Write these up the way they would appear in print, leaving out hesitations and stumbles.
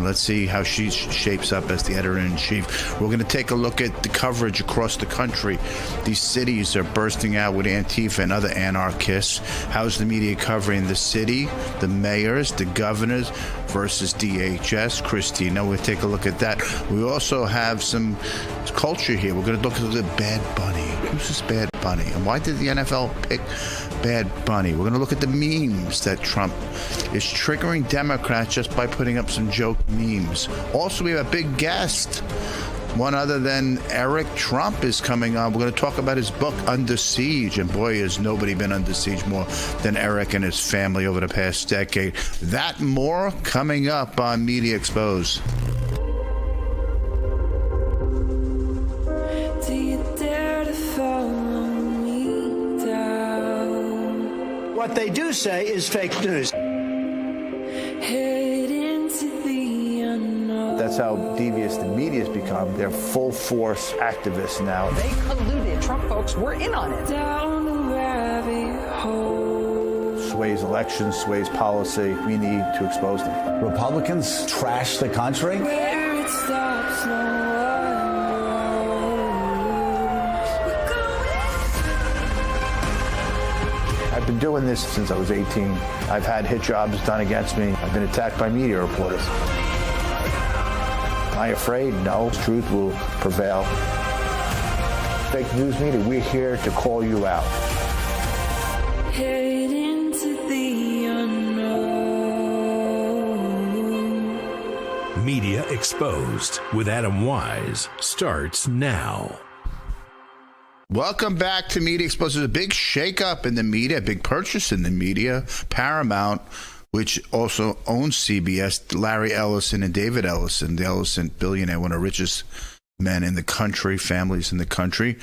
and let's see how she shapes up as the editor-in-chief. We're going to take a look at the coverage across the country. These cities are bursting out with Antifa and other anarchists. How's the media covering the city, the mayors, the governors versus DHS? Christina, we'll take a look at that. We also have some culture here. We're going to look at the Bad Bunny. Who's this Bad Bunny? And why did the NFL pick Bad Bunny? We're going to look at the memes that Trump is triggering Democrats just by putting up some joke memes. Also, we have a big guest. One other than Eric Trump is coming on. We're going to talk about his book, Under Siege. And boy, has nobody been under siege more than Eric and his family over the past decade. That and more coming up on Media Exposed. What they do say is fake news. That's how devious the media's become. They're full-force activists now. They colluded. Trump folks were in on it. Sways elections, sways policy. We need to expose them. Republicans trash the country. I've been doing this since I was 18. I've had hit jobs done against me. I've been attacked by media reporters. Am I afraid? No. Truth will prevail. Fake news media, we're here to call you out. Head into the unknown. Media Exposed with Adam Wise starts now. Welcome back to Media Exposed. There's a big shakeup in the media, a big purchase in the media. Paramount, which also owns CBS, Larry Ellison and David Ellison, the Ellison billionaire, one of the richest men in the country, families in the country,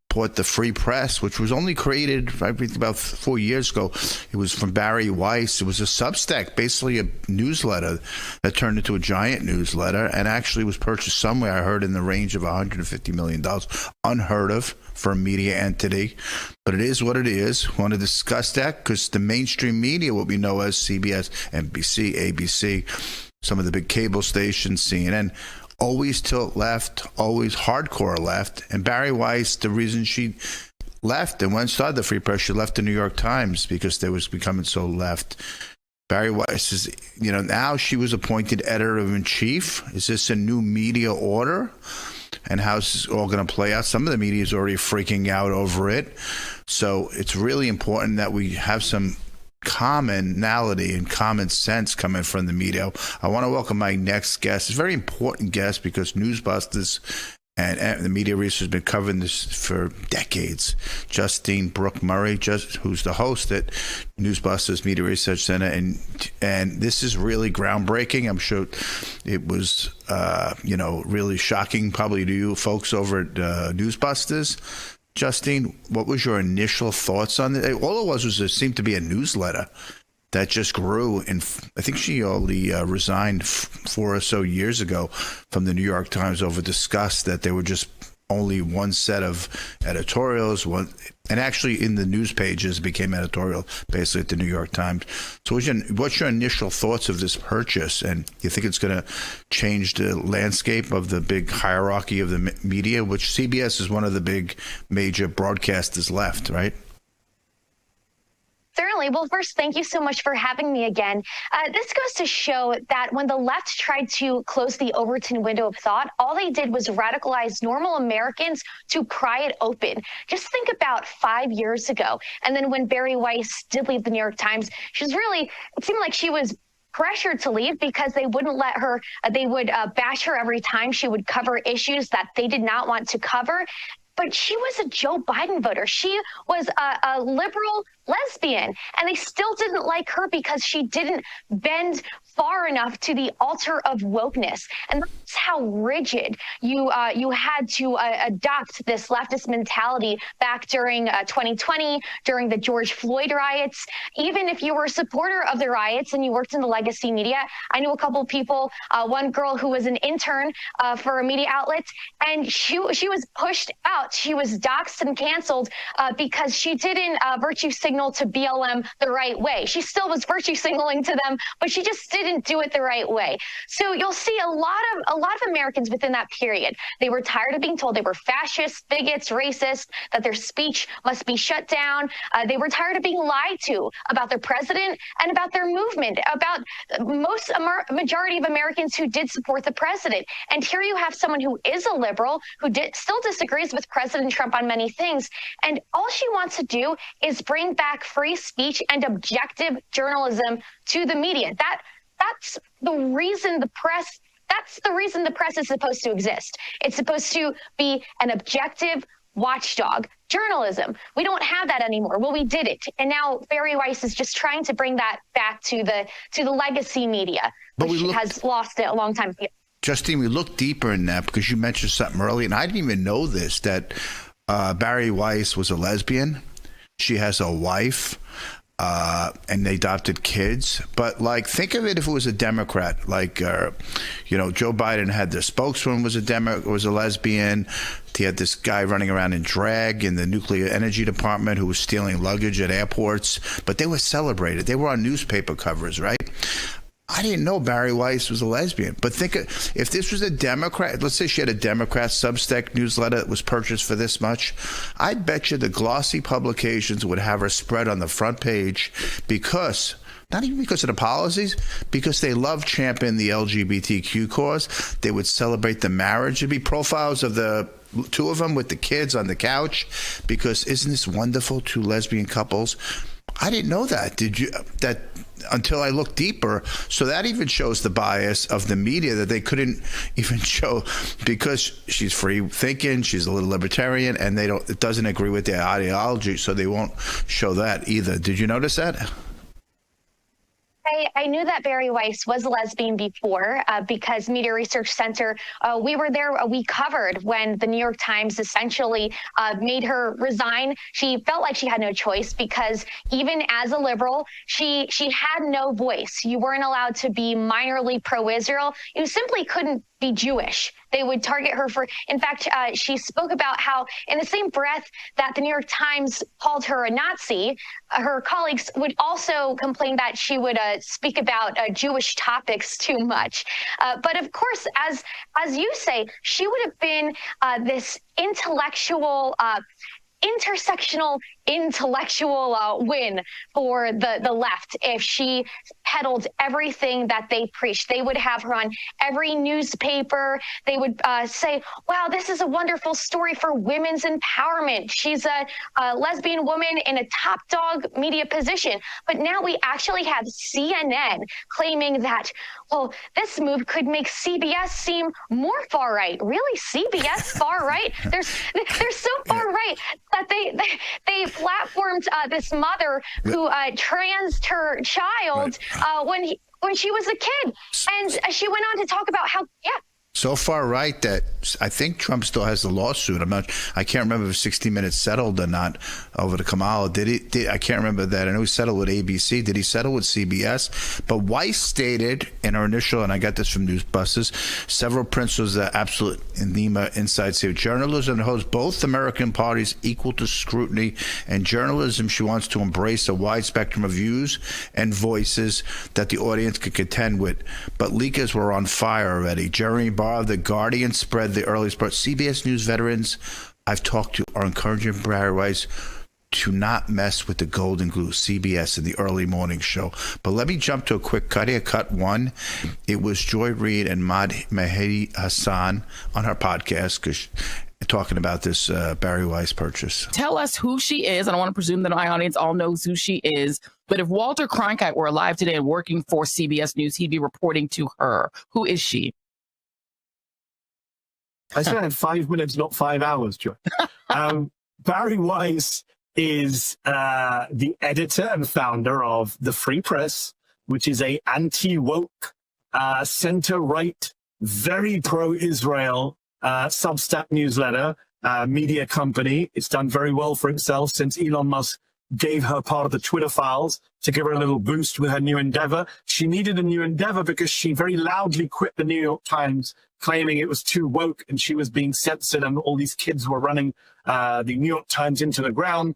bought the Free Press, which was only created, I think, about 4 years ago. It was from Barry Weiss. It was a Substack, basically a newsletter that turned into a giant newsletter and actually was purchased somewhere, I heard, in the range of $150 million. Unheard of for a media entity, but it is what it is. I want to discuss that because the mainstream media, what we know as CBS, NBC, ABC, some of the big cable stations, CNN, always tilt left, always hardcore left. And Barry Weiss, the reason she left and when started the Free Press, she left the New York Times because they was becoming so left. Barry Weiss is, now she was appointed editor-in-chief. Is this a new media order? And how's this all going to play out? Some of the media is already freaking out over it. So it's really important that we have some commonality and common sense coming from the media. I want to welcome my next guest. It's a very important guest because Newsbusters and the media research has been covering this for decades. Justine Brooke Murray, who's the host at Newsbusters Media Research Center, and this is really groundbreaking. I'm sure it was, really shocking probably to you folks over at Newsbusters. Justine, what was your initial thoughts on it? All it was there seemed to be a newsletter that just grew, and I think she only resigned 4 or so years ago from the New York Times over disgust that there were just only one set of editorials, and actually in the news pages became editorial, basically at the New York Times. So what's your initial thoughts of this purchase, and do you think it's going to change the landscape of the big hierarchy of the media, which CBS is one of the big major broadcasters left, right? Certainly. Well, first, thank you so much for having me again. This goes to show that when the left tried to close the Overton window of thought, all they did was radicalize normal Americans to pry it open. Just think about 5 years ago. And then when Barry Weiss did leave the New York Times, it seemed like she was pressured to leave because they wouldn't let her, they would bash her every time she would cover issues that they did not want to cover. But she was a Joe Biden voter. She was a liberal lesbian, and they still didn't like her because she didn't bend far enough to the altar of wokeness. And that's how rigid you had to adopt this leftist mentality back during 2020, during the George Floyd riots. Even if you were a supporter of the riots and you worked in the legacy media, I knew a couple of people, one girl who was an intern for a media outlet, and she was pushed out. She was doxxed and canceled because she didn't virtue signal signal to BLM the right way. She still was virtue signaling to them, but she just didn't do it the right way. So you'll see a lot of Americans within that period. They were tired of being told they were fascists, bigots, racist, that their speech must be shut down. They were tired of being lied to about their president and about their movement, about majority of Americans who did support the president. And here you have someone who is a liberal, who still disagrees with President Trump on many things. And all she wants to do is bring back free speech and objective journalism to the media. That's the reason the press. That's the reason the press is supposed to exist. It's supposed to be an objective watchdog journalism. We don't have that anymore. Well, we did it, and now Bari Weiss is just trying to bring that back to the legacy media, which has lost it a long time ago. Justine, we look deeper in that because you mentioned something earlier, and I didn't even know this, that Bari Weiss was a lesbian. She has a wife, and they adopted kids. But, like, think of it if it was a Democrat. Like, Joe Biden had their spokeswoman was a lesbian. He had this guy running around in drag in the nuclear energy department who was stealing luggage at airports. But they were celebrated. They were on newspaper covers, right? I didn't know Bari Weiss was a lesbian. But think if this was a Democrat, let's say she had a Democrat Substack newsletter that was purchased for this much, I bet you the glossy publications would have her spread on the front page because, not even because of the policies, because they love championing the LGBTQ cause. They would celebrate the marriage. There'd be profiles of the two of them with the kids on the couch because isn't this wonderful, two lesbian couples? I didn't know that. Did you? That until I looked deeper. So that even shows the bias of the media that they couldn't even show because she's free thinking, she's a little libertarian, and it doesn't agree with their ideology, so they won't show that either. Did you notice that? I knew that Bari Weiss was a lesbian before because Media Research Center, we were there, we covered when the New York Times essentially made her resign. She felt like she had no choice because even as a liberal, she had no voice. You weren't allowed to be minorly pro-Israel. You simply couldn't be Jewish. They would target her for, in fact, she spoke about how in the same breath that the New York Times called her a Nazi, her colleagues would also complain that she would speak about Jewish topics too much. But of course, as you say, she would have been this intellectual, intersectional intellectual win for the left if she peddled everything that they preached. They would have her on every newspaper. They would say, wow, this is a wonderful story for women's empowerment. She's a lesbian woman in a top dog media position. But now we actually have CNN claiming that, well, this move could make CBS seem more far right. Really, CBS far right? They're so far right that they platformed this mother who transed her child when she was a kid, and she went on to talk about how so far right that I think Trump still has the lawsuit. I can't remember if 60 Minutes settled or not over to Kamala. I can't remember that. I know he settled with ABC. Did he settle with CBS? But Weiss stated in her initial, and I got this from News Buses, several principles that absolute NEMA insights here. Journalism holds both American parties equal to scrutiny, and journalism, she wants to embrace a wide spectrum of views and voices that the audience could contend with. But leakers were on fire already. Jeremy Barr of The Guardian spread the early report. CBS News veterans I've talked to are encouraging Bari Weiss to not mess with the golden glue, CBS, in the early morning show. But let me jump to a quick cut here. Cut one. It was Joy Reid and Mehdi Hassan on her podcast talking about this Bari Weiss purchase. Tell us who she is. I don't want to presume that my audience all knows who she is. But if Walter Cronkite were alive today and working for CBS News, he'd be reporting to her. Who is she? I said 5 minutes, not 5 hours, Joy. Bari Weiss is the editor and founder of The Free Press, which is a anti-woke, center-right, very pro-Israel Substack newsletter media company. It's done very well for itself since Elon Musk gave her part of the Twitter files to give her a little boost with her new endeavor. She needed a new endeavor because she very loudly quit the New York Times, claiming it was too woke and she was being censored and all these kids were running the New York Times into the ground.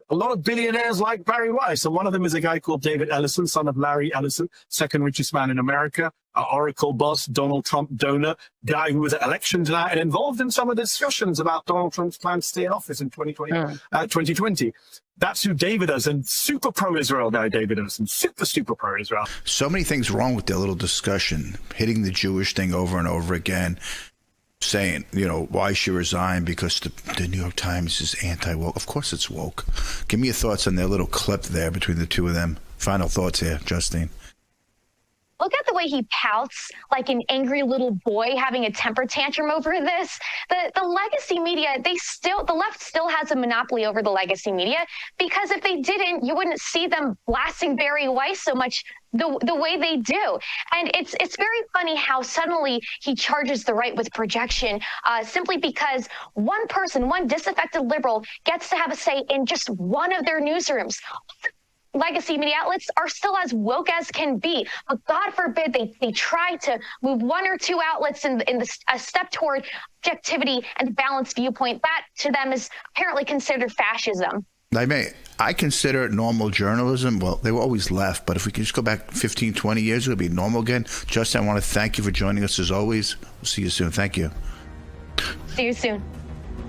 a lot of billionaires like Barry Weiss. And one of them is a guy called David Ellison, son of Larry Ellison, second richest man in America, Oracle boss, Donald Trump donor, guy who was at election tonight and involved in some of the discussions about Donald Trump's plan to stay in office in 2020. That's who David is, and super pro-Israel guy David is, and super pro-Israel. So many things wrong with their little discussion, hitting the Jewish thing over and over again, saying, why she resigned because the New York Times is anti-woke. Of course it's woke. Give me your thoughts on their little clip there between the two of them. Final thoughts here, Justine. Look at the way he pouts like an angry little boy having a temper tantrum over this. The legacy media, the left still has a monopoly over the legacy media, because if they didn't, you wouldn't see them blasting Barry Weiss so much the way they do. And it's very funny how suddenly he charges the right with projection simply because one person, one disaffected liberal, gets to have a say in just one of their newsrooms. Legacy media outlets are still as woke as can be, but God forbid they try to move one or two outlets in a step toward objectivity and balanced viewpoint. That to them is apparently considered fascism. I consider it normal journalism. Well, they were always left, but if we can just go back 15, 20 years, it would be normal again. Justin, I want to thank you for joining us as always. We'll see you soon. Thank you. See you soon.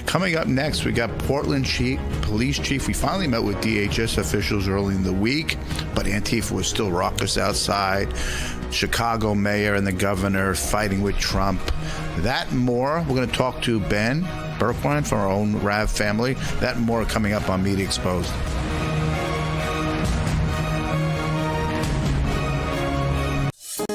Coming up next, we got Portland Police Chief. We finally met with DHS officials early in the week, but Antifa was still raucous outside. Chicago mayor and the governor fighting with Trump. That and more. We're going to talk to Ben Bergwijn from our own Rav family. That and more coming up on Media Exposed.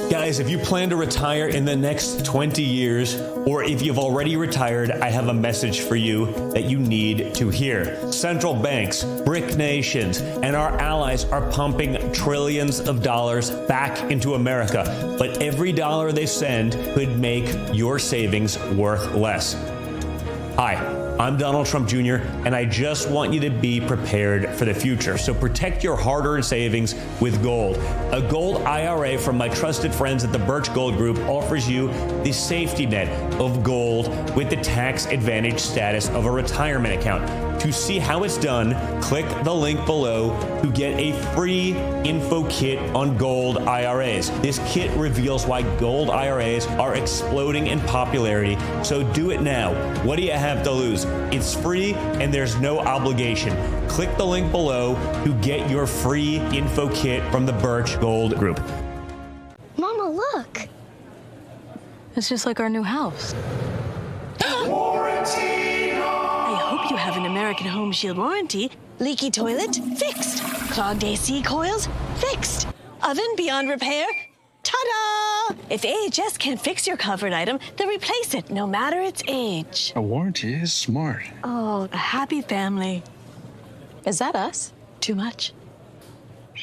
Guys, if you plan to retire in the next 20 years, or if you've already retired, I have a message for you that you need to hear. Central banks, BRIC nations, and our allies are pumping trillions of dollars back into America, but every dollar they send could make your savings worth less. Hi. I'm Donald Trump Jr., and I just want you to be prepared for the future. So protect your hard-earned savings with gold. A gold IRA from my trusted friends at the Birch Gold Group offers you the safety net of gold with the tax advantage status of a retirement account. To see how it's done, click the link below to get a free info kit on gold IRAs. This kit reveals why gold IRAs are exploding in popularity, so do it now. What do you have to lose? It's free and there's no obligation. Click the link below to get your free info kit from the Birch Gold Group. Mama, look. It's just like our new house. I hope you have an American Home Shield warranty. Leaky toilet? Fixed. Clogged AC coils? Fixed. Oven beyond repair? Ta-da! If AHS can't fix your covered item, then replace it, no matter its age. A warranty is smart. Oh, a happy family. Is that us? Too much.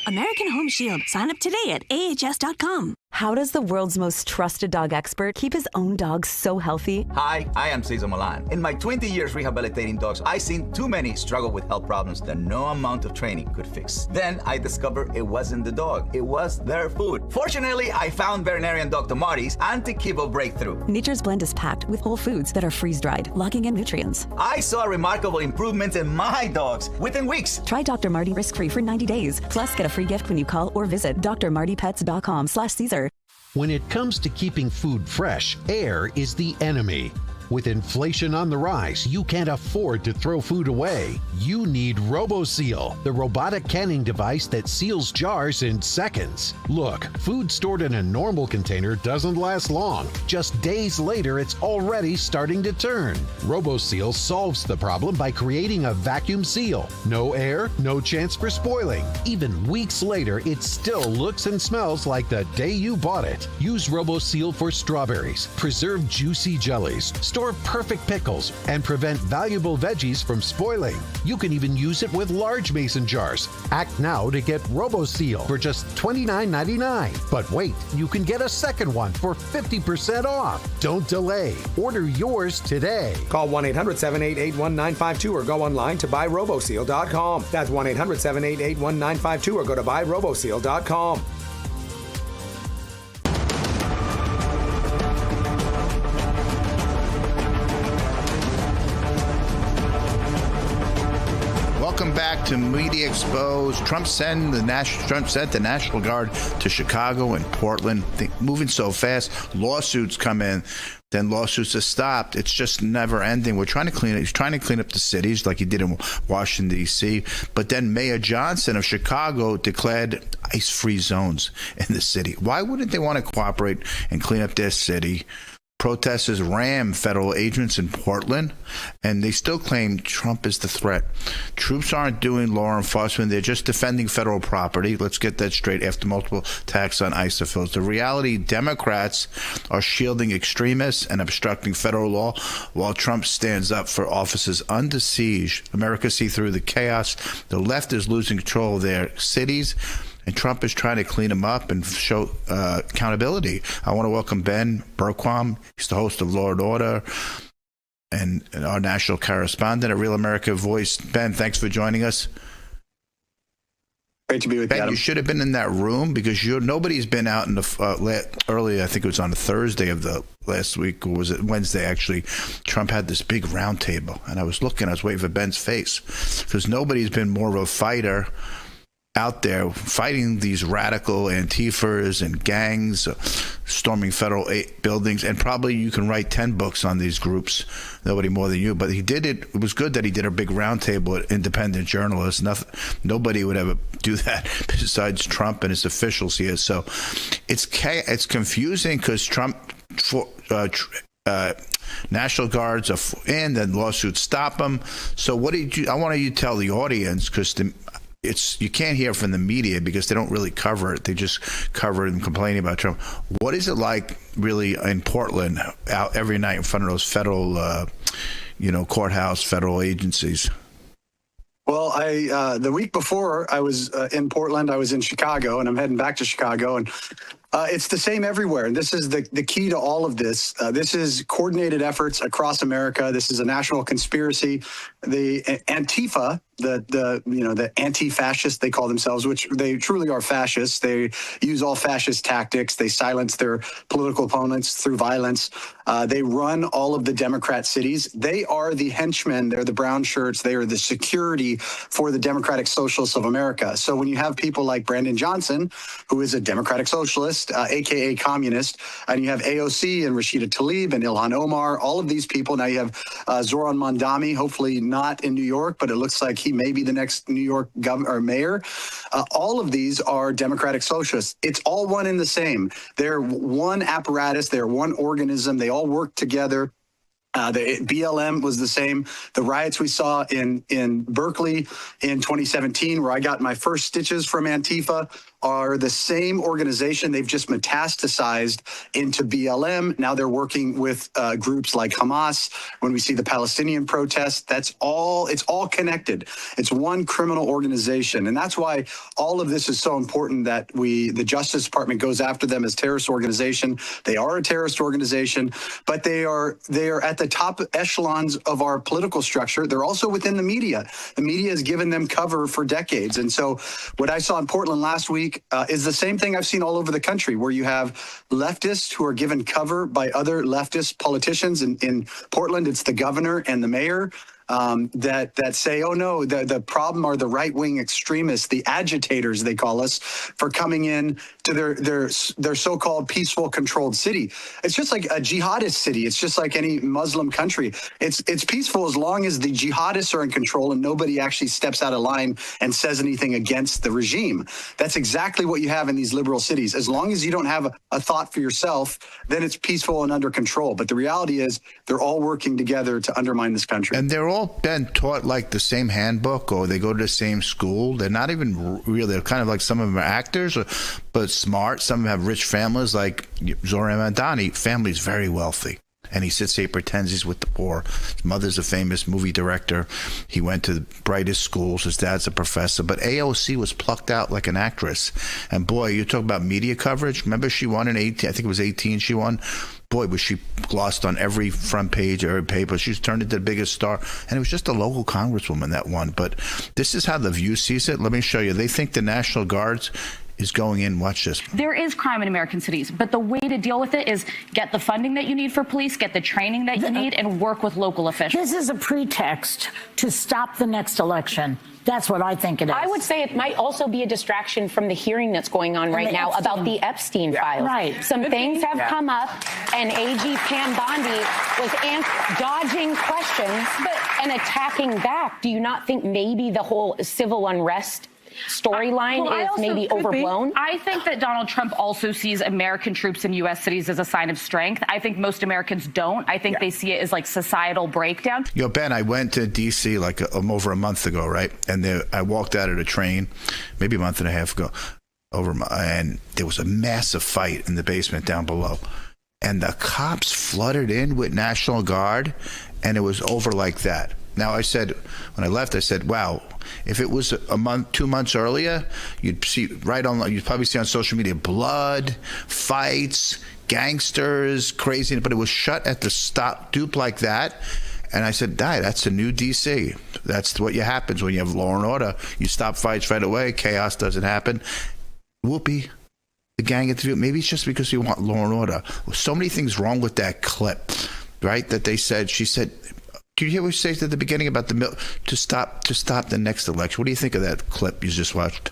American Home Shield. Sign up today at ahs.com. How does the world's most trusted dog expert keep his own dog so healthy? Hi, I am Cesar Milan. In my 20 years rehabilitating dogs, I've seen too many struggle with health problems that no amount of training could fix. Then I discovered it wasn't the dog, it was their food. Fortunately, I found veterinarian Dr. Marty's Anti-Kibble Breakthrough. Nature's Blend is packed with whole foods that are freeze-dried, locking in nutrients. I saw remarkable improvements in my dogs within weeks. Try Dr. Marty risk-free for 90 days. Plus, get a free gift when you call or visit drmartypets.com/Caesar. When it comes to keeping food fresh, air is the enemy. With inflation on the rise, you can't afford to throw food away. You need RoboSeal, the robotic canning device that seals jars in seconds. Look, food stored in a normal container doesn't last long. Just days later, it's already starting to turn. RoboSeal solves the problem by creating a vacuum seal. No air, no chance for spoiling. Even weeks later, it still looks and smells like the day you bought it. Use RoboSeal for strawberries, preserve juicy jellies, store perfect pickles, and prevent valuable veggies from spoiling. You can even use it with large mason jars. Act now to get RoboSeal for just $29.99. But wait, you can get a second one for 50% off. Don't delay. Order yours today. Call 1-800-788-1952 or go online to buyroboseal.com. That's 1-800-788-1952 or go to buyroboseal.com. Welcome back to Media Exposed. Trump sent the National Guard to Chicago and Portland. Moving so fast, lawsuits come in. Then lawsuits are stopped. It's just never ending. He's trying to clean up the cities like he did in Washington, D.C. But then Mayor Johnson of Chicago declared ICE-free zones in the city. Why wouldn't they want to cooperate and clean up their city? Protesters ram federal agents in Portland, and they still claim Trump is the threat. Troops aren't doing law enforcement. They're just defending federal property. Let's get that straight after multiple attacks on ICE officials. The reality, Democrats are shielding extremists and obstructing federal law while Trump stands up for officers under siege. America see through the chaos. The left is losing control of their cities, and Trump is trying to clean them up and show accountability. I want to welcome Ben Bergquam. He's the host of Law and Order and our national correspondent at Real America Voice. Ben, thanks for joining us. Great to be with you, Ben, Adam. you should have been in that room because nobody's been out in the earlier. I think it was on a Thursday of the last week, or was it Wednesday? Actually, Trump had this big round table, and I was waiting for Ben's face because nobody's been more of a fighter out there fighting these radical Antifas and gangs, storming federal buildings, and probably you can write 10 books on these groups, nobody more than you. But he did it. It was good that he did a big roundtable with independent journalists. Nobody would ever do that besides Trump and his officials here. So it's confusing because Trump National Guards are in, then lawsuits stop them. So I want you to tell the audience, because you can't hear from the media because they don't really cover it. They just cover it and complaining about Trump. What is it like really in Portland out every night in front of those federal, courthouse, federal agencies? Well, the week before I was in Portland, I was in Chicago, and I'm heading back to Chicago, and it's the same everywhere. And this is the key to all of this. This is coordinated efforts across America. This is a national conspiracy. The Antifa, the anti-fascists, they call themselves, which they truly are fascists. They use all fascist tactics. They silence their political opponents through violence. They run all of the Democrat cities. They are the henchmen. They're the brown shirts. They are the security for the Democratic Socialists of America. So when you have people like Brandon Johnson, who is a Democratic Socialist, aka communist, and you have AOC and Rashida Tlaib and Ilhan Omar, all of these people. Now you have Zoran Mondani, hopefully not in New York, but it looks like he may be the next New York governor or mayor. All of these are Democratic Socialists. It's all one and the same. They're one apparatus. They're one organism. They all work together. The BLM was the same. The riots we saw in Berkeley in 2017, where I got my first stitches from Antifa, are the same organization. They've just metastasized into BLM. Now they're working with groups like Hamas. When we see the Palestinian protests, it's all connected. It's one criminal organization. And that's why all of this is so important, that the Justice Department goes after them as terrorist organization. They are a terrorist organization, but they are at the top echelons of our political structure. They're also within the media. The media has given them cover for decades. And so what I saw in Portland last week is the same thing I've seen all over the country, where you have leftists who are given cover by other leftist politicians. In Portland, it's the governor and the mayor that say, oh no, the problem are the right-wing extremists, the agitators, they call us, for coming in to their so-called peaceful, controlled city. It's just like a jihadist city. It's just like any Muslim country. It's peaceful as long as the jihadists are in control and nobody actually steps out of line and says anything against the regime. That's exactly what you have in these liberal cities. As long as you don't have a thought for yourself, then it's peaceful and under control. But the reality is they're all working together to undermine this country. And they're all been taught like the same handbook, or they go to the same school. They're not even real. They're kind of like, some of them are actors, but smart. Some of them have rich families, like Zoran Mondani. Family's very wealthy, and he sits there, pretends he's with the poor. His mother's a famous movie director. He went to the brightest schools. His dad's a professor. But AOC was plucked out like an actress. And boy, you talk about media coverage. Remember, she won in 18. I think it was 18 she won. Boy, was she glossed on every front page, every paper. She's turned into the biggest star. And it was just a local congresswoman that won. But this is how The View sees it. Let me show you. They think the National Guards is going in. Watch this. There is crime in American cities, but the way to deal with it is get the funding that you need for police, get the training that you need, and work with local officials. This is a pretext to stop the next election. That's what I think it is. I would say it might also be a distraction from the hearing that's going on right now about the Epstein files. Right. Some things have come up, and AG Pam Bondi was dodging questions and attacking back. Do you not think maybe the whole civil unrest storyline is maybe overblown? I think that Donald Trump also sees American troops in U.S. cities as a sign of strength. I think most Americans don't. I think they see it as like societal breakdown. Yo, Ben, I went to D.C. like over a month ago, right? And I walked out of the train maybe a month and a half ago, and there was a massive fight in the basement down below. And the cops flooded in with National Guard, and it was over like that. Now, I said, when I left, I said, wow, if it was a month, 2 months earlier, you'd probably see on social media blood, fights, gangsters, crazy, but it was shut at the stop dupe like that. And I said, that's a new DC. That's what happens when you have law and order. You stop fights right away. Chaos doesn't happen. Whoopi, the gang interview, maybe it's just because we want law and order. So many things wrong with that clip, right? That she said, do you hear what she says at the beginning about to stop the next election? What do you think of that clip you just watched?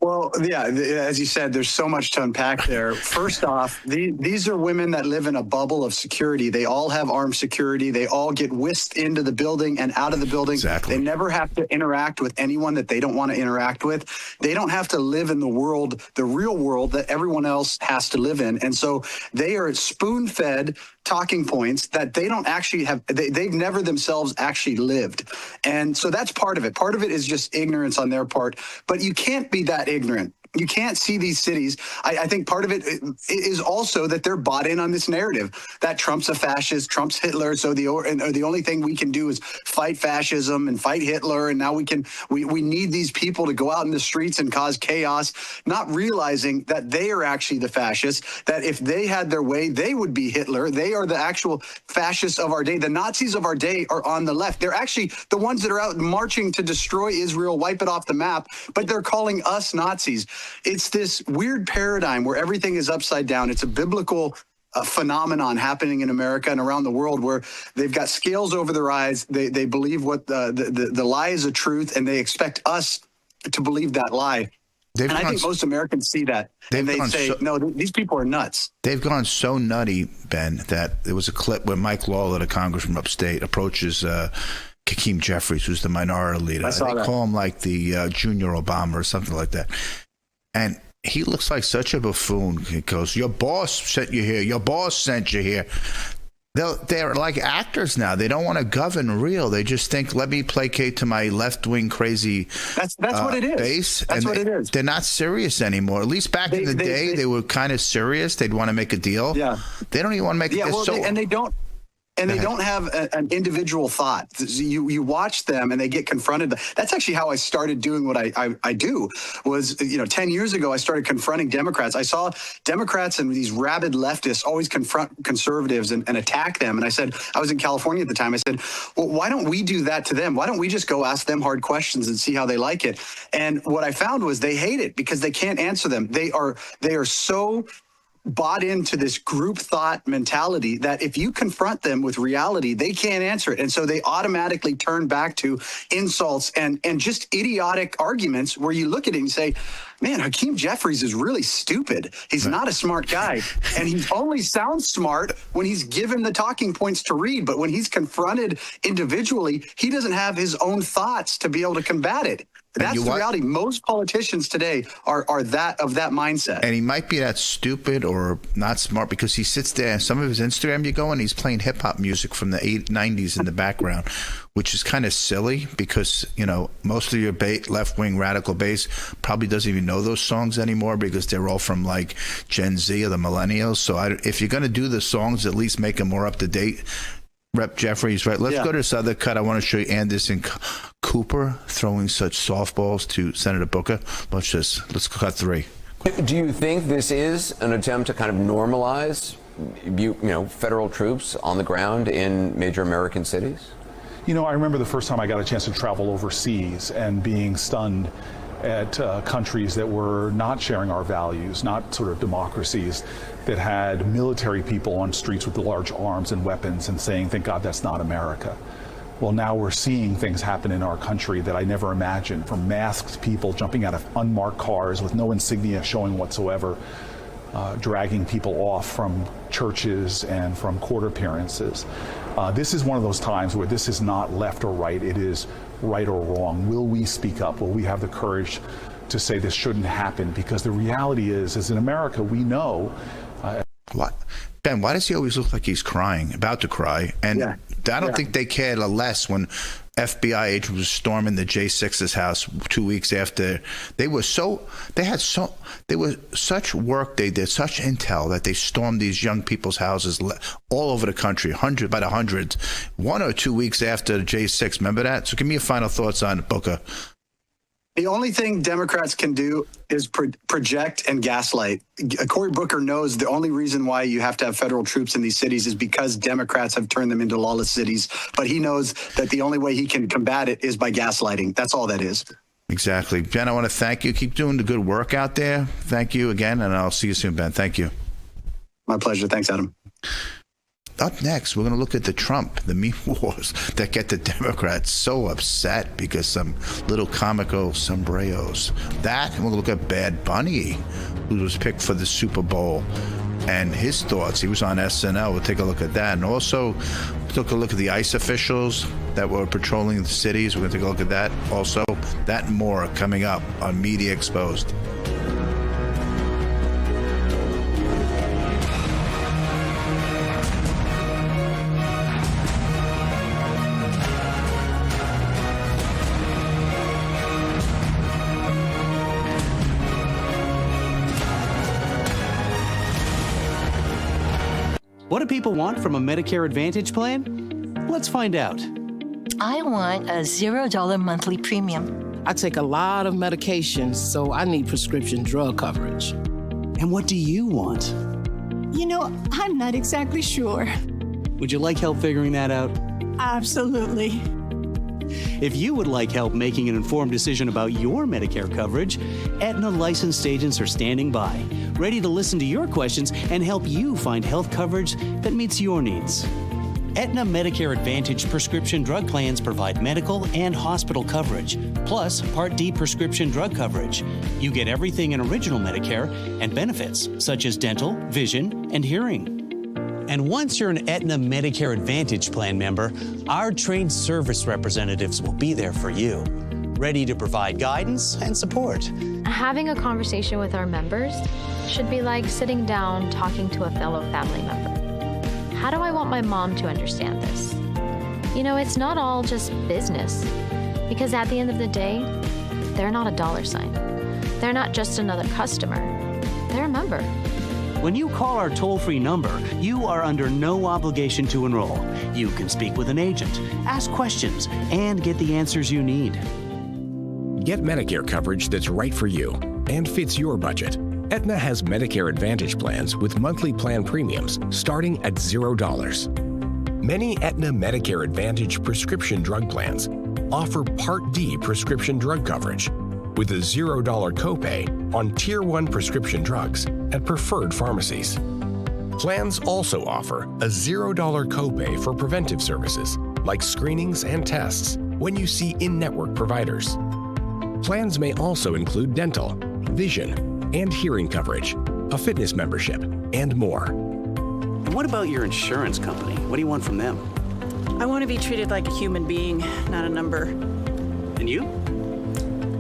Well, yeah, as you said, there's so much to unpack there. First off, these are women that live in a bubble of security. They all have armed security. They all get whisked into the building and out of the building. Exactly. They never have to interact with anyone that they don't want to interact with. They don't have to live in the real world that everyone else has to live in. And so they are spoon-fed talking points that they don't actually have. They've never themselves actually lived. And so that's part of it. Part of it is just ignorance on their part. But you can't be that ignorant. You can't see these cities. I think part of it is also that they're bought in on this narrative that Trump's a fascist, Trump's Hitler. So the only thing we can do is fight fascism and fight Hitler. And now we need these people to go out in the streets and cause chaos, not realizing that they are actually the fascists, that if they had their way, they would be Hitler. They are the actual fascists of our day. The Nazis of our day are on the left. They're actually the ones that are out marching to destroy Israel, wipe it off the map, but they're calling us Nazis. It's this weird paradigm where everything is upside down. It's a biblical phenomenon happening in America and around the world where they've got scales over their eyes. They believe what the lie is a truth, and they expect us to believe that lie. And I think most Americans see that, and they say, no, these people are nuts. They've gone so nutty, Ben, that there was a clip where Mike Lawler, the congressman from upstate, approaches Hakeem Jeffries, who's the minority leader. They call him like the junior Obama or something like that. And he looks like such a buffoon. He goes, your boss sent you here. Your boss sent you here. They're like actors now. They don't want to govern real. They just think, let me placate to my left-wing crazy That's what it is. Base. That's what it is. They're not serious anymore. At least back in the day, they were kind of serious. They'd want to make a deal. Yeah. They don't even want to make a deal. And they don't. And they don't have an individual thought. You watch them and they get confronted. That's actually how I started doing what I do was, 10 years ago, I started confronting Democrats. I saw Democrats and these rabid leftists always confront conservatives and attack them. And I said, I was in California at the time. I said, well, why don't we do that to them? Why don't we just go ask them hard questions and see how they like it? And what I found was they hate it because they can't answer them. They are so bought into this group thought mentality that if you confront them with reality, they can't answer it. And so they automatically turn back to insults and just idiotic arguments where you look at it and say, man, Hakeem Jeffries is really stupid. He's not a smart guy. And he only sounds smart when he's given the talking points to read. But when he's confronted individually, he doesn't have his own thoughts to be able to combat it. That's the reality. Most politicians today are of that mindset. And he might be that stupid or not smart because he sits there and some of his Instagram you go and he's playing hip hop music from the 90s in the background, which is kind of silly because, most of your left-wing radical base probably doesn't even know those songs anymore because they're all from like Gen Z or the millennials. So if you're going to do the songs, at least make them more up to date. Rep Jeffries, right? Let's go to this other cut. I want to show you Anderson Cooper throwing such softballs to Senator Booker. Let's cut 3. Do you think this is an attempt to kind of normalize, federal troops on the ground in major American cities? I remember the first time I got a chance to travel overseas and being stunned at countries that were not sharing our values, not sort of democracies, that had military people on streets with large arms and weapons and saying, thank God that's not America. Well, now we're seeing things happen in our country that I never imagined, from masked people jumping out of unmarked cars with no insignia showing whatsoever, dragging people off from churches and from court appearances. This is one of those times where this is not left or right, it is right or wrong. Will we speak up? Will we have the courage to say this shouldn't happen? Because the reality is in America, we know. What? Ben, why does he always look like he's crying, about to cry? And I don't think they cared less when FBI agents were storming the J6's house 2 weeks after. They were such work they did, such intel, that they stormed these young people's houses all over the country, by the hundreds, 1 or 2 weeks after the J6. Remember that? So give me your final thoughts on it, Booker. The only thing Democrats can do is project and gaslight. Cory Booker knows the only reason why you have to have federal troops in these cities is because Democrats have turned them into lawless cities. But he knows that the only way he can combat it is by gaslighting. That's all that is. Exactly. Ben, I want to thank you. Keep doing the good work out there. Thank you again, and I'll see you soon, Ben. Thank you. My pleasure. Thanks, Adam. Up next, we're going to look at the meme wars that get the Democrats so upset because some little comical sombreros. That, and we'll look at Bad Bunny, who was picked for the Super Bowl, and his thoughts. He was on SNL. We'll take a look at that. And also, took a look at the ICE officials that were patrolling the cities. We're going to take a look at that. Also, that and more coming up on Media Exposed. What do people want from a Medicare Advantage plan? Let's find out. I want a $0 monthly premium. I take a lot of medications, so I need prescription drug coverage. And what do you want? You know, I'm not exactly sure. Would you like help figuring that out? Absolutely. If you would like help making an informed decision about your Medicare coverage, Aetna licensed agents are standing by, ready to listen to your questions and help you find health coverage that meets your needs. Aetna Medicare Advantage prescription drug plans provide medical and hospital coverage, plus Part D prescription drug coverage. You get everything in original Medicare and benefits such as dental, vision, and hearing. And once you're an Aetna Medicare Advantage plan member, our trained service representatives will be there for you, ready to provide guidance and support. Having a conversation with our members should be like sitting down talking to a fellow family member. How do I want my mom to understand this? You know, it's not all just business, because at the end of the day, they're not a dollar sign. They're not just another customer. They're a member. When you call our toll-free number, you are under no obligation to enroll. You can speak with an agent, ask questions, and get the answers you need. Get Medicare coverage that's right for you and fits your budget. Aetna has Medicare Advantage plans with monthly plan premiums starting at $0. Many Aetna Medicare Advantage prescription drug plans offer Part D prescription drug coverage with a $0 copay on Tier 1 prescription drugs at preferred pharmacies. Plans also offer a $0 copay for preventive services like screenings and tests when you see in-network providers. Plans may also include dental, vision, and hearing coverage, a fitness membership, and more. And what about your insurance company? What do you want from them? I want to be treated like a human being, not a number. And you?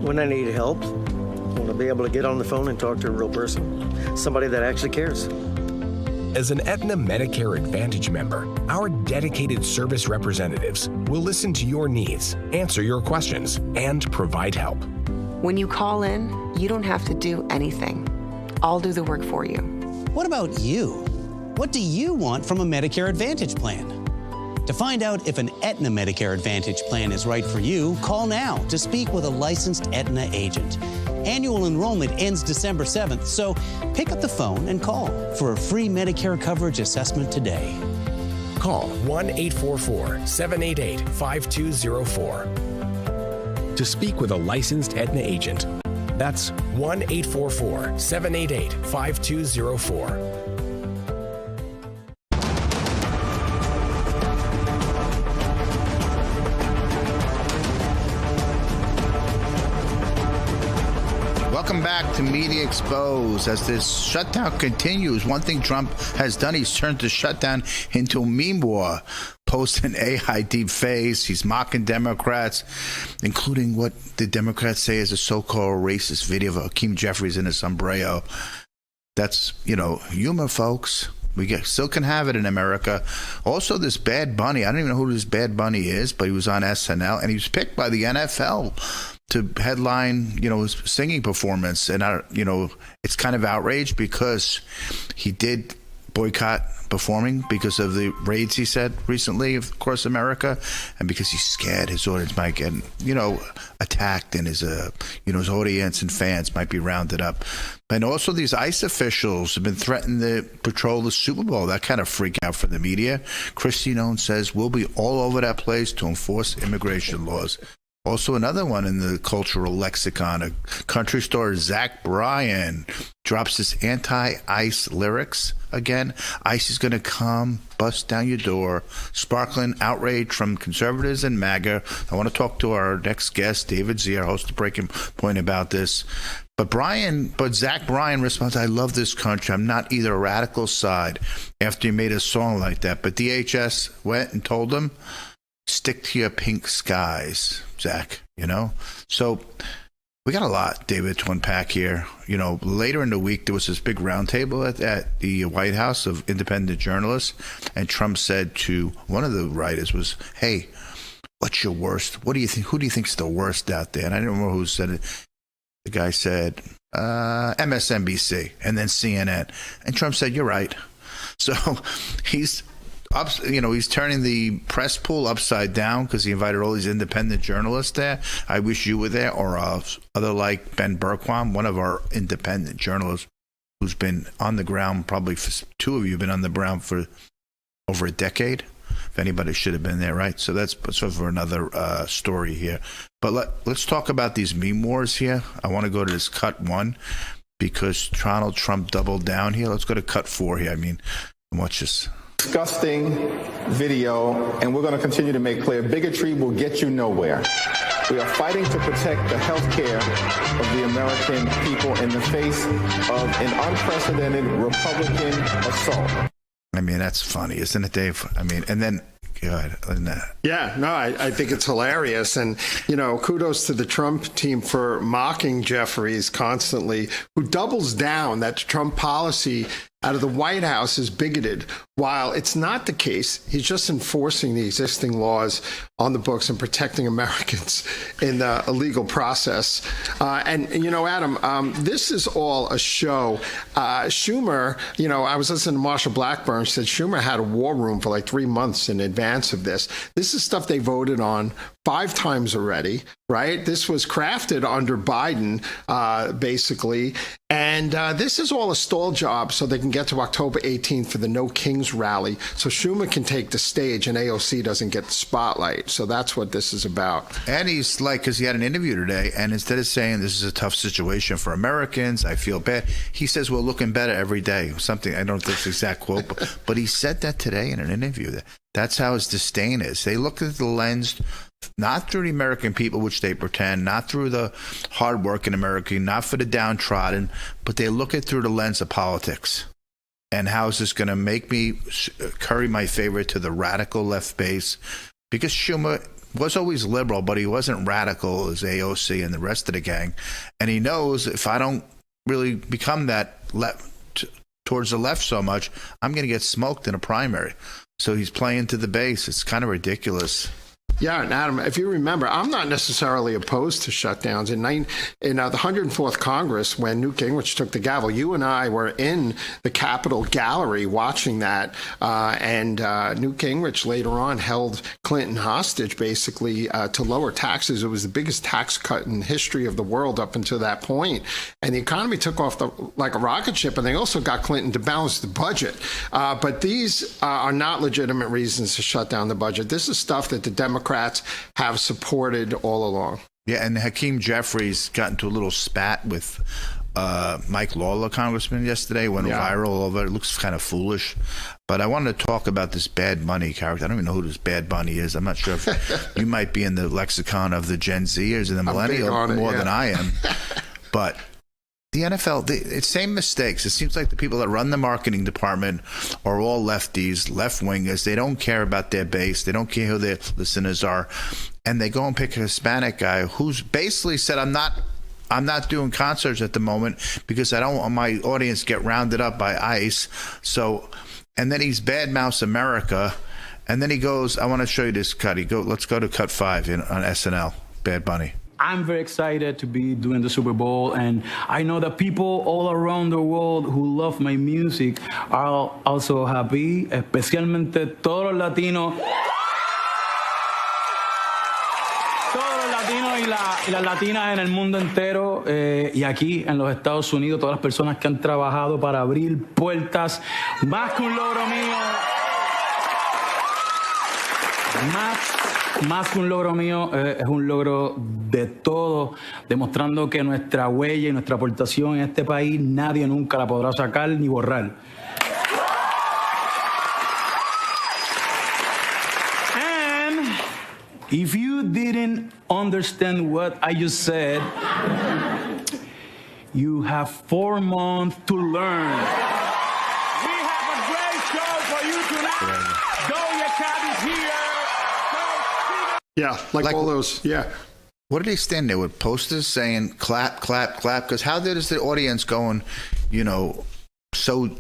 When I need help, I want to be able to get on the phone and talk to a real person, somebody that actually cares. As an Aetna Medicare Advantage member, our dedicated service representatives will listen to your needs, answer your questions, and provide help. When you call in, you don't have to do anything. I'll do the work for you. What about you? What do you want from a Medicare Advantage plan? To find out if an Aetna Medicare Advantage plan is right for you, call now to speak with a licensed Aetna agent. Annual enrollment ends December 7th, so pick up the phone and call for a free Medicare coverage assessment today. Call 1-844-788-5204 to speak with a licensed Aetna agent That's 1-844-788-5204. Welcome back to Media Exposed. As this shutdown continues, one thing Trump has done, he's turned the shutdown into a meme war. Posting AI deep face. He's mocking Democrats, including what the Democrats say is a so-called racist video of Hakeem Jeffries in a sombrero. That's, humor, folks. We still can have it in America. Also, this Bad Bunny, I don't even know who this Bad Bunny is, but he was on SNL, and he was picked by the NFL to headline, his singing performance. And, it's kind of outraged because he did boycott performing because of the raids he said recently across America, and because he's scared his audience might get, attacked, and his audience and fans might be rounded up. And also these ICE officials have been threatening to patrol the Super Bowl. That kind of freak out for the media. Kristi Noem says we'll be all over that place to enforce immigration laws. Also, another one in the cultural lexicon, a country star, Zach Bryan, drops his anti-ICE lyrics again. ICE is going to come, bust down your door, sparkling outrage from conservatives and MAGA. I want to talk to our next guest, David Zier, host of Breaking Point, about this. But Zach Bryan responds, I love this country. I'm not either radical side, after he made a song like that. But DHS went and told him, stick to your pink skies, Zach, So we got a lot, David, to unpack here. Later in the week, there was this big roundtable at the White House of independent journalists, and Trump said to one of the writers was, hey, what's your worst? What do you think? Who do you think's the worst out there? And I don't remember who said it. The guy said, MSNBC, and then CNN. And Trump said, you're right. So he's turning the press pool upside down because he invited all these independent journalists there. I wish you were there, or other like Ben Bergquam, one of our independent journalists who's been on the ground, probably two of you have been on the ground for over a decade. If anybody should have been there, right? So that's sort of another story here. But let's talk about these meme wars here. I want to go to this cut 1 because Donald Trump doubled down here. Let's go to cut 4 here. Watch this. Disgusting video, and we're going to continue to make clear bigotry will get you nowhere. We are fighting to protect the health care of the American people in the face of an unprecedented Republican assault. That's funny, isn't it, Dave? And then, God, isn't that? Yeah, no, I think it's hilarious. And, kudos to the Trump team for mocking Jeffries constantly, who doubles down that Trump policy out of the White House is bigoted, while it's not the case. He's just enforcing the existing laws on the books and protecting Americans in the legal process. Adam, this is all a show. Schumer, I was listening to Marsha Blackburn, said Schumer had a war room for like 3 months in advance of this. This is stuff they voted on 5 times already, right? This was crafted under Biden, basically. And this is all a stall job so they can get to October 18th for the No Kings rally. So Schumer can take the stage and AOC doesn't get the spotlight. So that's what this is about. And he's because he had an interview today, and instead of saying this is a tough situation for Americans, I feel bad, he says we're looking better every day. Something, I don't know if that's the exact quote, but he said that today in an interview. That's how his disdain is. They look at the lens not through the American people, which they pretend, not through the hardworking American, not for the downtrodden, but they look at through the lens of politics. And how is this going to make me curry my favor to the radical left base? Because Schumer was always liberal, but he wasn't radical as AOC and the rest of the gang. And he knows if I don't really become that towards the left so much, I'm going to get smoked in a primary. So he's playing to the base. It's kind of ridiculous. Yeah, and Adam, if you remember, I'm not necessarily opposed to shutdowns. In the 104th Congress, when Newt Gingrich took the gavel, you and I were in the Capitol gallery watching that, and Newt Gingrich later on held Clinton hostage, basically, to lower taxes. It was the biggest tax cut in the history of the world up until that point. And the economy took off like a rocket ship, and they also got Clinton to balance the budget. But these are not legitimate reasons to shut down the budget. This is stuff that the Democrats have supported all along. Yeah, and Hakeem Jeffries got into a little spat with Mike Lawler, congressman, yesterday. Went viral all over. It looks kind of foolish. But I wanted to talk about this Bad Bunny character. I don't even know who this Bad Bunny is. I'm not sure if you might be in the lexicon of the Gen Zers and the millennial more than I am. But the NFL, it's same mistakes. It seems like the people that run the marketing department are all lefties, left-wingers. They don't care about their base. They don't care who their listeners are. And they go and pick a Hispanic guy who's basically said, I'm not doing concerts at the moment because I don't want my audience get rounded up by ICE. So, and then he's badmouths America. And then he goes, I want to show you this cut. Let's go to cut 5 on SNL, Bad Bunny. I'm very excited to be doing the Super Bowl, and I know that people all around the world who love my music are also happy, especialmente todos los latinos. Y las latinas en el mundo entero y aquí en los Estados Unidos, todas las personas que han trabajado para abrir puertas, más que un logro mío, más que un logro mío, es un logro de todos, demostrando que nuestra huella y nuestra aportación en este país nadie nunca la podrá sacar ni borrar. If you didn't understand what I just said, you have 4 months to learn. We have a great show for you tonight. Doja Cat is here. Yeah, like all those, What did he stand there with posters saying clap, clap, clap? Because how is the audience going, so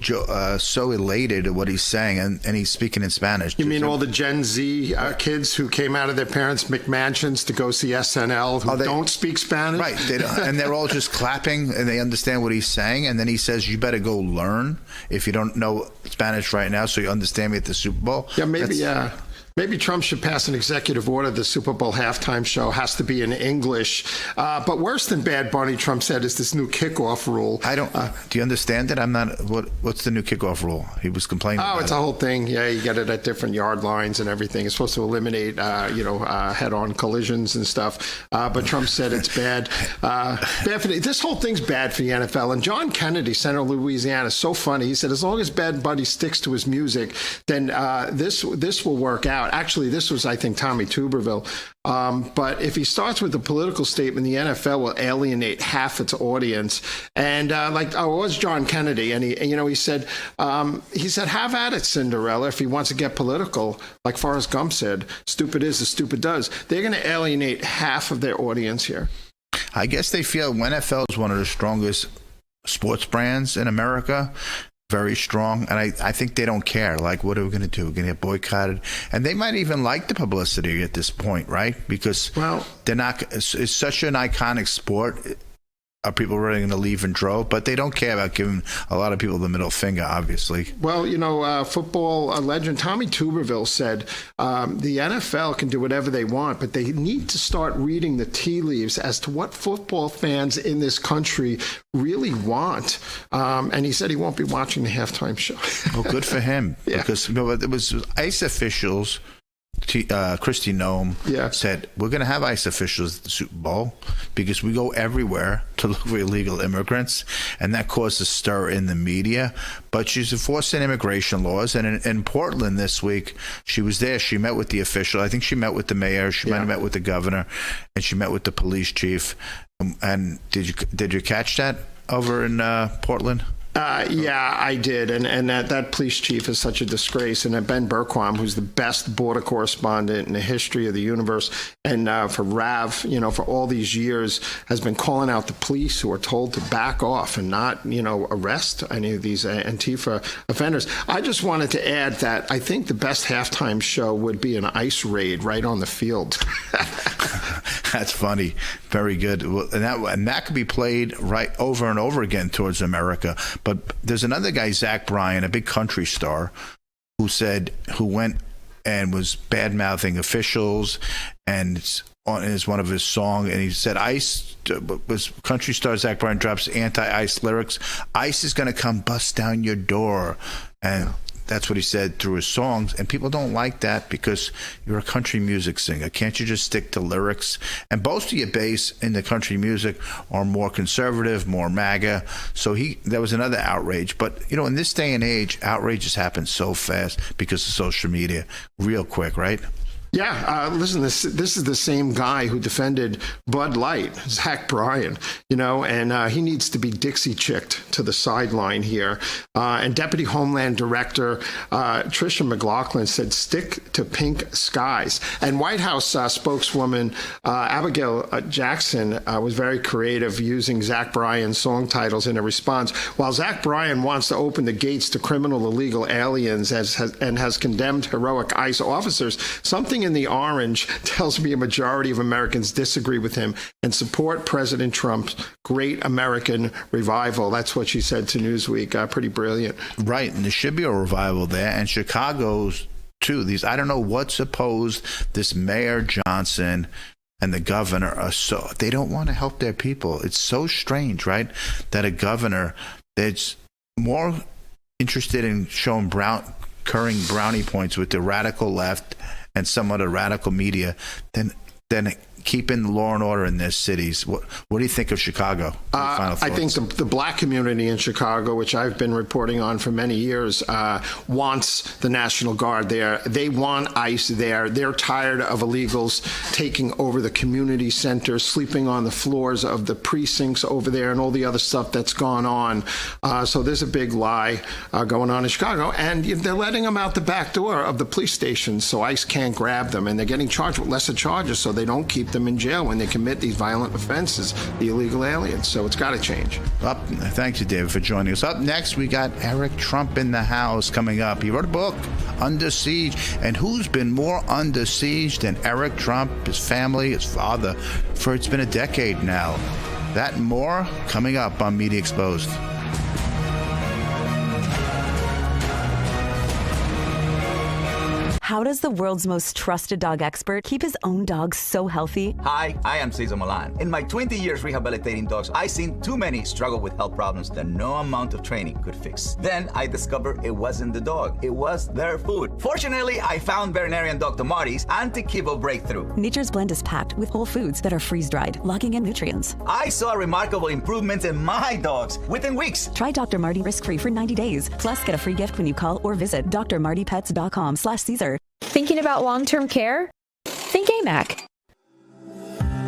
elated at what he's saying, and he's speaking in Spanish. You mean all the Gen Z kids who came out of their parents' McMansions to go see SNL who don't speak Spanish? Right, they don't, and they're all just clapping, and they understand what he's saying, and then he says, you better go learn if you don't know Spanish right now so you understand me at the Super Bowl. Yeah, Maybe Trump should pass an executive order. The Super Bowl halftime show has to be in English. But worse than Bad Bunny, Trump said, is this new kickoff rule. I don't. Do you understand it? I'm not. What's the new kickoff rule? He was complaining. About it's a whole thing. Yeah, you get it at different yard lines and everything. It's supposed to eliminate, head-on collisions and stuff. But Trump said it's bad. This whole thing's bad for the NFL. And John Kennedy, Senator of Louisiana, is so funny. He said, as long as Bad Bunny sticks to his music, then this will work out. Actually, this was, I think, Tommy Tuberville. But if he starts with a political statement, the NFL will alienate half its audience. And it was John Kennedy, and he said, have at it, Cinderella, if he wants to get political. Like Forrest Gump said, stupid is as stupid does. They're going to alienate half of their audience here. I guess they feel NFL is one of the strongest sports brands in America. Very strong, and I think they don't care. Like, what are we going to do? We're going to get boycotted, and they might even like the publicity at this point, right? Because they're not. It's such an iconic sport. Are people really going to leave in drove? But they don't care about giving a lot of people the middle finger, obviously. Well, football legend Tommy Tuberville said the NFL can do whatever they want, but they need to start reading the tea leaves as to what football fans in this country really want. And he said he won't be watching the halftime show. Well, good for him. Because it was ICE officials. Kristi Noem said, we're going to have ICE officials at the Super Bowl because we go everywhere to look for illegal immigrants, and that caused a stir in the media. But she's enforcing immigration laws, and in Portland this week, she was there. She met with the official. I think she met with the mayor. She might have met with the governor, and she met with the police chief. And did you catch that over in Portland? Yeah, I did. And that police chief is such a disgrace. And Ben Berquam, who's the best border correspondent in the history of the universe, and for Rav, for all these years, has been calling out the police who are told to back off and not, arrest any of these Antifa offenders. I just wanted to add that I think the best halftime show would be an ICE raid right on the field. That's funny. Very good. And that could be played right over and over again towards America. But there's another guy, Zach Bryan, a big country star, who went and was bad-mouthing officials, and is one of his songs, and he said ICE was country star Zach Bryan drops anti-ICE lyrics. ICE is going to come bust down your door, and That's what he said through his songs, and people don't like that because you're a country music singer. Can't you just stick to lyrics? And most of your base in the country music are more conservative, more MAGA. So there was another outrage. But, in this day and age, outrages happen so fast because of social media, real quick, right? Yeah, listen, this is the same guy who defended Bud Light, Zach Bryan, and he needs to be Dixie-chicked to the sideline here. And Deputy Homeland Director Tricia McLaughlin said, stick to pink skies. And White House spokeswoman Abigail Jackson was very creative using Zach Bryan's song titles in a response. While Zach Bryan wants to open the gates to criminal illegal aliens and has condemned heroic ICE officers, something in the orange tells me a majority of Americans disagree with him and support President Trump's great American revival. That's what she said to Newsweek. Pretty brilliant. Right, and there should be a revival there. And Chicago's, too. I don't know what's opposed. This Mayor Johnson and the governor they don't want to help their people. It's so strange, right, that a governor that's more interested in curring brownie points with the radical left and some of the radical media than keeping law and order in their cities. What do you think of Chicago? I think the black community in Chicago, which I've been reporting on for many years, wants the National Guard there. They want ICE there. They're tired of illegals taking over the community centers, sleeping on the floors of the precincts over there, and all the other stuff that's gone on. So there's a big lie going on in Chicago, and they're letting them out the back door of the police stations so ICE can't grab them, and they're getting charged with lesser charges so they don't keep them in jail when they commit these violent offenses, the illegal aliens. So it's got to change. Thank you, David, for joining us. Up next, we got Eric Trump in the house coming up. He wrote a book, Under Siege. And who's been more under siege than Eric Trump, his family, his father, for it's been a decade now. That and more coming up on Media Exposed. How does the world's most trusted dog expert keep his own dog so healthy? Hi, I am Cesar Milan. In my 20 years rehabilitating dogs, I've seen too many struggle with health problems that no amount of training could fix. Then I discovered it wasn't the dog, it was their food. Fortunately, I found veterinarian Dr. Marty's Anti-Kibble Breakthrough. Nature's Blend is packed with whole foods that are freeze-dried, locking in nutrients. I saw remarkable improvements in my dogs within weeks. Try Dr. Marty risk-free for 90 days. Plus, get a free gift when you call or visit drmartypets.com/Caesar. Thinking about long-term care? Think AMAC.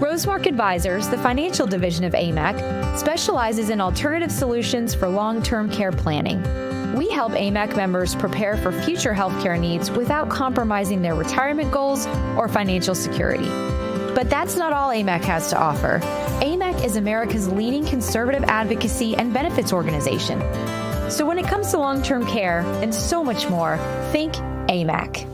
Rosemark Advisors, the financial division of AMAC, specializes in alternative solutions for long-term care planning. We help AMAC members prepare for future healthcare needs without compromising their retirement goals or financial security. But that's not all AMAC has to offer. AMAC is America's leading conservative advocacy and benefits organization. So when it comes to long-term care and so much more, think AMAC.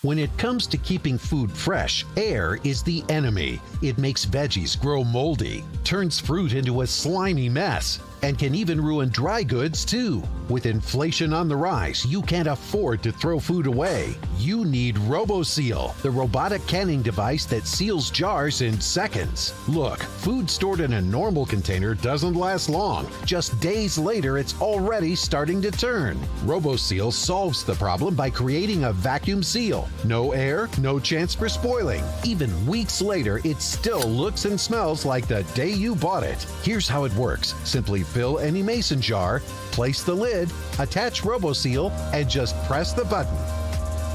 When it comes to keeping food fresh, air is the enemy. It makes veggies grow moldy, turns fruit into a slimy mess, and can even ruin dry goods too. With inflation on the rise, you can't afford to throw food away. You need RoboSeal, the robotic canning device that seals jars in seconds. Look, food stored in a normal container doesn't last long. Just days later, it's already starting to turn. RoboSeal solves the problem by creating a vacuum seal. No air, no chance for spoiling. Even weeks later, it still looks and smells like the day you bought it. Here's how it works. Simply fill any mason jar, place the lid, attach RoboSeal, and just press the button.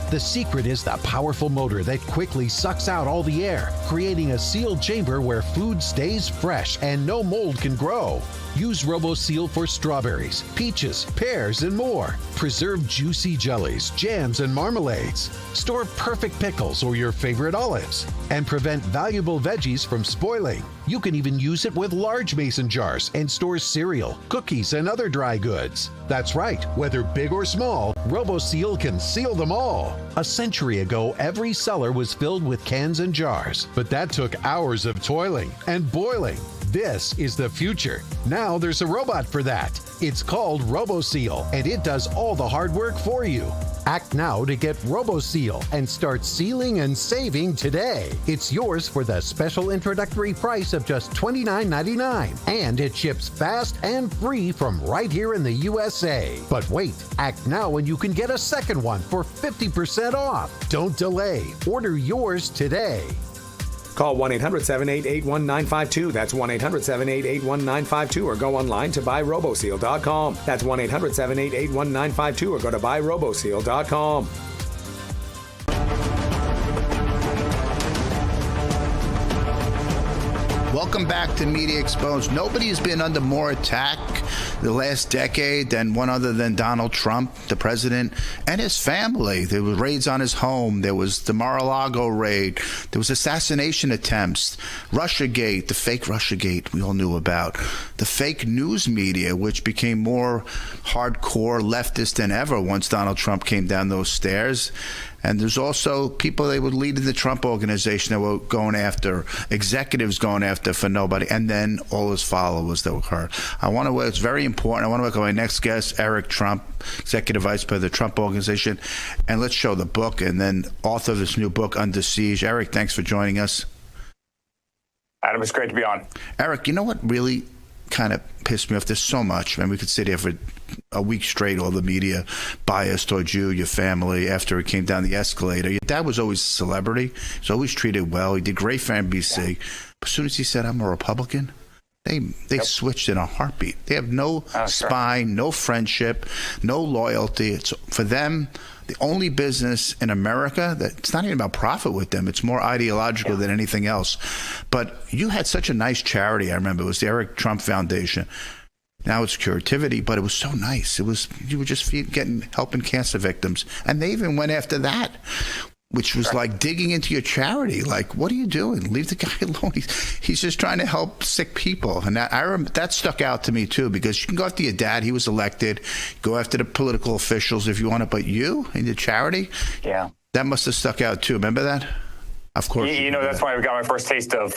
The secret is the powerful motor that quickly sucks out all the air, creating a sealed chamber where food stays fresh and no mold can grow. Use RoboSeal for strawberries, peaches, pears, and more. Preserve juicy jellies, jams, and marmalades. Store perfect pickles or your favorite olives. And prevent valuable veggies from spoiling. You can even use it with large mason jars and store cereal, cookies, and other dry goods. That's right, whether big or small, RoboSeal can seal them all. A century ago, every cellar was filled with cans and jars, but that took hours of toiling and boiling. This is the future. Now there's a robot for that. It's called RoboSeal, and it does all the hard work for you. Act now to get RoboSeal and start sealing and saving today. It's yours for the special introductory price of just $29.99, and it ships fast and free from right here in the USA. But wait, act now and you can get a second one for 50% off. Don't delay. Order yours today. Call 1-800-788-1952. That's 1-800-788-1952, or go online to buyroboseal.com. That's 1-800-788-1952, or go to buyroboseal.com. Welcome back to Media Exposed. Nobody has been under more attack the last decade than one other than Donald Trump, the president, and his family. There were raids on his home. There was the Mar-a-Lago raid. There was assassination attempts. Russiagate, the fake Russiagate we all knew about. The fake news media, which became more hardcore leftist than ever once Donald Trump came down those stairs. And there's also people they would lead in the Trump organization that were going after, executives going after for nobody, and then all his followers that were hurt. It's very important. I want to welcome my next guest, Eric Trump, Executive Vice President of the Trump Organization. And let's show the book, and then author of this new book, Under Siege. Eric, thanks for joining us. Adam, it's great to be on. Eric, you know what really kind of pissed me off? There's so much. I mean, we could sit here for a week straight, all the media bias towards you, your family, after he came down the escalator. Your dad was always a celebrity. He was always treated well. He did great for NBC. But as soon as he said, I'm a Republican, they switched in a heartbeat. They have no spine, no friendship, no loyalty. It's for them, the only business in America that it's not even about profit with them. It's more ideological than anything else. But you had such a nice charity. I remember it was the Eric Trump Foundation. Now it's Curativity, but it was so nice. It was, you were just helping cancer victims. And they even went after that, which was like digging into your charity. Like, what are you doing? Leave the guy alone. He's just trying to help sick people. And that stuck out to me, too, because you can go after your dad. He was elected. Go after the political officials if you want to. But you and your charity, that must have stuck out, too. Remember that? Of course. You know, that's why I got my first taste of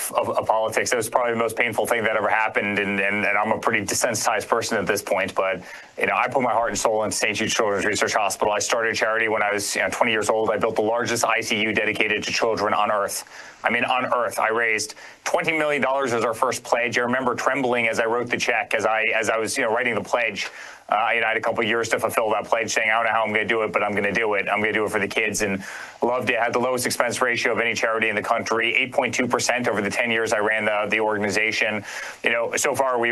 politics. It was probably the most painful thing that ever happened, and I'm a pretty desensitized person at this point. But, you know, I put my heart and soul into St. Jude Children's Research Hospital. I started a charity when I was 20 years old. I built the largest ICU dedicated to children on Earth. I mean, on Earth. I raised $20 million as our first pledge. I remember trembling as I wrote the check, as I was writing the pledge. I had a couple of years to fulfill that pledge, saying, I don't know how I'm going to do it, but I'm going to do it. I'm going to do it for the kids. And loved it. Had the lowest expense ratio of any charity in the country, 8.2% over the 10 years I ran the organization. You know, so far we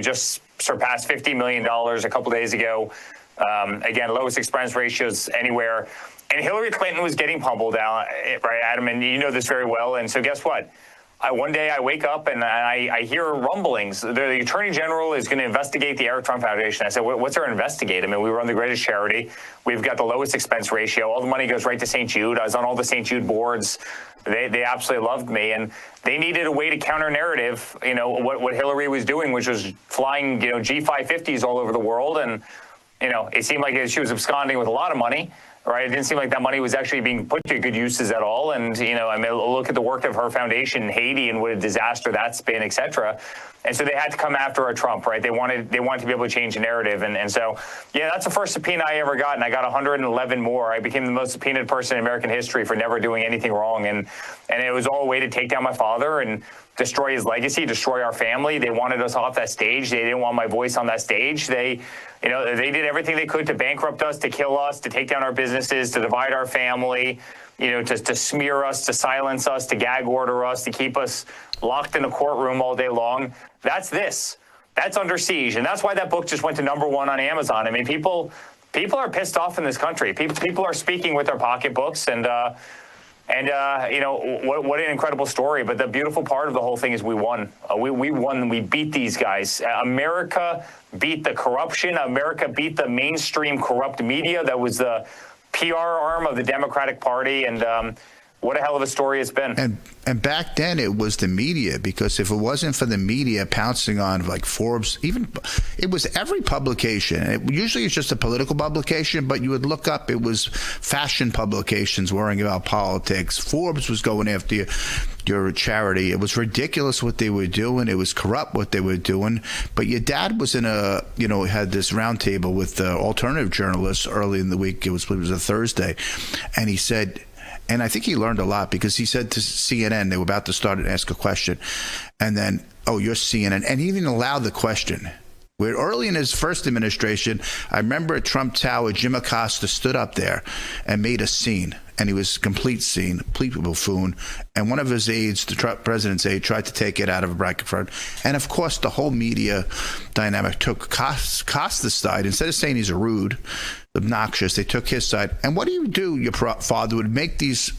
just surpassed $50 million a couple of days ago. Again, lowest expense ratios anywhere. And Hillary Clinton was getting pummeled out, right, Adam? And you know this very well. And so guess what? One day I wake up and I hear rumblings. The Attorney General is going to investigate the Eric Trump Foundation. I said, what's our investigate? I mean, we run the greatest charity. We've got the lowest expense ratio. All the money goes right to St. Jude. I was on all the St. Jude boards. They absolutely loved me. And they needed a way to counter narrative, what Hillary was doing, which was flying, G550s all over the world. And, it seemed like she was absconding with a lot of money. Right, it didn't seem like that money was actually being put to good uses at all. And look at the work of her foundation in Haiti and what a disaster that's been, et cetera. And so they had to come after a Trump, right? They wanted to be able to change the narrative. And so, that's the first subpoena I ever got. And I got 111 more. I became the most subpoenaed person in American history for never doing anything wrong. And it was all a way to take down my father and destroy his legacy, destroy our family. They wanted us off that stage. They didn't want my voice on that stage. They did everything they could to bankrupt us, to kill us, to take down our businesses, to divide our family, to smear us, to silence us, to gag order us, to keep us locked in a courtroom all day long. That's Under Siege. And that's why that book just went to #1 on Amazon. I mean, people are pissed off in this country. People are speaking with their pocketbooks, and what an incredible story. But the beautiful part of the whole thing is we won. We won. We beat these guys. America beat the corruption. America beat the mainstream corrupt media that was the PR arm of the Democratic Party. And what a hell of a story it's been. And back then it was the media, because if it wasn't for the media pouncing on like Forbes, it was every publication. Usually it's just a political publication, but you would look up, it was fashion publications worrying about politics. Forbes was going after your charity. It was ridiculous what they were doing. It was corrupt what they were doing. But your dad was in had this roundtable with alternative journalists early in the week. It was a Thursday, and he said, and I think he learned a lot, because he said to CNN, they were about to start and ask a question, and then, oh, you're CNN, and he even allowed the question. Where early in his first administration, I remember at Trump Tower, Jim Acosta stood up there and made a scene, and he was a complete buffoon. And one of his aides, the president's aide, tried to take it out of a bracket front. And of course, the whole media dynamic took Costa's side. Instead of saying he's rude, obnoxious, they took his side. And what do? Your father would make these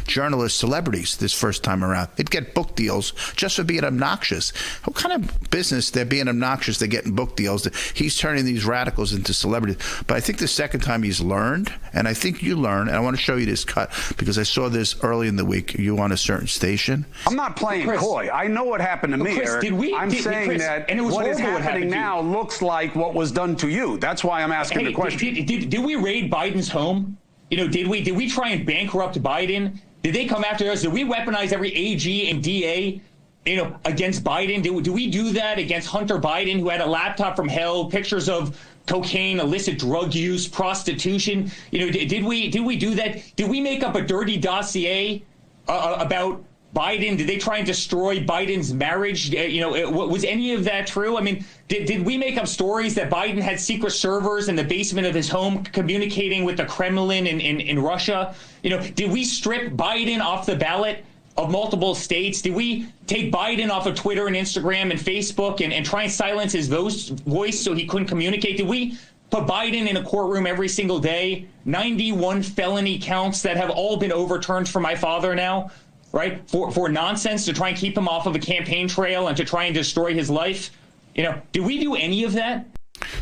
journalists celebrities this first time around. They'd get book deals just for being obnoxious. What kind of business? They're being obnoxious, they're getting book deals. He's turning these radicals into celebrities. But I think the second time he's learned, and I think you learned, and I want to show you this cut, because I saw this early in the week. You on a certain station. I'm not playing coy. I know what happened to me, Chris, Eric. I'm saying that and what is happening now looks like what was done to you. That's why I'm asking the question. Did we raid Biden's home? Did we try and bankrupt Biden? Did they come after us? Did we weaponize every AG and DA, against Biden? Did we do that against Hunter Biden, who had a laptop from hell, pictures of cocaine, illicit drug use, prostitution? Did we do that? Did we make up a dirty dossier about Biden? Did they try and destroy Biden's marriage? Was any of that true? I mean, did we make up stories that Biden had secret servers in the basement of his home communicating with the Kremlin in Russia? Did we strip Biden off the ballot of multiple states? Did we take Biden off of Twitter and Instagram and Facebook and try and silence his voice so he couldn't communicate? Did we put Biden in a courtroom every single day? 91 felony counts that have all been overturned for my father now, right? For nonsense, to try and keep him off of a campaign trail and to try and destroy his life. Did we do any of that?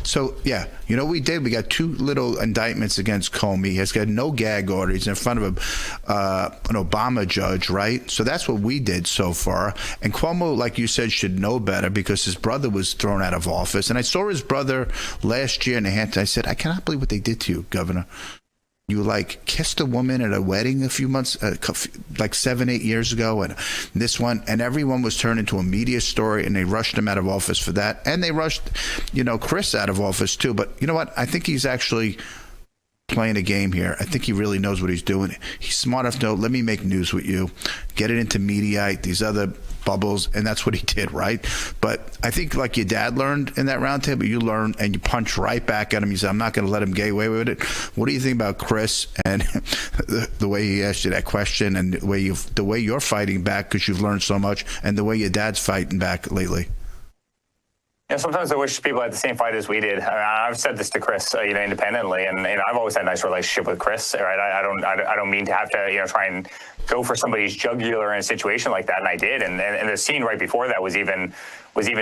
So, yeah, we did. We got 2 little indictments against Comey. He has got no gag order. He's in front of an Obama judge, right? So that's what we did so far. And Cuomo, like you said, should know better, because his brother was thrown out of office. And I saw his brother last year in Hampton. I said, I cannot believe what they did to you, Governor. You kissed a woman at a wedding a few months, like 7-8 years ago, and this one, and everyone was turned into a media story, and they rushed him out of office for that, and they rushed, Chris out of office too. But you know what? I think he's actually playing a game here. I think he really knows what he's doing. He's smart enough to know, let me make news with you, get it into Mediaite, these other bubbles, and that's what he did, right? But I think, like your dad learned in that roundtable, you learned and you punch right back at him. You said, I'm not going to let him get away with it. What do you think about Chris and the way he asked you that question, and the way you're fighting back because you've learned so much, and the way your dad's fighting back lately? Sometimes I wish people had the same fight as we did. I've said this to Chris, independently, and I've always had a nice relationship with Chris. Right? I don't mean to have to, try and go for somebody's jugular in a situation like that, and I did. And the scene right before that was even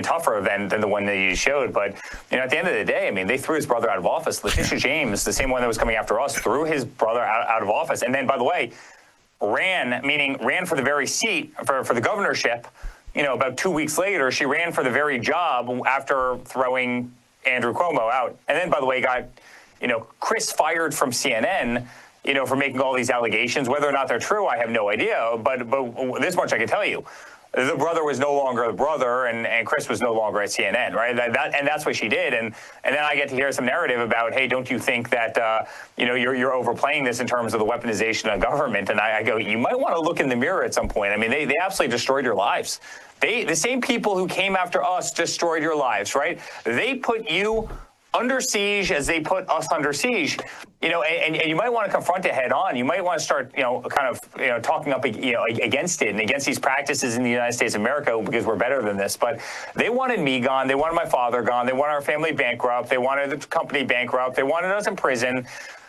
tougher than the one that you showed. But at the end of the day, they threw his brother out of office. Letitia James, the same one that was coming after us, threw his brother out of office, and then, by the way, ran for the very seat for the governorship. About 2 weeks later, she ran for the very job after throwing Andrew Cuomo out. And then, by the way, got, Chris fired from CNN, for making all these allegations. Whether or not they're true, I have no idea. But this much I can tell you. The brother was no longer the brother, and Chris was no longer at CNN, right? And that's what she did. And then I get to hear some narrative about, hey, don't you think that, you're overplaying this in terms of the weaponization of government? And I go, you might want to look in the mirror at some point. They absolutely destroyed your lives. The same people who came after us destroyed your lives, right? They put you under siege as they put us under siege, and you might want to confront it head on. You might want to start, talking up, against it and against these practices in the United States of America, because we're better than this. But they wanted me gone. They wanted my father gone. They wanted our family bankrupt. They wanted the company bankrupt. They wanted us in prison.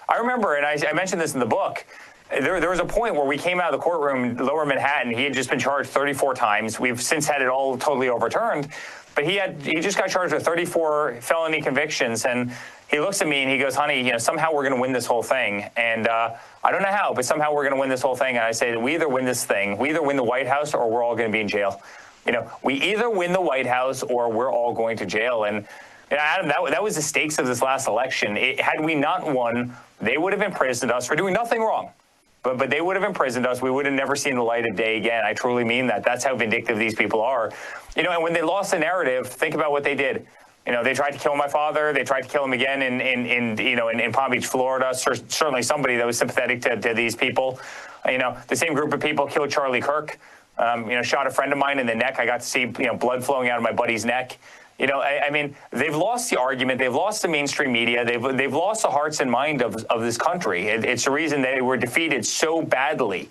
I remember, and I mentioned this in the book, There was a point where we came out of the courtroom, Lower Manhattan. He had just been charged 34 times. We've since had it all totally overturned. But he just got charged with 34 felony convictions. And he looks at me and he goes, honey, somehow we're going to win this whole thing. And I don't know how, but somehow we're going to win this whole thing. And I say, we either win this thing, we either win the White House or we're all going to be in jail. We either win the White House or we're all going to jail. And Adam, that was the stakes of this last election. Had we not won, they would have imprisoned us for doing nothing wrong. But they would have imprisoned us. We would have never seen the light of day again. I truly mean that. That's how vindictive these people are. And when they lost the narrative, think about what they did. They tried to kill my father. They tried to kill him again in Palm Beach, Florida. Certainly somebody that was sympathetic to these people. The same group of people killed Charlie Kirk. Shot a friend of mine in the neck. I got to see blood flowing out of my buddy's neck. They've lost the argument. They've lost the mainstream media. They've lost the hearts and mind of this country. It's the reason they were defeated so badly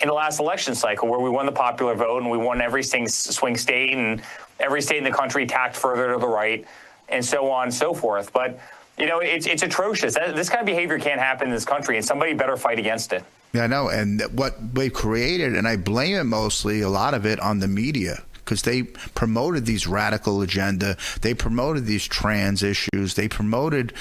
in the last election cycle, where we won the popular vote and we won every swing state, and every state in the country tacked further to the right, and so on and so forth. But it's atrocious. This kind of behavior can't happen in this country, and somebody better fight against it. Yeah, I know. And what they've created, and I blame it mostly, a lot of it, on the media. Because they promoted these radical agenda, they promoted these trans issues, they promoted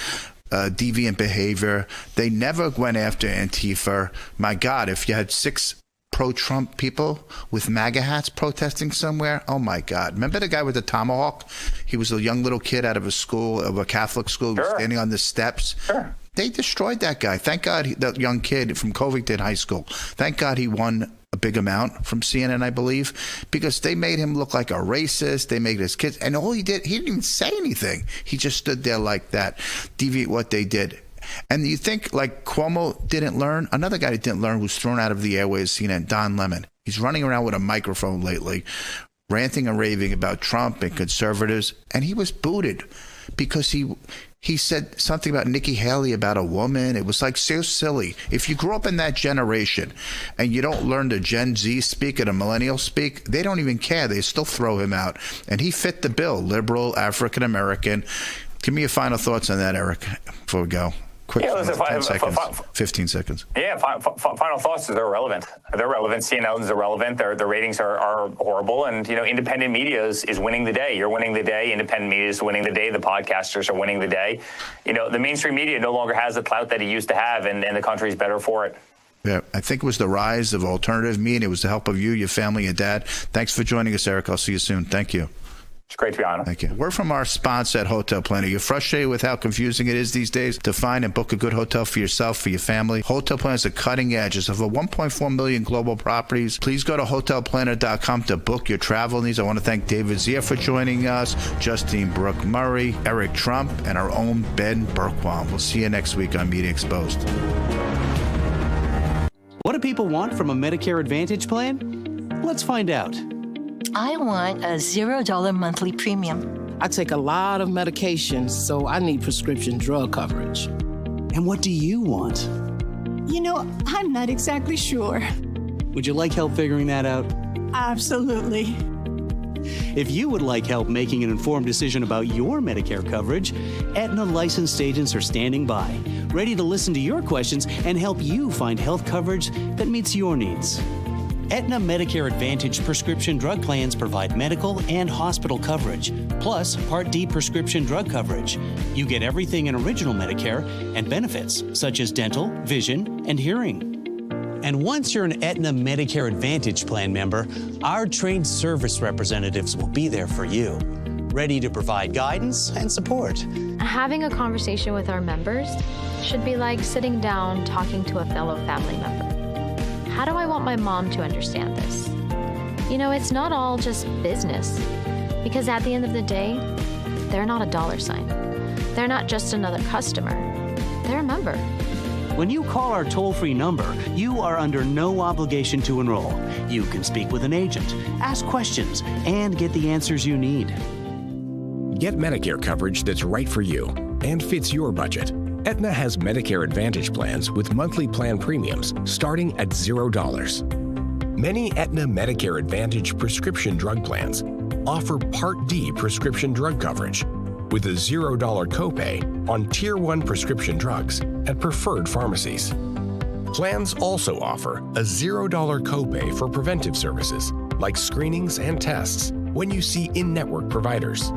deviant behavior. They never went after Antifa. My God, if you had 6 pro-Trump people with MAGA hats protesting somewhere, oh my God. Remember the guy with the tomahawk? He was a young little kid out of a Catholic school, Sure. standing on the steps. Sure. They destroyed that guy. Thank God that young kid from Covington High School, thank God he won a big amount from CNN, I believe, because they made him look like a racist. They made his kids, and all he didn't even say anything. He just stood there like that, deviate what they did. And you think like Cuomo didn't learn? Another guy that didn't learn was thrown out of the airways, CNN, Don Lemon. He's running around with a microphone lately, ranting and raving about Trump and conservatives, and he was booted because he said something about Nikki Haley about a woman. It was like so silly. If you grew up in that generation and you don't learn the Gen Z speak and the millennial speak, they don't even care. They still throw him out. And he fit the bill, liberal, African-American. Give me your final thoughts on that, Eric, before we go. Quick, 10 seconds, 15 seconds. Yeah, final thoughts is they're irrelevant. They're relevant. CNN is irrelevant. Their ratings are horrible. And, independent media is winning the day. You're winning the day. Independent media is winning the day. The podcasters are winning the day. The mainstream media no longer has the clout that it used to have, and the country's better for it. Yeah, I think it was the rise of alternative media. It was the help of you, your family, your dad. Thanks for joining us, Eric. I'll see you soon. Thank you. It's great to be on. Thank you. We're from our sponsor at Hotel Planner. You're frustrated with how confusing it is these days to find and book a good hotel for yourself, for your family. Hotel Planner is a cutting edge. It's over 1.4 million global properties. Please go to hotelplanner.com to book your travel needs. I want to thank David Zier for joining us, Justine Brooke Murray, Eric Trump, and our own Ben Bergquam. We'll see you next week on Media Exposed. What do people want from a Medicare Advantage plan? Let's find out. I want a $0 monthly premium. I take a lot of medications, so I need prescription drug coverage. And what do you want? I'm not exactly sure. Would you like help figuring that out? Absolutely. If you would like help making an informed decision about your Medicare coverage, Aetna licensed agents are standing by, ready to listen to your questions and help you find health coverage that meets your needs. Aetna Medicare Advantage prescription drug plans provide medical and hospital coverage, plus Part D prescription drug coverage. You get everything in original Medicare and benefits such as dental, vision, and hearing. And once you're an Aetna Medicare Advantage plan member, our trained service representatives will be there for you, ready to provide guidance and support. Having a conversation with our members should be like sitting down talking to a fellow family member. How do I want my mom to understand this? It's not all just business, because at the end of the day, they're not a dollar sign. They're not just another customer. They're a member. When you call our toll-free number, you are under no obligation to enroll. You can speak with an agent, ask questions, and get the answers you need. Get Medicare coverage that's right for you and fits your budget. Aetna has Medicare Advantage plans with monthly plan premiums starting at $0. Many Aetna Medicare Advantage prescription drug plans offer Part D prescription drug coverage with a $0 copay on Tier 1 prescription drugs at preferred pharmacies. Plans also offer a $0 copay for preventive services like screenings and tests when you see in-network providers.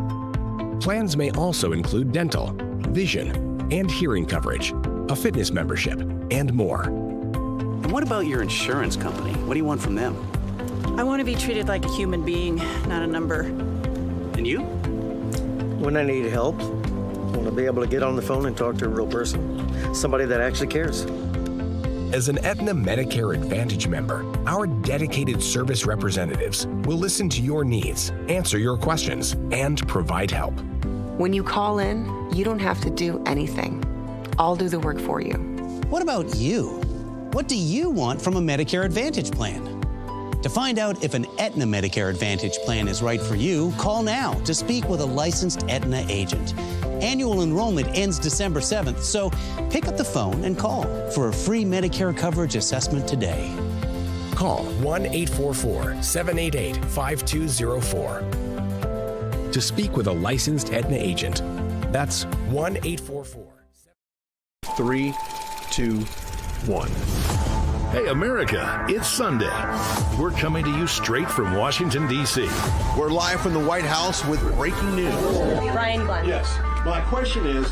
Plans may also include dental, vision, and hearing coverage, a fitness membership, and more. And what about your insurance company? What do you want from them? I want to be treated like a human being, not a number. And you? When I need help, I want to be able to get on the phone and talk to a real person, somebody that actually cares. As an Aetna Medicare Advantage member, our dedicated service representatives will listen to your needs, answer your questions, and provide help. When you call in, you don't have to do anything. I'll do the work for you. What about you? What do you want from a Medicare Advantage plan? To find out if an Aetna Medicare Advantage plan is right for you, call now to speak with a licensed Aetna agent. Annual enrollment ends December 7th, so pick up the phone and call for a free Medicare coverage assessment today. Call 1-844-788-5204 to speak with a licensed Aetna agent. That's 1-844. 3, 2, 1. Hey, America, it's Sunday. We're coming to you straight from Washington, D.C. We're live from the White House with breaking news. Brian Glenn. Yes. My question is,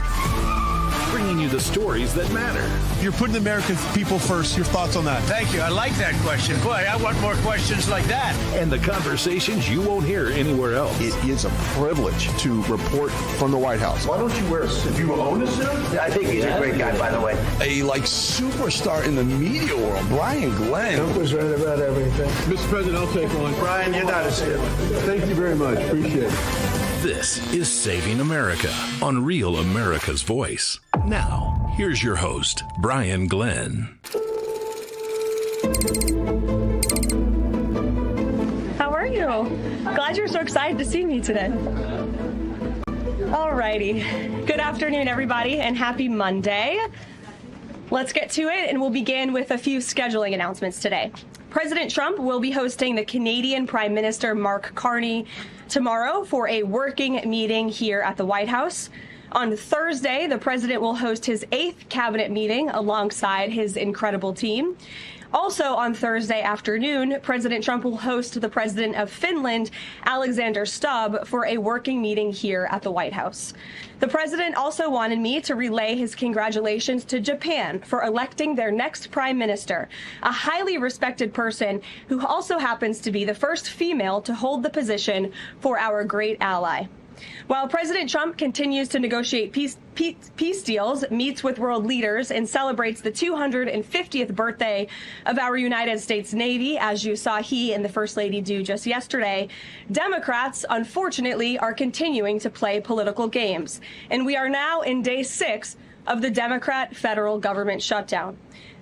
bringing you the stories that matter. You're putting the American people first. Your thoughts on that? Thank you. I like that question. Boy, I want more questions like that. And the conversations you won't hear anywhere else. It is a privilege to report from the White House. Why don't you wear a suit? Do you own a suit? I think he's a great guy, by the way. A superstar in the media world, Brian Glenn. Trump was right about everything. Mr. President, I'll take one. Brian, you're not a suit. Thank you very much. Appreciate it. This is Saving America on Real America's Voice. Now, here's your host, Brian Glenn. How are you? Glad you're so excited to see me today. Alrighty. Good afternoon, everybody, and happy Monday. Let's get to it, and we'll begin with a few scheduling announcements today. President Trump will be hosting the Canadian Prime Minister Mark Carney tomorrow for a working meeting here at the White House. On Thursday, the president will host his 8th cabinet meeting alongside his incredible team. Also on Thursday afternoon, President Trump will host the president of Finland, Alexander Stubb, for a working meeting here at the White House. The president also wanted me to relay his congratulations to Japan for electing their next prime minister, a highly respected person who also happens to be the first female to hold the position for our great ally. While President Trump continues to negotiate peace deals, meets with world leaders, and celebrates the 250th birthday of our United States Navy, as you saw he and the First Lady do just yesterday, Democrats, unfortunately, are continuing to play political games. And we are now in day 6 of the Democrat federal government shutdown.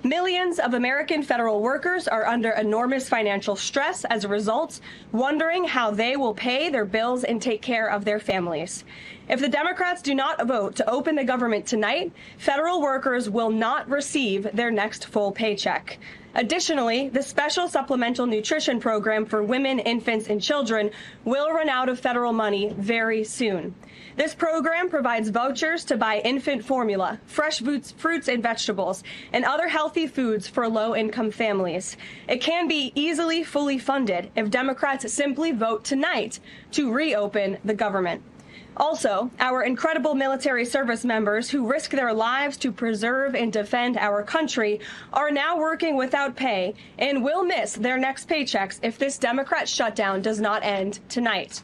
Millions of American federal workers are under enormous financial stress as a result, wondering how they will pay their bills and take care of their families. If the Democrats do not vote to open the government tonight, federal workers will not receive their next full paycheck. Additionally, the special supplemental nutrition program for women, infants, and children will run out of federal money very soon. This program provides vouchers to buy infant formula, fresh fruits and vegetables, and other healthy foods for low-income families. It can be easily fully funded if Democrats simply vote tonight to reopen the government. Also, our incredible military service members who risk their lives to preserve and defend our country are now working without pay and will miss their next paychecks if this Democrat shutdown does not end tonight.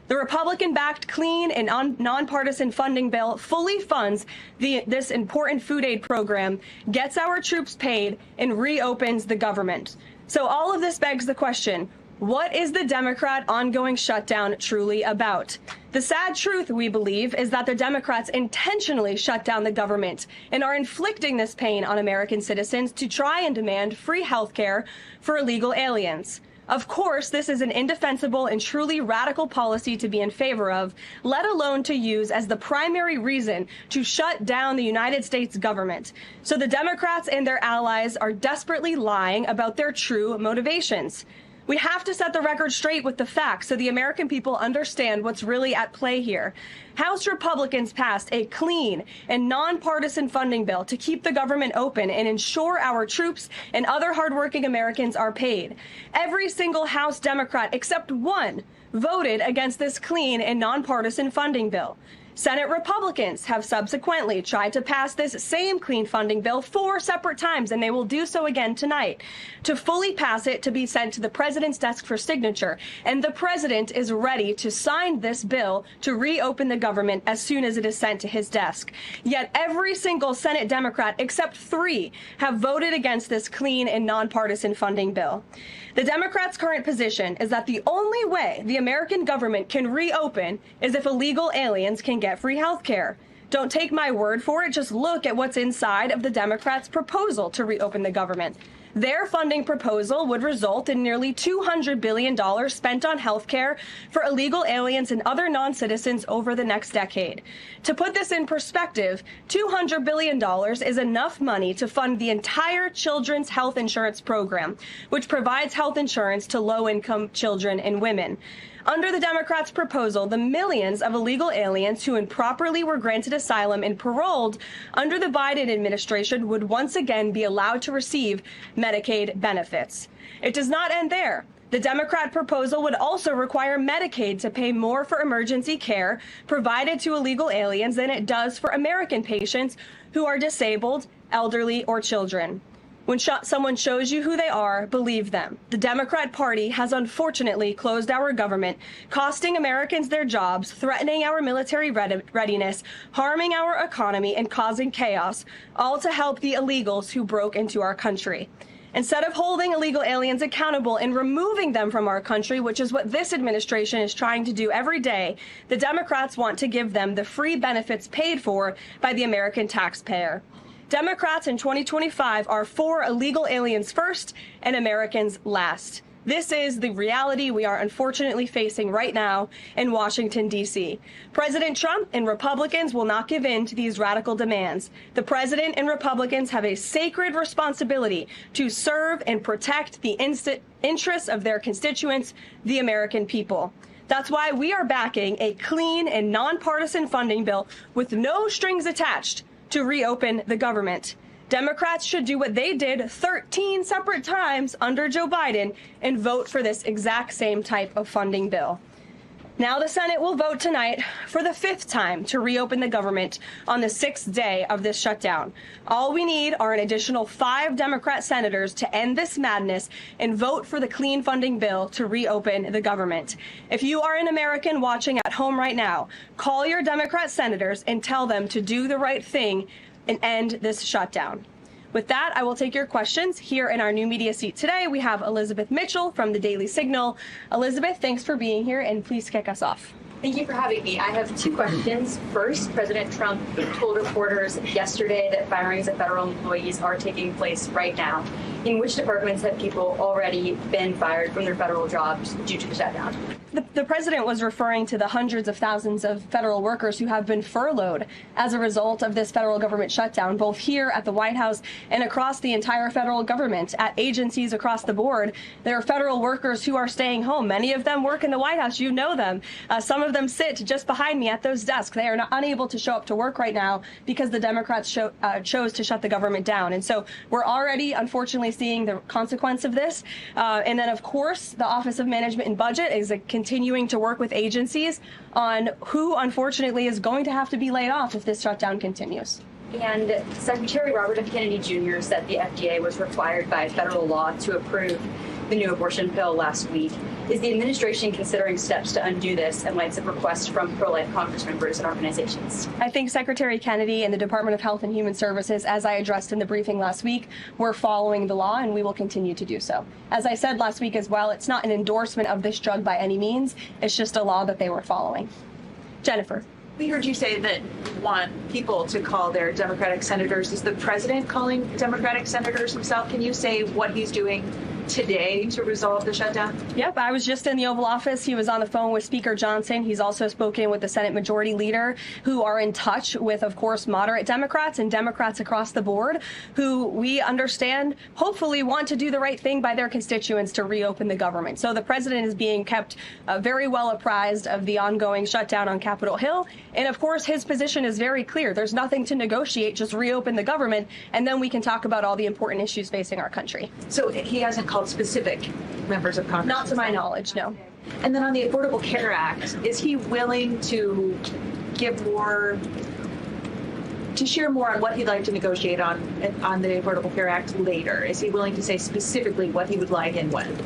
The Republican-backed clean and nonpartisan funding bill fully funds this important food aid program, gets our troops paid, and reopens the government. So all of this begs the question, what is the Democrat ongoing shutdown truly about? The sad truth, we believe, is that the Democrats intentionally shut down the government and are inflicting this pain on American citizens to try and demand free health care for illegal aliens. Of course, this is an indefensible and truly radical policy to be in favor of, let alone to use as the primary reason to shut down the United States government. So the Democrats and their allies are desperately lying about their true motivations. We have to set the record straight with the facts so the American people understand what's really at play here. House Republicans passed a clean and nonpartisan funding bill to keep the government open and ensure our troops and other hardworking Americans are paid. Every single House Democrat except one voted against this clean and nonpartisan funding bill. Senate Republicans have subsequently tried to pass this same clean funding bill 4 separate times, and they will do so again tonight, to fully pass it to be sent to the president's desk for signature. And the president is ready to sign this bill to reopen the government as soon as it is sent to his desk. Yet every single Senate Democrat except 3 have voted against this clean and nonpartisan funding bill. The Democrats' current position is that the only way the American government can reopen is if illegal aliens can get free health care. Don't take my word for it, just look at what's inside of the Democrats' proposal to reopen the government. Their funding proposal would result in nearly $200 billion spent on health care for illegal aliens and other non-citizens over the next decade. To put this in perspective, $200 billion is enough money to fund the entire children's health insurance program, which provides health insurance to low-income children and women. Under the Democrats' proposal, the millions of illegal aliens who improperly were granted asylum and paroled under the Biden administration would once again be allowed to receive Medicaid benefits. It does not end there. The Democrat proposal would also require Medicaid to pay more for emergency care provided to illegal aliens than it does for American patients who are disabled, elderly, or children. When someone shows you who they are, believe them. The Democrat Party has unfortunately closed our government, costing Americans their jobs, threatening our military readiness, harming our economy, and causing chaos, all to help the illegals who broke into our country. Instead of holding illegal aliens accountable and removing them from our country, which is what this administration is trying to do every day, the Democrats want to give them the free benefits paid for by the American taxpayer. Democrats in 2025 are for illegal aliens first and Americans last. This is the reality we are unfortunately facing right now in Washington, D.C. President Trump and Republicans will not give in to these radical demands. The president and Republicans have a sacred responsibility to serve and protect the interests of their constituents, the American people. That's why we are backing a clean and nonpartisan funding bill with no strings attached to reopen the government. Democrats should do what they did 13 separate times under Joe Biden and vote for this exact same type of funding bill. Now the Senate will vote tonight for the 5th time to reopen the government on the 6th day of this shutdown. All we need are an additional 5 Democrat senators to end this madness and vote for the clean funding bill to reopen the government. If you are an American watching at home right now, call your Democrat senators and tell them to do the right thing and end this shutdown. With that, I will take your questions. Here in our new media seat today, we have Elizabeth Mitchell from the Daily Signal. Elizabeth, thanks for being here, and please kick us off. Thank you for having me. I have 2 questions. First, President Trump told reporters yesterday that firings of federal employees are taking place right now. In which departments have people already been fired from their federal jobs due to the shutdown? The president was referring to the hundreds of thousands of federal workers who have been furloughed as a result of this federal government shutdown, both here at the White House and across the entire federal government, at agencies across the board. There are federal workers who are staying home. Many of them work in the White House. You know them. Some of them sit just behind me at those desks. They are unable to show up to work right now because the Democrats chose to shut the government down. And so we're already, unfortunately, seeing the consequence of this. And then, of course, the Office of Management and Budget is continuing to work with agencies on who, unfortunately, is going to have to be laid off if this shutdown continues. And Secretary Robert F. Kennedy Jr. said the FDA was required by federal law to approve the new abortion pill last week. Is the administration considering steps to undo this in light of requests from pro-life Congress members and organizations? I think Secretary Kennedy and the Department of Health and Human Services, as I addressed in the briefing last week, were following the law, and we will continue to do so. As I said last week as well, it's not an endorsement of this drug by any means. It's just a law that they were following. Jennifer. We heard you say that you want people to call their Democratic senators. Is the president calling Democratic senators himself? Can you say what he's doing today to resolve the shutdown? Yep, I was just in the Oval Office. He was on the phone with Speaker Johnson. He's also spoken with the Senate Majority Leader, who are in touch with, of course, moderate Democrats and Democrats across the board, who we understand hopefully want to do the right thing by their constituents to reopen the government. So the president is being kept very well apprised of the ongoing shutdown on Capitol Hill. And of course, his position is very clear. There's nothing to negotiate, just reopen the government, and then we can talk about all the important issues facing our country. So he hasn't called specific members of Congress? Not to my knowledge, no. And then on the Affordable Care Act, is he willing to give more, to share more on what he'd like to negotiate on the Affordable Care Act later? Is he willing to say specifically what he would like and when?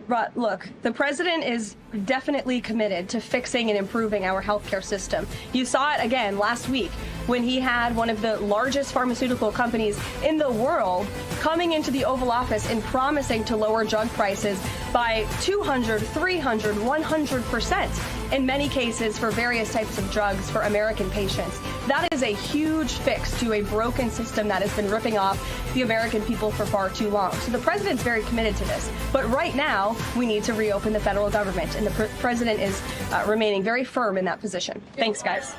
But look, the president is definitely committed to fixing and improving our healthcare system. You saw it again last week when he had one of the largest pharmaceutical companies in the world coming into the Oval Office and promising to lower drug prices by 200, 300, 100% in many cases for various types of drugs for American patients. That is a huge fix to a broken system that has been ripping off the American people for far too long. So the president's very committed to this. But right now, we need to reopen the federal government, and the president is remaining very firm in that position. Thanks, guys.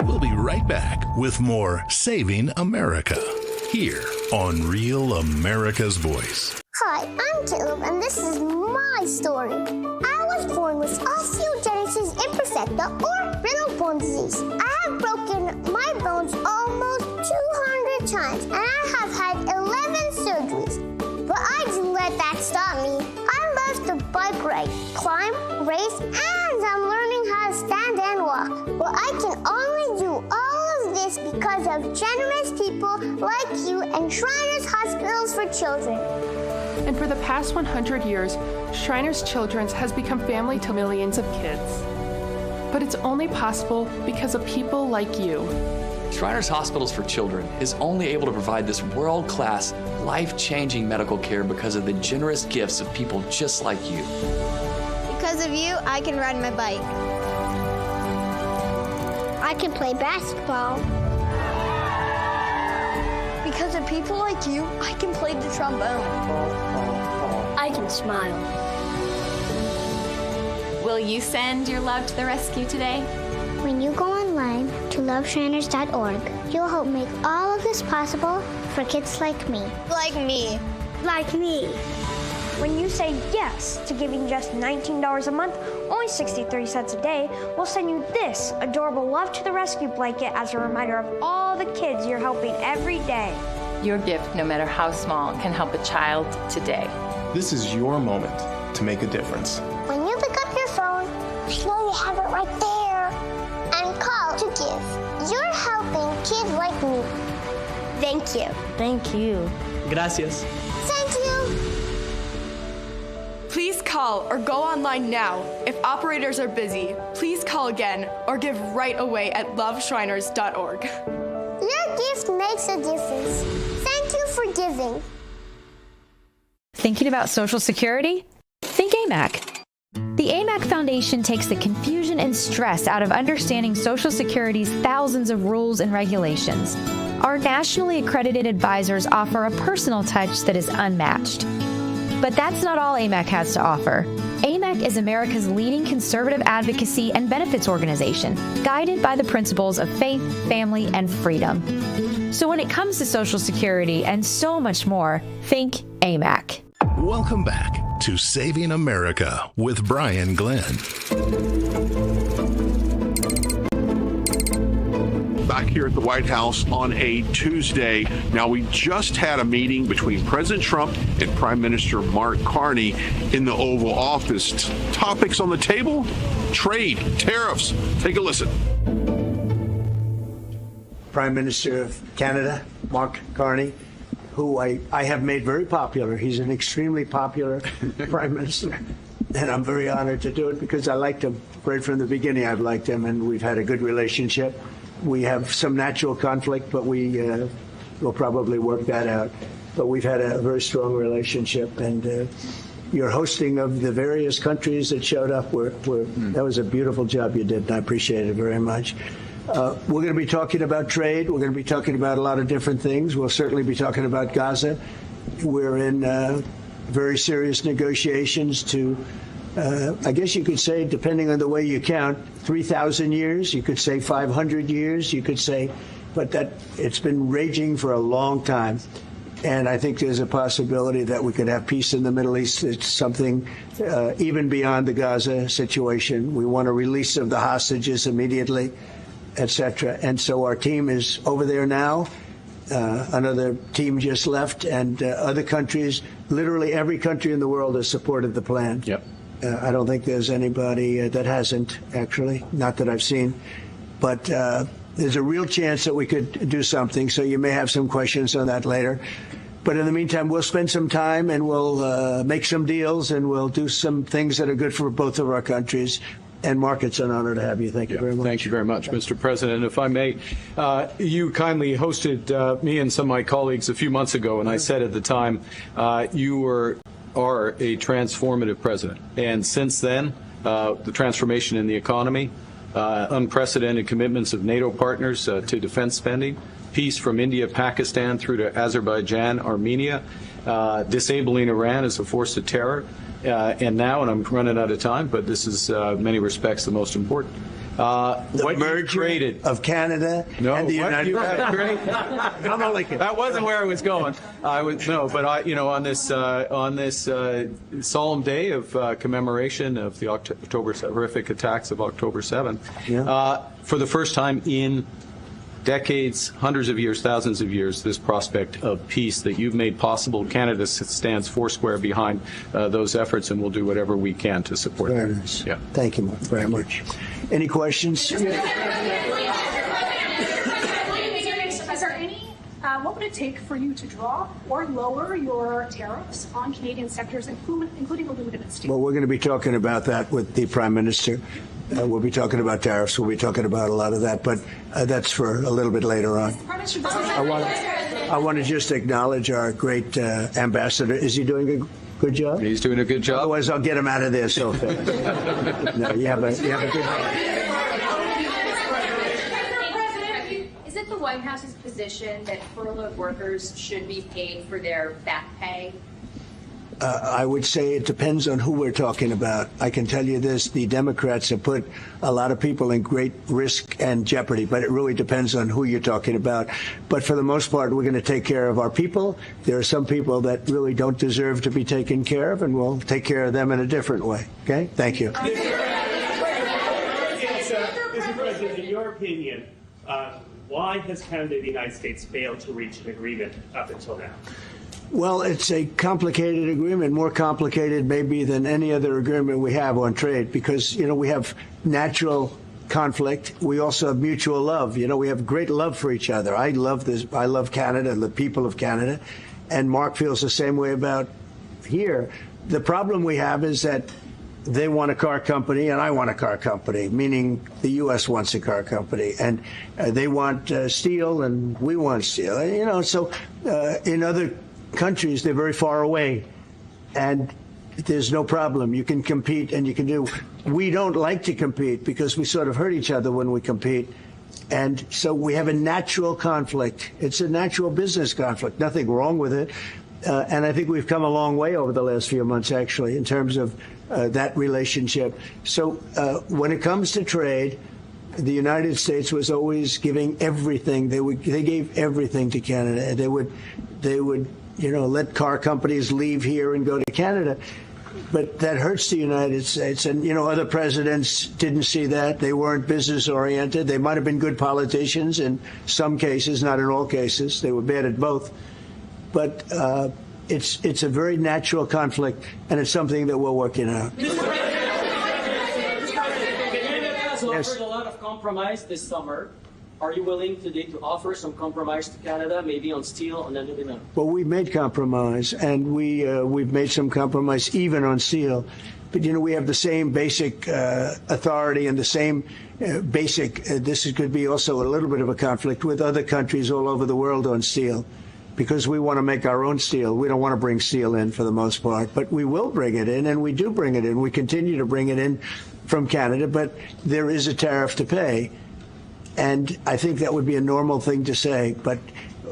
We'll be right back with more Saving America here on Real America's Voice. Hi, I'm Caleb, and this is my story. I was born with osteogenesis imperfecta, or brittle bone disease. I have broken my bones almost 200 times, and I have had 11 surgeries. But I didn't let that stop me. I love to bike ride, climb, race, and I'm learning how to stand and walk. Well, I can only do all of this because of generous people like you and Shriners Hospitals for Children. And for the past 100 years, Shriners Children's has become family to millions of kids. But it's only possible because of people like you. Shriners Hospitals for Children is only able to provide this world-class, life-changing medical care because of the generous gifts of people just like you. Because of you, I can ride my bike. I can play basketball. Because of people like you, I can play the trombone. I can smile. Will you send your love to the rescue today? When you go online to loveshriners.org, you'll help make all of this possible for kids like me. Like me. Like me. When you say yes to giving just $19 a month, only 63 cents a day, we'll send you this adorable Love to the Rescue blanket as a reminder of all the kids you're helping every day. Your gift, no matter how small, can help a child today. This is your moment to make a difference. When you pick up your phone, I know you have it right there, and call to give. You're helping kids like me. Thank you. Thank you. Gracias. Thank you. Please call or go online now. If operators are busy, please call again or give right away at loveshriners.org. Your gift makes a difference. Thank you for giving. Thinking about Social Security? Think AMAC. The AMAC Foundation takes the confusion and stress out of understanding Social Security's thousands of rules and regulations. Our nationally accredited advisors offer a personal touch that is unmatched. But that's not all AMAC has to offer. AMAC is America's leading conservative advocacy and benefits organization, guided by the principles of faith, family, and freedom. So when it comes to Social Security and so much more, think AMAC. Welcome back to Saving America with Brian Glenn. Back here at the White House on a Tuesday. Now, we just had a meeting between President Trump and Prime Minister Mark Carney in the Oval Office. Topics on the table: trade, tariffs. Take a listen. Prime Minister of Canada, Mark Carney, who I have made very popular. He's an extremely popular Prime Minister. And I'm very honored to do it because I liked him right from the beginning. I've liked him, and we've had a good relationship. We have some natural conflict, but we will probably work that out. But we've had a very strong relationship, and your hosting of the various countries that showed up, that was a beautiful job you did, and I appreciate it very much. We're going to be talking about trade. We're going to be talking about a lot of different things. We'll certainly be talking about Gaza. We're in very serious negotiations to, I guess you could say, depending on the way you count, 3,000 years. You could say 500 years. You could say, but that it's been raging for a long time. And I think there's a possibility that we could have peace in the Middle East. It's something even beyond the Gaza situation. We want a release of the hostages immediately, etc. And so our team is over there now. Another team just left, and other countries, literally every country in the world has supported the plan. Yep. I don't think there's anybody that hasn't, actually, not that I've seen. But there's a real chance that we could do something, so you may have some questions on that later. But in the meantime, we'll spend some time and we'll make some deals and we'll do some things that are good for both of our countries. And Mark, it's an honor to have you. Thank you very much. Thank you very much, Mr. President. If I may, you kindly hosted me and some of my colleagues a few months ago, and I said at the time, you are a transformative president. And since then, the transformation in the economy, unprecedented commitments of NATO partners to defense spending, peace from India, Pakistan through to Azerbaijan, Armenia, disabling Iran as a force of terror, and now, and I'm running out of time, but this is in many respects the most important. The merger of Canada and the United States. That wasn't where I was going. On this solemn day of commemoration of the horrific attacks of October 7th, for the first time in decades, hundreds of years, thousands of years, this prospect of peace that you've made possible. Canada stands foursquare behind those efforts, and we'll do whatever we can to support them. Very nice. Yeah. Thank you, Mark, very much. Any questions? Is there any, what would it take for you to drop or lower your tariffs on Canadian sectors, including aluminum and steel? Well, we're going to be talking about that with the Prime Minister. We'll be talking about tariffs. We'll be talking about a lot of that, but that's for a little bit later on. I want to just acknowledge our great ambassador. Is he doing a good job? He's doing a good job. Otherwise, I'll get him out of there so fast. No, you have a good. Is it the White House's position that furloughed workers should be paid for their back pay? I would say it depends on who we're talking about. I can tell you this, the Democrats have put a lot of people in great risk and jeopardy, but it really depends on who you're talking about. But for the most part, we're going to take care of our people. There are some people that really don't deserve to be taken care of, and we'll take care of them in a different way. Okay? Thank you. Mr. President, in your opinion, why has Canada and the United States failed to reach an agreement up until now? Well, it's a complicated agreement, more complicated maybe than any other agreement we have on trade, because, we have natural conflict. We also have mutual love. We have great love for each other. I love this. I love Canada and the people of Canada. And Mark feels the same way about here. The problem we have is that they want a car company and I want a car company, meaning the U.S. wants a car company. And they want steel and we want steel. So in other countries, they're very far away, and there's no problem. You can compete and you can do. We don't like to compete because we sort of hurt each other when we compete. And so we have a natural conflict. It's a natural business conflict. Nothing wrong with it. And I think we've come a long way over the last few months, actually, in terms of that relationship. So when it comes to trade, the United States was always giving everything. They gave everything to Canada. They would let car companies leave here and go to Canada. But that hurts the United States. And, other presidents didn't see that. They weren't business oriented. They might have been good politicians in some cases, not in all cases. They were bad at both. But it's a very natural conflict, and it's something that we're working out. Mr. Canada has offered a lot of compromise this summer. Are you willing today to offer some compromise to Canada, maybe on steel and aluminum? Well, we've made compromise, and we've made some compromise even on steel. But, we have the same basic authority and the same basic, this could be also a little bit of a conflict with other countries all over the world on steel, because we want to make our own steel. We don't want to bring steel in for the most part, but we will bring it in, and we do bring it in. We continue to bring it in from Canada, but there is a tariff to pay. And I think that would be a normal thing to say, but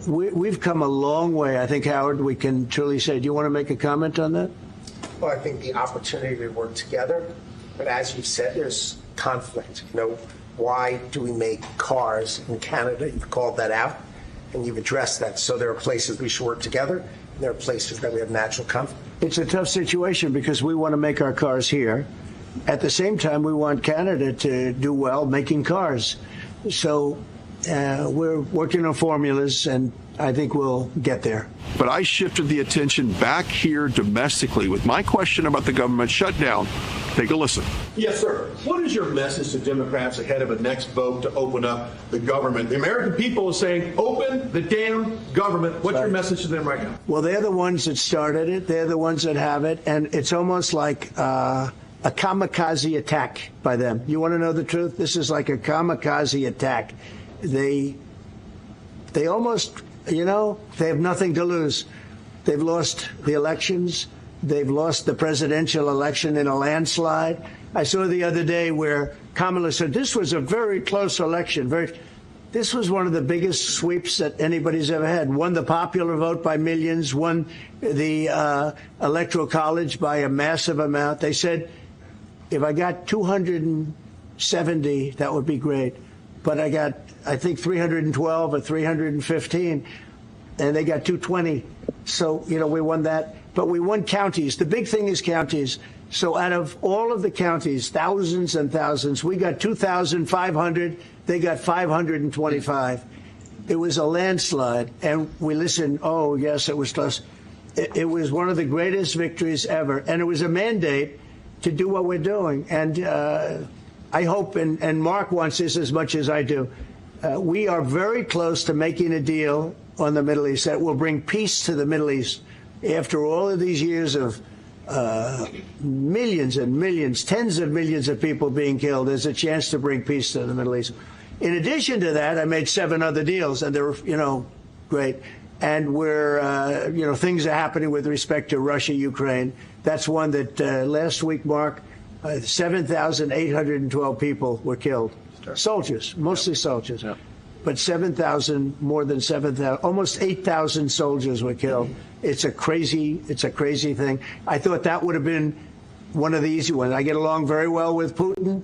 we've come a long way. I think, Howard, we can truly say. Do you want to make a comment on that? Well, I think the opportunity to work together, but as you've said, there's conflict. Why do we make cars in Canada? You've called that out, and you've addressed that. So there are places we should work together, and there are places that we have natural conflict. It's a tough situation because we want to make our cars here. At the same time, we want Canada to do well making cars. So we're working on formulas, and I think we'll get there. But I shifted the attention back here domestically with my question about the government shutdown. Take a listen. Yes, sir. What is your message to Democrats ahead of a next vote to open up the government? The American people are saying, open the damn government. What's your message to them right now? Well, they're the ones that started it. They're the ones that have it. And it's almost like a kamikaze attack by them. You want to know the truth? This is like a kamikaze attack. They almost, they have nothing to lose. They've lost the elections. They've lost the presidential election in a landslide. I saw the other day where Kamala said this was a very close election. This was one of the biggest sweeps that anybody's ever had. Won the popular vote by millions, won the Electoral College by a massive amount. They said, if I got 270, that would be great. But I got, I think, 312 or 315, and they got 220. So, we won that. But we won counties. The big thing is counties. So out of all of the counties, thousands and thousands, we got 2,500. They got 525. It was a landslide. And we listened, oh, yes, it was close. It was one of the greatest victories ever. And it was a mandate to do what we're doing. And I hope, and Mark wants this as much as I do, we are very close to making a deal on the Middle East that will bring peace to the Middle East. After all of these years of millions and millions, tens of millions of people being killed, there's a chance to bring peace to the Middle East. In addition to that, I made 7 other deals, and they're, great. And we're, things are happening with respect to Russia, Ukraine. That's one that last week, Mark, 7,812 people were killed. Soldiers, mostly soldiers. Yep. But 7,000, more than 7,000, almost 8,000 soldiers were killed. It's a crazy thing. I thought that would have been one of the easy ones. I get along very well with Putin,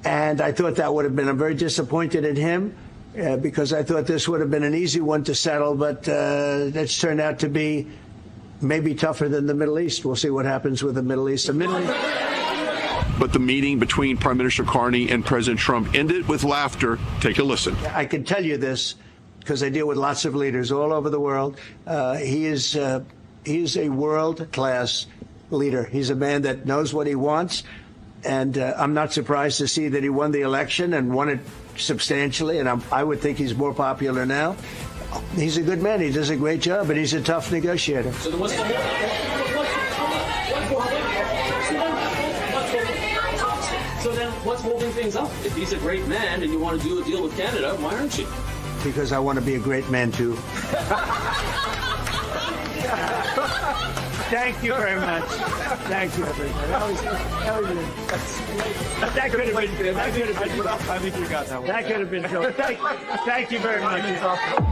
and I thought that would have been, I'm very disappointed in him because I thought this would have been an easy one to settle, but that's turned out to be maybe tougher than the Middle East. We'll see what happens with the Middle East. But the meeting between Prime Minister Carney and President Trump ended with laughter. Take a listen. I can tell you this because I deal with lots of leaders all over the world. He is a world-class leader. He's a man that knows what he wants, and I'm not surprised to see that he won the election and won it substantially, and I would think he's more popular now. He's a good man. He does a great job, and he's a tough negotiator. So what's holding things up? If he's a great man and you want to do a deal with Canada, why aren't you? Because I want to be a great man, too. Thank you very much. Thank you, everybody. That could have been. I think you got that one. That could have been. Thank you very much.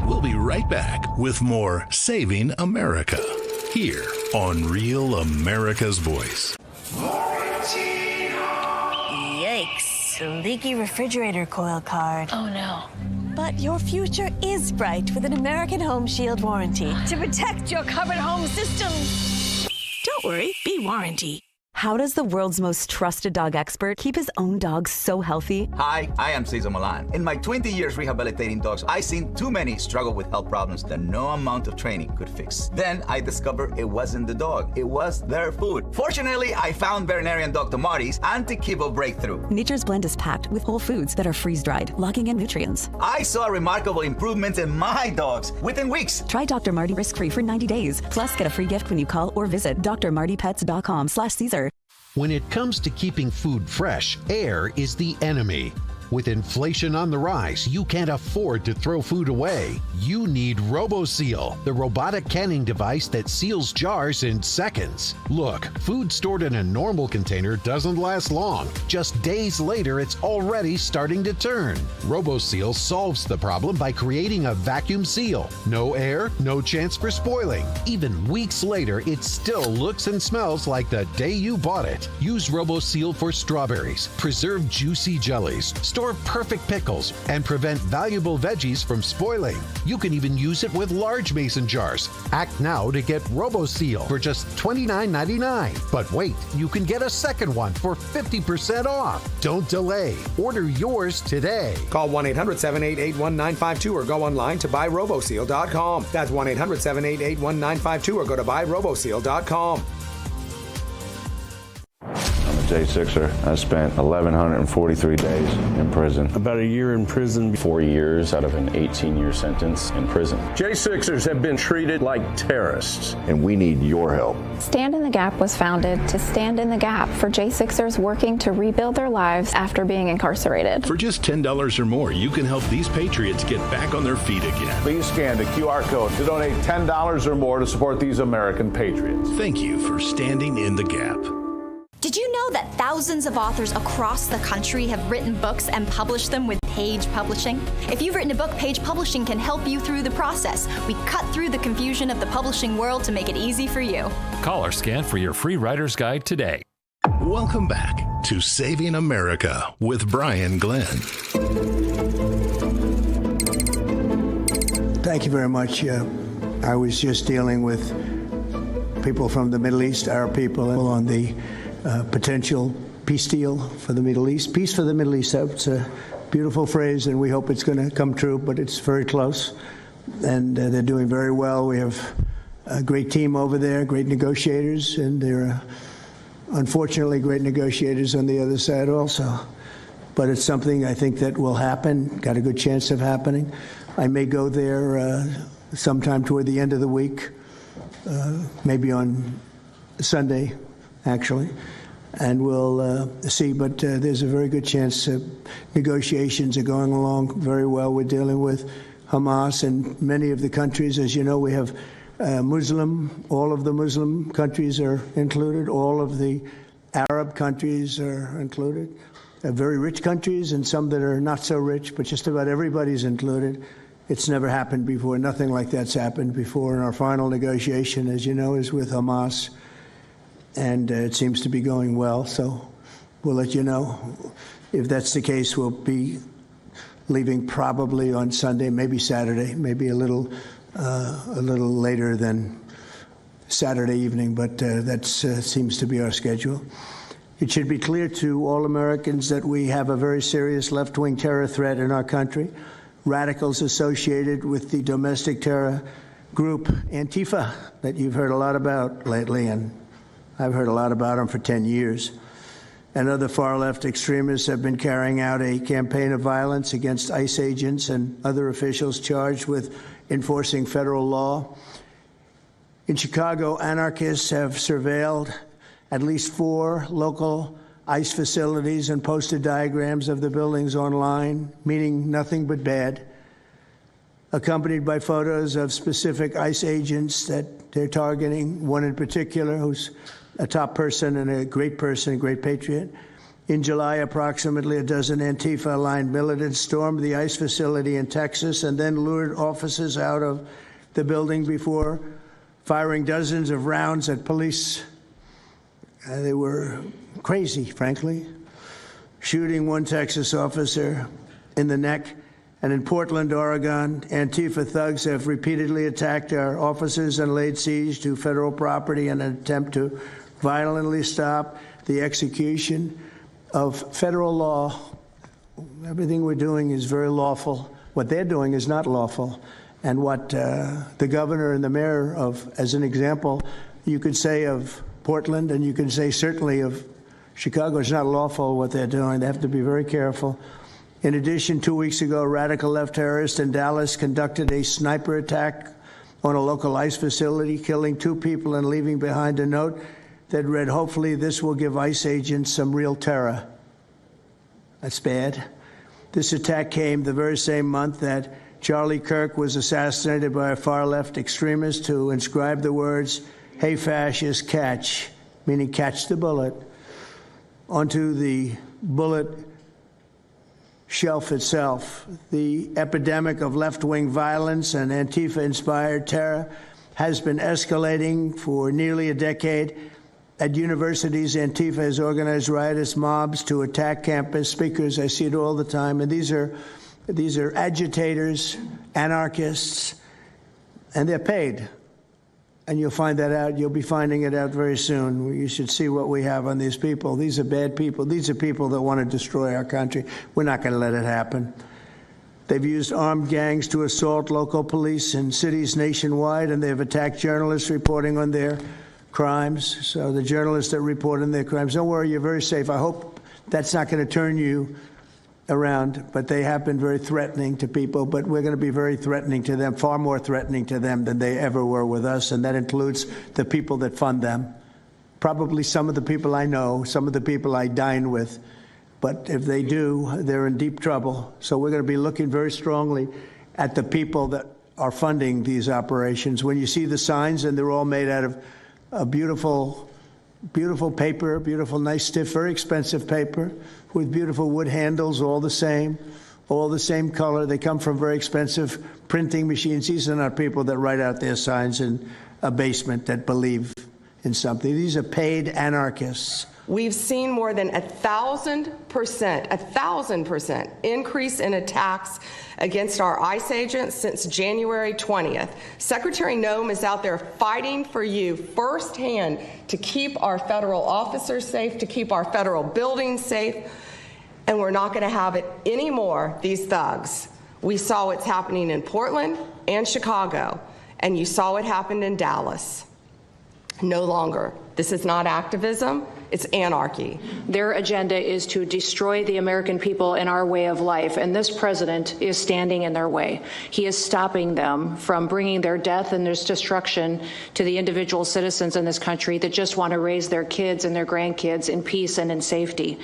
We'll be right back with more Saving America here on Real America's Voice. Yikes. Leaky refrigerator coil card. Oh no. But your future is bright with an American Home Shield warranty to protect your covered home system. Don't worry, be warranty. How does the world's most trusted dog expert keep his own dogs so healthy? Hi, I am Cesar Milan. In my 20 years rehabilitating dogs, I've seen too many struggle with health problems that no amount of training could fix. Then I discovered it wasn't the dog, it was their food. Fortunately, I found veterinarian Dr. Marty's Anti-Kibble Breakthrough. Nature's Blend is packed with whole foods that are freeze-dried, locking in nutrients. I saw remarkable improvements in my dogs within weeks. Try Dr. Marty risk-free for 90 days. Plus, get a free gift when you call or visit drmartypets.com/Caesar. When it comes to keeping food fresh, air is the enemy. With inflation on the rise, you can't afford to throw food away. You need RoboSeal, the robotic canning device that seals jars in seconds. Look, food stored in a normal container doesn't last long. Just days later, it's already starting to turn. RoboSeal solves the problem by creating a vacuum seal. No air, no chance for spoiling. Even weeks later, it still looks and smells like the day you bought it. Use RoboSeal for strawberries, preserve juicy jellies, store perfect pickles, and prevent valuable veggies from spoiling. You can even use it with large mason jars. Act now to get RoboSeal for just $29.99. But wait, you can get a second one for 50% off. Don't delay. Order yours today. Call 1-800-788-1952 or go online to buyroboseal.com. That's 1-800-788-1952 or go to buyroboseal.com. I'm a J6er. I spent 1,143 days in prison. About a year in prison. 4 years out of an 18-year sentence in prison. J6ers have been treated like terrorists. And we need your help. Stand in the Gap was founded to stand in the gap for J6ers working to rebuild their lives after being incarcerated. For just $10 or more, you can help these patriots get back on their feet again. Please scan the QR code to donate $10 or more to support these American patriots. Thank you for standing in the gap. Did you know that thousands of authors across the country have written books and published them with Page Publishing? If you've written a book, Page Publishing can help you through the process. We cut through the confusion of the publishing world to make it easy for you. Call or scan for your free writer's guide today. Welcome back to Saving America with Brian Glenn. Thank you very much. I was just dealing with people from the Middle East, our people, on the potential peace deal for the Middle East. Peace for the Middle East, that's a beautiful phrase, and we hope it's going to come true, but it's very close. And they're doing very well. We have a great team over there, great negotiators, and there are unfortunately great negotiators on the other side also. But it's something I think that will happen, got a good chance of happening. I may go there sometime toward the end of the week, maybe on Sunday, actually, and we'll see. But there's a very good chance negotiations are going along very well. We're dealing with Hamas and many of the countries. As you know, we have all of the Muslim countries are included. All of the Arab countries are included. Very rich countries and some that are not so rich, but just about everybody's included. It's never happened before. Nothing like that's happened before. And our final negotiation, as you know, is with Hamas. And it seems to be going well, so we'll let you know. If that's the case, we'll be leaving probably on Sunday, maybe Saturday, maybe a little later than Saturday evening, but that seems to be our schedule. It should be clear to all Americans that we have a very serious left-wing terror threat in our country. Radicals associated with the domestic terror group Antifa that you've heard a lot about lately, and I've heard a lot about them for 10 years. And other far-left extremists have been carrying out a campaign of violence against ICE agents and other officials charged with enforcing federal law. In Chicago, anarchists have surveilled at least 4 local ICE facilities and posted diagrams of the buildings online, meaning nothing but bad, accompanied by photos of specific ICE agents that they're targeting, one in particular who's a top person and a great patriot. In July, approximately a dozen Antifa-aligned militants stormed the ICE facility in Texas and then lured officers out of the building before firing dozens of rounds at police. They were crazy, frankly, shooting one Texas officer in the neck. And in Portland, Oregon, Antifa thugs have repeatedly attacked our officers and laid siege to federal property in an attempt to violently stop the execution of federal law. Everything we're doing is very lawful. What they're doing is not lawful. And what the governor and the mayor of, as an example, you could say of Portland, and you can say certainly of Chicago, it's not lawful what they're doing. They have to be very careful. In addition, 2 weeks ago, radical left terrorists in Dallas conducted a sniper attack on a local ICE facility, killing 2 people and leaving behind a note that read, "Hopefully this will give ICE agents some real terror." That's bad. This attack came the very same month that Charlie Kirk was assassinated by a far-left extremist who inscribed the words, "Hey, fascist, catch," meaning catch the bullet, onto the bullet shelf itself. The epidemic of left-wing violence and Antifa-inspired terror has been escalating for nearly a decade. At universities, Antifa has organized riotous mobs to attack campus speakers. I see it all the time. And these are agitators, anarchists, and they're paid. And you'll find that out. You'll be finding it out very soon. You should see what we have on these people. These are bad people. These are people that want to destroy our country. We're not going to let it happen. They've used armed gangs to assault local police in cities nationwide, and they've attacked journalists reporting on their crimes. So the journalists that report on their crimes, don't worry, you're very safe. I hope that's not going to turn you around, but they have been very threatening to people, but we're going to be very threatening to them, far more threatening to them than they ever were with us, and that includes the people that fund them. Probably some of the people I know, some of the people I dine with, but if they do, they're in deep trouble. So we're going to be looking very strongly at the people that are funding these operations. When you see the signs, and they're all made out of a beautiful paper, beautiful, nice, stiff, very expensive paper with beautiful wood handles, all the same color. They come from very expensive printing machines. These are not people that write out their signs in a basement that believe in something. These are paid anarchists. We've seen more than 1,000% increase in attacks against our ICE agents since January 20th. Secretary Noem is out there fighting for you firsthand to keep our federal officers safe, to keep our federal buildings safe, and we're not going to have it anymore, these thugs. We saw what's happening in Portland and Chicago, and you saw what happened in Dallas. No longer. This is not activism. It's anarchy. Their agenda is to destroy the American people and our way of life, and this president is standing in their way. He is stopping them from bringing their death and their destruction to the individual citizens in this country that just want to raise their kids and their grandkids in peace and in safety.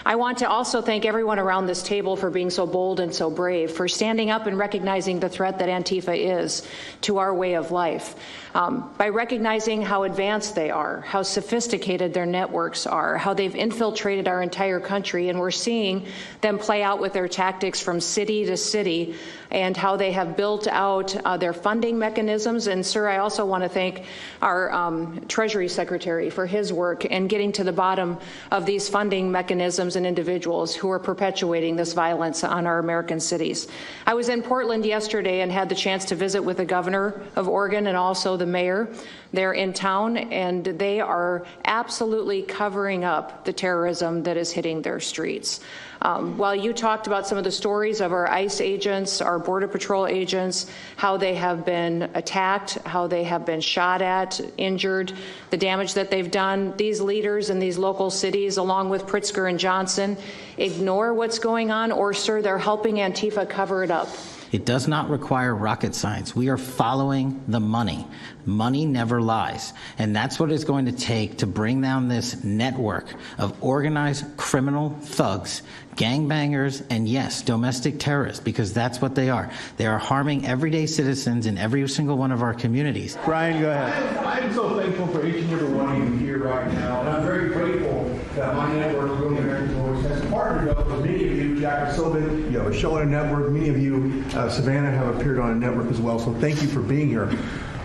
I want to also thank everyone around this table for being so bold and so brave, for standing up and recognizing the threat that Antifa is to our way of life. By recognizing how advanced they are, how sophisticated their networks are, how they've infiltrated our entire country, and we're seeing them play out with their tactics from city to city, and how they have built out their funding mechanisms. And, sir, I also want to thank our Treasury Secretary for his work in getting to the bottom of these funding mechanisms and individuals who are perpetuating this violence on our American cities. I was in Portland yesterday and had the chance to visit with the governor of Oregon and also the mayor. They're in town, and they are absolutely covering up the terrorism that is hitting their streets. While you talked about some of the stories of our ICE agents, our Border Patrol agents, how they have been attacked, how they have been shot at, injured, the damage that they've done, these leaders in these local cities, along with Pritzker and Johnson, ignore what's going on, or, sir, they're helping Antifa cover it up. It does not require rocket science. We are following the money. Money never lies. And that's what it's going to take to bring down this network of organized criminal thugs, gangbangers, and yes, domestic terrorists, because that's what they are. They are harming everyday citizens in every single one of our communities. Brian, go ahead. I'm so thankful for each and every one of you here right now, and I'm very grateful that my network, Real American Voice, has partnered up with many of you. Jack and Sylvan, a show on a network. Many of you, Savannah, have appeared on a network as well, so thank you for being here.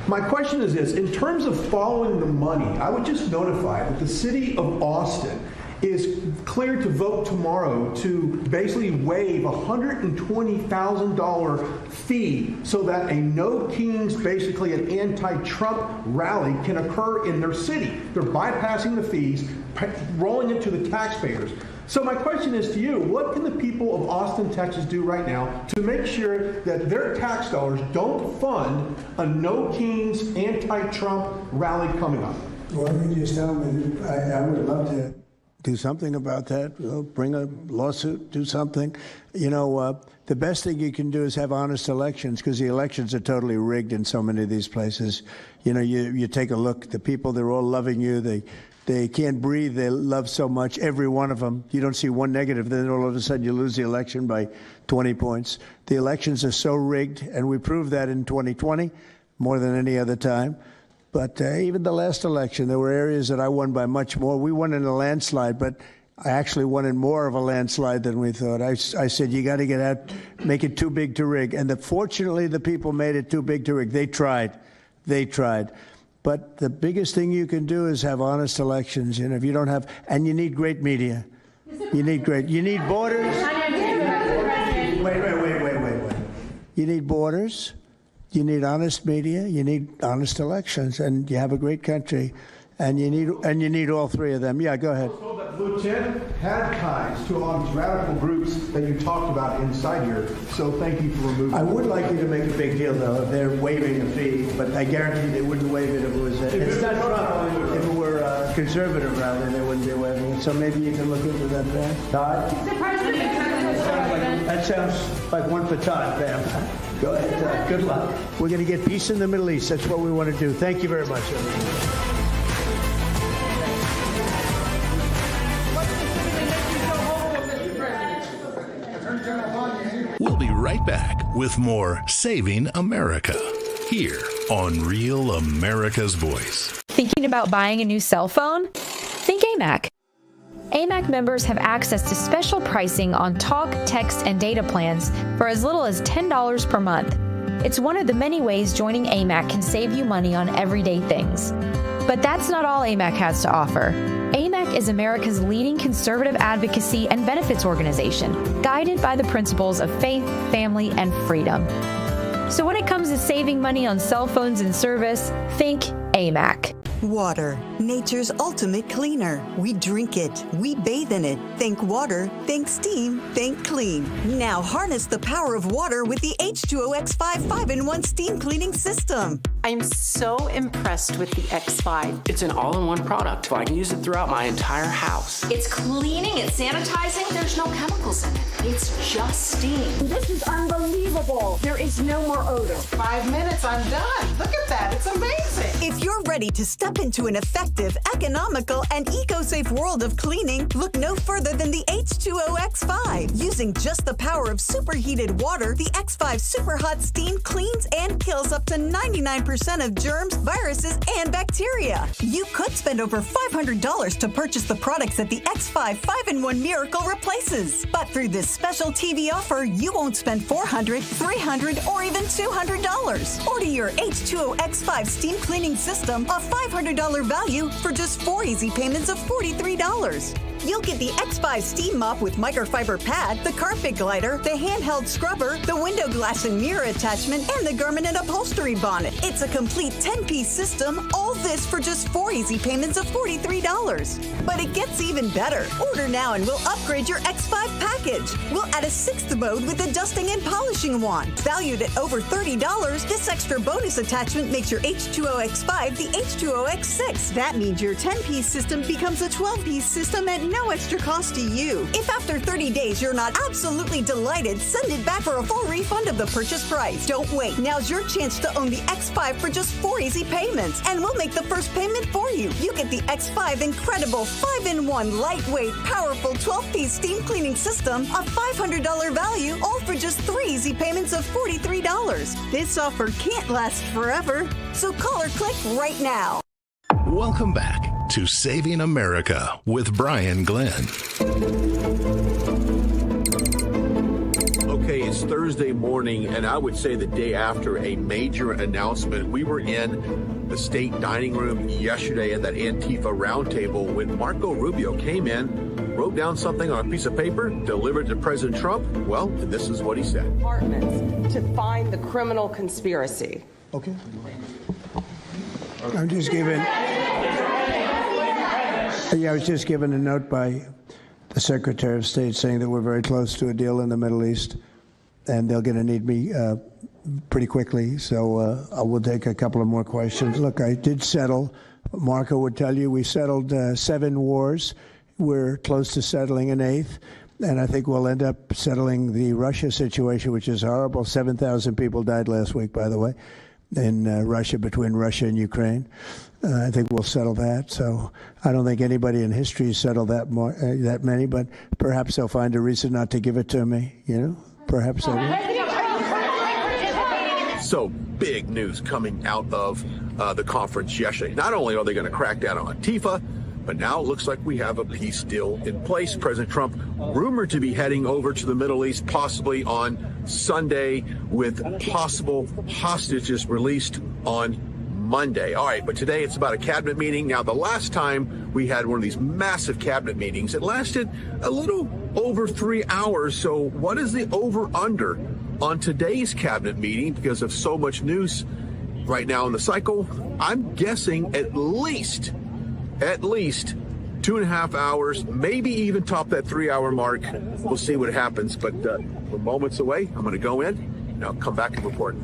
My question is this: in terms of following the money, I would just notify that the city of Austin is cleared to vote tomorrow to basically waive a $120,000 fee so that a No Kings, basically an anti-Trump rally, can occur in their city. They're bypassing the fees, rolling it to the taxpayers. So my question is to you: what can the people of Austin, Texas do right now to make sure that their tax dollars don't fund a No Kings anti-Trump rally coming up? Well, you just tell me. I would love to do something about that. Bring a lawsuit, do something. The best thing you can do is have honest elections, because the elections are totally rigged in so many of these places. You take a look, the people, they're all loving you. They can't breathe. They love so much, every one of them. You don't see one negative, then all of a sudden you lose the election by 20 points. The elections are so rigged, and we proved that in 2020 more than any other time. But even the last election, there were areas that I won by much more. We won in a landslide, but I actually won in more of a landslide than we thought. I said, you got to get out, make it too big to rig. And fortunately, the people made it too big to rig. They tried. But the biggest thing you can do is have honest elections. If you don't have, and you need great media. You need borders. Wait. You need borders. You need honest media. You need honest elections, and you have a great country. And you need all three of them. Yeah, go ahead. Lieutenant had ties to all these radical groups that you talked about inside here. So thank you for removing. I would like you to make a big deal, though, if they're waiving a fee, but I guarantee they wouldn't waive it if it was. It's not Trump. If it were a conservative rally, they wouldn't be waiving it. So maybe you can look into that, Pam. Todd. Mr. President, that sounds like one for Todd, Pam. Go ahead, Todd. Good luck. We're going to get peace in the Middle East. That's what we want to do. Thank you very much, everyone. We'll be right back with more Saving America here on Real America's Voice. Thinking about buying a new cell phone? Think AMAC. AMAC members have access to special pricing on talk, text, and data plans for as little as $10 per month. It's one of the many ways joining AMAC can save you money on everyday things. But that's not all AMAC has to offer. AMAC is America's leading conservative advocacy and benefits organization, guided by the principles of faith, family, and freedom. So when it comes to saving money on cell phones and service, think AMAC. Water, nature's ultimate cleaner. We drink it, we bathe in it. Think water, think steam, think clean. Now harness the power of water with the H2O X5 5-in-1 steam cleaning system. I'm so impressed with the X5. It's an all-in-one product. I can use it throughout my entire house. It's cleaning, it's sanitizing. There's no chemicals in it. It's just steam. This is unbelievable. There is no more odor. 5 minutes, I'm done. Look at that, it's amazing. If you're ready to step into an effective, economical, and eco-safe world of cleaning, look no further than the H2O X5. Using just the power of superheated water, the X5 Super Hot Steam cleans and kills up to 99% of germs, viruses, and bacteria. You could spend over $500 to purchase the products that the X5 5-in-1 Miracle replaces. But through this special TV offer, you won't spend $400, $300, or even $200. Order your H2O X5 steam cleaning system, a $500 value, for just 4 easy payments of $43. You'll get the X5 steam mop with microfiber pad, the carpet glider, the handheld scrubber, the window glass and mirror attachment, and the garment and upholstery bonnet. It's a complete 10-piece system, all this for just 4 easy payments of $43. But it gets even better. Order now and we'll upgrade your X5 package. We'll add a 6th mode with a dusting and polishing wand. Valued at over $30, this extra bonus attachment makes your H2O X5 the H2O X6. That means your 10-piece system becomes a 12-piece system at no extra cost to you. If after 30 days you're not absolutely delighted, send it back for a full refund of the purchase price. Don't wait. Now's your chance to own the X5 for just 4 easy payments, and we'll make the first payment for you. You get the X5 incredible 5-in-1 lightweight, powerful 12-piece steam cleaning system, a $500 value, all for just 3 easy payments of $43. This offer can't last forever, so call or click right now. Welcome back to Saving America with Brian Glenn. Okay, it's Thursday morning, and I would say the day after a major announcement. We were in the state dining room yesterday at that Antifa roundtable when Marco Rubio came in, wrote down something on a piece of paper, delivered to President Trump. Well, and this is what he said. Departments to find the criminal conspiracy. Okay. I'm just giving. Yeah, I was just given a note by the Secretary of State saying that we're very close to a deal in the Middle East, and they're going to need me pretty quickly. So I will take a couple of more questions. Look, I did settle. Marco would tell you we settled 7 wars we're close to settling an eighth. And I think we'll end up settling the Russia situation, which is horrible. 7,000 people died last week, by the way, in Russia, between Russia and Ukraine. I think we'll settle that. So I don't think anybody in history has settled that many, but perhaps they'll find a reason not to give it to me, Perhaps they will. So big news coming out of the conference yesterday. Not only are they going to crack down on Antifa, but now it looks like we have a peace deal in place. President Trump rumored to be heading over to the Middle East possibly on Sunday with possible hostages released on Monday. All right, but today it's about a cabinet meeting. Now, the last time we had one of these massive cabinet meetings, it lasted a little over 3 hours. So what is the over-under on today's cabinet meeting because of so much news right now in the cycle? I'm guessing at least 2.5 hours, maybe even top that 3-hour mark. We'll see what happens, but we're moments away. I'm going to go in and I'll come back and report.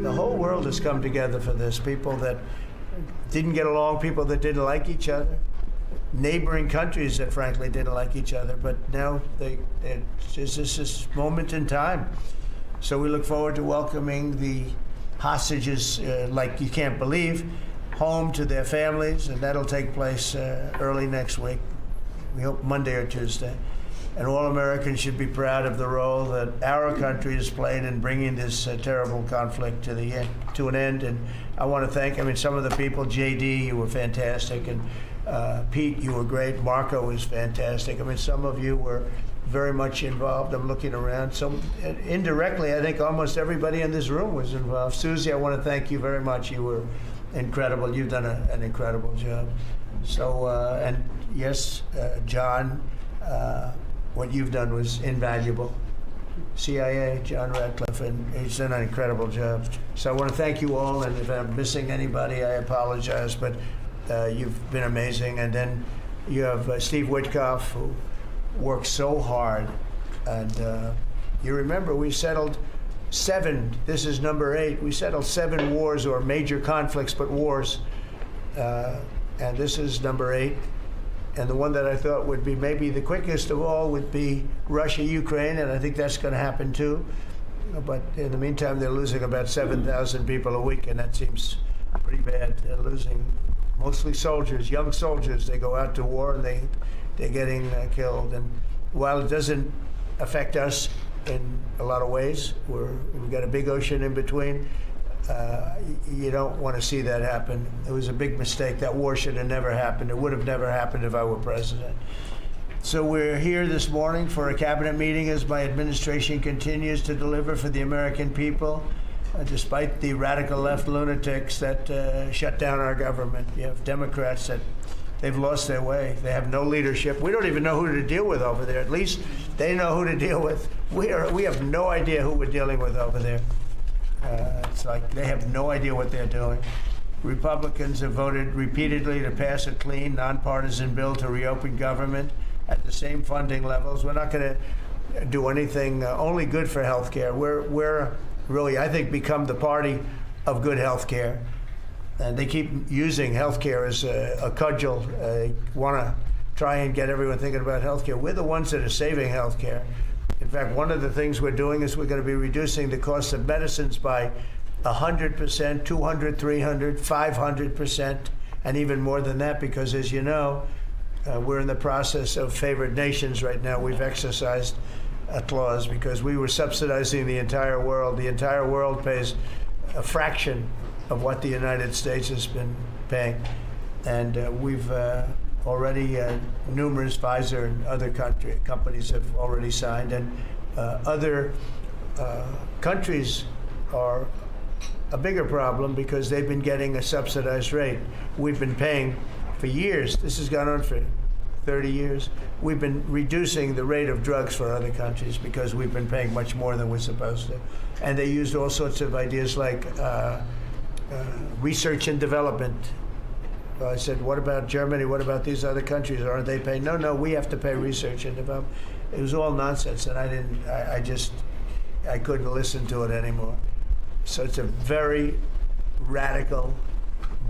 The whole world has come together for this. People that didn't get along, people that didn't like each other, neighboring countries that frankly didn't like each other, but now it's just this moment in time. So we look forward to welcoming the hostages, like you can't believe, home to their families, and that'll take place early next week. We hope Monday or Tuesday. And all Americans should be proud of the role that our country has played in bringing this terrible conflict to an end. And I want to thank, some of the people, JD, you were fantastic, and Pete, you were great. Marco was fantastic. Some of you were very much involved. I'm looking around. So indirectly, I think almost everybody in this room was involved. Susie, I want to thank you very much. You were incredible. You've done an incredible job. So, and yes, John, what you've done was invaluable. CIA, John Radcliffe, and he's done an incredible job. So I want to thank you all, and if I'm missing anybody, I apologize, but you've been amazing. And then you have Steve Witkoff, who worked so hard, and you remember we settled 7, this is number 8, we settled 7 wars or major conflicts, but wars, and this is number 8. And the one that I thought would be maybe the quickest of all would be Russia-Ukraine, and I think that's going to happen too. But in the meantime, they're losing about 7,000 people a week, and that seems pretty bad. They're losing mostly soldiers, young soldiers. They go out to war, and they're getting killed. And while it doesn't affect us in a lot of ways, we've got a big ocean in between, you don't want to see that happen. It was a big mistake. That war should have never happened. It would have never happened if I were president. So we're here this morning for a cabinet meeting as my administration continues to deliver for the American people, despite the radical left lunatics that shut down our government. You have Democrats that they've lost their way. They have no leadership. We don't even know who to deal with over there. At least they know who to deal with. We have no idea who we're dealing with over there. It's like they have no idea what they're doing. Republicans have voted repeatedly to pass a clean, nonpartisan bill to reopen government at the same funding levels. We're not going to do anything only good for health care. We're really, I think, become the party of good health care. And they keep using health care as a cudgel. They want to try and get everyone thinking about health care. We're the ones that are saving health care. In fact, one of the things we're doing is we're going to be reducing the cost of medicines by 100%, 200, 300, 500%, and even more than that, because as you know, we're in the process of favored nations right now. We've exercised a clause because we were subsidizing the entire world. The entire world pays a fraction of what the United States has been paying. And we've already, numerous Pfizer and other companies have already signed, and other countries are a bigger problem because they've been getting a subsidized rate. We've been paying for years. This has gone on for 30 years. We've been reducing the rate of drugs for other countries because we've been paying much more than we're supposed to. And they used all sorts of ideas like research and development. I said, what about Germany? What about these other countries? Aren't they paying? No, we have to pay research and development. It was all nonsense, and I couldn't listen to it anymore. So it's a very radical,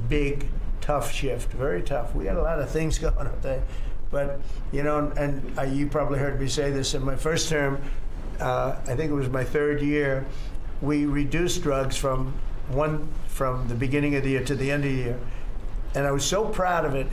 big, tough shift, very tough. We got a lot of things going on there. But, you know, and you probably heard me say this in my first term, I think it was my third year, we reduced drugs from the beginning of the year to the end of the year. And I was so proud of it.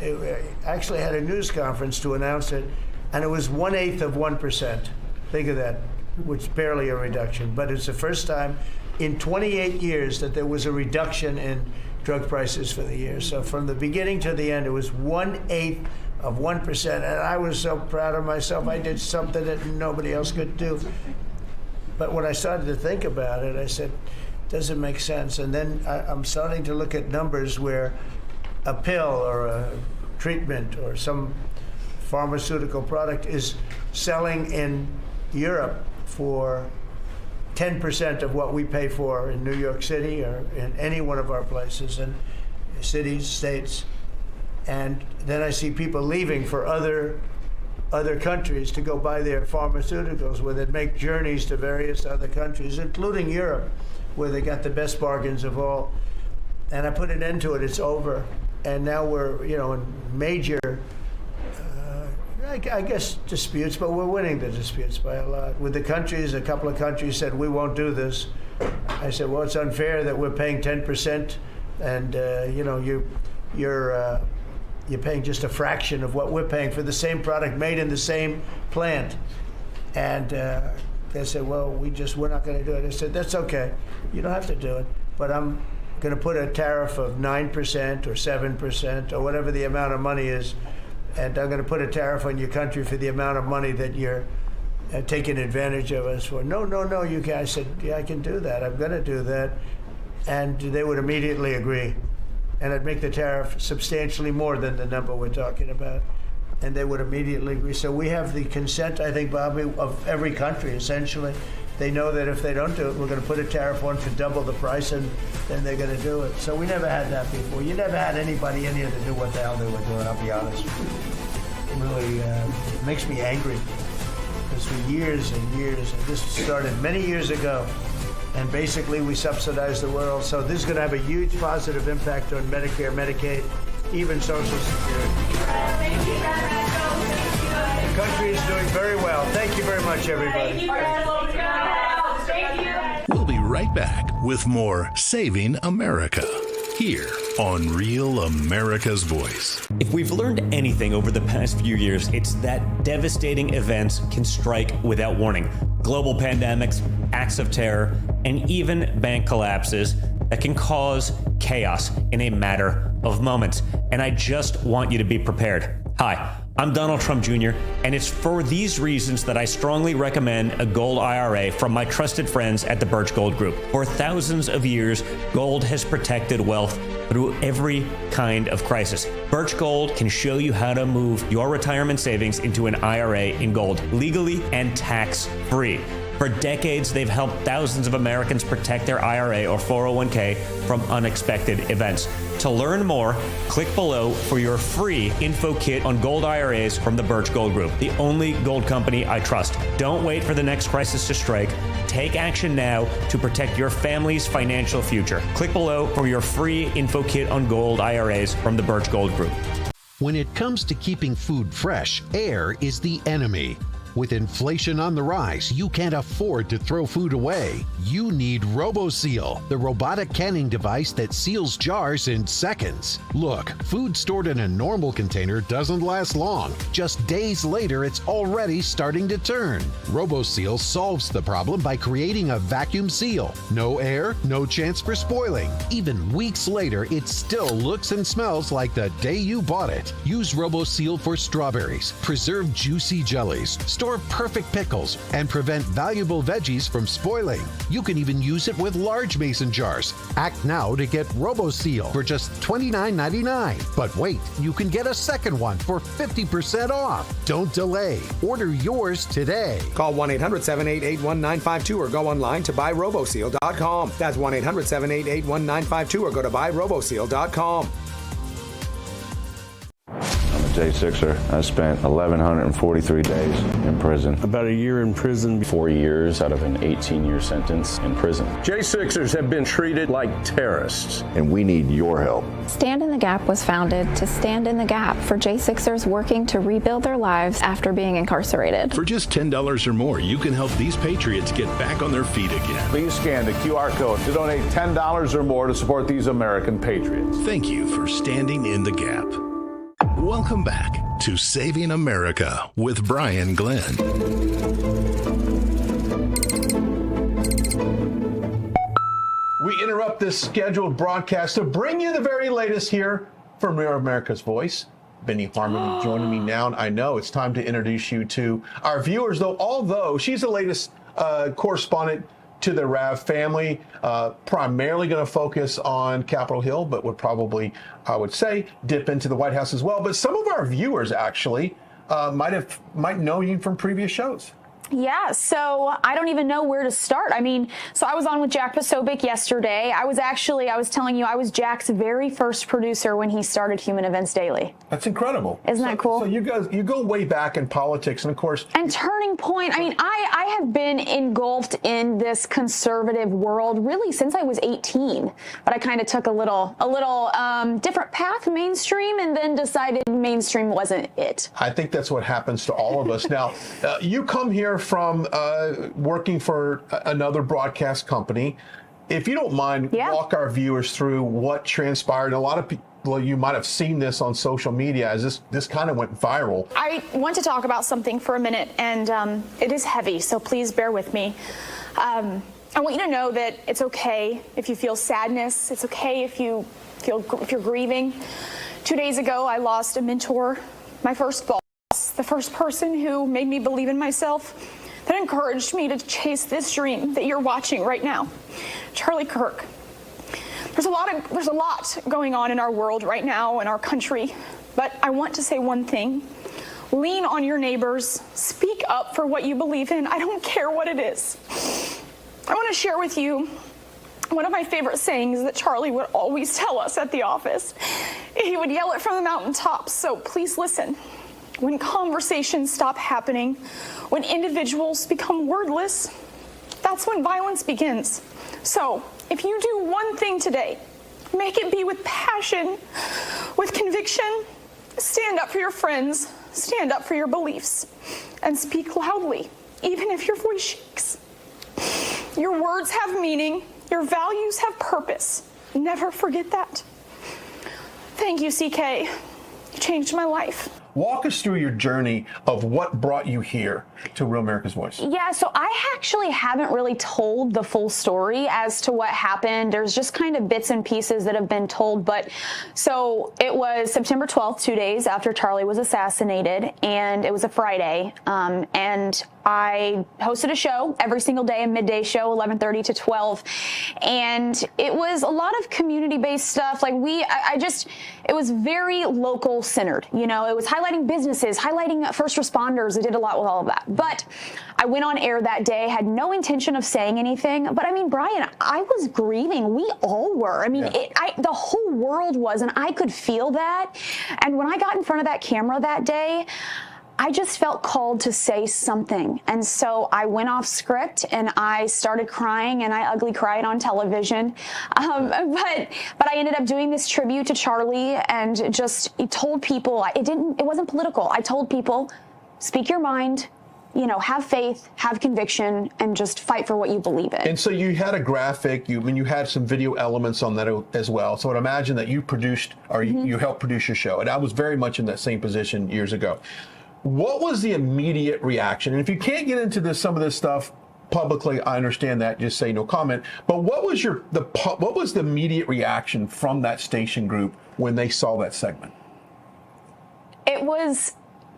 I actually had a news conference to announce it, and it was 1/8 of 1%. Think of that, which is barely a reduction. But it's the first time in 28 years that there was a reduction in drug prices for the year. So from the beginning to the end, it was 1/8 of 1%. And I was so proud of myself. I did something that nobody else could do. But when I started to think about it, I said, does it make sense? And then I'm starting to look at numbers where a pill or a treatment or some pharmaceutical product is selling in Europe for 10% of what we pay for in New York City or in any one of our places, and cities, states. And then I see people leaving for other countries to go buy their pharmaceuticals, where they make journeys to various other countries, including Europe, where they got the best bargains of all. And I put an end to it. It's over. And now we're, in major, I guess, disputes, but we're winning the disputes by a lot. With the countries, a couple of countries said, we won't do this. I said, well, it's unfair that we're paying 10%, and, you're paying just a fraction of what we're paying for the same product made in the same plant. And they said, well, we're not going to do it. I said, that's okay. You don't have to do it. But I'm going to put a tariff of 9% or 7% or whatever the amount of money is. And I'm going to put a tariff on your country for the amount of money that you're taking advantage of us for. No, you can. I said, yeah, I can do that. I'm going to do that. And they would immediately agree. And I'd make the tariff substantially more than the number we're talking about. And they would immediately agree. So we have the consent, I think, Bobby, of every country, essentially. They know that if they don't do it, we're going to put a tariff on for double the price, and then they're going to do it. So we never had that before. You never had anybody in here that knew what the hell they were doing, I'll be honest. It really makes me angry. Because for years and years, and this started many years ago, and basically we subsidize the world. So this is going to have a huge positive impact on Medicare, Medicaid, even Social Security. The country is doing very well. Thank you very much, everybody. We'll be right back with more Saving America here on Real America's Voice. If we've learned anything over the past few years, it's that devastating events can strike without warning. Global pandemics, acts of terror, and even bank collapses that can cause chaos in a matter of moments. And I just want you to be prepared. Hi, I'm Donald Trump Jr., and it's for these reasons that I strongly recommend a gold IRA from my trusted friends at the Birch Gold Group. For thousands of years, gold has protected wealth through every kind of crisis. Birch Gold can show you how to move your retirement savings into an IRA in gold, legally and tax-free. For decades, they've helped thousands of Americans protect their IRA or 401k from unexpected events. To learn more, click below for your free info kit on gold IRAs from the Birch Gold Group, the only gold company I trust. Don't wait for the next crisis to strike. Take action now to protect your family's financial future. Click below for your free info kit on gold IRAs from the Birch Gold Group. When it comes to keeping food fresh, air is the enemy. With inflation on the rise, you can't afford to throw food away. You need RoboSeal, the robotic canning device that seals jars in seconds. Look, food stored in a normal container doesn't last long. Just days later, it's already starting to turn. RoboSeal solves the problem by creating a vacuum seal. No air, no chance for spoiling. Even weeks later, it still looks and smells like the day you bought it. Use RoboSeal for strawberries, preserve juicy jellies, store perfect pickles, and prevent valuable veggies from spoiling. You can even use it with large mason jars. Act now to get RoboSeal for just $29.99. But wait, you can get a second one for 50% off. Don't delay. Order yours today. Call 1-800-788-1952 or go online to buyroboseal.com. That's 1-800-788-1952 or go to buyroboseal.com. J6er. I spent 1,143 days in prison. About a year in prison. 4 years out of an 18-year sentence in prison. J6ers have been treated like terrorists. And we need your help. Stand in the Gap was founded to stand in the gap for J6ers working to rebuild their lives after being incarcerated. For just $10 or more, you can help these patriots get back on their feet again. Please scan the QR code to donate $10 or more to support these American patriots. Thank you for standing in the gap. Welcome back to Saving America with Brian Glenn. We interrupt this scheduled broadcast to bring you the very latest here from Real America's Voice. Benny Harmon joining me now. I know it's time to introduce you to our viewers, although she's the latest correspondent to the Rav family, primarily going to focus on Capitol Hill, but would probably, I would say, dip into the White House as well. But some of our viewers actually might know you from previous shows. Yeah, so I don't even know where to start. I mean, so I was on with Jack Posobiec yesterday. I was telling you, I was Jack's very first producer when he started Human Events Daily. That's incredible. Isn't that cool? So you go way back in politics, and of course. And Turning Point, I mean, I have been engulfed in this conservative world really since I was 18, but I kind of took a little different path, mainstream, and then decided mainstream wasn't it. I think that's what happens to all of us. Now, you come here from working for another broadcast company. If you don't mind, walk our viewers through what transpired. A lot of people, you might have seen this on social media as this kind of went viral. I want to talk about something for a minute, and it is heavy, so please bear with me. I want you to know that it's okay if you feel sadness. It's okay if you're grieving. 2 days ago, I lost a mentor, my first boss. The first person who made me believe in myself, that encouraged me to chase this dream that you're watching right now. Charlie Kirk. There's a lot going on in our world right now, in our country, but I want to say one thing. Lean on your neighbors. Speak up for what you believe in. I don't care what it is. I want to share with you one of my favorite sayings that Charlie would always tell us at the office. He would yell it from the mountaintops, so please listen. When conversations stop happening, when individuals become wordless, that's when violence begins. So, if you do one thing today, make it be with passion, with conviction. Stand up for your friends, stand up for your beliefs, and speak loudly, even if your voice shakes. Your words have meaning, your values have purpose. Never forget that. Thank you, CK. You changed my life. Walk us through your journey of what brought you here to Real America's Voice. Yeah, so I actually haven't really told the full story as to what happened. There's just kind of bits and pieces that have been told. But so it was September 12th, 2 days after Charlie was assassinated, and it was a Friday. And I hosted a show every single day, a midday show, 11:30 to 12. And it was a lot of community-based stuff. Like it was very local centered. You know, it was highlighting businesses, highlighting first responders. I did a lot with all of that. But I went on air that day, had no intention of saying anything. But I mean, Brian, I was grieving. We all were. I mean, the whole world was, and I could feel that. And when I got in front of that camera that day, I just felt called to say something. And so I went off script and I started crying, and I ugly cried on television. But I ended up doing this tribute to Charlie and just told people, it wasn't political. I told people, speak your mind, have faith, have conviction, and just fight for what you believe in. And so you had a graphic, you had some video elements on that as well. So I'd imagine that you produced, or you helped produce your show. And I was very much in that same position years ago. What was the immediate reaction? And if you can't get into some of this stuff publicly, I understand that. Just say no comment. But what was the immediate reaction from that station group when they saw that segment? It was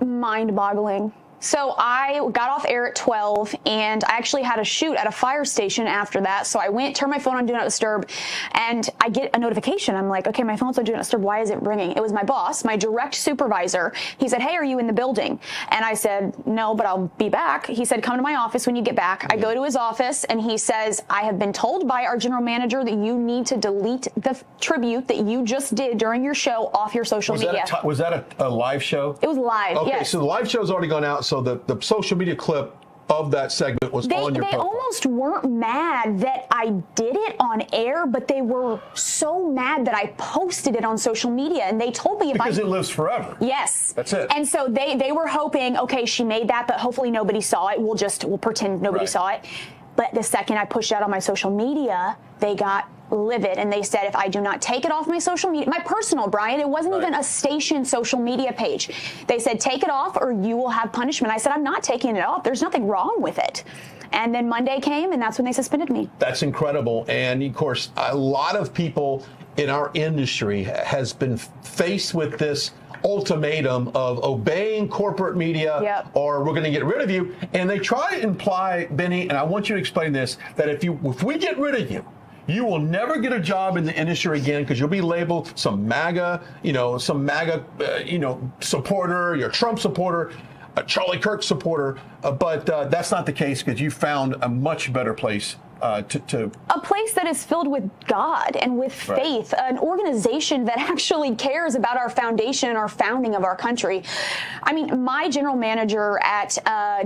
mind-boggling. So I got off air at 12, and I actually had a shoot at a fire station after that. So I went, turned my phone on Do Not Disturb, and I get a notification. I'm like, okay, my phone's on Do Not Disturb. Why is it ringing? It was my boss, my direct supervisor. He said, hey, are you in the building? And I said, no, but I'll be back. He said, come to my office when you get back. I go to his office, and he says, I have been told by our general manager that you need to delete the tribute that you just did during your show off your social media. Was that a live show? It was live, okay, yes. So the live show's already gone out, so the social media clip of that segment was on your They profile. almost weren't mad that I did it on air, but they were so mad that I posted it on social media, and they told me because it lives forever. Yes. That's it. And so they were hoping, okay, she made that, but hopefully nobody saw it. We'll pretend nobody saw it. But the second I pushed it out on my social media, they got livid, and they said if I do not take it off my social media, my personal, Brian, it wasn't even a station social media page. They said take it off or you will have punishment. I said I'm not taking it off. There's nothing wrong with it. And then Monday came, and that's when they suspended me. That's incredible. And of course, a lot of people in our industry has been faced with this ultimatum of obeying corporate media or we're going to get rid of you. And they try to imply, Benny, and I want you to explain this, that if we get rid of you, you will never get a job in the industry again because you'll be labeled some MAGA, supporter, you're a Trump supporter, a Charlie Kirk supporter. But that's not the case because you found a much better place to a place that is filled with God and with faith, an organization that actually cares about our foundation and our founding of our country. I mean, my general manager at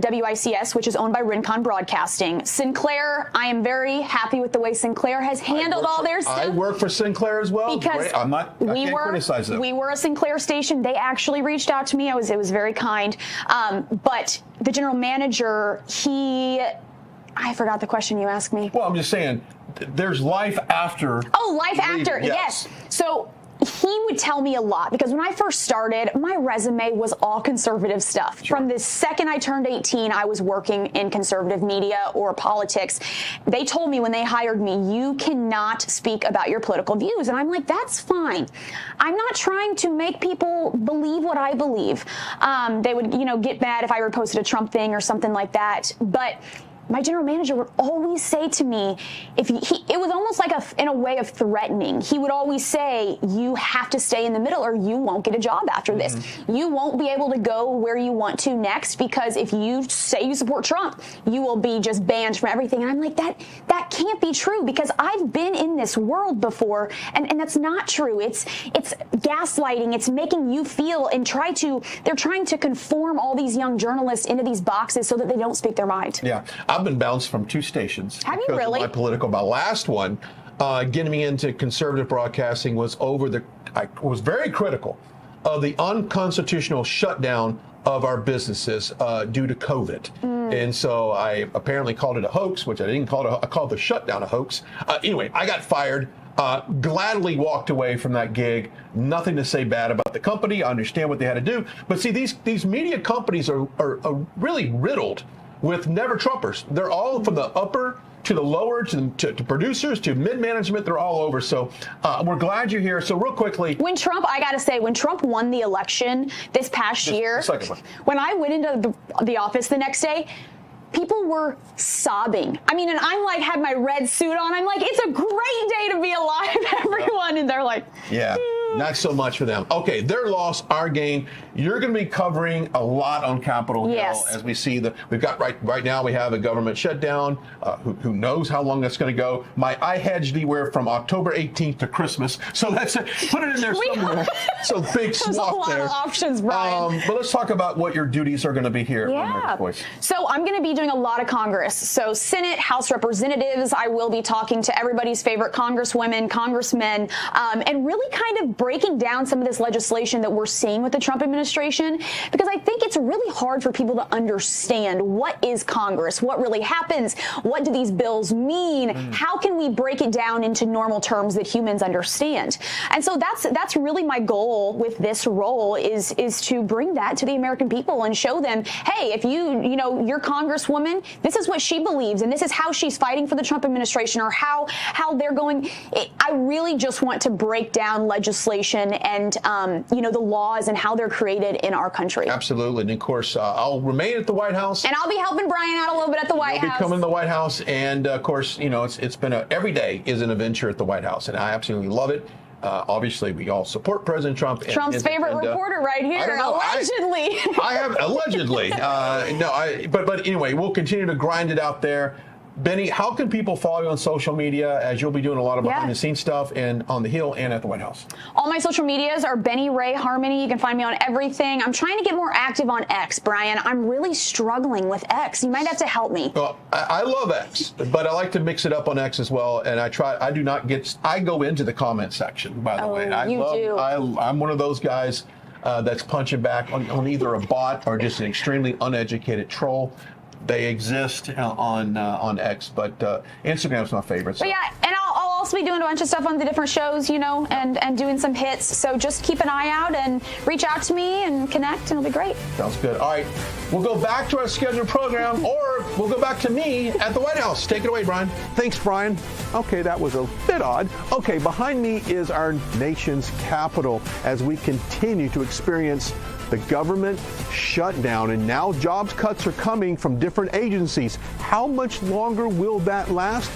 WICS, which is owned by Rincon Broadcasting, Sinclair, I am very happy with the way Sinclair has handled all their stuff. I work for Sinclair as well. Because I can't criticize them. We were a Sinclair station. They actually reached out to me. It was very kind. But the general manager, I forgot the question you asked me. Well, I'm just saying, there's life after. Oh, life after, yes. So he would tell me a lot because when I first started, my resume was all conservative stuff. From the second I turned 18, I was working in conservative media or politics. They told me when they hired me, you cannot speak about your political views. And I'm like, that's fine. I'm not trying to make people believe what I believe. They would, get mad if I reposted a Trump thing or something like that. But my general manager would always say to me, it was almost like in a way of threatening. He would always say, you have to stay in the middle or you won't get a job after this. You won't be able to go where you want to next because if you say you support Trump, you will be just banned from everything. And I'm like, that can't be true because I've been in this world before and that's not true. It's gaslighting. It's making you feel and they're trying to conform all these young journalists into these boxes so that they don't speak their mind. Yeah. I've been bounced from 2 stations. Have you really? My last one, getting me into conservative broadcasting was I was very critical of the unconstitutional shutdown of our businesses due to COVID. And so I apparently called it a hoax, which I didn't call it. I called the shutdown a hoax. Anyway, I got fired. Gladly walked away from that gig. Nothing to say bad about the company. I understand what they had to do. But see, these media companies are really riddled with never Trumpers. They're all from the upper to the lower to producers to mid-management. They're all over. So we're glad you're here. So real quickly. When Trump won the election this past year, when I went into the office the next day, people were sobbing. I mean, and I'm like, had my red suit on. I'm like, it's a great day to be alive, everyone. And they're like, yeah. Not so much for them. Okay, their loss, our gain. You're going to be covering a lot on Capitol Hill as we see we've got right now we have a government shutdown. Who knows how long that's going to go? I hedged anywhere from October 18th to Christmas. So that's it. Put it in there somewhere. So big swath there. There's a lot of options, Brian. But let's talk about what your duties are going to be here. Yeah. So I'm going to be doing a lot of Congress. So Senate, House Representatives. I will be talking to everybody's favorite congresswomen, congressmen, and really kind of breaking down some of this legislation that we're seeing with the Trump administration, because I think it's really hard for people to understand what is Congress, what really happens, what do these bills mean, how can we break it down into normal terms that humans understand. And so that's really my goal with this role is to bring that to the American people and show them, hey, if your congresswoman, this is what she believes and this is how she's fighting for the Trump administration or how they're going. I really just want to break down legislation legislation and, the laws and how they're created in our country. Absolutely. And of course, I'll remain at the White House. And I'll be helping Brian out a little bit at the White House. I'll be coming to the White House. And of course, it's been every day is an adventure at the White House. And I absolutely love it. Obviously, we all support President Trump. Trump's favorite reporter right here, allegedly. I have allegedly. But anyway, we'll continue to grind it out there. Benny, how can people follow you on social media, as you'll be doing a lot of behind-the-scenes stuff and on the Hill and at the White House? All my social medias are Benny Ray Harmony. You can find me on everything. I'm trying to get more active on X, Brian. I'm really struggling with X. You might have to help me. Well, I love X, but I like to mix it up on X as well. And I go into the comment section, by the way. I'm one of those guys that's punching back on either a bot or just an extremely uneducated troll. They exist on X, but Instagram's my favorite. So. But yeah, and I'll also be doing a bunch of stuff on the different shows, and doing some hits. So just keep an eye out and reach out to me and connect, and it'll be great. Sounds good. All right, we'll go back to our scheduled program, or we'll go back to me at the White House. Take it away, Brian. Thanks, Brian. Okay, that was a bit odd. Okay, behind me is our nation's capital as we continue to experience the government shutdown, and now jobs cuts are coming from different agencies. How much longer will that last?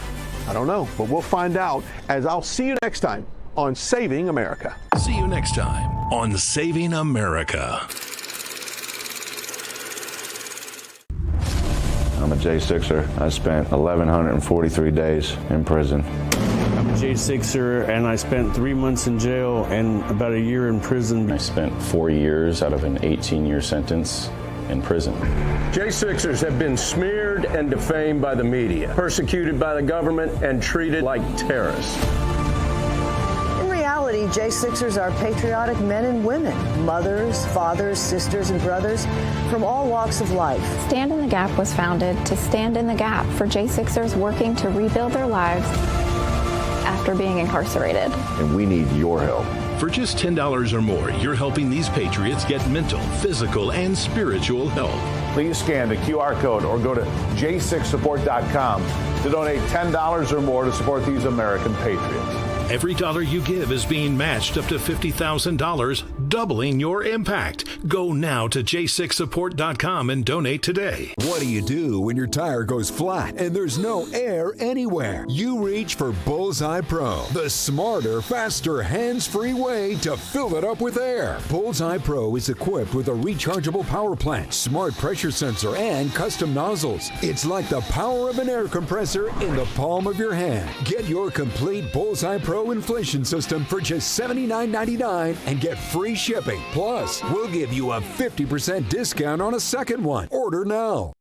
I don't know, but we'll find out, as I'll see you next time on Saving America. See you next time on Saving America. I'm a J6er. I spent 1,143 days in prison. I'm a J6er, and I spent 3 months in jail and about a year in prison. I spent 4 years out of an 18-year sentence in prison. J6ers have been smeared and defamed by the media, persecuted by the government, and treated like terrorists. In reality, J6ers are patriotic men and women, mothers, fathers, sisters, and brothers from all walks of life. Stand in the Gap was founded to stand in the gap for J6ers working to rebuild their lives after being incarcerated. And we need your help. For just $10 or more, you're helping these patriots get mental, physical, and spiritual help. Please scan the QR code or go to j6support.com to donate $10 or more to support these American patriots. Every dollar you give is being matched up to $50,000, doubling your impact. Go now to j6support.com and donate today. What do you do when your tire goes flat and there's no air anywhere? You reach for Bullseye Pro, the smarter, faster, hands-free way to fill it up with air. Bullseye Pro is equipped with a rechargeable power plant, smart pressure sensor, and custom nozzles. It's like the power of an air compressor in the palm of your hand. Get your complete Bullseye Pro inflation system for just $79.99 and get free shipping. Plus, we'll give you a 50% discount on a second one. Order now.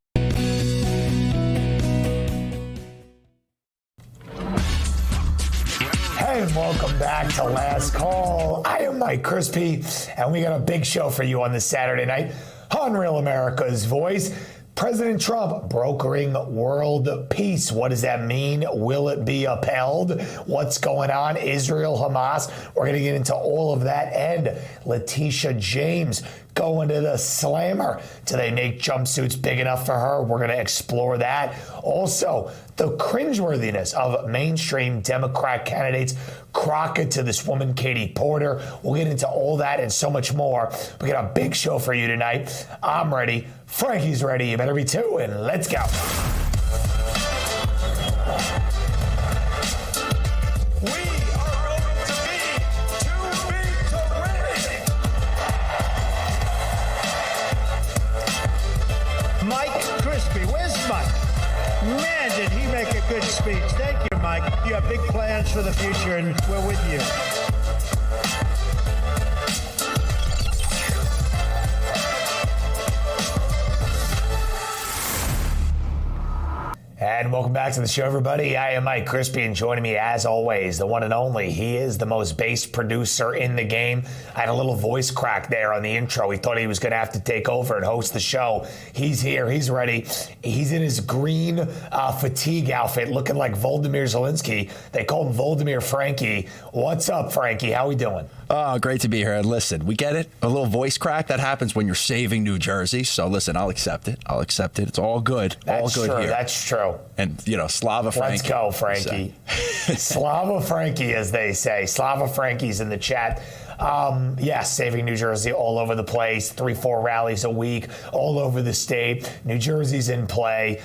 Hey, and welcome back to Last Call. I am Mike Crispy, and we got a big show for you on this Saturday night on Real America's Voice. President Trump brokering world peace. What does that mean? Will it be upheld? What's going on? Israel, Hamas. We're going to get into all of that. And Letitia James going to the slammer. Do they make jumpsuits big enough for her? We're going to explore that. Also, the cringeworthiness of mainstream Democrat candidates. Crockett to this woman, Katie Porter. We'll get into all that and so much more. We got a big show for you tonight. I'm ready. Frankie's ready. You better be too. And let's go. Mike Crispy. Where's Mike? Man, did he make a good speech. Thank you, Mike. You have big plans for the future, and we're with you. And welcome back to the show, everybody. I am Mike Crispy, and joining me, as always, the one and only. He is the most bass producer in the game. I had a little voice crack there on the intro. He thought he was going to have to take over and host the show. He's here. He's ready. He's in his green fatigue outfit, looking like Volodymyr Zelensky. They call him Voldemir Frankie. What's up, Frankie? How we doing? Oh, great to be here. And listen, we get it. A little voice crack, that happens when you're saving New Jersey. So listen, I'll accept it. It's all good. All good true. here. That's true. And, Slava Frankie. Let's go, Frankie. Slava Frankie, as they say. Slava Frankie's in the chat. Yes, saving New Jersey all over the place, 3-4 rallies a week, all over the state. New Jersey's in play.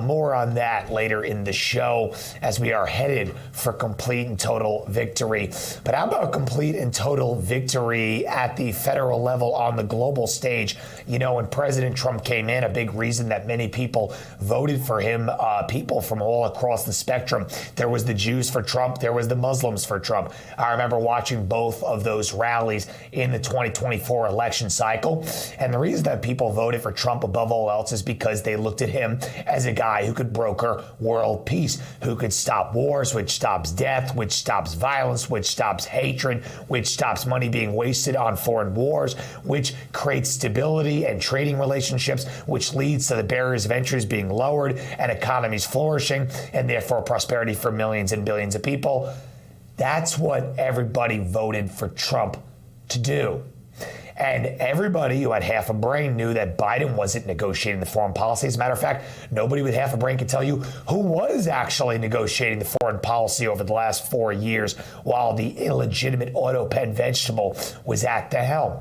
More on that later in the show as we are headed for complete and total victory. But how about complete and total victory at the federal level on the global stage? You know, when President Trump came in, a big reason that many people voted for him, people from all across the spectrum. There was the Jews for Trump. There was the Muslims for Trump. I remember watching both of those rallies in the 2024 election cycle. And the reason that people voted for Trump above all else is because they looked at him as a guy who could broker world peace, who could stop wars, which stops death, which stops violence, which stops hatred, which stops money being wasted on foreign wars, which creates stability and trading relationships, which leads to the barriers of entry being lowered and economies flourishing, and therefore prosperity for millions and billions of people. That's what everybody voted for Trump to do. And everybody who had half a brain knew that Biden wasn't negotiating the foreign policy. As a matter of fact, nobody with half a brain could tell you who was actually negotiating the foreign policy over the last 4 years while the illegitimate auto pen vegetable was at the helm.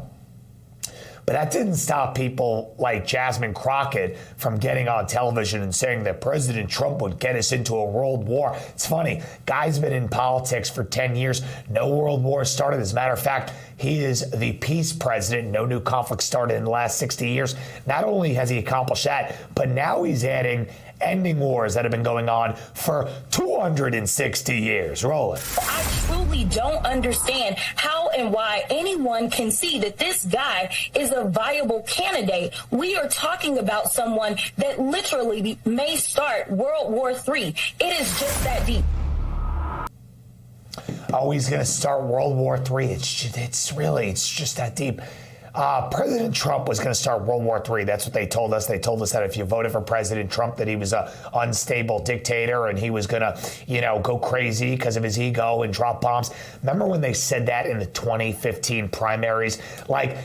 But that didn't stop people like Jasmine Crockett from getting on television and saying that President Trump would get us into a world war. It's funny. Guy's been in politics for 10 years. No world war started. As a matter of fact, he is the peace president. No new conflict started in the last 60 years. Not only has he accomplished that, but now he's adding ending wars that have been going on for 260 years. Roll it. I truly don't understand how and why anyone can see that this guy is a viable candidate. We are talking about someone that literally may start World War III. It is just that deep. Oh, he's going to start World War III. It's just that deep. President Trump was going to start World War III. That's what they told us. They told us that if you voted for President Trump, that he was an unstable dictator and he was going to, go crazy because of his ego and drop bombs. Remember when they said that in the 2015 primaries? Like,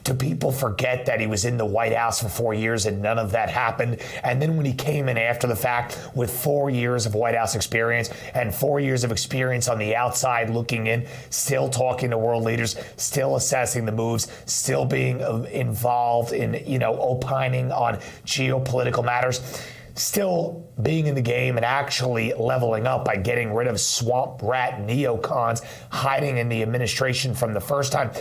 do people forget that he was in the White House for 4 years and none of that happened? And then when he came in after the fact with 4 years of White House experience and 4 years of experience on the outside looking in, still talking to world leaders, still assessing the moves, still being involved in, opining on geopolitical matters, still being in the game and actually leveling up by getting rid of swamp rat neocons hiding in the administration from the first time.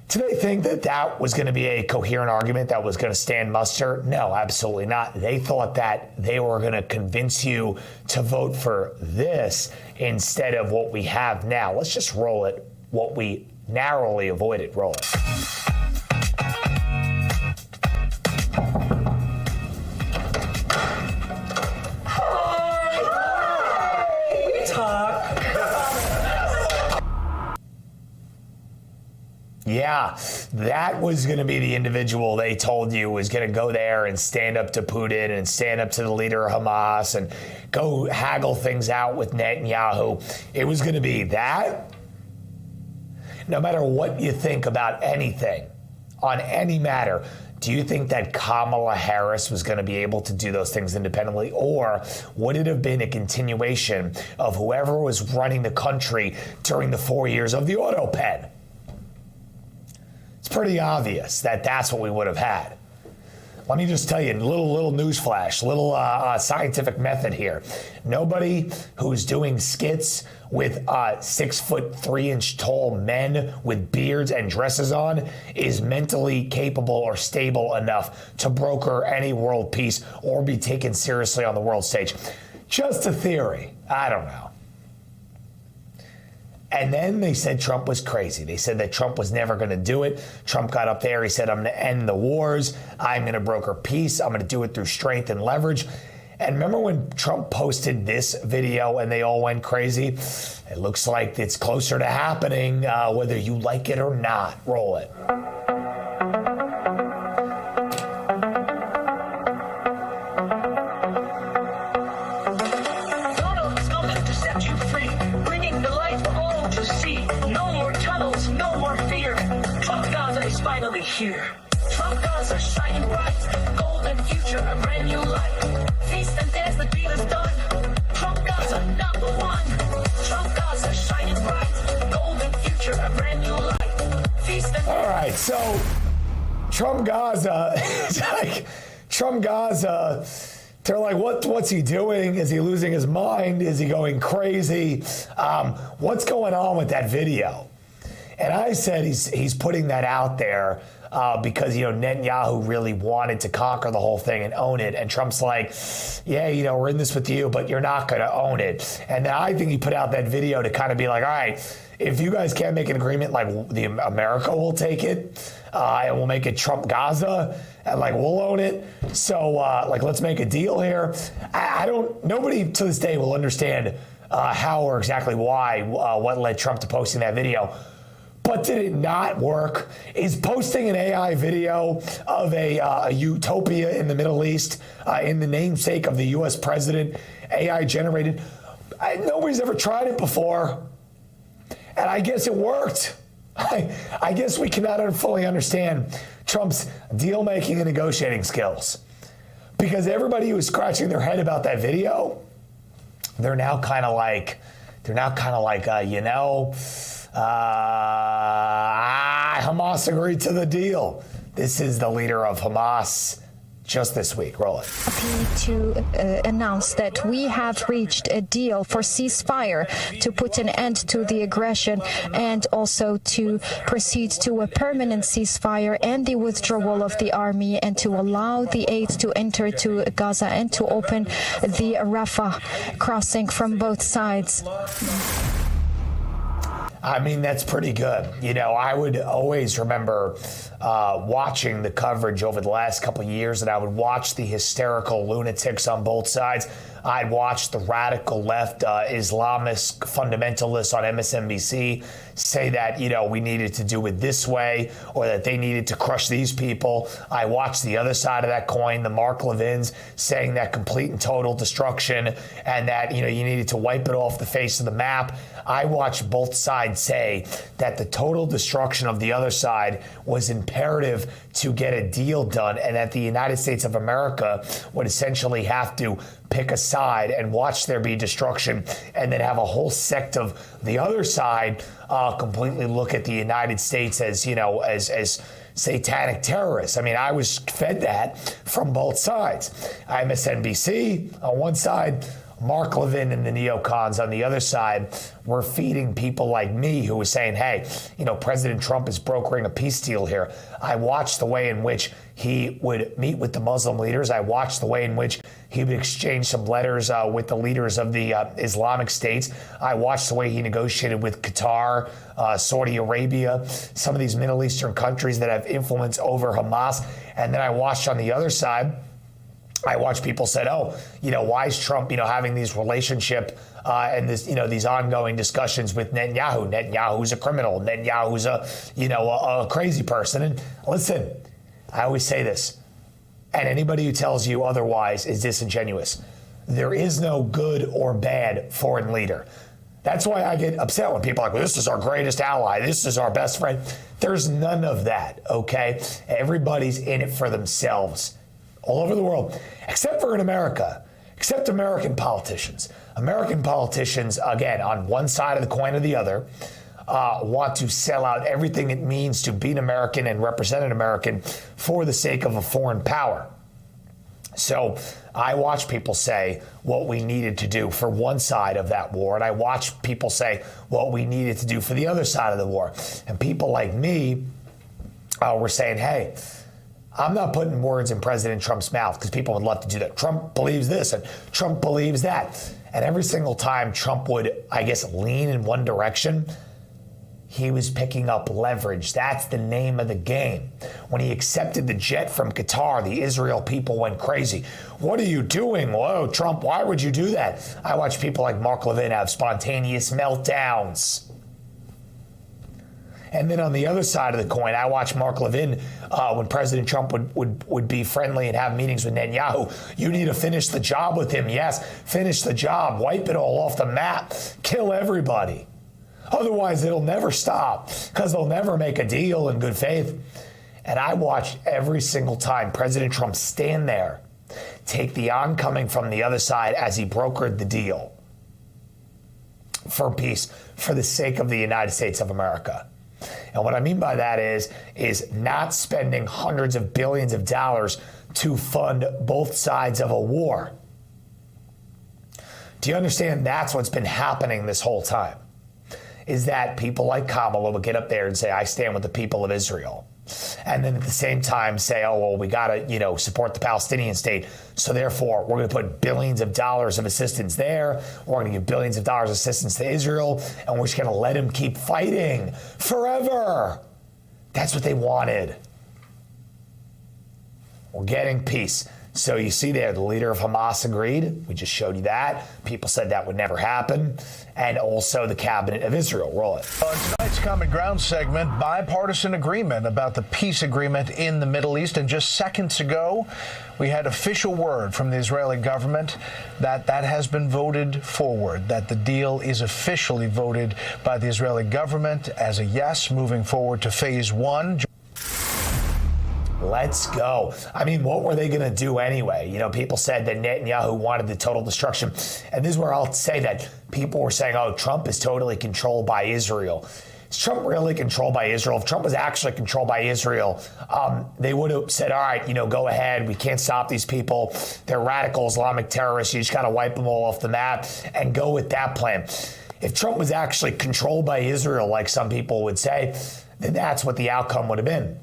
Did they think that that was going to be a coherent argument that was going to stand muster? No, absolutely not. They thought that they were going to convince you to vote for this instead of what we have now. Let's just roll it. What we narrowly avoided. Roll it. Yeah, that was going to be the individual they told you was going to go there and stand up to Putin and stand up to the leader of Hamas and go haggle things out with Netanyahu. It was going to be that. No matter what you think about anything, on any matter, do you think that Kamala Harris was going to be able to do those things independently? Or would it have been a continuation of whoever was running the country during the 4 years of the auto pen? It's pretty obvious that that's what we would have had. Let me just tell you, little news flash, little scientific method here. Nobody who's doing skits with 6'3" tall men with beards and dresses on is mentally capable or stable enough to broker any world peace or be taken seriously on the world stage. Just a theory. I don't know. And then they said Trump was crazy. They said that Trump was never going to do it. Trump got up there. He said, I'm going to end the wars. I'm going to broker peace. I'm going to do it through strength and leverage. And remember when Trump posted this video and they all went crazy? It looks like it's closer to happening, whether you like it or not. Roll it. Here. Trump gods are shining bright, golden future, a brand new life. Feast and dance, the deal is done. Trump gods are #1. Trump gods are shining bright, golden future, a brand new life. so Trump Gaza, it's like Trump Gaza, they're like, what's he doing? Is he losing his mind? Is he going crazy? What's going on with that video? And I said he's putting that out there because, Netanyahu really wanted to conquer the whole thing and own it. And Trump's like, yeah, we're in this with you, but you're not going to own it. And I think he put out that video to kind of be like, all right, if you guys can't make an agreement, like America will take it and we'll make it Trump Gaza and we'll own it. So let's make a deal here. Nobody to this day will understand how or exactly why, what led Trump to posting that video. But did it not work? Is posting an AI video of a utopia in the Middle East in the namesake of the U.S. president, AI generated? Nobody's ever tried it before. And I guess it worked. I guess we cannot fully understand Trump's deal-making and negotiating skills. Because everybody who was scratching their head about that video, they're now kind of like, Hamas agreed to the deal. This is the leader of Hamas just this week. Roll it. To announce that we have reached a deal for ceasefire to put an end to the aggression and also to proceed to a permanent ceasefire and the withdrawal of the army and to allow the aid to enter to Gaza and to open the Rafah crossing from both sides. I mean, that's pretty good. I would always remember watching the coverage over the last couple of years, and I would watch the hysterical lunatics on both sides. I'd watch the radical left Islamist fundamentalists on MSNBC say that, we needed to do it this way or that they needed to crush these people. I watched the other side of that coin, the Mark Levins saying that complete and total destruction and that, you needed to wipe it off the face of the map. I watched both sides say that the total destruction of the other side was imperative to get a deal done and that the United States of America would essentially have to pick a side and watch there be destruction and then have a whole sect of the other side completely look at the United States as, as satanic terrorists. I mean, I was fed that from both sides. MSNBC on one side, Mark Levin and the neocons on the other side were feeding people like me who was saying, hey, President Trump is brokering a peace deal here. I watched the way in which he would meet with the Muslim leaders. I watched the way in which he would exchange some letters with the leaders of the Islamic states. I watched the way he negotiated with Qatar, Saudi Arabia, some of these Middle Eastern countries that have influence over Hamas. And then I watched on the other side, I watched people say, why is Trump, having these relationship and this, these ongoing discussions with Netanyahu? Netanyahu's a criminal. Netanyahu's a crazy person. And listen, I always say this, and anybody who tells you otherwise is disingenuous. There is no good or bad foreign leader. That's why I get upset when people are like, well, this is our greatest ally. This is our best friend. There's none of that, okay? Everybody's in it for themselves all over the world, except for in America, except American politicians. American politicians, again, on one side of the coin or the other, want to sell out everything it means to be an American and represent an American for the sake of a foreign power. So I watch people say what we needed to do for one side of that war, and I watch people say what we needed to do for the other side of the war. And people like me were saying, hey, I'm not putting words in President Trump's mouth because people would love to do that. Trump believes this and Trump believes that. And every single time Trump would, I guess, lean in one direction, he was picking up leverage. That's the name of the game. When he accepted the jet from Qatar, the Israel people went crazy. What are you doing? Whoa, Trump, why would you do that? I watch people like Mark Levin have spontaneous meltdowns. And then on the other side of the coin, I watch Mark Levin when President Trump would be friendly and have meetings with Netanyahu. You need to finish the job with him. Yes, finish the job. Wipe it all off the map. Kill everybody. Otherwise, it'll never stop because they'll never make a deal in good faith. And I watched every single time President Trump stand there, take the oncoming from the other side as he brokered the deal for peace for the sake of the United States of America. And what I mean by that is not spending hundreds of billions of dollars to fund both sides of a war. Do you understand that's what's been happening this whole time? Is that people like Kamala will get up there and say, I stand with the people of Israel. And then at the same time say, oh, well, we got to, support the Palestinian state. So therefore, we're going to put billions of dollars of assistance there. We're going to give billions of dollars of assistance to Israel. And we're just going to let him keep fighting forever. That's what they wanted. We're getting peace. So you see there, the leader of Hamas agreed. We just showed you that. People said that would never happen. And also the cabinet of Israel. Roll it. On tonight's Common Ground segment, bipartisan agreement about the peace agreement in the Middle East. And just seconds ago, we had official word from the Israeli government that has been voted forward, that the deal is officially voted by the Israeli government as a yes, moving forward to phase one. Let's go. I mean, what were they going to do anyway? People said that Netanyahu wanted the total destruction. And this is where I'll say that people were saying, oh, Trump is totally controlled by Israel. Is Trump really controlled by Israel? If Trump was actually controlled by Israel, they would have said, all right, go ahead. We can't stop these people. They're radical Islamic terrorists. You just got to wipe them all off the map and go with that plan. If Trump was actually controlled by Israel, like some people would say, then that's what the outcome would have been.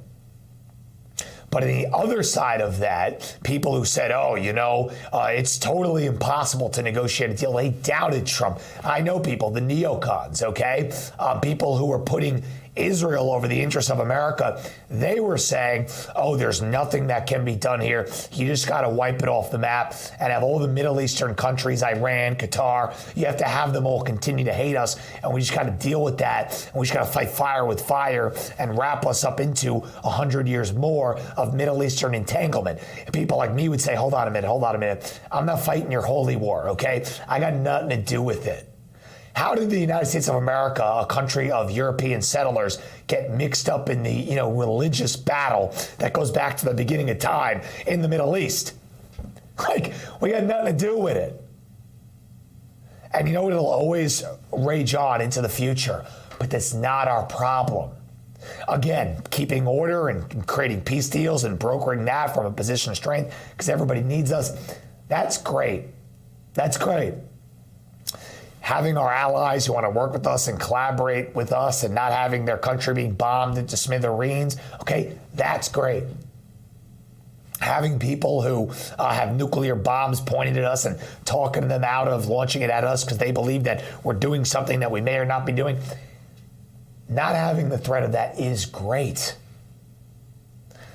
But on the other side of that, people who said, it's totally impossible to negotiate a deal, they doubted Trump. I know people, the neocons, okay? People who were putting Israel over the interests of America, they were saying, oh, there's nothing that can be done here. You just got to wipe it off the map and have all the Middle Eastern countries, Iran, Qatar, you have to have them all continue to hate us. And we just got to deal with that. And we just got to fight fire with fire and wrap us up into 100 years more of Middle Eastern entanglement. And people like me would say, hold on a minute. I'm not fighting your holy war, okay? I got nothing to do with it. How did the United States of America, a country of European settlers, get mixed up in the religious battle that goes back to the beginning of time in the Middle East? We got nothing to do with it. And it'll always rage on into the future, but that's not our problem. Again, keeping order and creating peace deals and brokering that from a position of strength because everybody needs us, that's great. That's great. Having our allies who want to work with us and collaborate with us and not having their country being bombed into smithereens, okay, that's great. Having people who have nuclear bombs pointed at us and talking them out of launching it at us because they believe that we're doing something that we may or not be doing, not having the threat of that is great.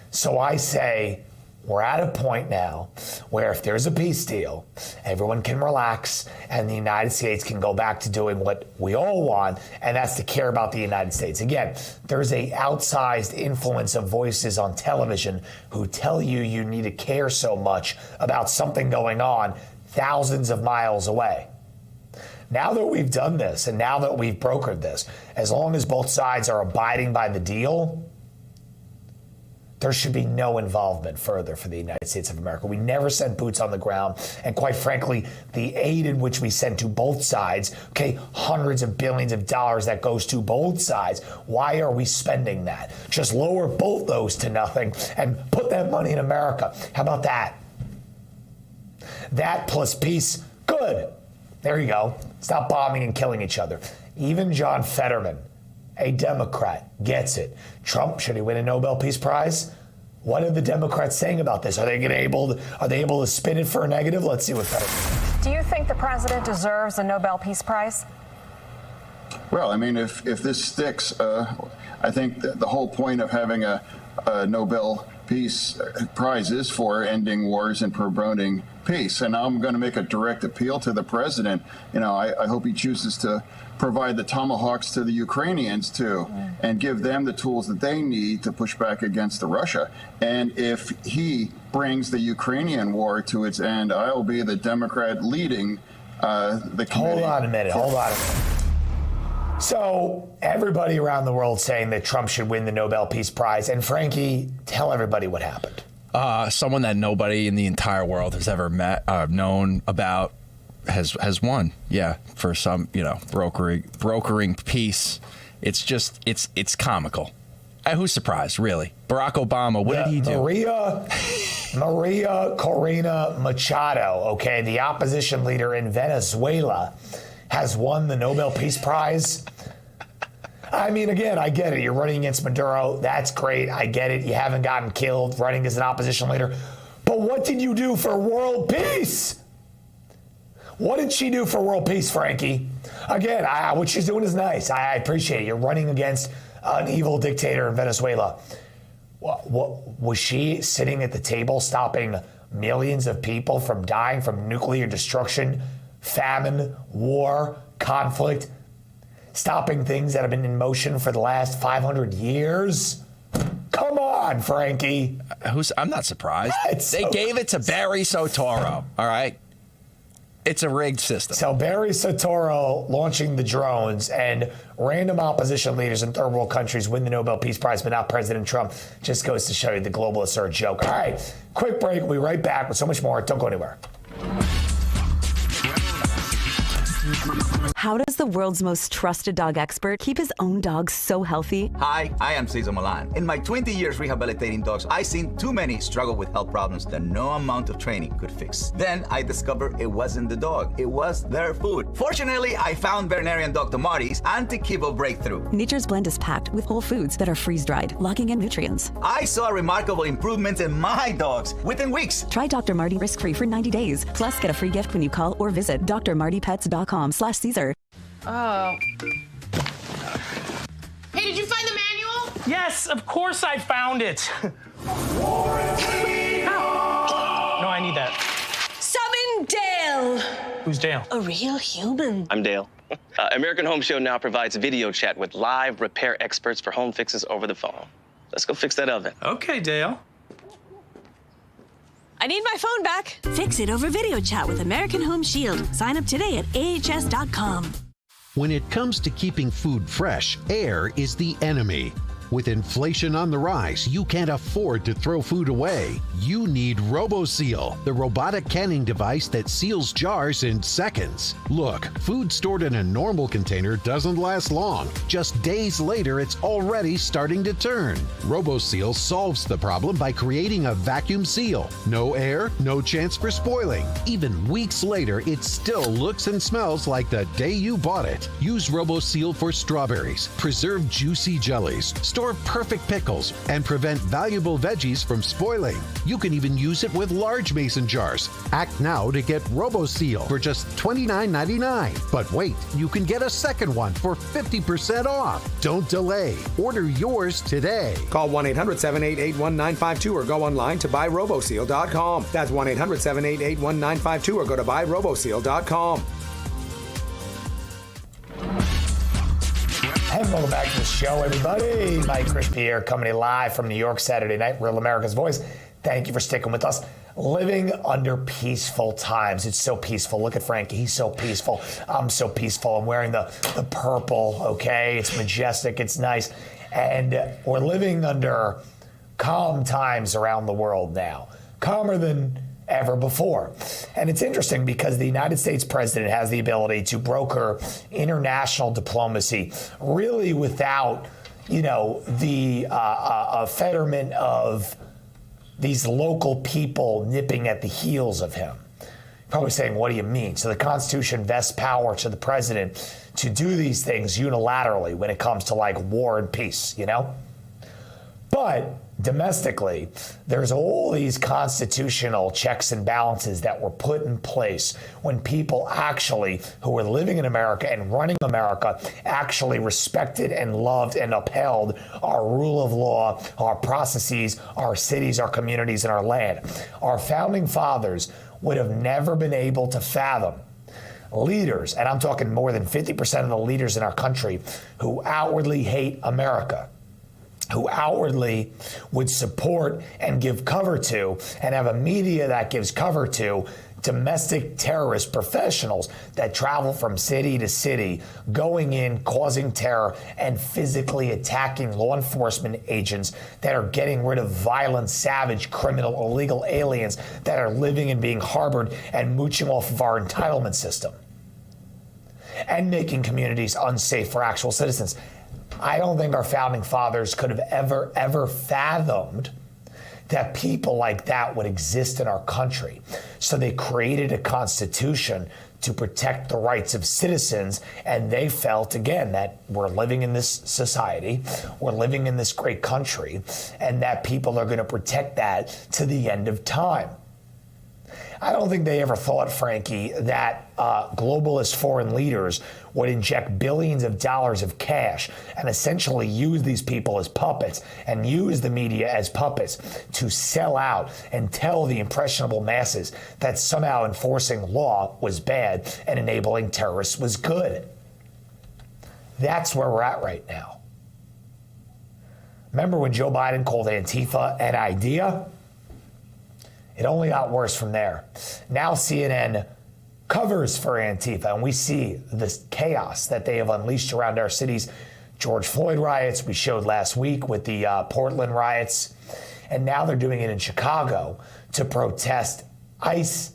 So I say, we're at a point now where if there's a peace deal, everyone can relax and the United States can go back to doing what we all want, and that's to care about the United States. Again, there's a outsized influence of voices on television who tell you need to care so much about something going on thousands of miles away. Now that we've done this and now that we've brokered this, as long as both sides are abiding by the deal, there should be no involvement further for the United States of America. We never sent boots on the ground. And quite frankly, the aid in which we send to both sides, okay, hundreds of billions of dollars that goes to both sides. Why are we spending that? Just lower both those to nothing and put that money in America. How about that? That plus peace, good. There you go. Stop bombing and killing each other. Even John Fetterman, a Democrat, gets it. Trump, should he win a Nobel Peace Prize? What are the Democrats saying about this? Are they able to spin it for a negative? Let's see what Fetterman. Do you think the president deserves a Nobel Peace Prize? Well, I mean, if this sticks, I think the whole point of having a Nobel Peace Prize is for ending wars and promoting peace. And I'm going to make a direct appeal to the president. I hope he chooses to provide the tomahawks to the Ukrainians too, and give them the tools that they need to push back against Russia. And if he brings the Ukrainian war to its end, I'll be the Democrat leading the committee. Hold on a minute. So everybody around the world saying that Trump should win the Nobel Peace Prize. And Frankie, tell everybody what happened. Someone that nobody in the entire world has ever known about has won. Yeah, for some, brokering peace It's just, it's comical. Who's surprised, really? Barack Obama, what did he do? Maria Corina Machado, okay, the opposition leader in Venezuela, has won the Nobel Peace Prize. I mean, again, I get it. You're running against Maduro. That's great. I get it. You haven't gotten killed running as an opposition leader. But what did you do for world peace? What did she do for world peace, Frankie? Again, what she's doing is nice. I appreciate it. You're running against an evil dictator in Venezuela. What was she sitting at the table stopping millions of people from dying from nuclear destruction, famine, war, conflict, stopping things that have been in motion for the last 500 years? Come on, Frankie. I'm not surprised. They gave it to Barry Soetoro, all right? It's a rigged system. So Barry Soetoro launching the drones, and random opposition leaders in third world countries win the Nobel Peace Prize, but not President Trump. Just goes to show you the globalists are a joke. All right, quick break. We'll be right back with so much more. Don't go anywhere. How does the world's most trusted dog expert keep his own dogs so healthy? Hi, I am Cesar Milan. In my 20 years rehabilitating dogs, I've seen too many struggle with health problems that no amount of training could fix. Then I discovered it wasn't the dog, it was their food. Fortunately, I found veterinarian Dr. Marty's Anti-Kibo Breakthrough. Nature's Blend is packed with whole foods that are freeze-dried, locking in nutrients. I saw remarkable improvements in my dogs within weeks. Try Dr. Marty risk-free for 90 days. Plus, get a free gift when you call or visit drmartypets.com/Caesar. Oh. Hey, did you find the manual? Yes, of course I found it. No, I need that. Summon Dale. Who's Dale? A real human. I'm Dale. American Home Show now provides video chat with live repair experts for home fixes over the phone. Let's go fix that oven. Okay, Dale. I need my phone back. Fix it over video chat with American Home Shield. Sign up today at ahs.com. When it comes to keeping food fresh, air is the enemy. With inflation on the rise, you can't afford to throw food away. You need RoboSeal, the robotic canning device that seals jars in seconds. Look, food stored in a normal container doesn't last long. Just days later, it's already starting to turn. RoboSeal solves the problem by creating a vacuum seal. No air, no chance for spoiling. Even weeks later, it still looks and smells like the day you bought it. Use RoboSeal for strawberries, preserve juicy jellies, store perfect pickles, and prevent valuable veggies from spoiling. You can even use it with large mason jars. Act now to get RoboSeal for just $29.99. But wait, you can get a second one for 50% off. Don't delay. Order yours today. Call 1-800-788-1952 or go online to buyroboseal.com. That's 1-800-788-1952 or go to buyroboseal.com. Hey, welcome back to the show, everybody. Mike Crispy here, coming to you live from New York Saturday night, Real America's Voice. Thank you for sticking with us. Living under peaceful times. It's so peaceful. Look at Frankie. He's so peaceful. I'm so peaceful. I'm wearing the purple, okay? It's majestic. It's nice. And we're living under calm times around the world now. Calmer than ever before. And it's interesting because the United States president has the ability to broker international diplomacy really without, the fetterment of these local people nipping at the heels of him. Probably saying, what do you mean? So the Constitution vests power to the president to do these things unilaterally when it comes to like war and peace, But domestically, there's all these constitutional checks and balances that were put in place when people actually, who were living in America and running America, actually respected and loved and upheld our rule of law, our processes, our cities, our communities, and our land. Our founding fathers would have never been able to fathom leaders, and I'm talking more than 50% of the leaders in our country, who outwardly hate America, who outwardly would support and give cover to and have a media that gives cover to domestic terrorist professionals that travel from city to city, going in, causing terror, and physically attacking law enforcement agents that are getting rid of violent, savage, criminal, illegal aliens that are living and being harbored and mooching off of our entitlement system and making communities unsafe for actual citizens. I don't think our founding fathers could have ever fathomed that people like that would exist in our country. So they created a constitution to protect the rights of citizens, and they felt, again, that we're living in this society, we're living in this great country, and that people are going to protect that to the end of time. I don't think they ever thought, Frankie, that globalist foreign leaders would inject billions of dollars of cash and essentially use these people as puppets and use the media as puppets to sell out and tell the impressionable masses that somehow enforcing law was bad and enabling terrorists was good. That's where we're at right now. Remember when Joe Biden called Antifa an idea? It only got worse from there. Now CNN covers for Antifa, and we see this chaos that they have unleashed around our cities. George Floyd riots, we showed last week with the Portland riots, and now they're doing it in Chicago to protest ICE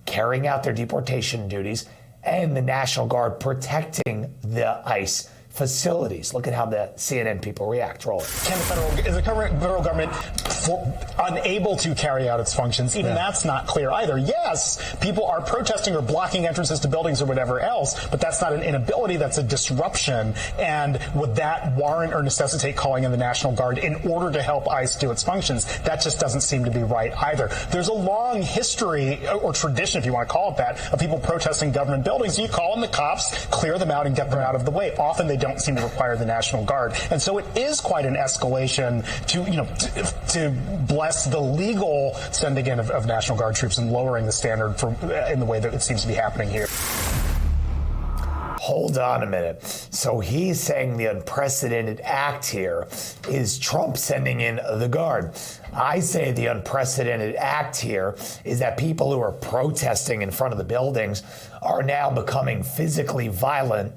carrying out their deportation duties and the National Guard protecting the ICE facilities. Look at how the CNN people react. Roll it. Is the federal government unable to carry out its functions? Even that's not clear either. Yes, people are protesting or blocking entrances to buildings or whatever else, but that's not an inability, that's a disruption. And would that warrant or necessitate calling in the National Guard in order to help ICE do its functions? That just doesn't seem to be right either. There's a long history, or tradition, if you want to call it that, of people protesting government buildings. You call in the cops, clear them out, and get them out of the way. Often they don't seem to require the National Guard. And so it is quite an escalation to bless the legal sending in of National Guard troops and lowering the standard in the way that it seems to be happening here. Hold on a minute. So he's saying the unprecedented act here is Trump sending in the Guard. I say the unprecedented act here is that people who are protesting in front of the buildings are now becoming physically violent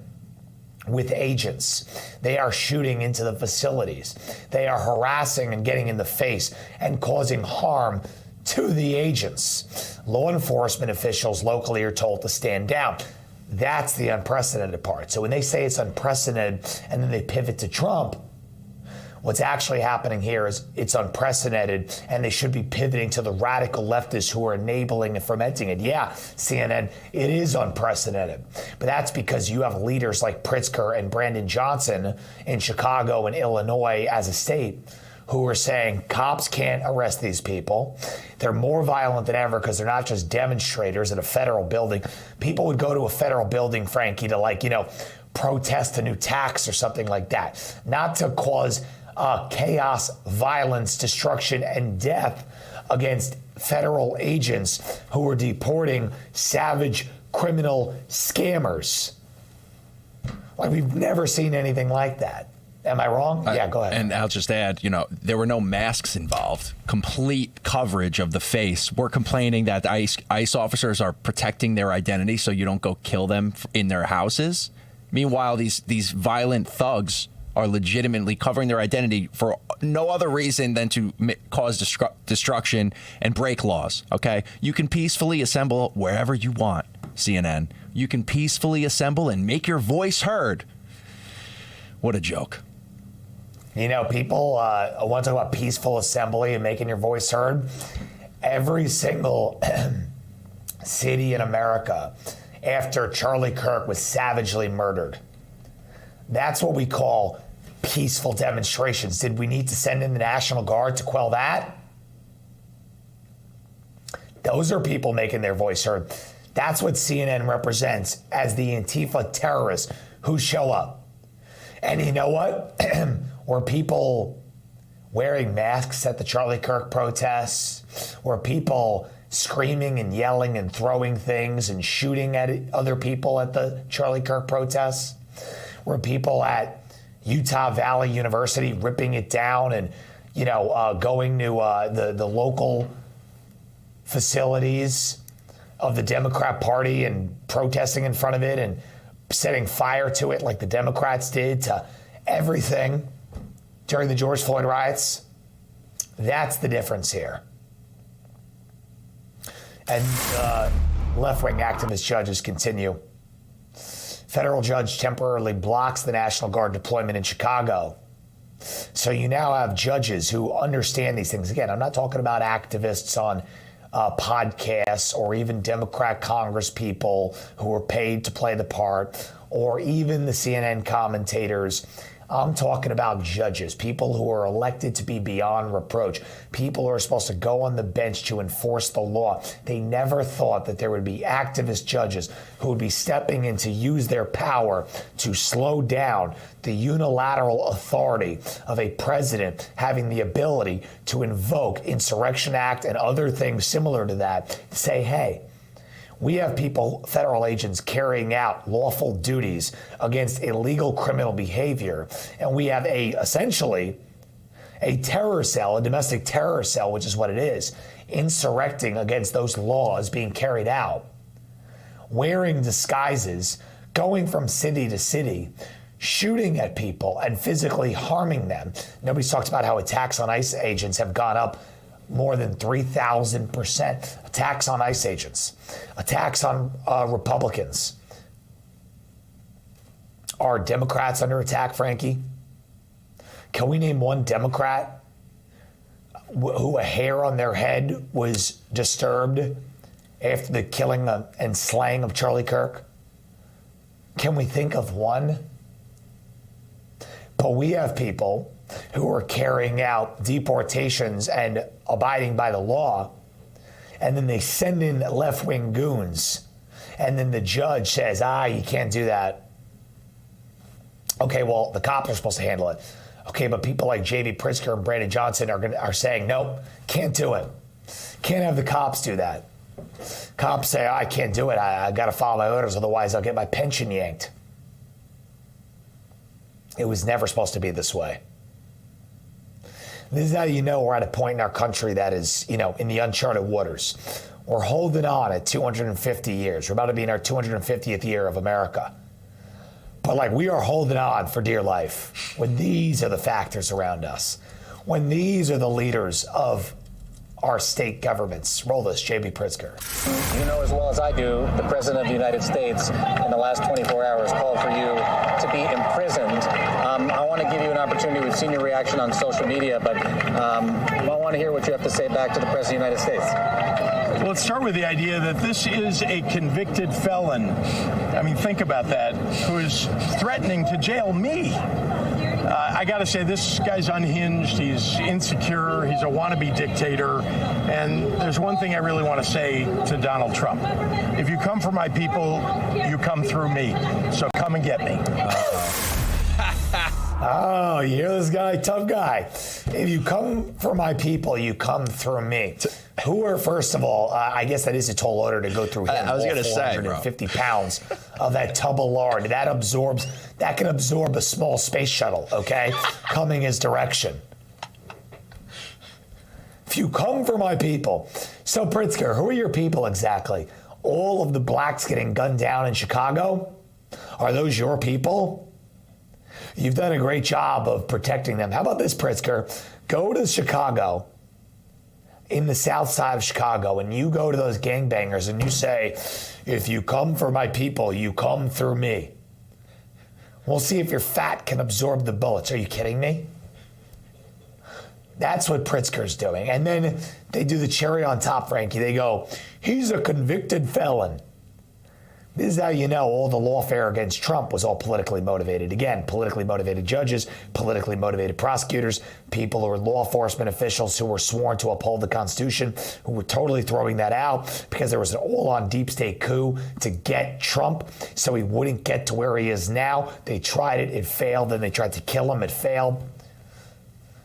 with agents. They are shooting into the facilities. They are harassing and getting in the face and causing harm to the agents. Law enforcement officials locally are told to stand down. That's the unprecedented part. So when they say it's unprecedented and then they pivot to Trump, what's actually happening here is it's unprecedented, and they should be pivoting to the radical leftists who are enabling and fomenting it. Yeah, CNN, it is unprecedented. But that's because you have leaders like Pritzker and Brandon Johnson in Chicago and Illinois as a state who are saying cops can't arrest these people. They're more violent than ever because they're not just demonstrators at a federal building. People would go to a federal building, Frankie, to protest a new tax or something like that, not to cause chaos, violence, destruction, and death against federal agents who are deporting savage criminal scammers. Like, we've never seen anything like that. Am I wrong? Yeah, go ahead. And I'll just add, there were no masks involved. Complete coverage of the face. We're complaining that the ICE officers are protecting their identity so you don't go kill them in their houses. Meanwhile, these violent thugs are legitimately covering their identity for no other reason than to cause destruction and break laws, okay? You can peacefully assemble wherever you want, CNN. You can peacefully assemble and make your voice heard. What a joke. People want to talk about peaceful assembly and making your voice heard. Every single city in America after Charlie Kirk was savagely murdered, that's what we call peaceful demonstrations. Did we need to send in the National Guard to quell that? Those are people making their voice heard. That's what CNN represents as the Antifa terrorists who show up. And you know what? Were people wearing masks at the Charlie Kirk protests? Were people screaming and yelling and throwing things and shooting at other people at the Charlie Kirk protests? Were people at Utah Valley University ripping it down and, going to the local facilities of the Democrat Party and protesting in front of it and setting fire to it like the Democrats did to everything during the George Floyd riots? That's the difference here. And left-wing activist judges continue. Federal judge temporarily blocks the National Guard deployment in Chicago. So you now have judges who understand these things. Again, I'm not talking about activists on podcasts or even Democrat Congress people who are paid to play the part or even the CNN commentators. I'm talking about judges, people who are elected to be beyond reproach, people who are supposed to go on the bench to enforce the law. They never thought that there would be activist judges who would be stepping in to use their power to slow down the unilateral authority of a president having the ability to invoke Insurrection Act and other things similar to that, to say, hey, we have people, federal agents, carrying out lawful duties against illegal criminal behavior. And we have essentially a terror cell, a domestic terror cell, which is what it is, insurrecting against those laws being carried out, wearing disguises, going from city to city, shooting at people and physically harming them. Nobody's talked about how attacks on ICE agents have gone up more than 3,000%. Attacks on ICE agents, attacks on Republicans. Are Democrats under attack, Frankie? Can we name one Democrat who a hair on their head was disturbed after the killing and slaying of Charlie Kirk? Can we think of one? But we have people who are carrying out deportations and abiding by the law, and then they send in left-wing goons, and then the judge says, you can't do that. Okay, well, the cops are supposed to handle it. Okay, but people like J.B. Pritzker and Brandon Johnson are saying, nope, can't do it. Can't have the cops do that. Cops say, I can't do it. I got to follow my orders, otherwise I'll get my pension yanked. It was never supposed to be this way. This is how you know we're at a point in our country that is, in the uncharted waters. We're holding on at 250 years. We're about to be in our 250th year of America. But we are holding on for dear life when these are the factors around us, when these are the leaders of our state governments. Roll this, J.B. Pritzker. You know as well as I do, the President of the United States in the last 24 hours called for you to be imprisoned. I want to give you an opportunity. We've seen your reaction on social media, but I want to hear what you have to say back to the President of the United States. Well, let's start with the idea that this is a convicted felon. I mean, think about that, who is threatening to jail me. I got to say, this guy's unhinged. He's insecure. He's a wannabe dictator. And there's one thing I really want to say to Donald Trump. If you come for my people, you come through me. So come and get me. Oh, you hear this guy? Tough guy. If you come for my people, you come through me. Who are, first of all, I guess that is a tall order to go through him. I was going to say, 450 pounds of that tub of lard. That can absorb a small space shuttle, okay, coming his direction. If you come for my people. So, Pritzker, who are your people exactly? All of the blacks getting gunned down in Chicago? Are those your people? You've done a great job of protecting them. How about this, Pritzker? Go to Chicago, in the south side of Chicago, and you go to those gangbangers and you say, if you come for my people, you come through me. We'll see if your fat can absorb the bullets. Are you kidding me? That's what Pritzker's doing. And then they do the cherry on top, Frankie. They go, he's a convicted felon. This is how you know all the lawfare against Trump was all politically motivated. Again, politically motivated judges, politically motivated prosecutors, people who are law enforcement officials who were sworn to uphold the Constitution, who were totally throwing that out because there was an all-on deep state coup to get Trump so he wouldn't get to where he is now. They tried it. It failed. Then they tried to kill him. It failed.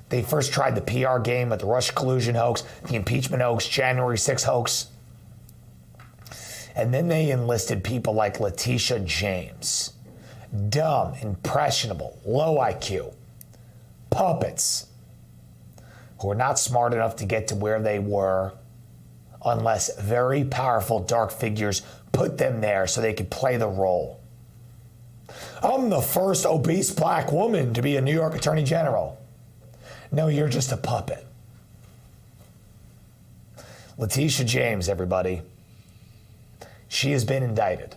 They first tried the PR game with the Russia collusion hoax, the impeachment hoax, January 6th hoax. And then they enlisted people like Letitia James. Dumb, impressionable, low IQ, puppets who are not smart enough to get to where they were unless very powerful dark figures put them there so they could play the role. I'm the first obese black woman to be a New York Attorney General. No, you're just a puppet. Letitia James, everybody. She has been indicted.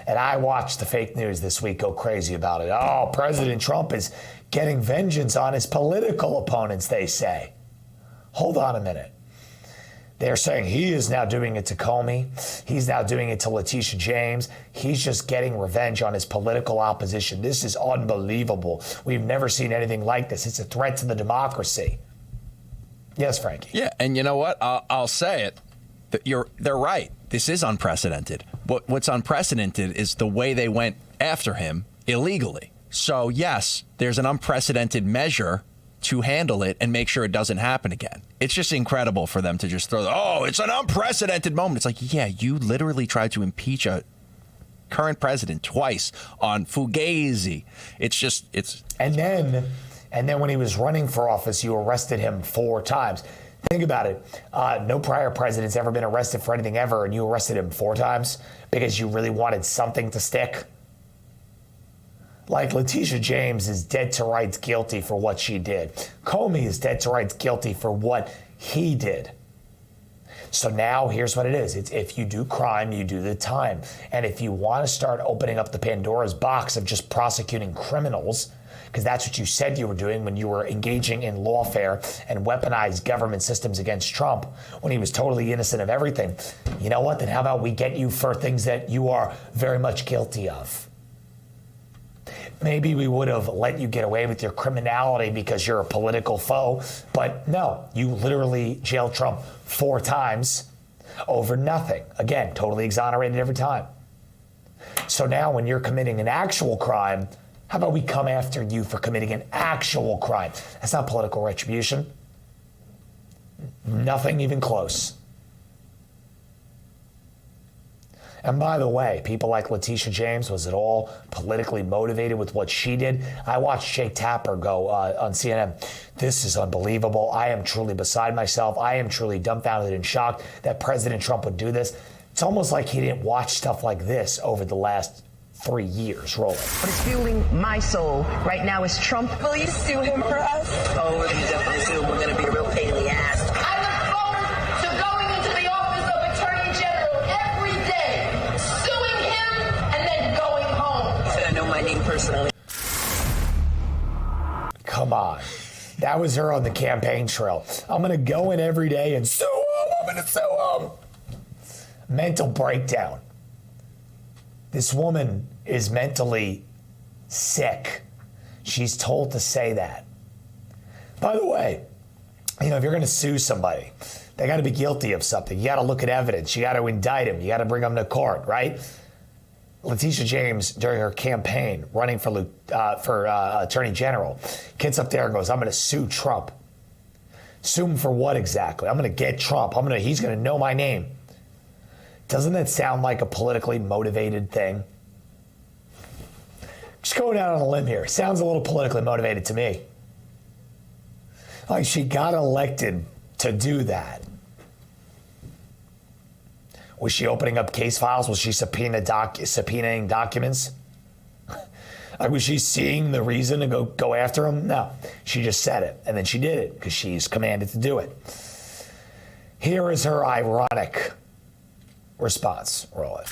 And I watched the fake news this week go crazy about it. Oh, President Trump is getting vengeance on his political opponents, they say. Hold on a minute. They're saying he is now doing it to Comey. He's now doing it to Letitia James. He's just getting revenge on his political opposition. This is unbelievable. We've never seen anything like this. It's a threat to the democracy. Yes, Frankie. Yeah, and you know what? I'll say it. They're right. This is unprecedented. What's unprecedented is the way they went after him illegally. So, yes, there's an unprecedented measure to handle it and make sure it doesn't happen again. It's just incredible for them to just throw, it's an unprecedented moment. It's like, yeah, you literally tried to impeach a current president twice on Fugazi. And then when he was running for office, you arrested him 4 times. Think about it. No prior president's ever been arrested for anything ever, and you arrested him 4 times because you really wanted something to stick. Like, Letitia James is dead to rights guilty for what she did. Comey is dead to rights guilty for what he did. So now here's what it is. It's if you do crime, you do the time. And if you want to start opening up the Pandora's box of just prosecuting criminals, because that's what you said you were doing when you were engaging in lawfare and weaponized government systems against Trump when he was totally innocent of everything, you know what? Then how about we get you for things that you are very much guilty of? Maybe we would have let you get away with your criminality because you're a political foe. But no, you literally jailed Trump 4 times over nothing. Again, totally exonerated every time. So now when you're committing an actual crime, how about we come after you for committing an actual crime? That's not political retribution. Nothing even close. And by the way, people like Letitia James, was it all politically motivated with what she did? I watched Jake Tapper go on CNN. This is unbelievable. I am truly beside myself. I am truly dumbfounded and shocked that President Trump would do this. It's almost like he didn't watch stuff like this over the last 3 years. Roll it. What is fueling my soul right now is Trump. Will you sue him for us? Oh, we're going to definitely sue him. We're going to be a real pain in the ass. I look forward to going into the office of Attorney General every day, suing him, and then going home. He said I know my name personally. Come on. That was her on the campaign trail. I'm going to go in every day and sue him. I'm going to sue him. Mental breakdown. This woman is mentally sick. She's told to say that. By the way, if you're going to sue somebody, they got to be guilty of something. You got to look at evidence. You got to indict him. You got to bring him to court, right? Letitia James, during her campaign, running for Attorney General, gets up there and goes, I'm going to sue Trump. Sue him for what exactly? I'm going to get Trump. He's going to know my name. Doesn't that sound like a politically motivated thing? Just going out on a limb here. Sounds a little politically motivated to me. Like she got elected to do that. Was she opening up case files? Was she subpoenaing documents? Like, was she seeing the reason to go after him? No. She just said it, and then she did it because she's commanded to do it. Here is her ironic response. Roll it.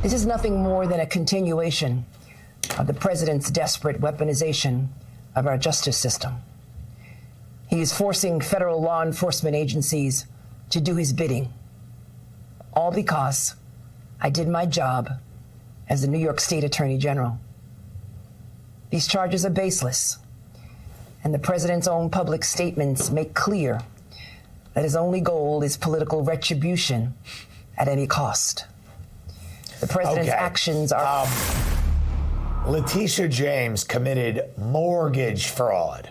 This is nothing more than a continuation of the president's desperate weaponization of our justice system. He is forcing federal law enforcement agencies to do his bidding, all because I did my job as the New York State Attorney General. These charges are baseless, and the president's own public statements make clear that his only goal is political retribution at any cost. The president's actions are... Letitia James committed mortgage fraud.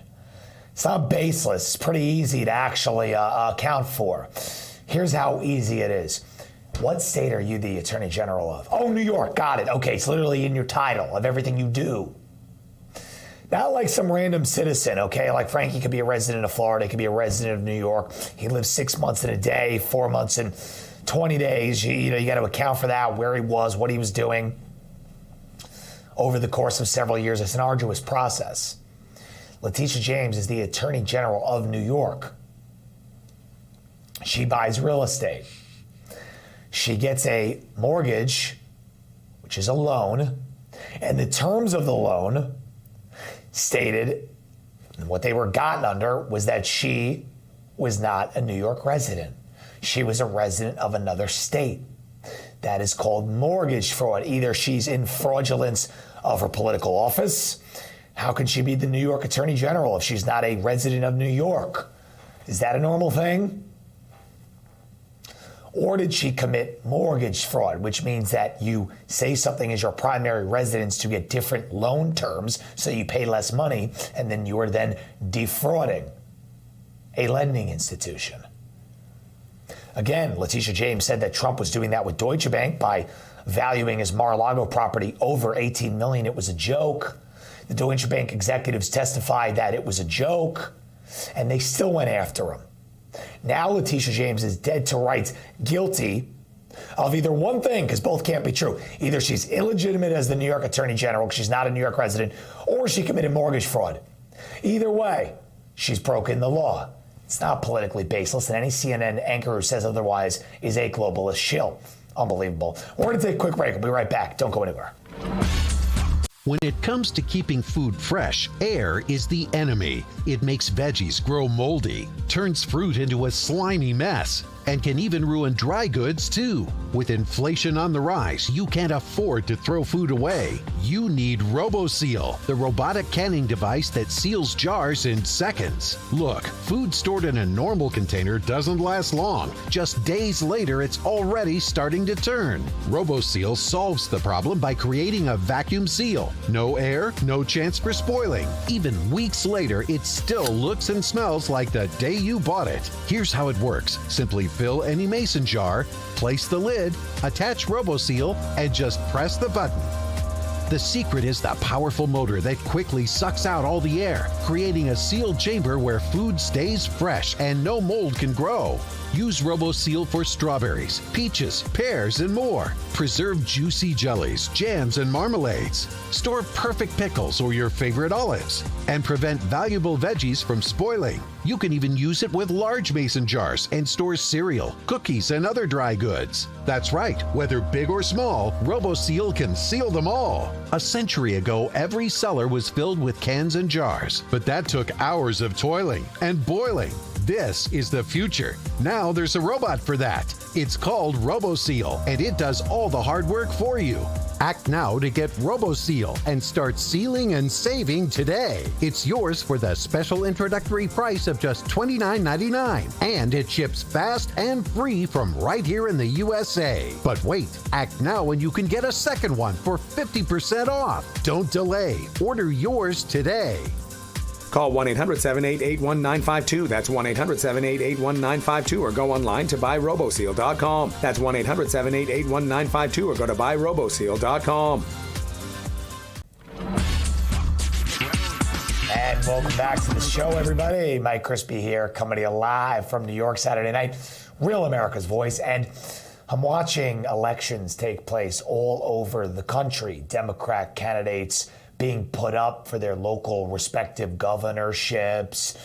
It's not baseless. It's pretty easy to actually account for. Here's how easy it is. What state are you the Attorney General of? Oh, New York. Got it. Okay, it's literally in your title of everything you do. Not like some random citizen, okay? Like Frankie could be a resident of Florida, he could be a resident of New York. He lives 6 months in a day, 4 months in 20 days. You got to account for that, where he was, what he was doing over the course of several years. It's an arduous process. Letitia James is the Attorney General of New York. She buys real estate. She gets a mortgage, which is a loan, and the terms of the loan stated what they were gotten under was that she was not a New York resident. She was a resident of another state. That is called mortgage fraud. Either she's in fraudulence of her political office. How can she be the New York Attorney General if she's not a resident of New York? Is that a normal thing? Or did she commit mortgage fraud, which means that you say something is your primary residence to get different loan terms so you pay less money, and then you are then defrauding a lending institution. Again, Letitia James said that Trump was doing that with Deutsche Bank by valuing his Mar-a-Lago property over $18 million. It was a joke. The Deutsche Bank executives testified that it was a joke, and they still went after him. Now Letitia James is dead to rights, guilty of either one thing, because both can't be true. Either she's illegitimate as the New York Attorney General because she's not a New York resident, or she committed mortgage fraud. Either way, she's broken the law. It's not politically baseless, and any CNN anchor who says otherwise is a globalist shill. Unbelievable. We're going to take a quick break. We'll be right back. Don't go anywhere. When it comes to keeping food fresh, air is the enemy. It makes veggies grow moldy, turns fruit into a slimy mess, and can even ruin dry goods too. With inflation on the rise, you can't afford to throw food away. You need RoboSeal, the robotic canning device that seals jars in seconds. Look, food stored in a normal container doesn't last long. Just days later, it's already starting to turn. RoboSeal solves the problem by creating a vacuum seal. No air, no chance for spoiling. Even weeks later, it still looks and smells like the day you bought it. Here's how it works. Simply fill any mason jar, place the lid, attach RoboSeal, and just press the button. The secret is the powerful motor that quickly sucks out all the air, creating a sealed chamber where food stays fresh and no mold can grow. Use RoboSeal for strawberries, peaches, pears, and more. Preserve juicy jellies, jams, and marmalades. Store perfect pickles or your favorite olives. And prevent valuable veggies from spoiling. You can even use it with large mason jars and store cereal, cookies, and other dry goods. That's right, whether big or small, RoboSeal can seal them all. A century ago, every cellar was filled with cans and jars, but that took hours of toiling and boiling. This is the future. Now there's a robot for that. It's called RoboSeal, and it does all the hard work for you. Act now to get RoboSeal and start sealing and saving today. It's yours for the special introductory price of just $29.99, and it ships fast and free from right here in the USA. But wait, act now and you can get a second one for 50% off. Don't delay. Order yours today. Call 1-800-788-1952. That's 1-800-788-1952, or go online to buyroboseal.com. That's 1-800-788-1952, or go to buyroboseal.com. And welcome back to the show, everybody. Mike Crispy here, coming to you live from New York Saturday night. Real America's Voice. And I'm watching elections take place all over the country. Democrat candidates being put up for their local respective governorships,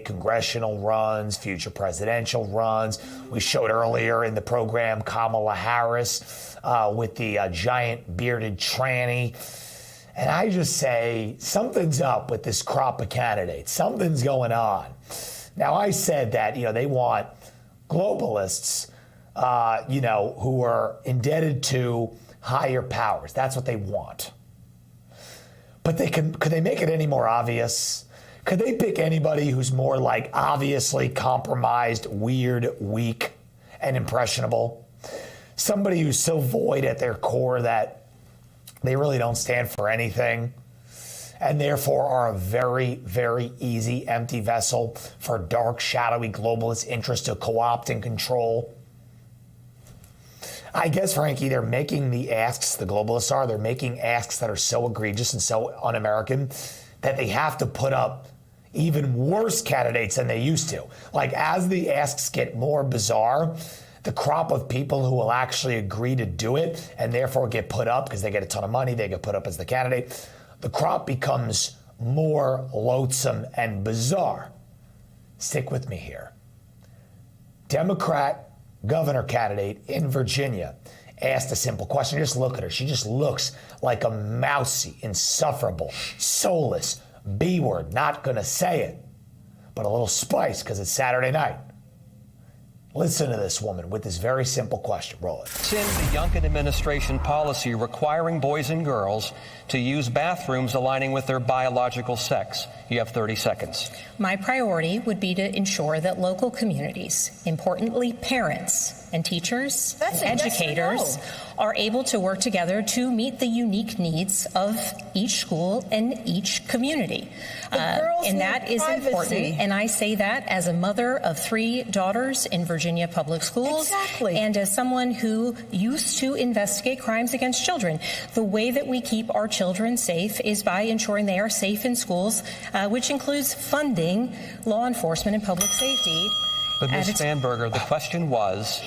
congressional runs, future presidential runs. We showed earlier in the program Kamala Harris with the giant bearded tranny. And I just say something's up with this crop of candidates. Something's going on. Now, I said that, they want globalists, who are indebted to higher powers. That's what they want. But could they make it any more obvious? Could they pick anybody who's more like obviously compromised, weird, weak, and impressionable? Somebody who's so void at their core that they really don't stand for anything, and therefore are a very, very easy empty vessel for dark, shadowy globalist interests to co-opt and control. I guess, Frankie, they're making the asks, the globalists are, they're making asks that are so egregious and so un-American that they have to put up even worse candidates than they used to. Like, as the asks get more bizarre, the crop of people who will actually agree to do it and therefore get put up because they get a ton of money, they get put up as the candidate, the crop becomes more loathsome and bizarre. Stick with me here. Democrat governor candidate in Virginia, asked a simple question. Just look at her. She just looks like a mousy, insufferable, soulless B word. Not going to say it, but a little spice because it's Saturday night. Listen to this woman with this very simple question. Roll it. Rescind the Youngkin administration policy requiring boys and girls to use bathrooms aligning with their biological sex. You have 30 seconds. My priority would be to ensure that local communities, importantly parents and teachers and educators, are able to work together to meet the unique needs of each school and each community. And that is important. And I say that as a mother of 3 daughters in Virginia public schools. Exactly. And as someone who used to investigate crimes against children. The way that we keep our children safe is by ensuring they are safe in schools, which includes funding law enforcement and public safety. But Ms. Spanberger, the question was,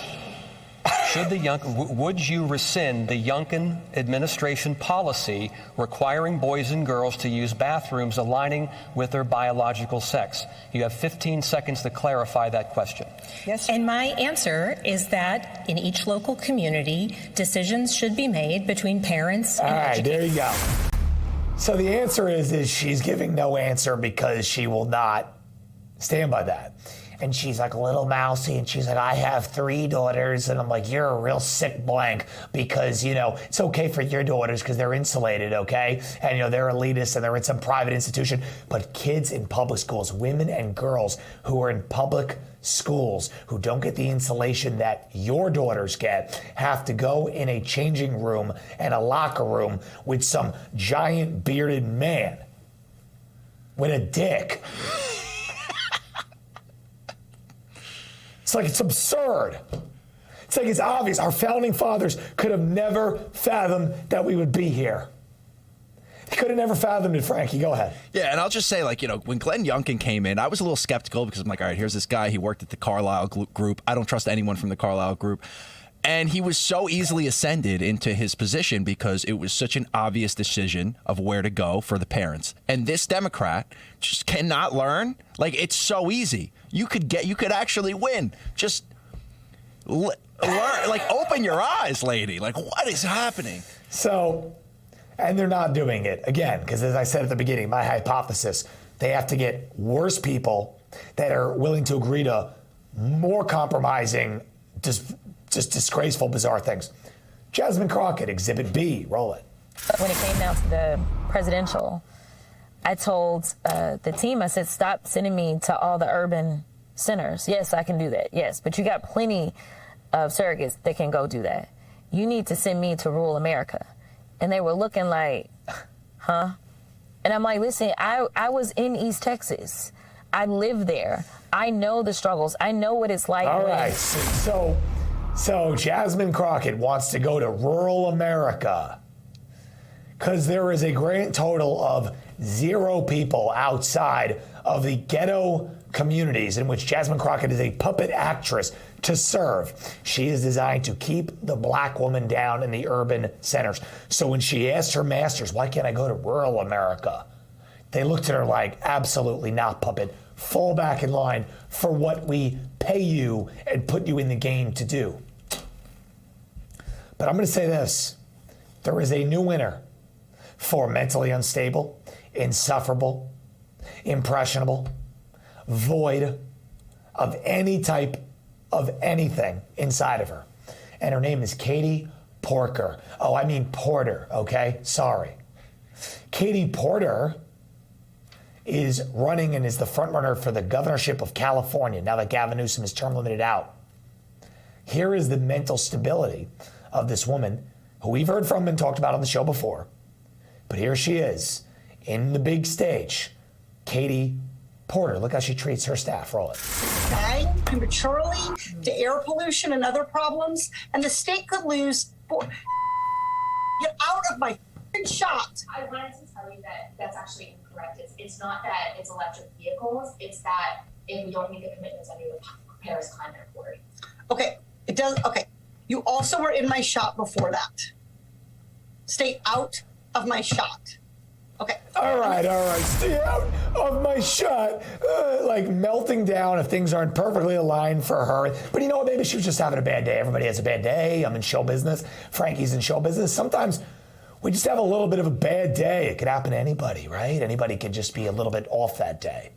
would you rescind the Youngkin administration policy requiring boys and girls to use bathrooms aligning with their biological sex? You have 15 seconds to clarify that question. Yes. And my answer is that in each local community, decisions should be made between parents and educators. All right, there you go. So the answer is she's giving no answer because she will not stand by that. And she's like a little mousy, and she's like, I have 3 daughters. And I'm like, you're a real sick blank because, it's okay for your daughters because they're insulated, okay? And, they're elitist and they're in some private institution. But kids in public schools, women and girls who are in public schools who don't get the insulation that your daughters get have to go in a changing room and a locker room with some giant bearded man with a dick. It's like it's absurd. It's like it's obvious. Our founding fathers could have never fathomed that we would be here. They could have never fathomed it, Frankie. Go ahead. Yeah, and I'll just say, when Glenn Youngkin came in, I was a little skeptical because I'm like, all right, here's this guy. He worked at the Carlyle Group. I don't trust anyone from the Carlyle Group. And he was so easily ascended into his position because it was such an obvious decision of where to go for the parents. And this Democrat just cannot learn. It's so easy. You could actually win. Just learn, open your eyes, lady. What is happening? So, and they're not doing it again, because as I said at the beginning, my hypothesis, they have to get worse people that are willing to agree to more compromising, just disgraceful, bizarre things. Jasmine Crockett, Exhibit B, roll it. When it came down to the presidential, I told the team, I said, stop sending me to all the urban centers. Yes, I can do that. Yes, but you got plenty of surrogates that can go do that. You need to send me to rural America. And they were looking like, huh? And I'm like, listen, I was in East Texas. I lived there. I know the struggles. I know what it's like. All right. So Jasmine Crockett wants to go to rural America because there is a grand total of 0 people outside of the ghetto communities in which Jasmine Crockett is a puppet actress to serve. She is designed to keep the black woman down in the urban centers. So when she asked her masters, why can't I go to rural America? They looked at her like, absolutely not, puppet. Fall back in line for what we pay you and put you in the game to do. But I'm going to say this. There is a new winner for mentally unstable, insufferable, impressionable, void of any type of anything inside of her. And her name is Katie Porter. Oh, I mean Porter, okay? Sorry. Katie Porter is running and is the front runner for the governorship of California now that Gavin Newsom is term limited out. Here is the mental stability of this woman who we've heard from and talked about on the show before. But here she is in the big stage, Katie Porter. Look how she treats her staff. Roll it. Dying prematurely to air pollution and other problems, and the state could lose. Get out of my shot. I wanted to tell you that that's actually incorrect. It's not that it's electric vehicles. It's that if we don't meet the commitments under the Paris Climate Accord. Okay, it does. Okay, you also were in my shot before that. Stay out of my shot. Okay. All right. Stay out of my shot. Like melting down if things aren't perfectly aligned for her. But you know what? Maybe she was just having a bad day. Everybody has a bad day. I'm in show business. Frankie's in show business. Sometimes we just have a little bit of a bad day. It could happen to anybody, right? Anybody could just be a little bit off that day.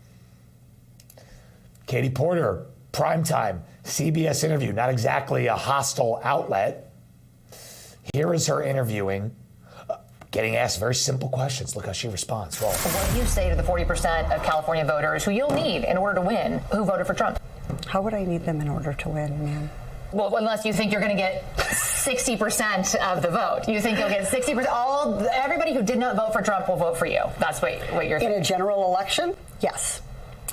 Katie Porter, primetime, CBS interview. Not exactly a hostile outlet. Here is her interviewing. Getting asked very simple questions. Look how she responds. Roll. What do you say to the 40% of California voters who you'll need in order to win, who voted for Trump? How would I need them in order to win, man? Well, unless you think you're going to get 60% of the vote. You think you'll get 60%. Everybody who did not vote for Trump will vote for you. That's what you're saying. In a general election, yes.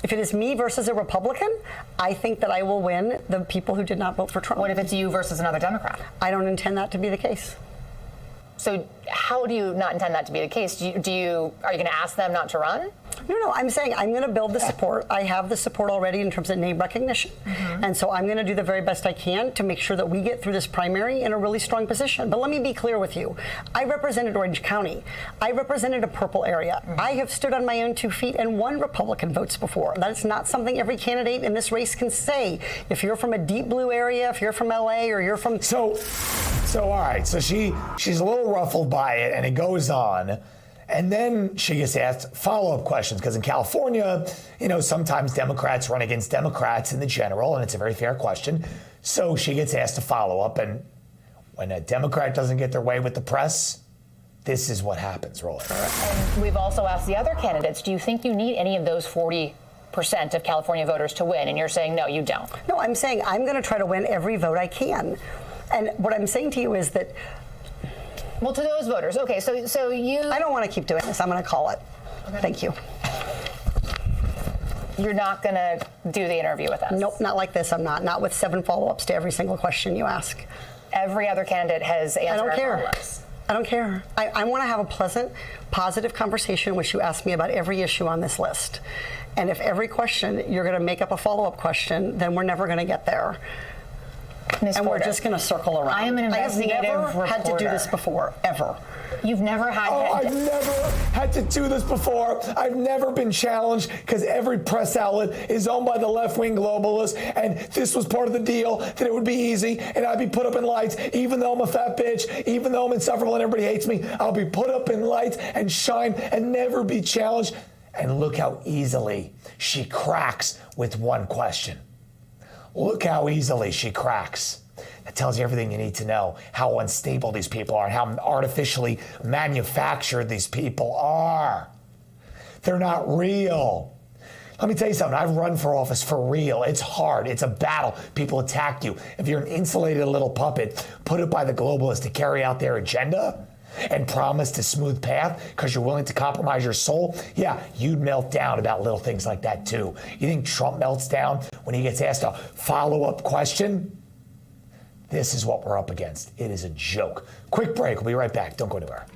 If it is me versus a Republican, I think that I will win the people who did not vote for Trump. What if it's you versus another Democrat? I don't intend that to be the case. So how do you not intend that to be the case? Are you going to ask them not to run? No, I'm saying I'm going to build the support. I have the support already in terms of name recognition. Mm-hmm. And so I'm going to do the very best I can to make sure that we get through this primary in a really strong position. But let me be clear with you. I represented Orange County. I represented a purple area. Mm-hmm. I have stood on my own 2 feet and won Republican votes before. That is not something every candidate in this race can say. If you're from a deep blue area, if you're from LA, or you're from... So all right. So she's a little ruffled by it, and it goes on. And then she gets asked follow-up questions, because in California, sometimes Democrats run against Democrats in the general, and it's a very fair question. So she gets asked to follow up, and when a Democrat doesn't get their way with the press, this is what happens. Roll it. And we've also asked the other candidates, do you think you need any of those 40% of California voters to win? And you're saying, no, you don't. No, I'm saying I'm going to try to win every vote I can. And what I'm saying to you is that... Well, to those voters, okay, so you... I don't want to keep doing this. I'm going to call it. Okay. Thank you. You're not going to do the interview with us? Nope, not like this. I'm not. Not with 7 follow-ups to every single question you ask. Every other candidate has answered. I don't care. Follow-ups. I don't care. I want to have a pleasant, positive conversation in which you ask me about every issue on this list. And if every question you're going to make up a follow-up question, then we're never going to get there. Ms. And Porter, we're just going to circle around. I am an investigative I've never had to do reporter. this before, ever. You've never had I've never had to do this before. I've never been challenged, because every press outlet is owned by the left-wing globalists, and this was part of the deal, that it would be easy, and I'd be put up in lights, even though I'm a fat bitch, even though I'm insufferable and everybody hates me, I'll be put up in lights and shine and never be challenged. And look how easily she cracks with one question. Look how easily she cracks. That tells you everything you need to know, how unstable these people are, and how artificially manufactured these people are. They're not real. Let me tell you something. I've run for office for real. It's hard. It's a battle. People attack you. If you're an insulated little puppet put up by the globalists to carry out their agenda and promise a smooth path because you're willing to compromise your soul, yeah, you'd melt down about little things like that too. You think Trump melts down when he gets asked a follow-up question? This is what we're up against. It is a joke. Quick break. We'll be right back. Don't go anywhere.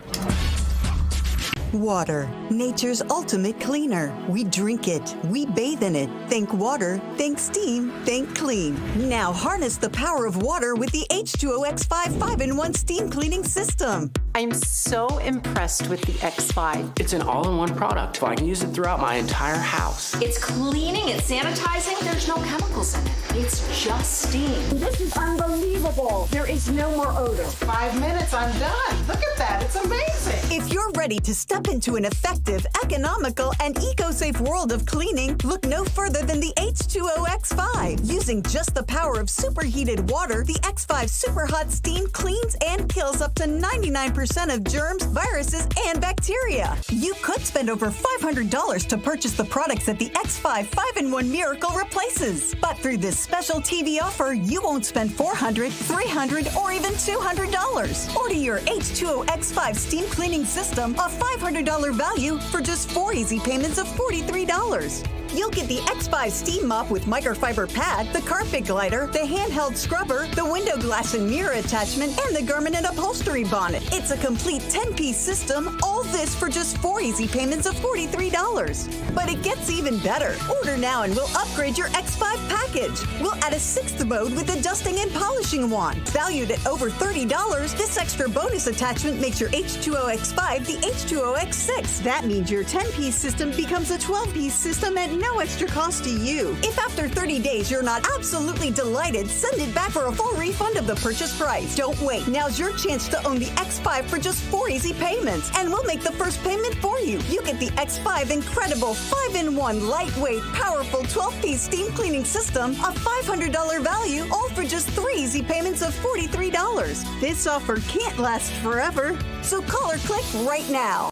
Water, nature's ultimate cleaner. We drink it, we bathe in it. Think water, think steam, think clean. Now harness the power of water with the H2O X5 5-in-1 steam cleaning system. I'm so impressed with the X5. It's an all-in-one product, so I can use it throughout my entire house. It's cleaning, it's sanitizing, there's no chemicals in it. It's just steam. This is unbelievable. There is no more odor. 5 minutes, I'm done. Look at that, it's amazing. If you're ready to step into an effective, economical, and eco-safe world of cleaning, look no further than the H2O X5. Using just the power of superheated water, the X5 Super Hot Steam cleans and kills up to 99% of germs, viruses, and bacteria. You could spend over $500 to purchase the products that the X5 5-in-1 Miracle replaces. But through this special TV offer, you won't spend $400, $300, or even $200. Order your H2O X5 steam cleaning system, a $500 value, for just 4 easy payments of $43. You'll get the X5 steam mop with microfiber pad, the carpet glider, the handheld scrubber, the window glass and mirror attachment, and the Garment and upholstery bonnet. It's a the complete 10-piece system, all this for just 4 easy payments of $43. But it gets even better. Order now and we'll upgrade your X5 package. We'll add a 6th mode with a dusting and polishing wand. Valued at over $30, this extra bonus attachment makes your H2O X5 the H2O X6. That means your 10-piece system becomes a 12-piece system at no extra cost to you. If after 30 days you're not absolutely delighted, send it back for a full refund of the purchase price. Don't wait. Now's your chance to own the X5 for just 4 easy payments, and we'll make the first payment for you. You get the X5 incredible 5-in-1 lightweight, powerful 12-piece steam cleaning system, a $500 value, all for just 3 easy payments of $43. This offer can't last forever, so call or click right now.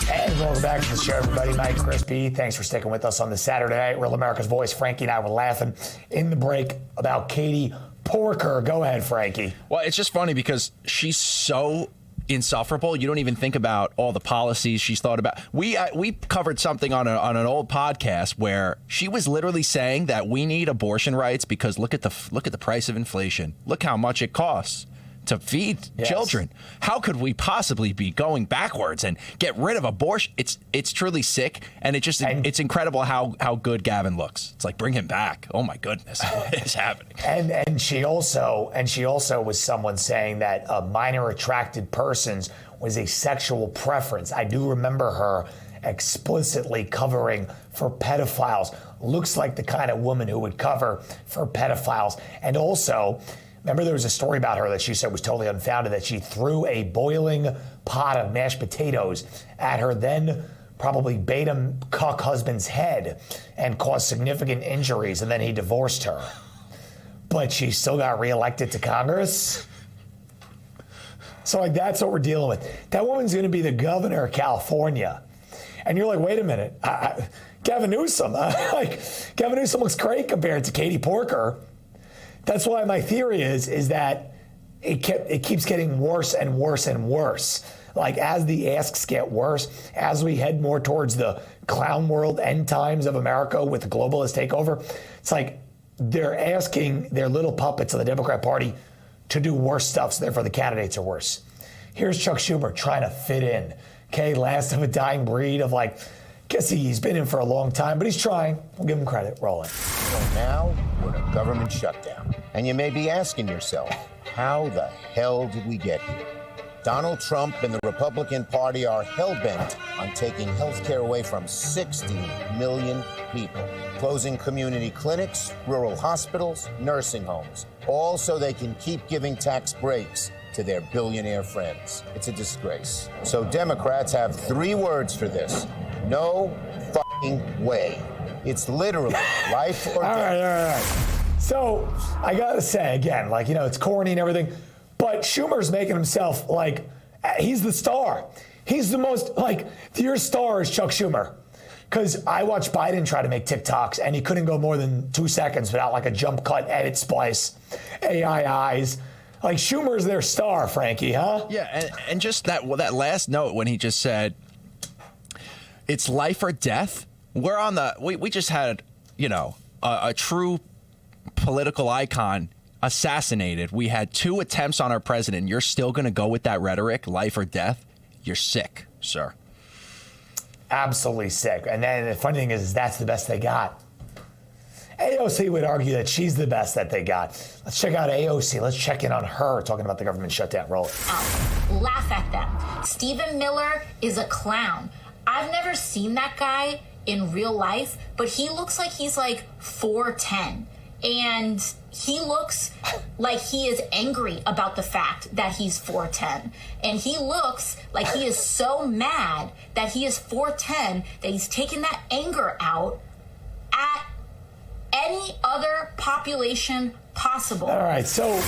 And welcome back to the show, everybody. Mike Crispy, thanks for sticking with us on this Saturday night. Real America's Voice. Frankie and I were laughing in the break about Katie Porker. Go ahead, Frankie. Well, it's just funny because she's so insufferable. You don't even think about all the policies she's thought about. We covered something on an old podcast where she was literally saying that we need abortion rights because look at the price of inflation. Look how much it costs to feed children. How could we possibly be going backwards and get rid of abortion? It's truly sick, and it's incredible how good Gavin looks. It's like, bring him back. Oh my goodness, what is happening? And she also was someone saying that minor attracted persons was a sexual preference. I do remember her explicitly covering for pedophiles. Looks like the kind of woman who would cover for pedophiles. And also, remember there was a story about her that she said was totally unfounded, that she threw a boiling pot of mashed potatoes at her then probably beta cuck husband's head and caused significant injuries, and then he divorced her. But she still got reelected to Congress. So like that's what we're dealing with. That woman's going to be the governor of California. And you're like, wait a minute, Gavin Newsom. Gavin Newsom looks great compared to Katie Porker. That's why my theory is that it keeps getting worse and worse and worse. Like as the asks get worse, as we head more towards the clown world end times of America with the globalist takeover, it's like they're asking their little puppets of the Democrat Party to do worse stuff, so therefore the candidates are worse. Here's Chuck Schumer trying to fit in. Okay, last of a dying breed of guess he's been in for a long time, but he's trying. We'll give him credit. Roll it. So now we're in a government shutdown. And you may be asking yourself, how the hell did we get here? Donald Trump and the Republican Party are hell-bent on taking health care away from 60 million people, closing community clinics, rural hospitals, nursing homes, all so they can keep giving tax breaks to their billionaire friends. It's a disgrace. So Democrats have 3 words for this. No fucking way. It's literally life or death. All right. So I gotta say again, it's corny and everything, but Schumer's making himself he's the star. He's the most your star is Chuck Schumer. Because I watched Biden try to make TikToks and he couldn't go more than 2 seconds without a jump cut, edit, splice, AI eyes. Schumer's their star, Frankie, huh? Yeah, and just that last note when he just said, it's life or death. We're on we just had, a true political icon assassinated. We had 2 attempts on our president. You're still going to go with that rhetoric, life or death? You're sick, sir. Absolutely sick. And then the funny thing is that's the best they got. AOC would argue that she's the best that they got. Let's check out AOC. Let's check in on her talking about the government shutdown. Roll it. Laugh at them. Stephen Miller is a clown. I've never seen that guy in real life, but he looks like he's 4'10". And he looks like he is angry about the fact that he's 4'10". And he looks like he is so mad that he is 4'10", that he's taking that anger out at any other population possible. All right, so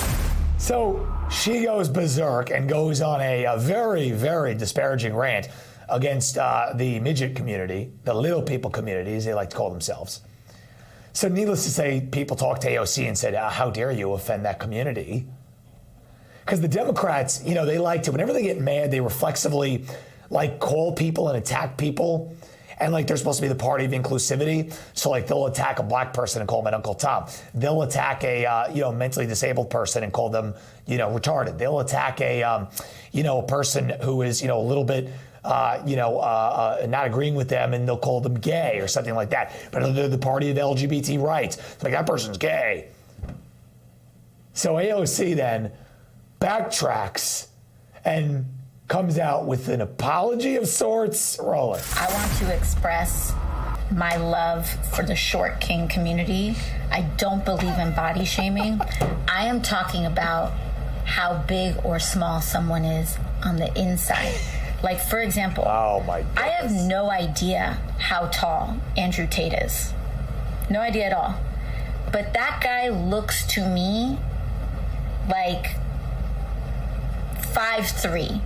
she goes berserk and goes on a very, very disparaging rant against the midget community, the little people community, as they like to call themselves. So needless to say, people talked to AOC and said, how dare you offend that community? Because the Democrats, they like to, whenever they get mad, they reflexively call people and attack people. And like they're supposed to be the party of inclusivity. So like they'll attack a black person and call them an Uncle Tom. They'll attack a mentally disabled person and call them retarded. They'll attack a person who is a little bit not agreeing with them, and they'll call them gay or something like that. But they're the party of LGBT rights. It's like that person's gay. So AOC then backtracks and comes out with an apology of sorts. Roll it. I want to express my love for the short king community. I don't believe in body shaming. I am talking about how big or small someone is on the inside. Like, for example, I have no idea how tall Andrew Tate is. No idea at all. But that guy looks to me like 5'3".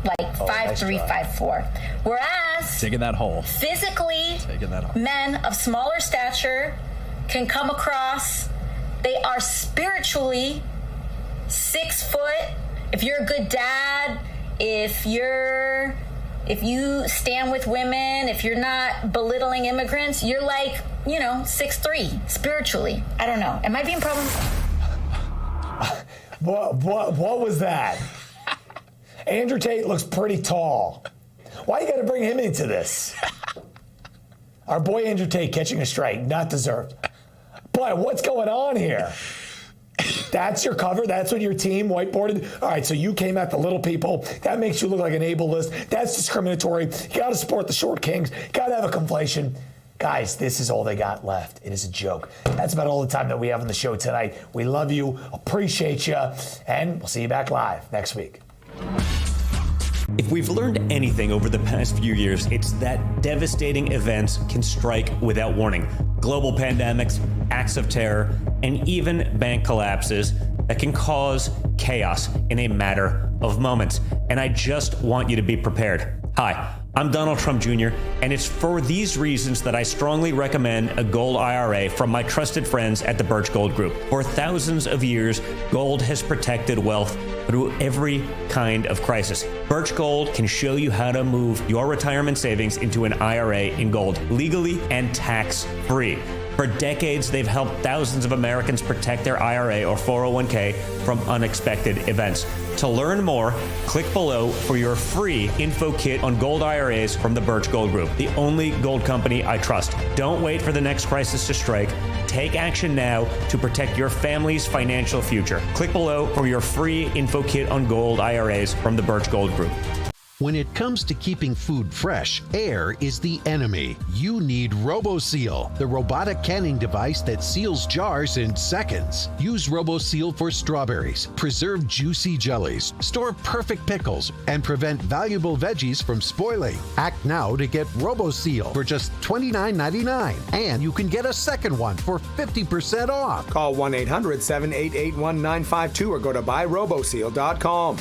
Like 5'3", 5'4". Whereas digging that hole. Physically, men of smaller stature can come across. They are spiritually 6 foot. If you're a good dad, if you stand with women, if you're not belittling immigrants, you're like, 6'3" spiritually. I don't know. Am I being problematic? What was that? Andrew Tate looks pretty tall. Why you got to bring him into this? Our boy Andrew Tate catching a strike, not deserved. Boy, what's going on here? That's your cover? That's what your team whiteboarded? All right, so you came at the little people. That makes you look like an ableist. That's discriminatory. You got to support the short kings. Got to have a conflation. Guys, this is all they got left. It is a joke. That's about all the time that we have on the show tonight. We love you, appreciate you, and we'll see you back live next week. If we've learned anything over the past few years, it's that devastating events can strike without warning. Global pandemics, acts of terror, and even bank collapses that can cause chaos in a matter of moments. And I just want you to be prepared. Hi, I'm Donald Trump Jr., and it's for these reasons that I strongly recommend a gold IRA from my trusted friends at the Birch Gold Group. For thousands of years, gold has protected wealth through every kind of crisis. Birch Gold can show you how to move your retirement savings into an IRA in gold, legally and tax-free. For decades, they've helped thousands of Americans protect their IRA or 401k from unexpected events. To learn more, click below for your free info kit on gold IRAs from the Birch Gold Group, the only gold company I trust. Don't wait for the next crisis to strike. Take action now to protect your family's financial future. Click below for your free info kit on gold IRAs from the Birch Gold Group. When it comes to keeping food fresh, air is the enemy. You need RoboSeal, the robotic canning device that seals jars in seconds. Use RoboSeal for strawberries, preserve juicy jellies, store perfect pickles, and prevent valuable veggies from spoiling. Act now to get RoboSeal for just $29.99, and you can get a second one for 50% off. Call 1-800-788-1952 or go to buyroboseal.com.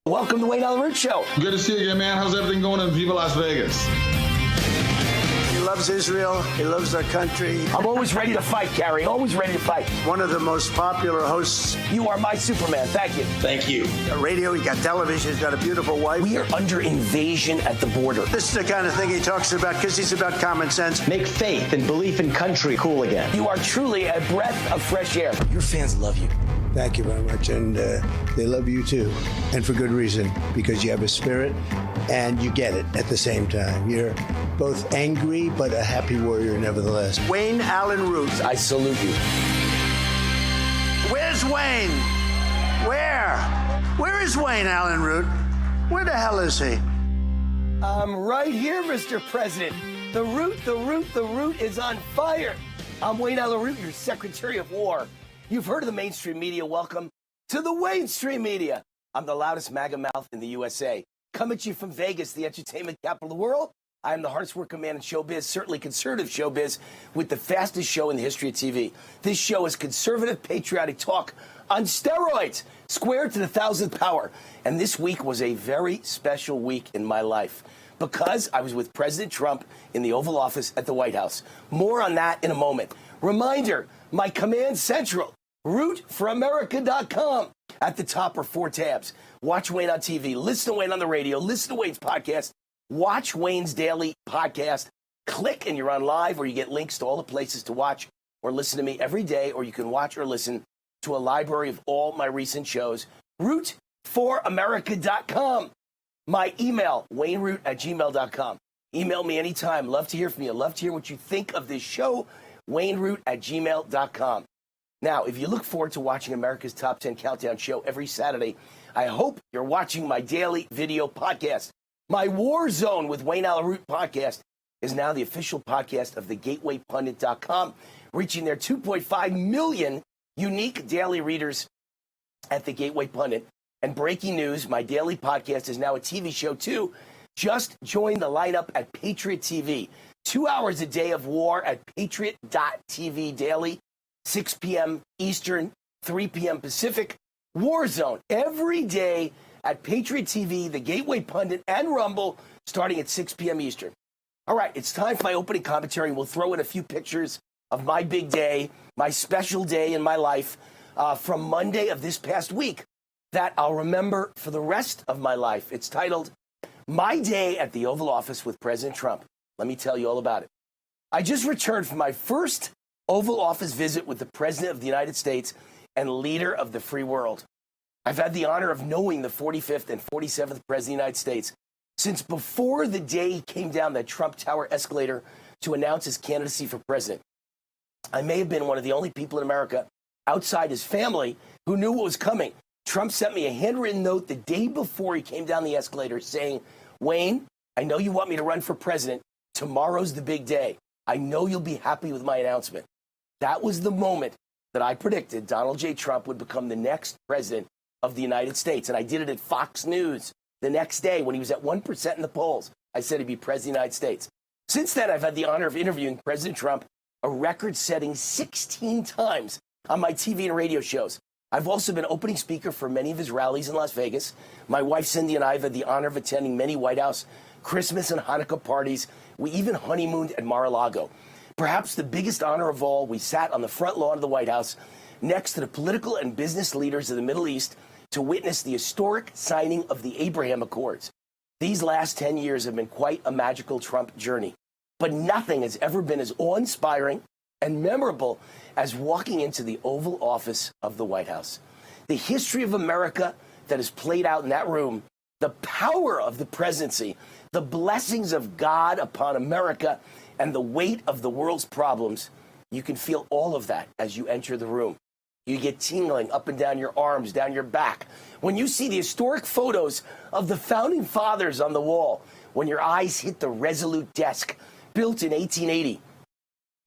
Welcome to Wayne Allyn Root Show. Good to see you again, man. How's everything going in Viva Las Vegas? He loves Israel. He loves our country. I'm always ready to fight, Gary. Always ready to fight. One of the most popular hosts. You are my Superman. Thank you. Thank you. He's got radio. He's got television. He's got a beautiful wife. We are under invasion at the border. This is the kind of thing he talks about because he's about common sense. Make faith and belief in country cool again. You are truly a breath of fresh air. Your fans love you. Thank you very much, and they love you too, and for good reason, because you have a spirit and you get it at the same time. You're both angry but a happy warrior nevertheless. Wayne Allyn Root. I salute you. Where's Wayne? Where is Wayne Allyn Root? Where the hell is he? I'm right here, Mr. President. The root is on fire. I'm Wayne Allyn Root, your Secretary of War. You've heard of the mainstream media. Welcome to the Mainstream Media. I'm the loudest MAGA mouth in the USA. Come at you from Vegas, the entertainment capital of the world. I'm the hardest working man in showbiz, certainly conservative showbiz, with the fastest show in the history of TV. This show is conservative, patriotic talk on steroids, squared to the 1,000th power. And this week was a very special week in my life because I was with President Trump in the Oval Office at the White House. More on that in a moment. Reminder, my Command Central, rootforamerica.com. At the top are 4 tabs. Watch Wayne on TV, listen to Wayne on the radio, listen to Wayne's podcast, watch Wayne's daily podcast, click and you're on live, or you get links to all the places to watch or listen to me every day, or you can watch or listen to a library of all my recent shows. rootforamerica.com. My email, wayneroot@gmail.com. Email me anytime. Love to hear from you. Love to hear what you think of this show. wayneroot@gmail.com. Now, if you look forward to watching America's Top 10 Countdown show every Saturday, I hope you're watching my daily video podcast. My War Zone with Wayne Allyn Root podcast is now the official podcast of thegatewaypundit.com, reaching their 2.5 million unique daily readers at The Gateway Pundit. And breaking news, my daily podcast is now a TV show, too. Just join the lineup at Patriot TV. 2 hours a day of war at patriot.tv daily, 6 p.m. Eastern, 3 p.m. Pacific. War Zone every day at Patriot TV, The Gateway Pundit, and Rumble, starting at 6 p.m. Eastern. All right, it's time for my opening commentary. We'll throw in a few pictures of my big day, my special day in my life from Monday of this past week that I'll remember for the rest of my life. It's titled, My Day at the Oval Office with President Trump. Let me tell you all about it. I just returned from my first Oval Office visit with the President of the United States and leader of the free world. I've had the honor of knowing the 45th and 47th President of the United States since before the day he came down that Trump Tower escalator to announce his candidacy for president. I may have been one of the only people in America outside his family who knew what was coming. Trump sent me a handwritten note the day before he came down the escalator saying, Wayne, I know you want me to run for president. Tomorrow's the big day. I know you'll be happy with my announcement. That was the moment that I predicted Donald J. Trump would become the next president of the United States. And I did it at Fox News the next day when he was at 1% in the polls. I said he'd be president of the United States. Since then, I've had the honor of interviewing President Trump a record-setting 16 times on my TV and radio shows. I've also been opening speaker for many of his rallies in Las Vegas. My wife, Cindy, and I have had the honor of attending many White House Christmas and Hanukkah parties. We even honeymooned at Mar-a-Lago. Perhaps the biggest honor of all, we sat on the front lawn of the White House next to the political and business leaders of the Middle East to witness the historic signing of the Abraham Accords. These last 10 years have been quite a magical Trump journey, but nothing has ever been as awe-inspiring and memorable as walking into the Oval Office of the White House. The history of America that is played out in that room, the power of the presidency, the blessings of God upon America, and the weight of the world's problems, you can feel all of that as you enter the room. You get tingling up and down your arms, down your back. When you see the historic photos of the founding fathers on the wall, when your eyes hit the Resolute desk built in 1880,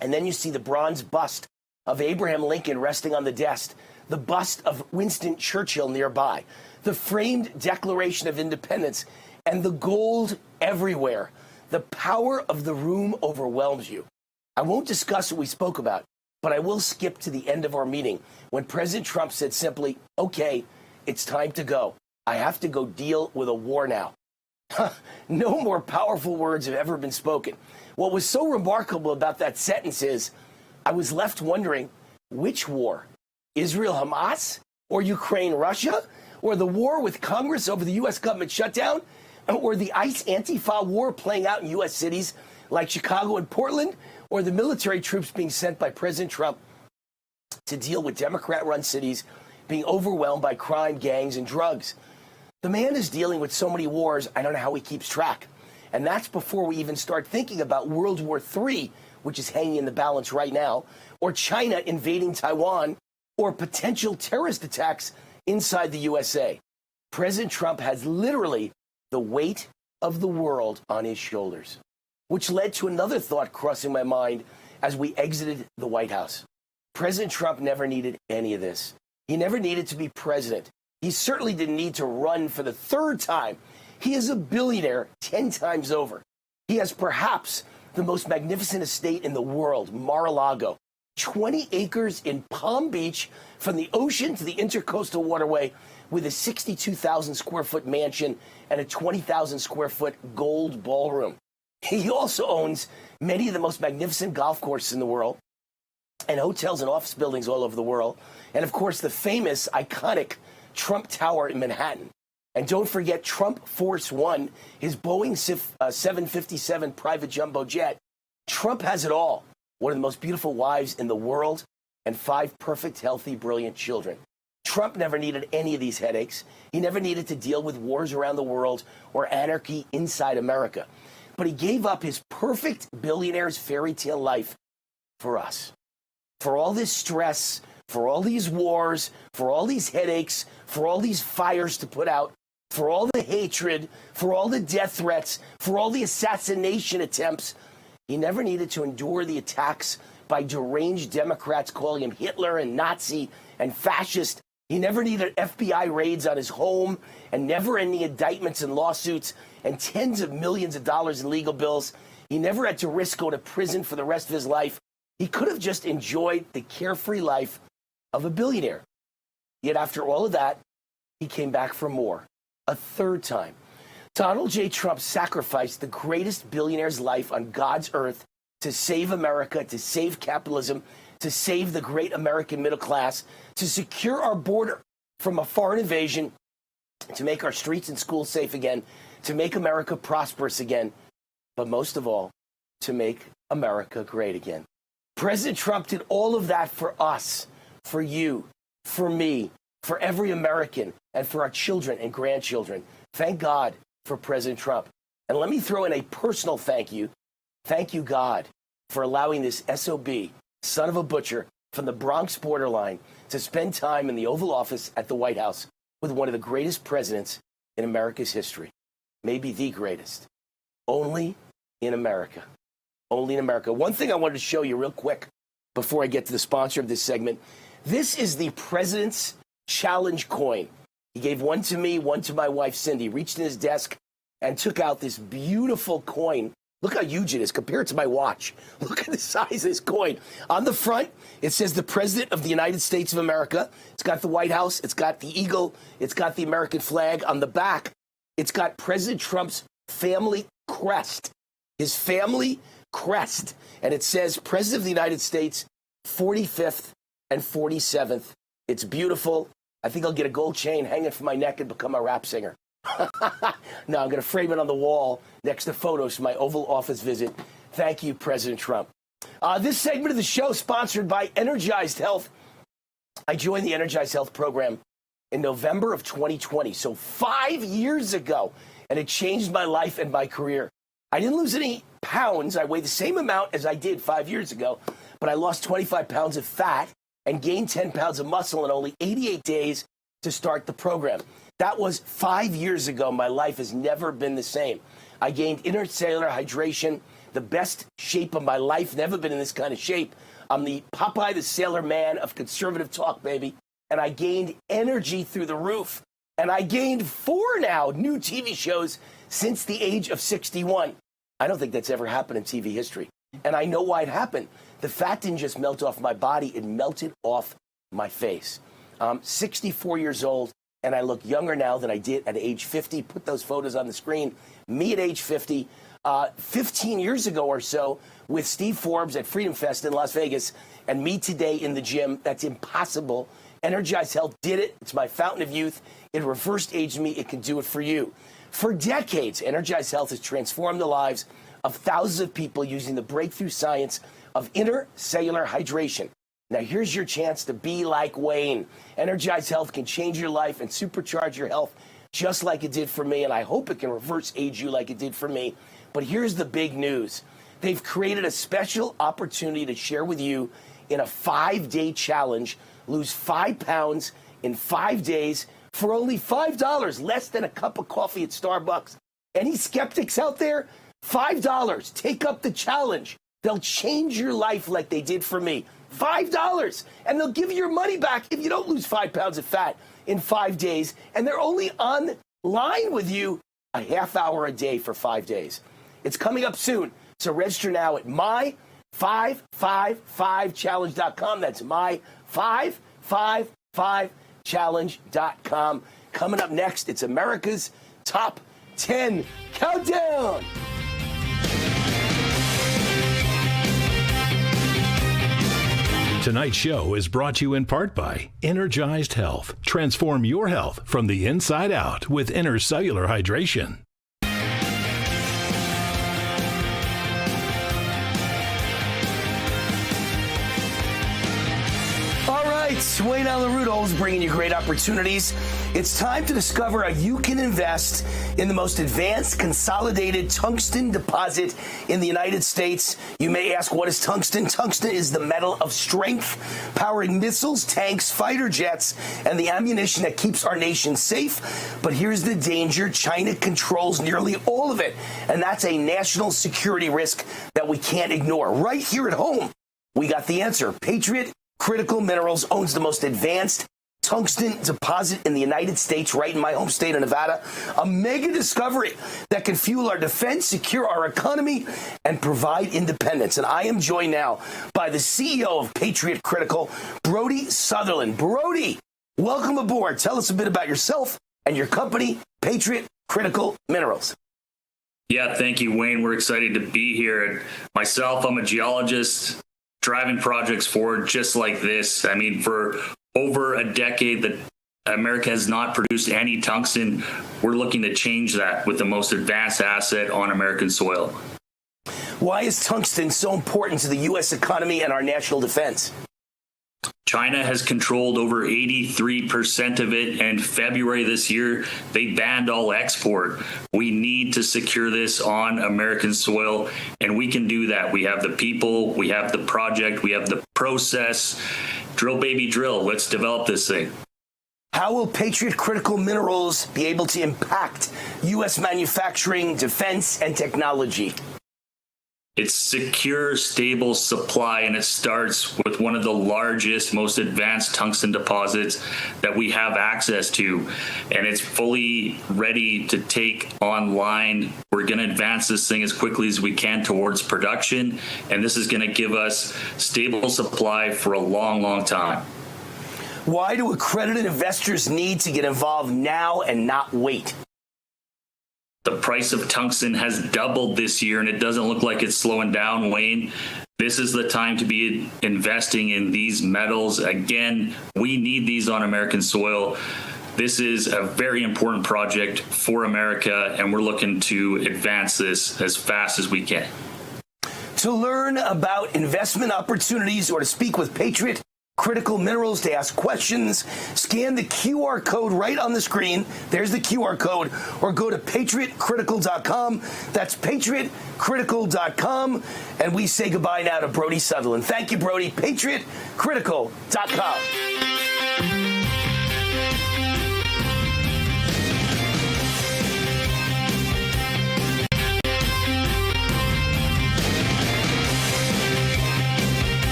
and then you see the bronze bust of Abraham Lincoln resting on the desk, the bust of Winston Churchill nearby, the framed Declaration of Independence, and the gold everywhere. The power of the room overwhelms you. I won't discuss what we spoke about, but I will skip to the end of our meeting when President Trump said simply, okay, it's time to go. I have to go deal with a war now. No more powerful words have ever been spoken. What was so remarkable about that sentence is I was left wondering, which war? Israel-Hamas? Or Ukraine-Russia? Or the war with Congress over the U.S. government shutdown? Or the ICE Antifa war playing out in U.S. cities like Chicago and Portland? Or the military troops being sent by President Trump to deal with Democrat-run cities being overwhelmed by crime, gangs, and drugs? The man is dealing with so many wars, I don't know how he keeps track. And that's before we even start thinking about World War III, which is hanging in the balance right now, or China invading Taiwan, or potential terrorist attacks inside the USA. President Trump has literally the weight of the world on his shoulders, which led to another thought crossing my mind as we exited the White House. President Trump never needed any of this. He never needed to be president. He certainly didn't need to run for the third time. He is a billionaire 10 times over. He has perhaps the most magnificent estate in the world, Mar-a-Lago. 20 acres in Palm Beach from the ocean to the Intercoastal Waterway with a 62,000 square foot mansion and a 20,000 square foot gold ballroom. He also owns many of the most magnificent golf courses in the world and hotels and office buildings all over the world. And of course, the famous, iconic Trump Tower in Manhattan. And don't forget Trump Force One, his Boeing 757 private jumbo jet. Trump has it all. One of the most beautiful wives in the world and 5 perfect, healthy, brilliant children. Trump never needed any of these headaches. He never needed to deal with wars around the world or anarchy inside America. But he gave up his perfect billionaire's fairy tale life for us. For all this stress, for all these wars, for all these headaches, for all these fires to put out, for all the hatred, for all the death threats, for all the assassination attempts, he never needed to endure the attacks by deranged Democrats calling him Hitler and Nazi and fascist. He never needed FBI raids on his home and never-ending indictments and lawsuits and tens of millions of dollars in legal bills. He never had to risk going to prison for the rest of his life. He could have just enjoyed the carefree life of a billionaire. Yet after all of that, he came back for more, a third time. Donald J. Trump sacrificed the greatest billionaire's life on God's earth to save America, to save capitalism, to save the great American middle class, to secure our border from a foreign invasion, to make our streets and schools safe again, to make America prosperous again, but most of all, to make America great again. President Trump did all of that for us, for you, for me, for every American, and for our children and grandchildren. Thank God for President Trump. And let me throw in a personal thank you. Thank you, God, for allowing this SOB, son of a butcher, from the Bronx borderline to spend time in the Oval Office at the White House with one of the greatest presidents in America's history. Maybe the greatest. Only in America. Only in America. One thing I wanted to show you real quick before I get to the sponsor of this segment. This is the President's Challenge coin. He gave one to me, one to my wife, Cindy, reached in his desk and took out this beautiful coin. Look how huge it is compared to my watch. Look at the size of this coin. On the front, it says the President of the United States of America. It's got the White House. It's got the eagle. It's got the American flag. On the back, it's got President Trump's family crest. His family crest. And it says President of the United States, 45th and 47th. It's beautiful. I think I'll get a gold chain, hang it from my neck, and become a rap singer. No, I'm going to frame it on the wall next to photos from my Oval Office visit. Thank you, President Trump. This segment of the show is sponsored by Energized Health. I joined the Energized Health program in November of 2020, so 5 years ago, and it changed my life and my career. I didn't lose any pounds. I weigh the same amount as I did 5 years ago, but I lost 25 pounds of fat and gained 10 pounds of muscle in only 88 days to start the program. That was 5 years ago. My life has never been the same. I gained intercellular hydration, the best shape of my life, never been in this kind of shape. I'm the Popeye the Sailor Man of conservative talk, baby. And I gained energy through the roof. And I gained 4 now new TV shows since the age of 61. I don't think that's ever happened in TV history. And I know why it happened. The fat didn't just melt off my body, it melted off my face. I'm 64 years old, and I look younger now than I did at age 50. Put those photos on the screen. Me at age 50, 15 years ago or so, with Steve Forbes at Freedom Fest in Las Vegas, and me today in the gym. That's impossible. Energized Health did it. It's my fountain of youth. It reversed aged me. It can do it for you. For decades, Energized Health has transformed the lives of thousands of people using the breakthrough science of intercellular hydration. Now, here's your chance to be like Wayne. Energized Health can change your life and supercharge your health just like it did for me, and I hope it can reverse age you like it did for me. But here's the big news. They've created a special opportunity to share with you in a 5-day challenge. Lose 5 pounds in 5 days for only $5, less than a cup of coffee at Starbucks. Any skeptics out there? $5. Take up the challenge. They'll change your life like they did for me. $5. And they'll give you your money back if you don't lose 5 pounds of fat in 5 days. And they're only online with you a half hour a day for 5 days. It's coming up soon. So register now at my555challenge.com. That's my555challenge.com. Coming up next, it's America's Top 10 Countdown. Tonight's show is brought to you in part by Energized Health. Transform your health from the inside out with Intercellular Hydration. All right, Wayne Allen Rudolph is bringing you great opportunities. It's time to discover how you can invest in the most advanced consolidated tungsten deposit in the United States. You may ask, what is tungsten? Tungsten is the metal of strength, powering missiles, tanks, fighter jets, and the ammunition that keeps our nation safe. But here's the danger. China controls nearly all of it, and that's a national security risk that we can't ignore. Right here at home, we got the answer. Patriot Critical Minerals owns the most advanced tungsten deposit in the United States, right in my home state of Nevada. A mega discovery that can fuel our defense, secure our economy, and provide independence. And I am joined now by the CEO of Patriot Critical, Brody Sutherland. Brody, welcome aboard. Tell us a bit about yourself and your company, Patriot Critical Minerals. Yeah, thank you, Wayne. We're excited to be here. And myself, I'm a geologist, driving projects forward just like this. I mean, for over a decade that America has not produced any tungsten. We're looking to change that with the most advanced asset on American soil. Why is tungsten so important to the U.S. economy and our national defense? China has controlled over 83% of it, and February this year, they banned all export. We need to secure this on American soil, and we can do that. We have the people, we have the project, we have the process. Drill, baby, drill. Let's develop this thing. How will Patriot Critical Minerals be able to impact U.S. manufacturing, defense, and technology? It's secure, stable supply, and it starts with one of the largest, most advanced tungsten deposits that we have access to. And it's fully ready to take online. We're going to advance this thing as quickly as we can towards production. And this is going to give us stable supply for a long, long time. Why do accredited investors need to get involved now and not wait? The price of tungsten has doubled this year, and it doesn't look like it's slowing down, Wayne. This is the time to be investing in these metals. Again, we need these on American soil. This is a very important project for America, and we're looking to advance this as fast as we can. To learn about investment opportunities or to speak with Patriot Critical Minerals, to ask questions, scan the QR code right on the screen. There's the QR code, or go to patriotcritical.com. That's patriotcritical.com. And we say goodbye now to Brody Sutherland. Thank you, Brody. patriotcritical.com.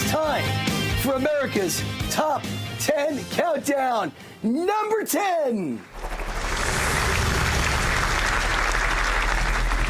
Time for America's Top 10 Countdown. Number 10.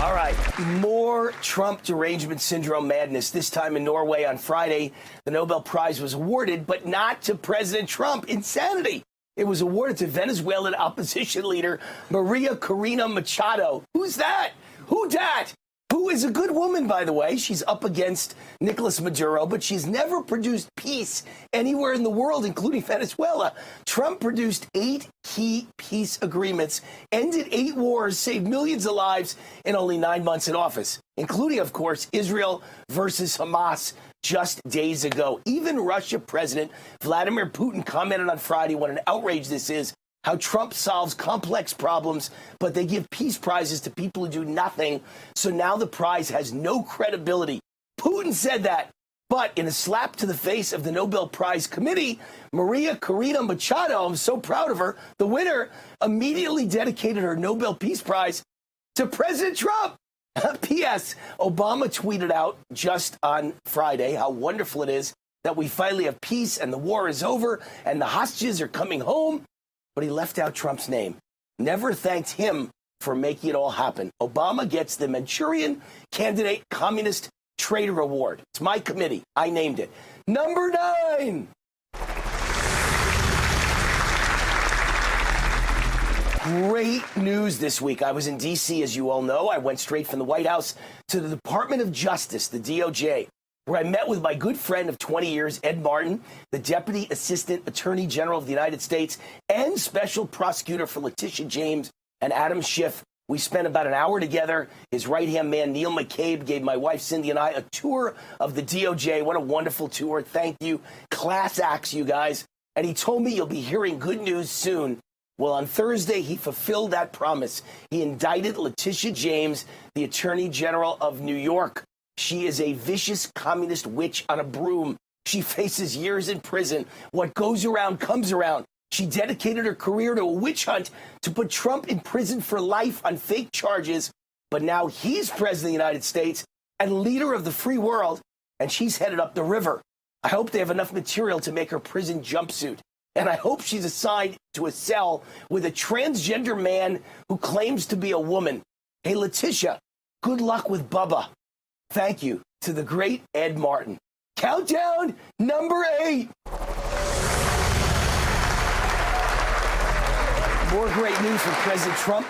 All right, more Trump derangement syndrome madness. This time in Norway on Friday, the Nobel Prize was awarded, but not to President Trump. Insanity. It was awarded to Venezuelan opposition leader Maria Corina Machado. Who's that? Who dat? Who is a good woman, by the way. She's up against Nicolas Maduro, but she's never produced peace anywhere in the world, including Venezuela. Trump produced 8 key peace agreements, ended 8 wars, saved millions of lives in only 9 months in office, including, of course, Israel versus Hamas just days ago. Even Russia President Vladimir Putin commented on Friday what an outrage this is. How Trump solves complex problems, but they give peace prizes to people who do nothing. So now the prize has no credibility. Putin said that. But in a slap to the face of the Nobel Prize Committee, Maria Corina Machado, I'm so proud of her, the winner, immediately dedicated her Nobel Peace Prize to President Trump. P.S. Obama tweeted out just on Friday how wonderful it is that we finally have peace and the war is over and the hostages are coming home. But he left out Trump's name, never thanked him for making it all happen. Obama gets the Manchurian Candidate Communist Traitor Award. It's my committee. I named it. Number 9. Great news this week. I was in D.C., as you all know. I went straight from the White House to the Department of Justice, the DOJ, where I met with my good friend of 20 years, Ed Martin, the Deputy Assistant Attorney General of the United States and Special Prosecutor for Letitia James and Adam Schiff. We spent about an hour together. His right-hand man, Neil McCabe, gave my wife, Cindy, and I a tour of the DOJ. What a wonderful tour. Thank you. Class acts, you guys. And he told me you'll be hearing good news soon. Well, on Thursday, he fulfilled that promise. He indicted Letitia James, the Attorney General of New York. She is a vicious communist witch on a broom. She faces years in prison. What goes around comes around. She dedicated her career to a witch hunt to put Trump in prison for life on fake charges. But now he's president of the United States and leader of the free world, and she's headed up the river. I hope they have enough material to make her prison jumpsuit. And I hope she's assigned to a cell with a transgender man who claims to be a woman. Hey, Letitia, good luck with Bubba. Thank you to the great Ed Martin. Countdown number 8. More great news from President Trump.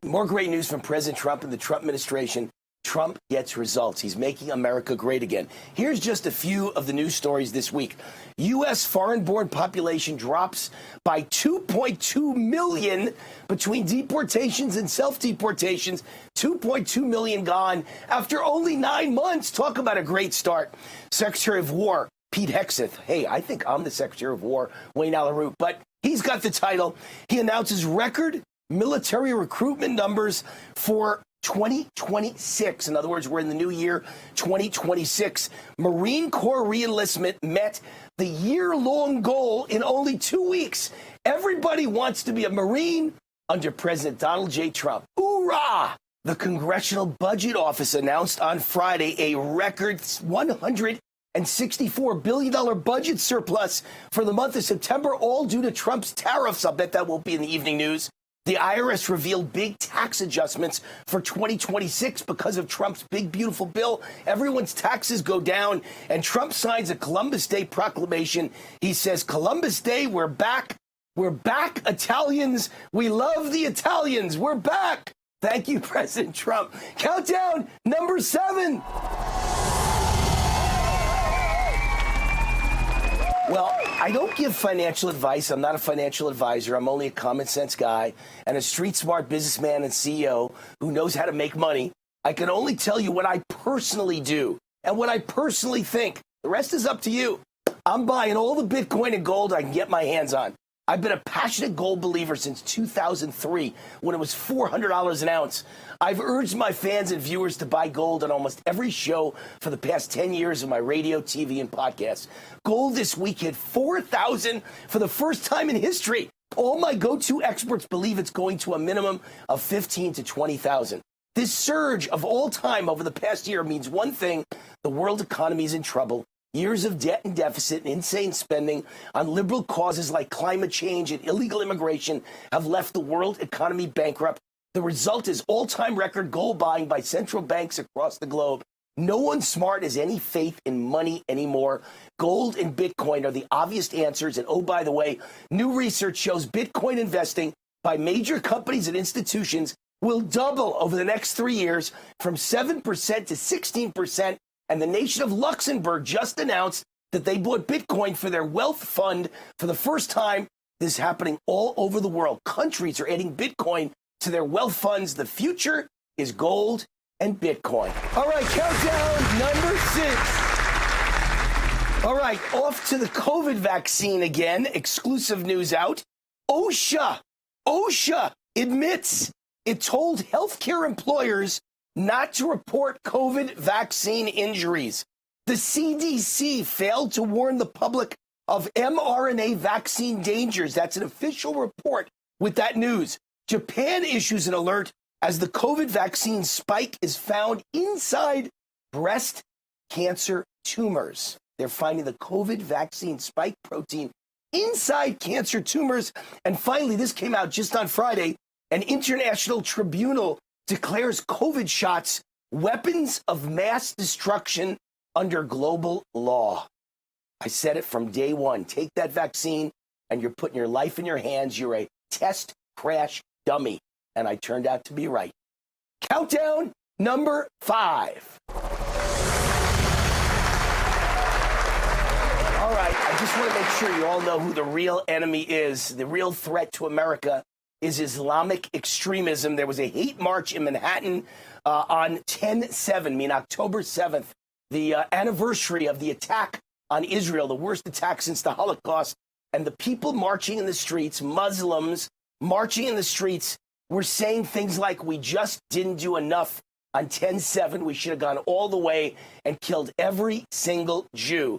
More great news from President Trump and the Trump administration. Trump gets results. He's making America great again. Here's just a few of the news stories this week. U.S. foreign-born population drops by 2.2 million between deportations and self-deportations. 2.2 million gone after only 9 months. Talk about a great start. Secretary of War Pete Hegseth. Hey, I think I'm the Secretary of War, Wayne Allyn Root, but he's got the title. He announces record military recruitment numbers for 2026. In other words, we're in the new year, 2026. Marine Corps reenlistment met the year-long goal in only 2 weeks. Everybody wants to be a Marine under President Donald J. Trump. Hoorah! The Congressional Budget Office announced on Friday a record $164 billion budget surplus for the month of September, all due to Trump's tariffs. I'll bet that won't be in the evening news. The IRS revealed big tax adjustments for 2026 because of Trump's big, beautiful bill. Everyone's taxes go down, and Trump signs a Columbus Day proclamation. He says, Columbus Day, we're back. We're back, Italians. We love the Italians. We're back. Thank you, President Trump. Countdown number 7. Well, I don't give financial advice. I'm not a financial advisor. I'm only a common sense guy and a street smart businessman and CEO who knows how to make money. I can only tell you what I personally do and what I personally think. The rest is up to you. I'm buying all the Bitcoin and gold I can get my hands on. I've been a passionate gold believer since 2003 when it was $400 an ounce. I've urged my fans and viewers to buy gold on almost every show for the past 10 years of my radio, TV, and podcasts. Gold this week hit $4,000 for the first time in history. All my go-to experts believe it's going to a minimum of $15,000 to $20,000. This surge of all time over the past year means one thing: the world economy is in trouble. Years of debt and deficit and insane spending on liberal causes like climate change and illegal immigration have left the world economy bankrupt. The result is all-time record gold buying by central banks across the globe. No one smart has any faith in money anymore. Gold and Bitcoin are the obvious answers. And oh, by the way, new research shows Bitcoin investing by major companies and institutions will double over the next 3 years from 7% to 16%. And the nation of Luxembourg just announced that they bought Bitcoin for their wealth fund for the first time. This is happening all over the world. Countries are adding Bitcoin to their wealth funds. The future is gold and Bitcoin. All right, countdown number 6. All right, off to the COVID vaccine again. Exclusive news out. OSHA admits it told healthcare employers not to report COVID vaccine injuries. The CDC failed to warn the public of mRNA vaccine dangers. That's an official report with that news. Japan issues an alert as the COVID vaccine spike is found inside breast cancer tumors. They're finding the COVID vaccine spike protein inside cancer tumors. And finally, this came out just on Friday. An international tribunal declares COVID shots weapons of mass destruction under global law. I said it from day one. Take that vaccine and you're putting your life in your hands. You're a test crash dummy. And I turned out to be right. Countdown number 5. All right, I just want to make sure you all know who the real enemy is. The real threat to America is Islamic extremism. There was a hate march in Manhattan on 10/7, meaning October 7th, the anniversary of the attack on Israel, the worst attack since the Holocaust. And the people marching in the streets, Muslims marching in the streets, were saying things like, we just didn't do enough on 10/7. We should have gone all the way and killed every single Jew.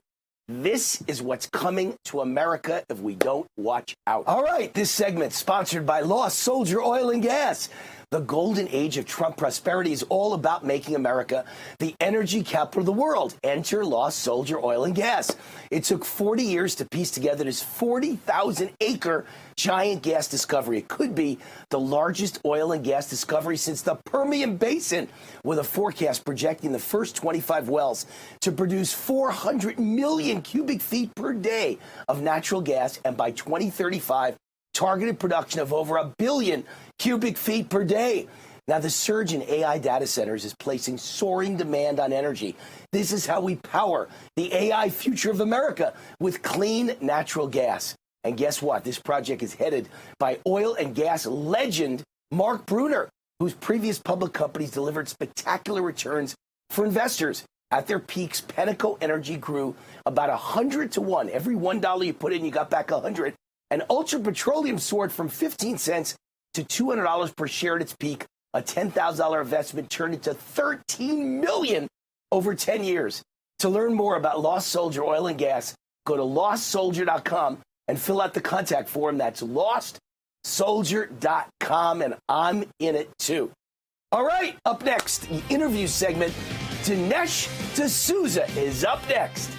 This is what's coming to America if we don't watch out. All right, this segment sponsored by Lost Soldier Oil and Gas. The golden age of Trump prosperity is all about making America the energy capital of the world. Enter Lost Soldier Oil and Gas. It took 40 years to piece together this 40,000-acre giant gas discovery. It could be the largest oil and gas discovery since the Permian Basin, with a forecast projecting the first 25 wells to produce 400 million cubic feet per day of natural gas, and by 2035, targeted production of over 1 billion cubic feet per day. Now, the surge in AI data centers is placing soaring demand on energy. This is how we power the AI future of America, with clean natural gas. And guess what? This project is headed by oil and gas legend Mark Brunner, whose previous public companies delivered spectacular returns for investors. At their peaks, Pinnacle Energy grew about 100 to 1. Every $1 you put in, you got back 100. And Ultra Petroleum soared from 15 cents to $200 per share at its peak. A $10,000 investment turned into $13 million over 10 years. To learn more about Lost Soldier Oil and Gas, go to lostsoldier.com and fill out the contact form. That's lostsoldier.com, and I'm in it too. All right, up next, the interview segment. Dinesh D'Souza is up next.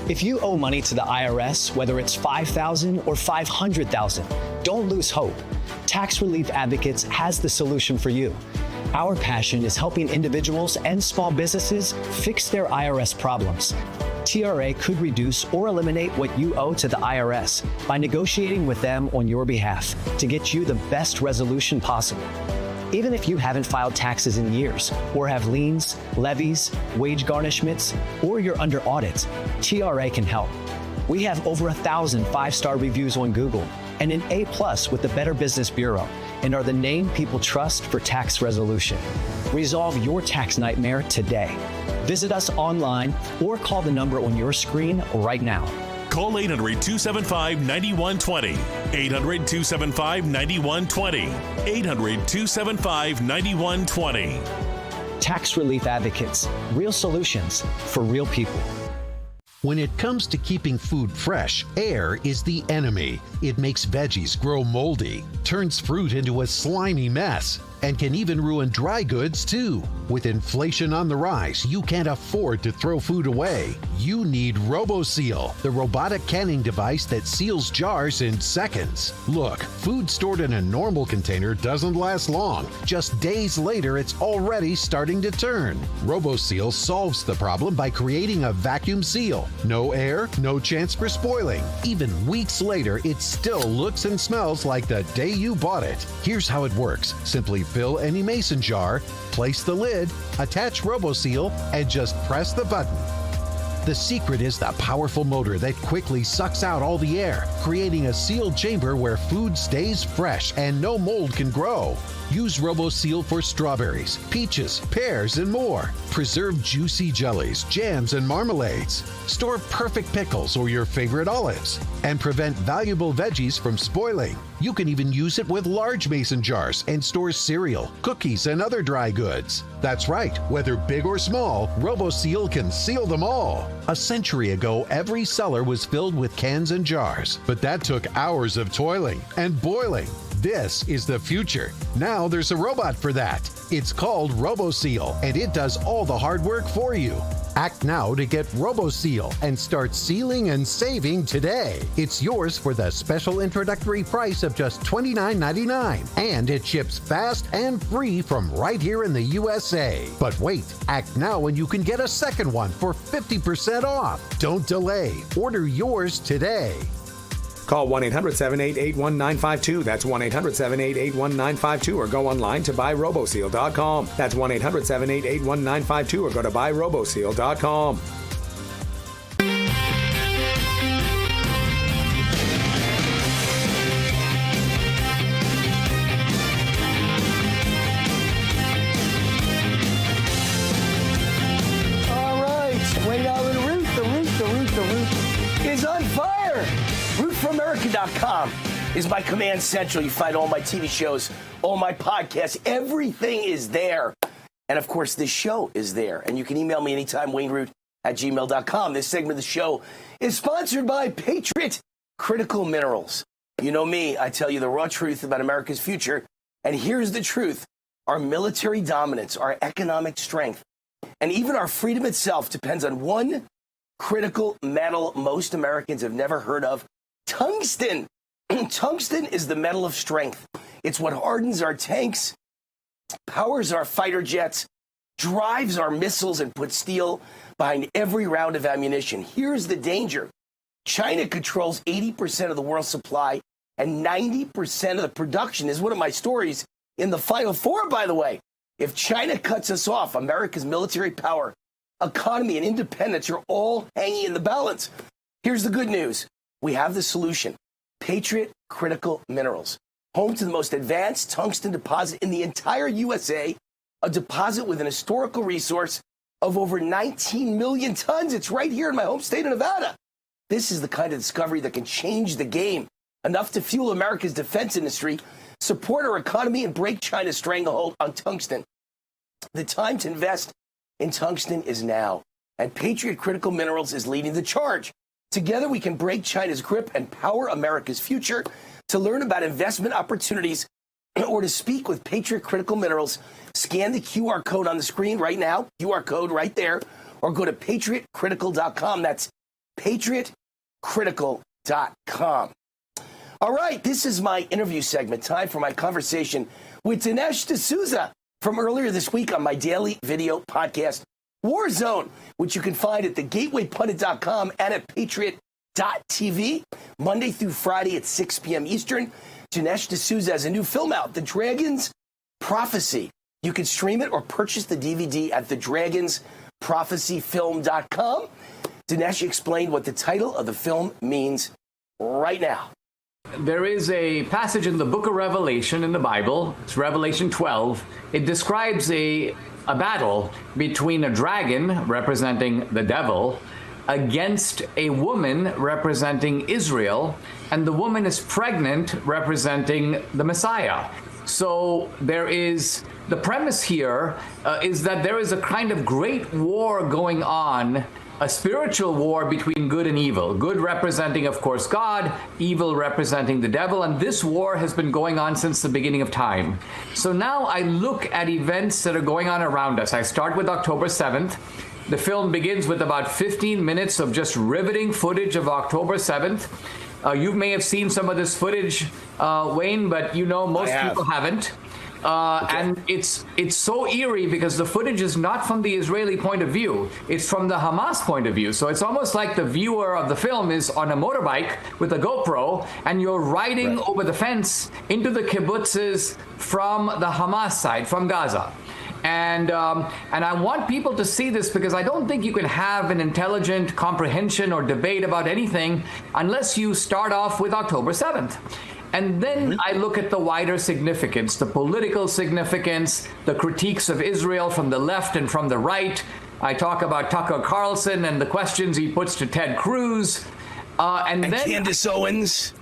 If you owe money to the IRS, whether it's $5,000 or $500,000, don't lose hope. Tax Relief Advocates has the solution for you. Our passion is helping individuals and small businesses fix their IRS problems. TRA could reduce or eliminate what you owe to the IRS by negotiating with them on your behalf to get you the best resolution possible. Even if you haven't filed taxes in years, or have liens, levies, wage garnishments, or you're under audit, TRA can help. We have over 1,000 5-star reviews on Google and an A+ with the Better Business Bureau, and are the name people trust for tax resolution. Resolve your tax nightmare today. Visit us online or call the number on your screen right now. Call 800-275-9120. 800-275-9120. 800-275-9120. Tax Relief Advocates. Real solutions for real people. When it comes to keeping food fresh, air is the enemy. It makes veggies grow moldy, turns fruit into a slimy mess, and can even ruin dry goods too. With inflation on the rise, you can't afford to throw food away. You need RoboSeal, the robotic canning device that seals jars in seconds. Look, food stored in a normal container doesn't last long. Just days later, it's already starting to turn. RoboSeal solves the problem by creating a vacuum seal. No air, no chance for spoiling. Even weeks later, it still looks and smells like the day you bought it. Here's how it works. Simply fill any mason jar, place the lid, attach RoboSeal, and just press the button. The secret is the powerful motor that quickly sucks out all the air, creating a sealed chamber where food stays fresh and no mold can grow. Use RoboSeal for strawberries, peaches, pears, and more. Preserve juicy jellies, jams, and marmalades. Store perfect pickles or your favorite olives. And prevent valuable veggies from spoiling. You can even use it with large mason jars and store cereal, cookies, and other dry goods. That's right, whether big or small, RoboSeal can seal them all. A century ago, every cellar was filled with cans and jars, but that took hours of toiling and boiling. This is the future. Now there's a robot for that. It's called RoboSeal, and it does all the hard work for you. Act now to get RoboSeal and start sealing and saving today. It's yours for the special introductory price of just $29.99, and it ships fast and free from right here in the USA. But wait, act now and you can get a second one for 50% off. Don't delay. Order yours today. Call 1-800-788-1952. That's 1-800-788-1952, or go online to buyroboseal.com. That's 1-800-788-1952, or go to buyroboseal.com. All right, wait out with the root is on fire. RootForAmerica.com is my command central. You find all my TV shows, all my podcasts, everything is there. And of course, this show is there. And you can email me anytime, WayneRoot@gmail.com. This segment of the show is sponsored by Patriot Critical Minerals. You know me, I tell you the raw truth about America's future. And here's the truth. Our military dominance, our economic strength, and even our freedom itself depends on one critical metal most Americans have never heard of: tungsten. Tungsten is the metal of strength. It's what hardens our tanks, powers our fighter jets, drives our missiles, and puts steel behind every round of ammunition. Here's the danger. China controls 80% of the world's supply, and 90% of the production is one of my stories in the Final Four, by the way. If China cuts us off, America's military power, economy, and independence are all hanging in the balance. Here's the good news. We have the solution. Patriot Critical Minerals, home to the most advanced tungsten deposit in the entire USA, a deposit with an historical resource of over 19 million tons. It's right here in my home state of Nevada. This is the kind of discovery that can change the game, enough to fuel America's defense industry, support our economy, and break China's stranglehold on tungsten. The time to invest in tungsten is now, and Patriot Critical Minerals is leading the charge. Together, we can break China's grip and power America's future. To learn about investment opportunities or to speak with Patriot Critical Minerals, scan the QR code on the screen right now, QR code right there, or go to patriotcritical.com. That's patriotcritical.com. All right, this is my interview segment. Time for my conversation with Dinesh D'Souza from earlier this week on my daily video podcast, Warzone, which you can find at thegatewaypundit.com and at patriot.tv, Monday through Friday at 6 p.m. Eastern. Dinesh D'Souza has a new film out, The Dragon's Prophecy. You can stream it or purchase the DVD at thedragonsprophecyfilm.com. Dinesh explained what the title of the film means right now. There is a passage in the book of Revelation in the Bible. It's Revelation 12. It describes a battle between a dragon representing the devil against a woman representing Israel, and the woman is pregnant representing the Messiah. So there is, the premise here is that there is a kind of great war going on, a spiritual war between good and evil. Good representing, of course, God, evil representing the devil, and this war has been going on since the beginning of time. So now I look at events that are going on around us. I start with October 7th. The film begins with about 15 minutes of just riveting footage of October 7th. You may have seen some of this footage, Wayne, but you know most people haven't. And it's so eerie because the footage is not from the Israeli point of view. It's from the Hamas point of view. So it's almost like the viewer of the film is on a motorbike with a GoPro, and you're riding over the fence into the kibbutzes from the Hamas side, from Gaza. And I want people to see this because I don't think you can have an intelligent comprehension or debate about anything unless you start off with October 7th. And then I look at the wider significance, the political significance, the critiques of Israel from the left and from the right. I talk about Tucker Carlson and the questions he puts to Ted Cruz. And then Candace Owens.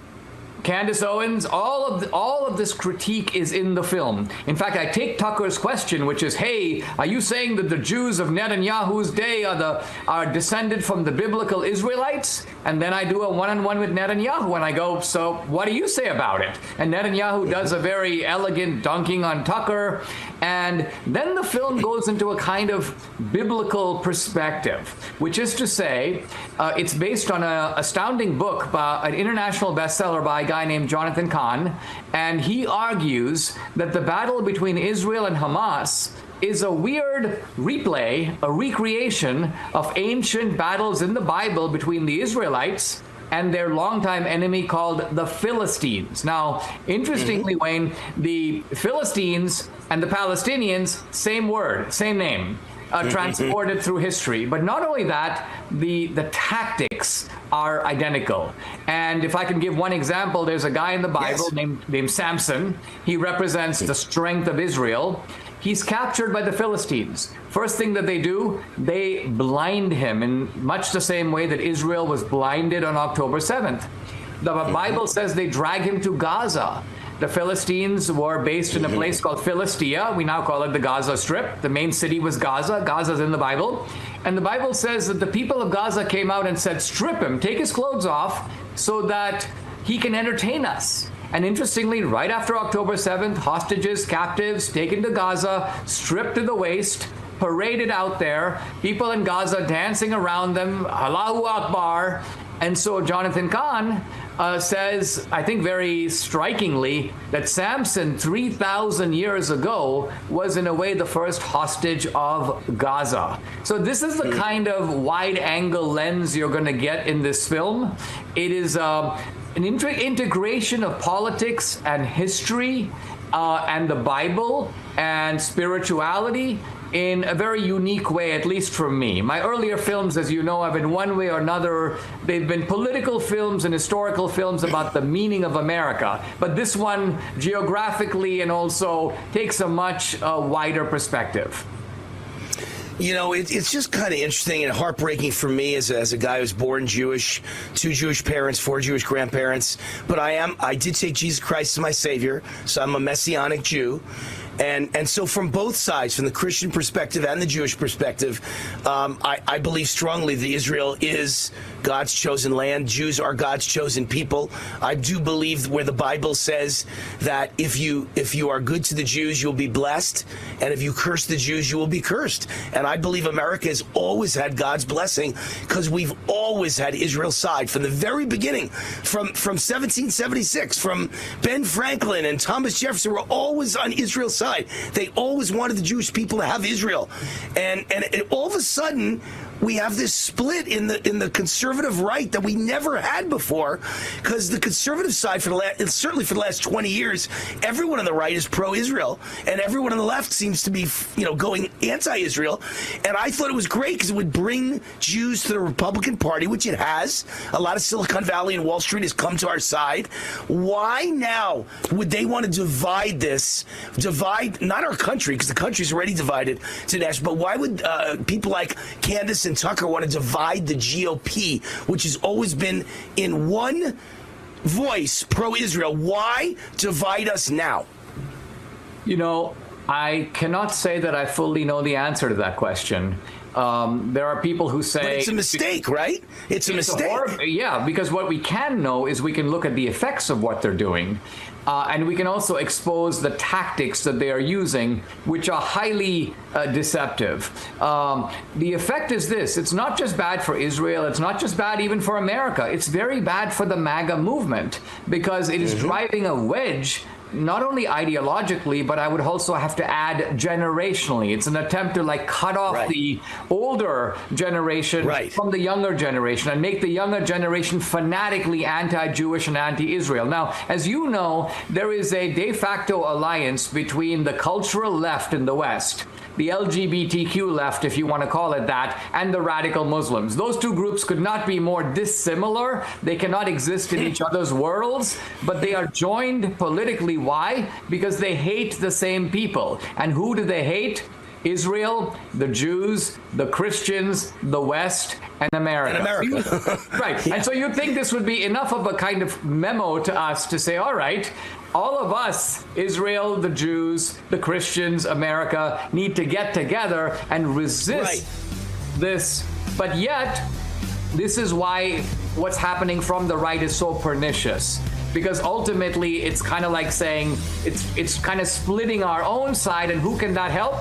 Candace Owens, all of this critique is in the film. In fact, I take Tucker's question, which is, hey, are you saying that the Jews of Netanyahu's day are descended from the biblical Israelites? And then I do a one-on-one with Netanyahu, and I go, so what do you say about it? And Netanyahu does a very elegant dunking on Tucker, and then the film goes into a kind of biblical perspective, which is to say, it's based on an astounding book by an international bestseller by a guy named Jonathan Cahn, and he argues that the battle between Israel and Hamas is a weird replay, a recreation of ancient battles in the Bible between the Israelites and their longtime enemy called the Philistines. Now, interestingly, Wayne, the Philistines and the Palestinians, same word, same name. Transported through history. But not only that, the tactics are identical. And if I can give one example, there's a guy in the Bible named Samson. He represents the strength of Israel. He's captured by the Philistines. First thing that they do, they blind him in much the same way that Israel was blinded on October 7th. The Bible says they drag him to Gaza. The Philistines were based in a place called Philistia. We now call it the Gaza Strip. The main city was Gaza. Gaza's in the Bible. And the Bible says that the people of Gaza came out and said, strip him, take his clothes off so that he can entertain us. And interestingly, right after October 7th, hostages, captives taken to Gaza, stripped to the waist, paraded out there, people in Gaza dancing around them, Allahu Akbar. And so Jonathan Cahn says, I think very strikingly, that Samson 3,000 years ago was in a way the first hostage of Gaza. So this is the kind of wide-angle lens you're going to get in this film. It is an integration of politics and history and the Bible and spirituality in a very unique way, at least for me. My earlier films, as you know, have in one way or another, they've been political films and historical films about the meaning of America. But this one, geographically and also, takes a much wider perspective. You know, it's just kind of interesting and heartbreaking for me as a guy who's born Jewish, 2 Jewish parents, 4 Jewish grandparents. But I did take Jesus Christ as my Savior, so I'm a Messianic Jew. And so from both sides, from the Christian perspective and the Jewish perspective, I believe strongly that Israel is God's chosen land. Jews are God's chosen people. I do believe where the Bible says that if you are good to the Jews, you'll be blessed, and if you curse the Jews, you will be cursed. And I believe America has always had God's blessing because we've always had Israel's side from the very beginning, from 1776, from Ben Franklin and Thomas Jefferson were always on Israel's side. They always wanted the Jewish people to have Israel, and all of a sudden we have this split in the conservative right that we never had before, because the conservative side, certainly for the last 20 years, everyone on the right is pro-Israel, and everyone on the left seems to be, going anti-Israel. And I thought it was great because it would bring Jews to the Republican Party, which it has. A lot of Silicon Valley and Wall Street has come to our side. Why now would they want to divide not our country, because the country's already divided to national, but why would people like Candace and Tucker want to divide the GOP, which has always been in one voice pro-Israel? Why divide us now? I cannot say that I fully know the answer to that question. There are people who say... But it's a mistake, right? It's a mistake. Yeah, because what we can know is we can look at the effects of what they're doing. And we can also expose the tactics that they are using, which are highly deceptive. The effect is this. It's not just bad for Israel. It's not just bad even for America. It's very bad for the MAGA movement, because it is driving a wedge, not only ideologically, but I would also have to add generationally. It's an attempt to cut off the older generation from the younger generation and make the younger generation fanatically anti-Jewish and anti-Israel. Now, as you know, there is a de facto alliance between the cultural left in the West, the LGBTQ left, if you want to call it that, and the radical Muslims. Those two groups could not be more dissimilar. They cannot exist in each other's worlds, but they are joined politically. Why? Because they hate the same people. And who do they hate? Israel, the Jews, the Christians, the West, and America. Right. Yeah. And so you'd think this would be enough of a kind of memo to us to say, all right, all of us, Israel, the Jews, the Christians, America, need to get together and resist this. But yet, this is why what's happening from the right is so pernicious. Because ultimately, it's kind of like saying, it's kind of splitting our own side, and who can that help?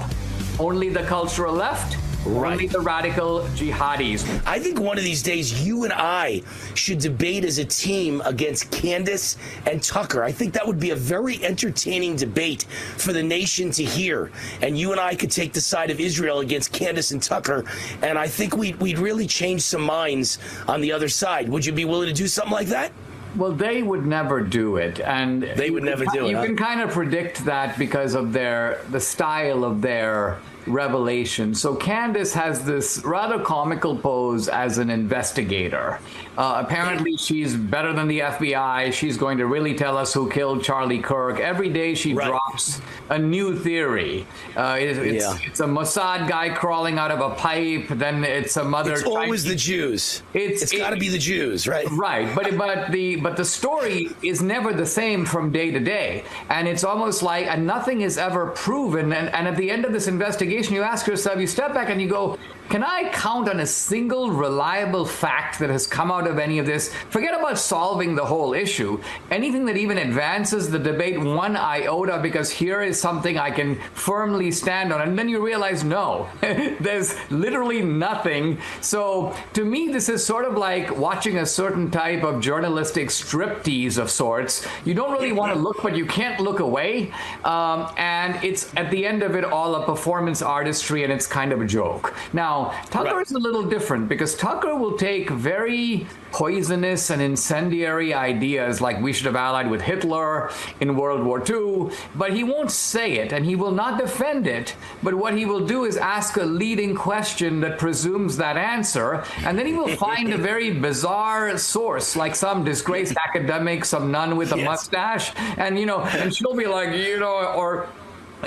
Only the cultural left, only the radical jihadis. I think one of these days, you and I should debate as a team against Candace and Tucker. I think that would be a very entertaining debate for the nation to hear. And you and I could take the side of Israel against Candace and Tucker, and I think we'd really change some minds on the other side. Would you be willing to do something like that? Well, they would never do it, and they would never do it. You can kind of predict that because of the style of their revelation. So Candace has this rather comical pose as an investigator. Apparently, she's better than the FBI. She's going to really tell us who killed Charlie Kirk. Every day she drops a new theory. It's a Mossad guy crawling out of a pipe. Then it's some other. It's always the Jews. It's got to be the Jews, right? Right, but the story is never the same from day to day, and it's almost like nothing is ever proven. And at the end of this investigation, you ask yourself, you step back and you go, can I count on a single reliable fact that has come out of any of this? Forget about solving the whole issue. Anything that even advances the debate one iota, because here is something I can firmly stand on. And then you realize, no, there's literally nothing. So to me, this is sort of like watching a certain type of journalistic striptease of sorts. You don't really want to look, but you can't look away. And it's at the end of it all a performance artistry, and it's kind of a joke. Now, Tucker is a little different because Tucker will take very poisonous and incendiary ideas like we should have allied with Hitler in World War II, but he won't say it and he will not defend it. But what he will do is ask a leading question that presumes that answer, and then he will find a very bizarre source, like some disgraced academic, some nun with a mustache, and and she'll be like, or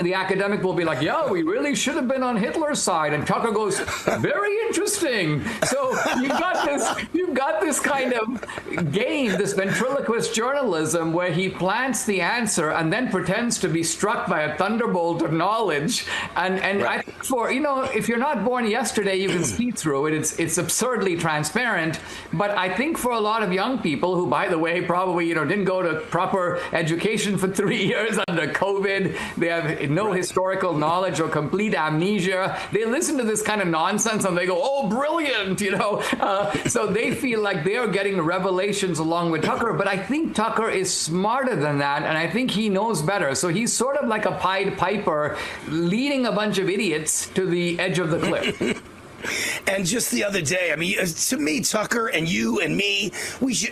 the academic will be like, yeah, we really should have been on Hitler's side. And Tucker goes, very interesting. So you've got this kind of game, this ventriloquist journalism where he plants the answer and then pretends to be struck by a thunderbolt of knowledge. And I think if you're not born yesterday, you can see through it. It's absurdly transparent. But I think for a lot of young people who, by the way, probably didn't go to proper education for 3 years under COVID, they have no historical knowledge or complete amnesia. They listen to this kind of nonsense and they go, oh, brilliant, So they feel like they're getting revelations along with Tucker. But I think Tucker is smarter than that, and I think he knows better. So he's sort of like a Pied Piper leading a bunch of idiots to the edge of the cliff. And just the other day, I mean, to me, Tucker and you and me,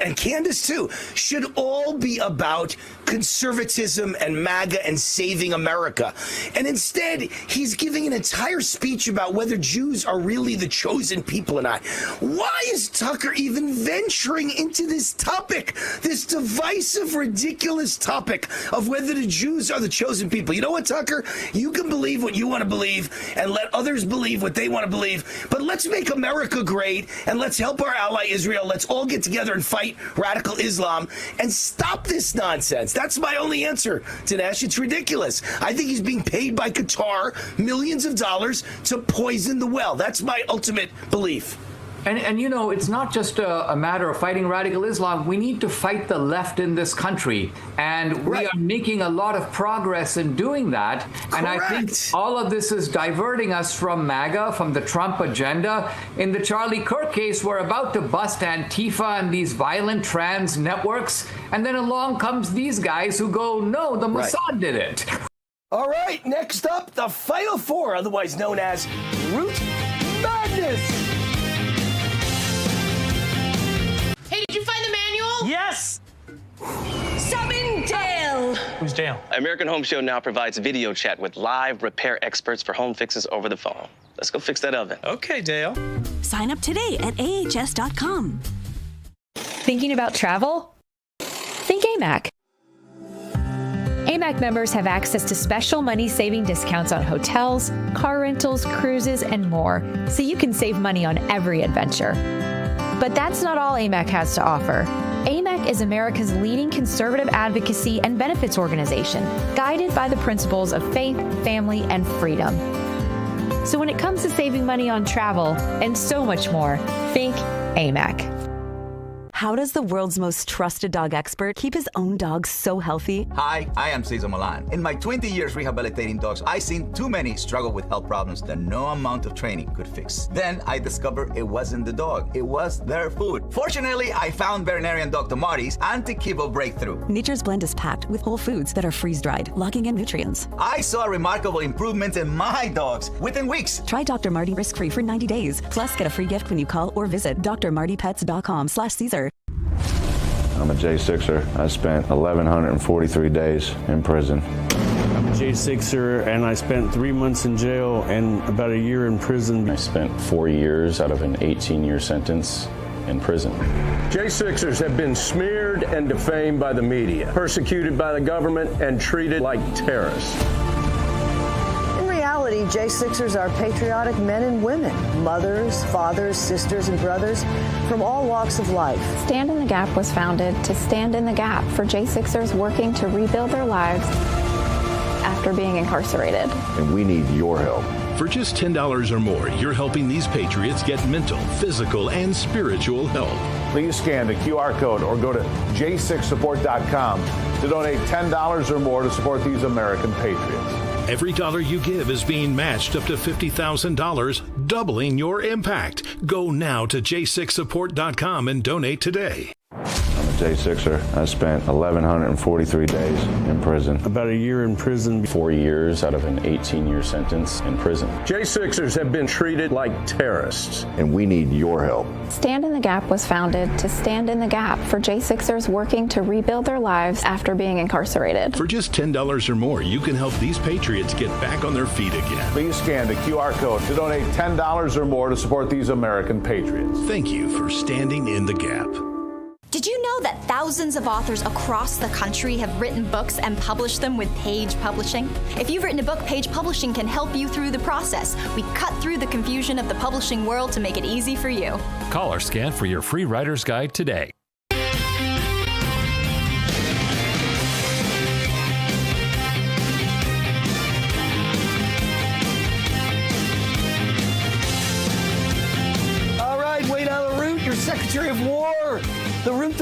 and Candace too, should all be about conservatism and MAGA and saving America. And instead, he's giving an entire speech about whether Jews are really the chosen people or not. Why is Tucker even venturing into this topic, this divisive, ridiculous topic of whether the Jews are the chosen people? You know what, Tucker? You can believe what you want to believe and let others believe what they want to believe. But let's make America great, and let's help our ally Israel. Let's all get together and fight radical Islam and stop this nonsense. That's my only answer, Dinesh. It's ridiculous. I think he's being paid by Qatar millions of dollars to poison the well. That's my ultimate belief. And it's not just a matter of fighting radical Islam. We need to fight the left in this country. And we are making a lot of progress in doing that. Correct. And I think all of this is diverting us from MAGA, from the Trump agenda. In the Charlie Kirk case, we're about to bust Antifa and these violent trans networks. And then along comes these guys who go, no, the Mossad did it. All right, next up, the Final Four, otherwise known as Root Madness. Hey, did you find the manual? Yes! Summon Dale! Who's Dale? American Home Show now provides video chat with live repair experts for home fixes over the phone. Let's go fix that oven. Okay, Dale. Sign up today at ahs.com. Thinking about travel? Think AMAC. AMAC members have access to special money-saving discounts on hotels, car rentals, cruises, and more, so you can save money on every adventure. But that's not all AMAC has to offer. AMAC is America's leading conservative advocacy and benefits organization, guided by the principles of faith, family, and freedom. So when it comes to saving money on travel and so much more, think AMAC. How does the world's most trusted dog expert keep his own dog so healthy? Hi, I am Cesar Milan. In my 20 years rehabilitating dogs, I've seen too many struggle with health problems that no amount of training could fix. Then I discovered it wasn't the dog, it was their food. Fortunately, I found veterinarian Dr. Marty's Anti-Kibo Breakthrough. Nature's Blend is packed with whole foods that are freeze-dried, locking in nutrients. I saw remarkable improvements in my dogs within weeks. Try Dr. Marty risk-free for 90 days. Plus, get a free gift when you call or visit drmartypets.com/Caesar. I'm a J6er. I spent 1,143 days in prison. I'm a J6er, and I spent 3 months in jail and about a year in prison. I spent 4 years out of an 18-year sentence in prison. J6ers have been smeared and defamed by the media, persecuted by the government, and treated like terrorists. J6ers are patriotic men and women, mothers, fathers, sisters, and brothers from all walks of life. Stand in the Gap was founded to stand in the gap for J6ers working to rebuild their lives after being incarcerated. And we need your help. For just $10 or more, you're helping these patriots get mental, physical, and spiritual help. Please scan the QR code or go to j6support.com to donate $10 or more to support these American patriots. Every dollar you give is being matched up to $50,000, doubling your impact. Go now to j6support.com and donate today. I'm a J6er. I spent 1,143 days in prison. About a year in prison. 4 years out of an 18-year sentence in prison. J6ers have been treated like terrorists. And we need your help. Stand in the Gap was founded to stand in the gap for J6ers working to rebuild their lives after being incarcerated. For just $10 or more, you can help these patriots get back on their feet again. Please scan the QR code to donate $10 or more to support these American patriots. Thank you for standing in the gap. Did you know that thousands of authors across the country have written books and published them with Page Publishing? If you've written a book, Page Publishing can help you through the process. We cut through the confusion of the publishing world to make it easy for you. Call or scan for your free writer's guide today. All right, Wayne Allen Root, your Secretary of War. The Root's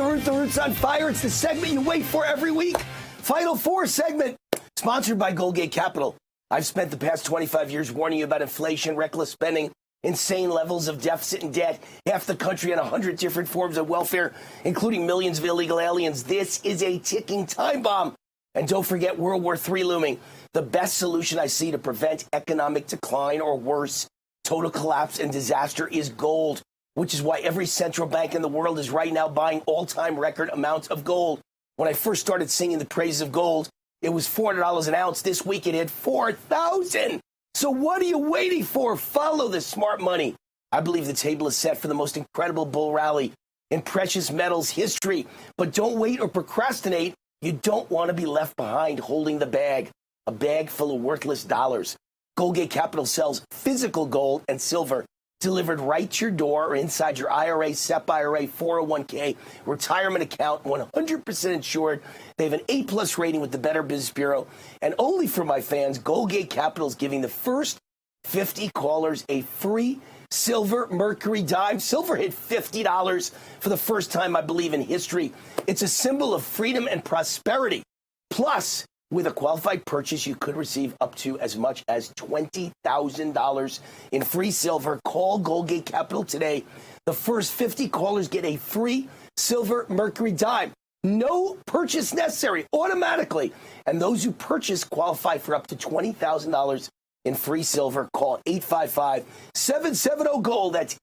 on fire. It's the segment you wait for every week. Final Four segment, sponsored by Goldgate Capital. I've spent the past 25 years warning you about inflation, reckless spending, insane levels of deficit and debt, half the country on 100 different forms of welfare, including millions of illegal aliens. This is a ticking time bomb. And don't forget World War III looming. The best solution I see to prevent economic decline or worse, total collapse and disaster is gold, which is why every central bank in the world is right now buying all-time record amounts of gold. When I first started singing the praises of gold, it was $400 an ounce. This week it hit $4,000. So what are you waiting for? Follow the smart money. I believe the table is set for the most incredible bull rally in precious metals history. But don't wait or procrastinate. You don't want to be left behind holding the bag, a bag full of worthless dollars. Goldgate Capital sells physical gold and silver delivered right to your door or inside your IRA, SEP IRA, 401k, retirement account, 100% insured. They have an A+ rating with the Better Business Bureau. And only for my fans, Goldgate Capital is giving the first 50 callers a free silver Mercury dime. Silver hit $50 for the first time, I believe, in history. It's a symbol of freedom and prosperity. Plus, with a qualified purchase, you could receive up to as much as $20,000 in free silver. Call Goldgate Capital today. The first 50 callers get a free silver Mercury dime. No purchase necessary, automatically. And those who purchase qualify for up to $20,000 in free silver. Call 855-770-GOLD. That's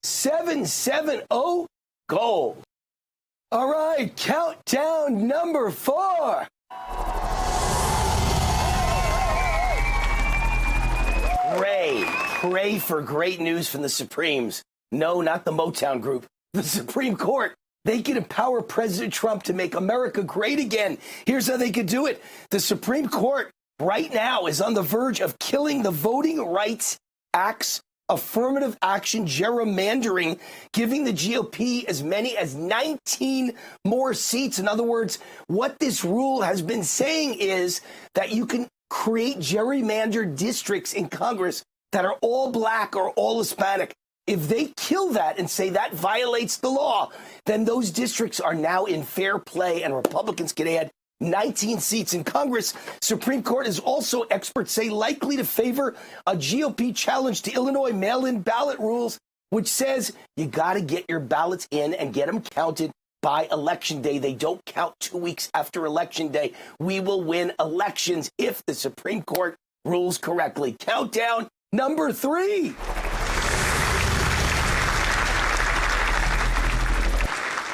855-770-GOLD. All right, countdown number 4. Pray for great news from the Supremes. No, not the Motown Group. The Supreme Court They can empower President Trump to make America great again. Here's how they could do it. The Supreme Court right now is on the verge of killing the Voting Rights Act's affirmative action gerrymandering, giving the GOP as many as 19 more seats. In other words, what this rule has been saying is that you can create gerrymandered districts in Congress that are all black or all Hispanic. If they kill that and say that violates the law, then those districts are now in fair play and Republicans can add 19 seats in Congress. Supreme Court is also, experts say, likely to favor a GOP challenge to Illinois mail-in ballot rules, which says you got to get your ballots in and get them counted by Election Day. They don't count 2 weeks after Election Day. We will win elections if the Supreme Court rules correctly. Countdown number 3.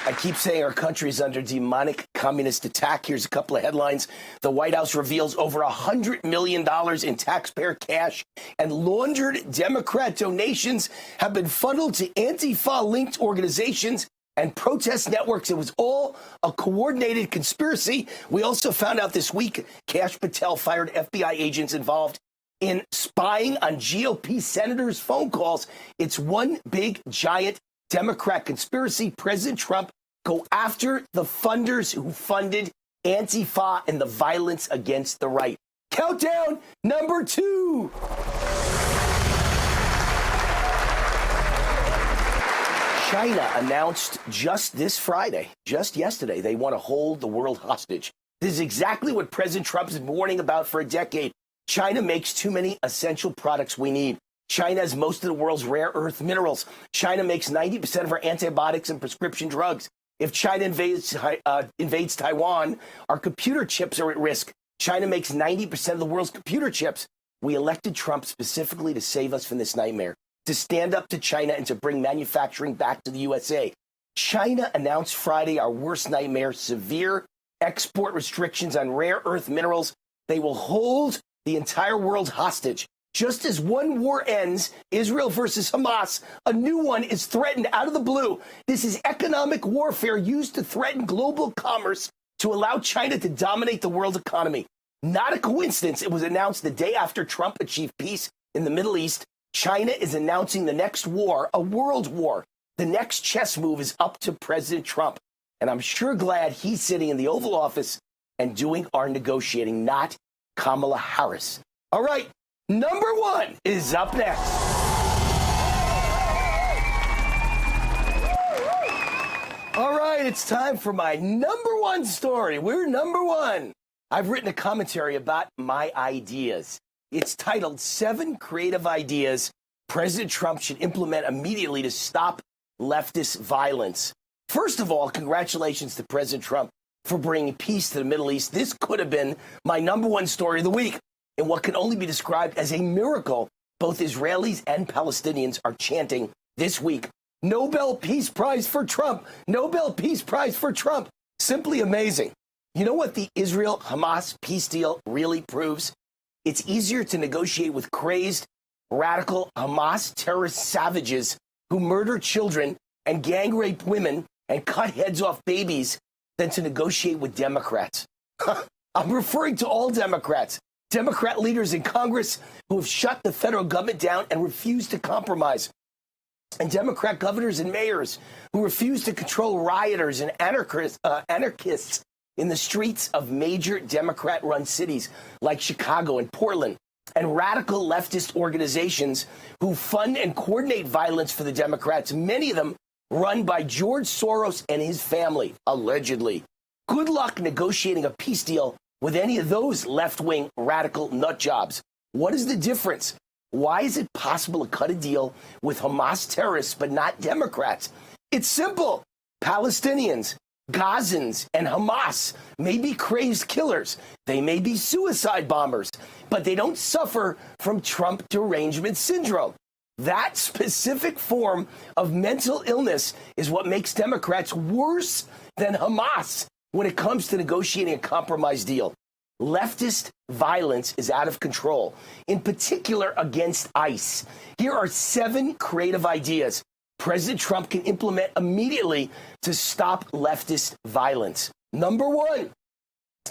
I keep saying our country is under demonic communist attack. Here's a couple of headlines. The White House reveals over $100 million in taxpayer cash and laundered Democrat donations have been funneled to Antifa-linked organizations and protest networks. It was all a coordinated conspiracy. We also found out this week Kash Patel fired FBI agents involved in spying on GOP senators' phone calls. It's one big, giant Democrat conspiracy. President Trump go after the funders who funded Antifa and the violence against the right. Countdown number 2. China announced just this Friday, just yesterday, they want to hold the world hostage. This is exactly what President Trump has been warning about for a decade. China makes too many essential products we need. China has most of the world's rare earth minerals. China makes 90% of our antibiotics and prescription drugs. If China invades Taiwan, our computer chips are at risk. China makes 90% of the world's computer chips. We elected Trump specifically to save us from this nightmare, to stand up to China and to bring manufacturing back to the USA. China announced Friday our worst nightmare, severe export restrictions on rare earth minerals. They will hold the entire world hostage. Just as one war ends, Israel versus Hamas, a new one is threatened out of the blue. This is economic warfare used to threaten global commerce to allow China to dominate the world economy. Not a coincidence. It was announced the day after Trump achieved peace in the Middle East. China is announcing the next war, a world war. The next chess move is up to President Trump. And I'm sure glad he's sitting in the Oval Office and doing our negotiating, not Kamala Harris. All right. Number 1 is up next. All right, it's time for my number 1 story. We're number 1. I've written a commentary about my ideas. It's titled 7 Creative Ideas President Trump Should Implement Immediately to Stop Leftist Violence. First of all, congratulations to President Trump for bringing peace to the Middle East. This could have been my number 1 story of the week. In what can only be described as a miracle, both Israelis and Palestinians are chanting this week, Nobel Peace Prize for Trump, Nobel Peace Prize for Trump. Simply amazing. You know what the Israel-Hamas peace deal really proves? It's easier to negotiate with crazed, radical Hamas terrorist savages who murder children and gang rape women and cut heads off babies than to negotiate with Democrats. I'm referring to all Democrats. Democrat leaders in Congress who have shut the federal government down and refused to compromise. And Democrat governors and mayors who refuse to control rioters and anarchists in the streets of major Democrat-run cities like Chicago and Portland. And radical leftist organizations who fund and coordinate violence for the Democrats, many of them run by George Soros and his family, allegedly. Good luck negotiating a peace deal with any of those left-wing radical nut jobs. What is the difference? Why is it possible to cut a deal with Hamas terrorists but not Democrats? It's simple. Palestinians, Gazans, and Hamas may be crazed killers. They may be suicide bombers, but they don't suffer from Trump derangement syndrome. That specific form of mental illness is what makes Democrats worse than Hamas when it comes to negotiating a compromise deal. Leftist violence is out of control, in particular against ICE. Here are 7 creative ideas President Trump can implement immediately to stop leftist violence. Number one,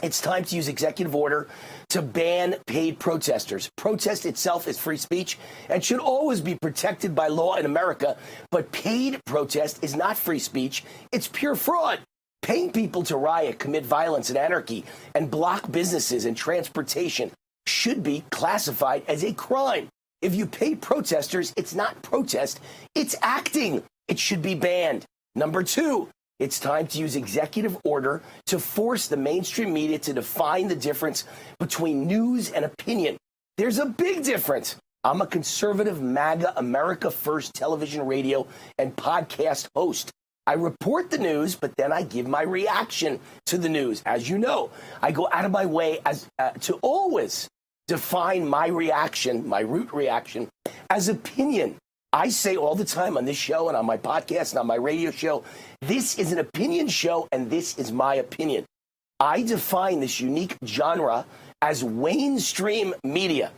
it's time to use executive order to ban paid protesters. Protest itself is free speech and should always be protected by law in America. But paid protest is not free speech. It's pure fraud. Paying people to riot, commit violence and anarchy, and block businesses and transportation should be classified as a crime. If you pay protesters, it's not protest, it's acting. It should be banned. Number two, it's time to use executive order to force the mainstream media to define the difference between news and opinion. There's a big difference. I'm a conservative MAGA America First television, radio, and podcast host. I report the news, but then I give my reaction to the news. As you know, I go out of my way to always define my reaction, my root reaction, as opinion. I say all the time on this show and on my podcast and on my radio show, this is an opinion show and this is my opinion. I define this unique genre as mainstream media,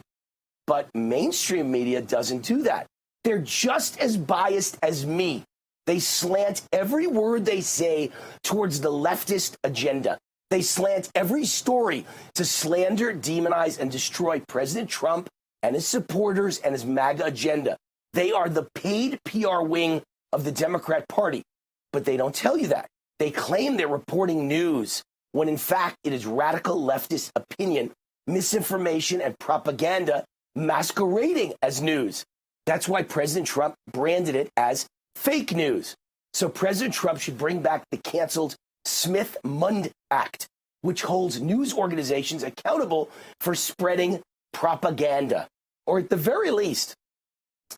but mainstream media doesn't do that. They're just as biased as me. They slant every word they say towards the leftist agenda. They slant every story to slander, demonize, and destroy President Trump and his supporters and his MAGA agenda. They are the paid PR wing of the Democrat Party, but they don't tell you that. They claim they're reporting news when in fact it is radical leftist opinion, misinformation, and propaganda masquerading as news. That's why President Trump branded it as fake news. So President Trump should bring back the canceled Smith-Mundt Act, which holds news organizations accountable for spreading propaganda. Or at the very least,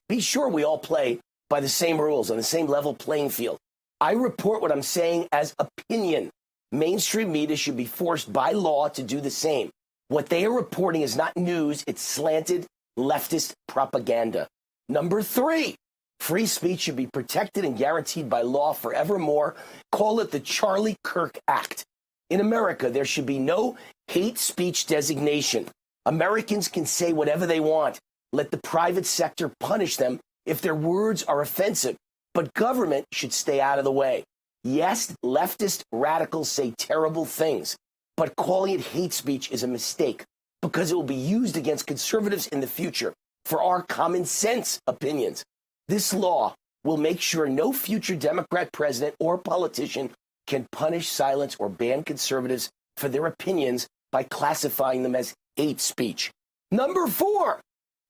be sure we all play by the same rules on the same level playing field. I report what I'm saying as opinion. Mainstream media should be forced by law to do the same. What they are reporting is not news, it's slanted leftist propaganda. Number three, free speech should be protected and guaranteed by law forevermore. Call it the Charlie Kirk Act. In America, there should be no hate speech designation. Americans can say whatever they want. Let the private sector punish them if their words are offensive. But government should stay out of the way. Yes, leftist radicals say terrible things, but calling it hate speech is a mistake because it will be used against conservatives in the future for our common sense opinions. This law will make sure no future Democrat president or politician can punish, silence, or ban conservatives for their opinions by classifying them as hate speech. Number four,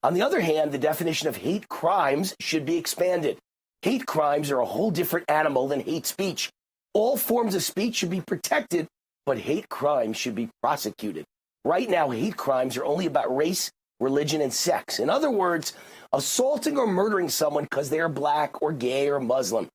on the other hand, the definition of hate crimes should be expanded. Hate crimes are a whole different animal than hate speech. All forms of speech should be protected, but hate crimes should be prosecuted. Right now, hate crimes are only about race, religion, and sex. In other words, assaulting or murdering someone because they are black or gay or Muslim.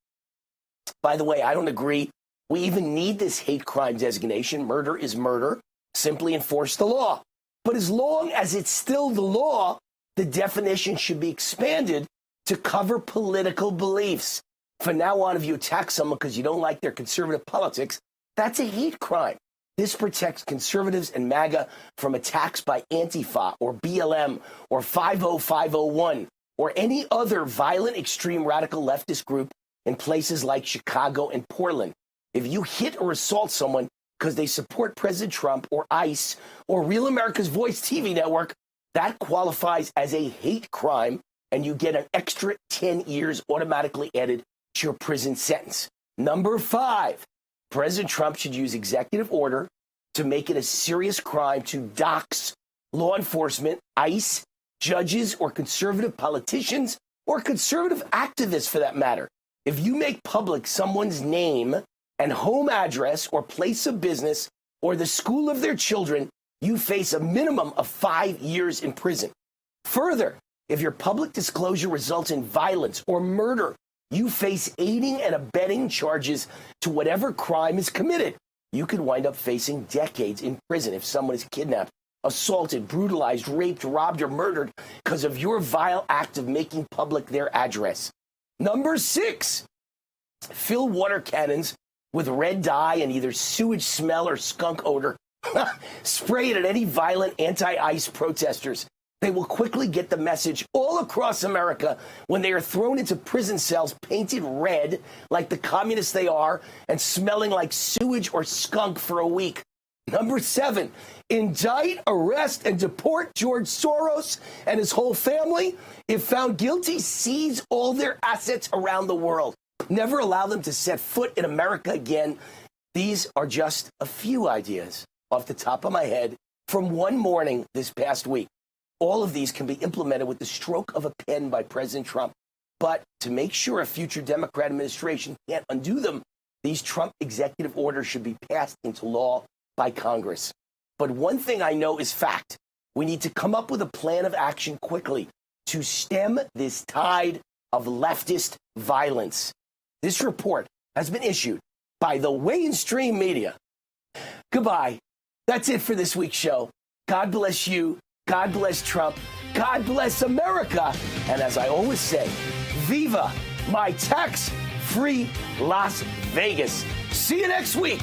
By the way, I don't agree we even need this hate crime designation. Murder is murder. Simply enforce the law. But as long as it's still the law, the definition should be expanded to cover political beliefs. From now on, if you attack someone because you don't like their conservative politics, that's a hate crime. This protects conservatives and MAGA from attacks by Antifa or BLM or 50501 or any other violent extreme radical leftist group in places like Chicago and Portland. If you hit or assault someone because they support President Trump or ICE or Real America's Voice TV network, that qualifies as a hate crime, and you get an extra 10 years automatically added to your prison sentence. Number five, President Trump should use executive order to make it a serious crime to dox law enforcement, ICE, judges, or conservative politicians, or conservative activists for that matter. If you make public someone's name and home address or place of business or the school of their children, you face a minimum of 5 years in prison. Further, if your public disclosure results in violence or murder, you face aiding and abetting charges to whatever crime is committed. You could wind up facing decades in prison if someone is kidnapped, assaulted, brutalized, raped, robbed, or murdered because of your vile act of making public their address. Number six, fill water cannons with red dye and either sewage smell or skunk odor. Spray it at any violent anti-ICE protesters. They will quickly get the message all across America when they are thrown into prison cells painted red like the communists they are and smelling like sewage or skunk for a week. Number 7, indict, arrest, and deport George Soros and his whole family. If found guilty, seize all their assets around the world. Never allow them to set foot in America again. These are just a few ideas off the top of my head from one morning this past week. All of these can be implemented with the stroke of a pen by President Trump. But to make sure a future Democrat administration can't undo them, these Trump executive orders should be passed into law by Congress. But one thing I know is fact. We need to come up with a plan of action quickly to stem this tide of leftist violence. This report has been issued by the mainstream media. Goodbye. That's it for this week's show. God bless you. God bless Trump. God bless America. And as I always say, viva my tax-free Las Vegas. See you next week.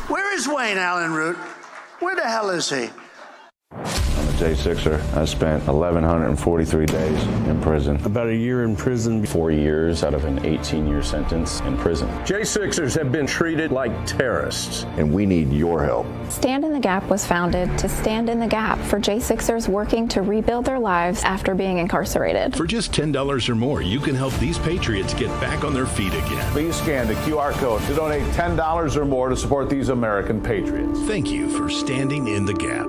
Where is Wayne Allen Root? Where the hell is he? I'm a J6er. I spent 1,143 days in prison. About a year in prison. 4 years out of an 18-year sentence in prison. J6ers have been treated like terrorists. And we need your help. Stand in the Gap was founded to stand in the gap for J6ers working to rebuild their lives after being incarcerated. For just $10 or more, you can help these patriots get back on their feet again. Please scan the QR code to donate $10 or more to support these American patriots. Thank you for standing in the gap.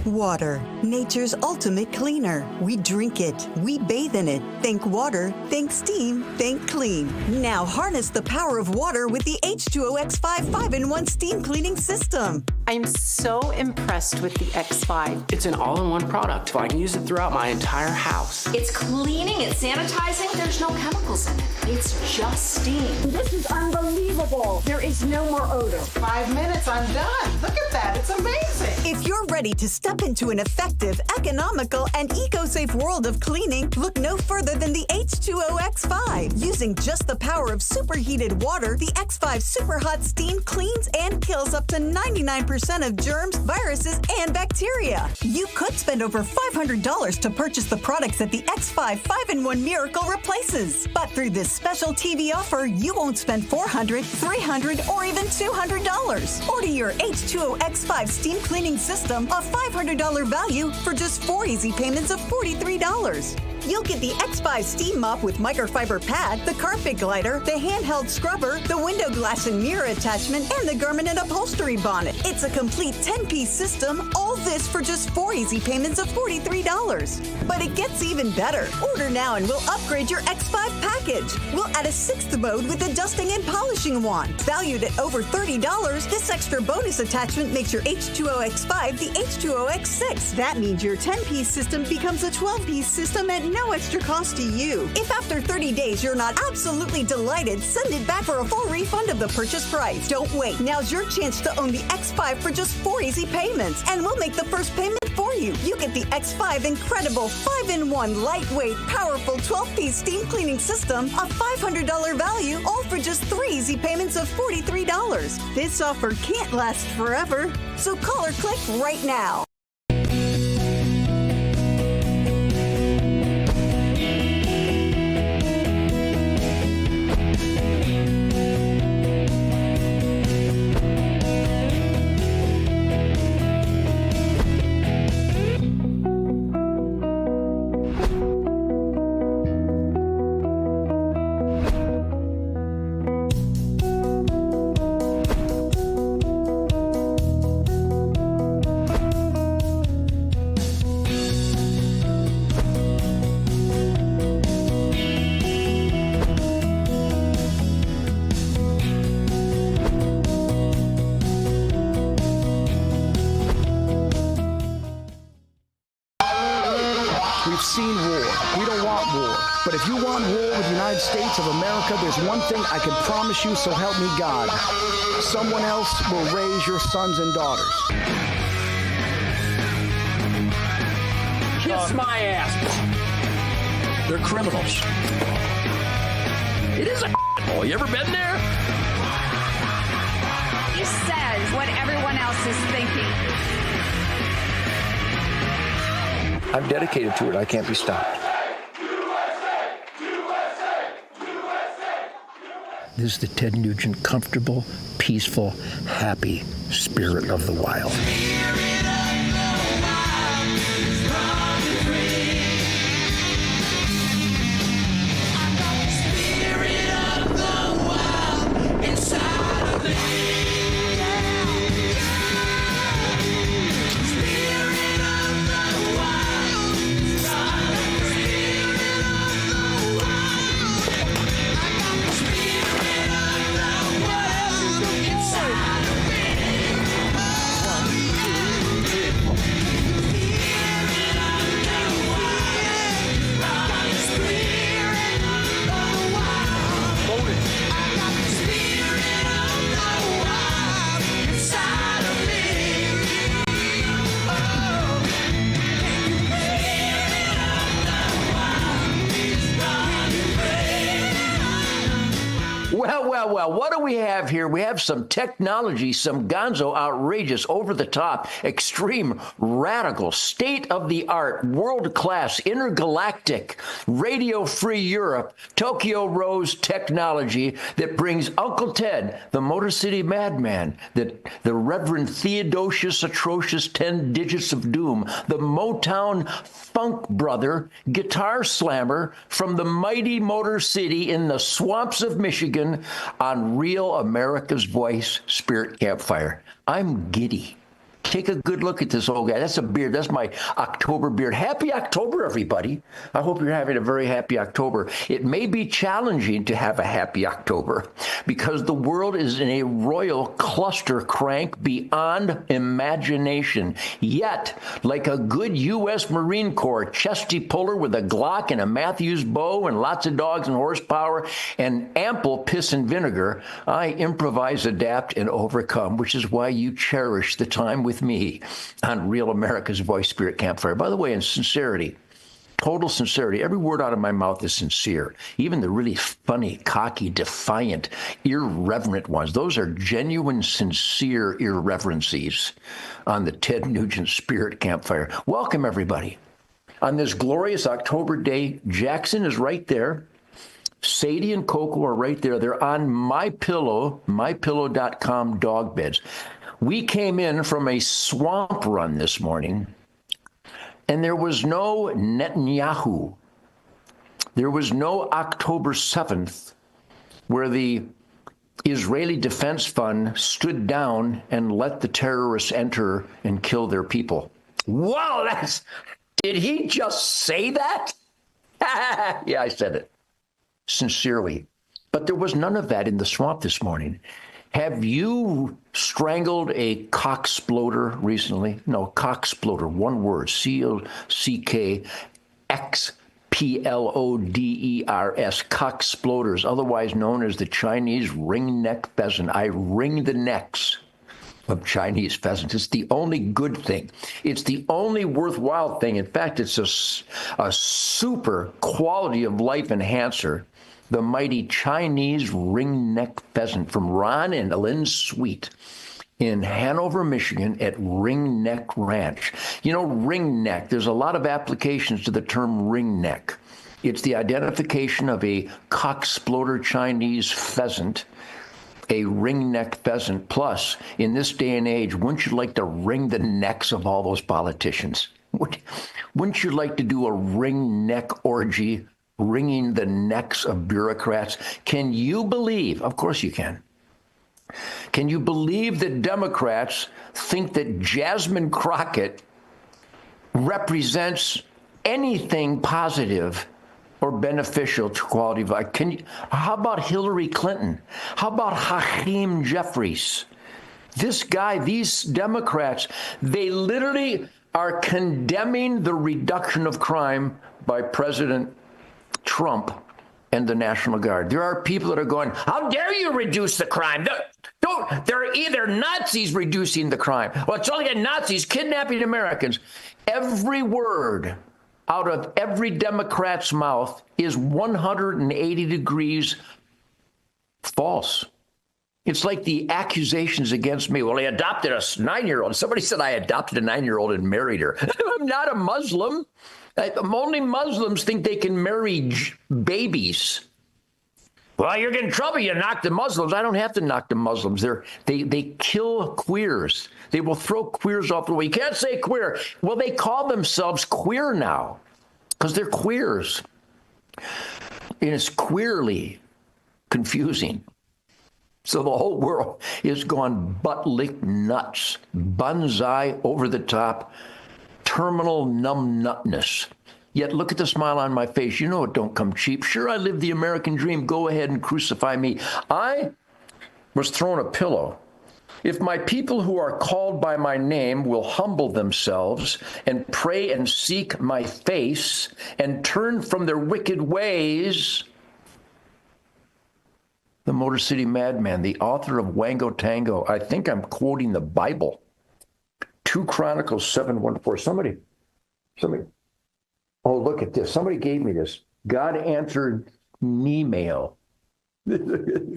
Water, nature's ultimate cleaner. We drink it, we bathe in it. Think water, think steam, think clean. Now harness the power of water with the H2O X5 5-in-1 steam cleaning system. I'm so impressed with the X5. It's an all-in-one product. I can use it throughout my entire house. It's cleaning, it's sanitizing. There's no chemicals in it. It's just steam. This is unbelievable. There is no more odor. 5 minutes, I'm done. Look at that, it's amazing. If you're ready to step into an effective, economical, and eco-safe world of cleaning, look no further than the H2O X5. Using just the power of superheated water, the X5 Super Hot Steam cleans and kills up to 99% of germs, viruses, and bacteria. You could spend over $500 to purchase the products that the X5 5-in-1 Miracle replaces. But through this special TV offer, you won't spend $400, $300, or even $200. Order your H2O X5 steam cleaning system, a $500 value, for just 4 easy payments of $43. You'll get the X5 steam mop with microfiber pad, the carpet glider, the handheld scrubber, the window glass and mirror attachment, and the garment and upholstery bonnet. It's a complete 10-piece system, all this for just 4 easy payments of $43. But it gets even better. Order now and we'll upgrade your X5 package. We'll add a 6th mode with a dusting and polishing wand. Valued at over $30, this extra bonus attachment makes your H2O X5 the H2O X6. That means your 10-piece system becomes a 12-piece system at no extra cost to you. If after 30 days you're not absolutely delighted, send it back for a full refund of the purchase price. Don't wait. Now's your chance to own the X5 for just 4 easy payments, and we'll make the first payment for you. You get the X5 incredible 5-in-1 lightweight, powerful 12-piece steam cleaning system, a $500 value, all for just 3 easy payments of $43. This offer can't last forever, so call or click right now. We've seen war. We don't want war. But if you want war with the United States of America, there's one thing I can promise you, so help me God. Someone else will raise your sons and daughters. Kiss my ass. They're criminals. It is a hole. You ever been there? He says what everyone else is thinking. I'm dedicated to it. I can't be stopped. This is the Ted Nugent comfortable, peaceful, happy spirit of the wild. Well, what do we have here? We have some technology, some gonzo, outrageous, over-the-top, extreme, radical, state-of-the-art, world-class, intergalactic, radio-free Europe, Tokyo Rose technology that brings Uncle Ted, the Motor City Madman, the Reverend Theodosius Atrocious 10 Digits of Doom, the Motown Funk Brother, guitar slammer from the mighty Motor City in the swamps of Michigan on Real America's Voice Spirit Campfire. I'm giddy. Take a good look at this old guy. That's a beard. That's my October beard. Happy October, everybody. I hope you're having a very happy October. It may be challenging to have a happy October because the world is in a royal cluster crank beyond imagination. Yet, like a good U.S. Marine Corps chesty puller with a Glock and a Matthews bow and lots of dogs and horsepower and ample piss and vinegar, I improvise, adapt, and overcome, which is why you cherish the time with me on Real America's Voice Spirit Campfire. By the way, in sincerity, total sincerity, every word out of my mouth is sincere. Even the really funny, cocky, defiant, irreverent ones, those are genuine, sincere irreverencies on the Ted Nugent Spirit Campfire. Welcome, everybody. On this glorious October day, Jackson is right there. Sadie and Coco are right there. They're on MyPillow, mypillow.com dog beds. We came in from a swamp run this morning, and there was no Netanyahu. There was no October 7th, where the Israeli Defense Fund stood down and let the terrorists enter and kill their people. Wow, did he just say that? Yeah, I said it. Sincerely. But there was none of that in the swamp this morning. Have you strangled a cocksploder recently? No, cocksploder, one word, COCKXPLODERS, cocksploders, otherwise known as the Chinese ringneck pheasant. I wring the necks of Chinese pheasants. It's the only good thing. It's the only worthwhile thing. In fact, it's a super quality of life enhancer. The mighty Chinese ringneck pheasant from Ron and Lynn Sweet in Hanover, Michigan at Ringneck Ranch. You know, ringneck, there's a lot of applications to the term ringneck. It's the identification of a cocksploder Chinese pheasant, a ringneck pheasant. Plus, in this day and age, wouldn't you like to wring the necks of all those politicians? Wouldn't you like to do a ringneck orgy, wringing the necks of bureaucrats? Can you believe? Of course you can. Can you believe that Democrats think that Jasmine Crockett represents anything positive or beneficial to quality of life? How about Hillary Clinton? How about Hakeem Jeffries? This guy, these Democrats, they literally are condemning the reduction of crime by President Trump and the National Guard. There are people that are going, how dare you reduce the crime? They're either Nazis reducing the crime. Well, it's only the Nazis kidnapping Americans. Every word out of every Democrat's mouth is 180 degrees false. It's like the accusations against me. Well, he adopted a 9-year-old. Somebody said I adopted a 9-year-old and married her. I'm not a Muslim. Only Muslims think they can marry babies. Well, you're getting in trouble. You knock the Muslims. I don't have to knock the Muslims. They kill queers. They will throw queers off the way. You can't say queer. Well, they call themselves queer now because they're queers. And it's queerly confusing. So the whole world is gone butt-lick nuts, banzai, over the top, terminal numbnutness. Yet look at the smile on my face. You know it don't come cheap. Sure, I live the American dream. Go ahead and crucify me. I was thrown a pillow. If my people who are called by my name will humble themselves and pray and seek my face and turn from their wicked ways. The Motor City Madman, the author of Wango Tango. I think I'm quoting the Bible. 2 Chronicles 7:14. Somebody. Oh, look at this. Somebody gave me this. God answered me mail.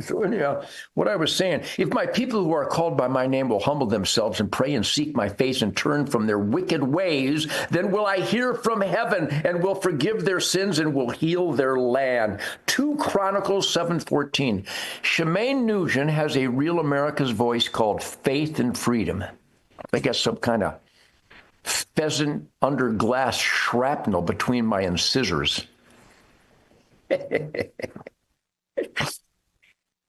So anyhow, what I was saying, if my people who are called by my name will humble themselves and pray and seek my face and turn from their wicked ways, then will I hear from heaven and will forgive their sins and will heal their land. 2 Chronicles 7:14. Shemaine Nugent has a Real America's Voice called Faith and Freedom. I guess some kind of pheasant under glass shrapnel between my incisors.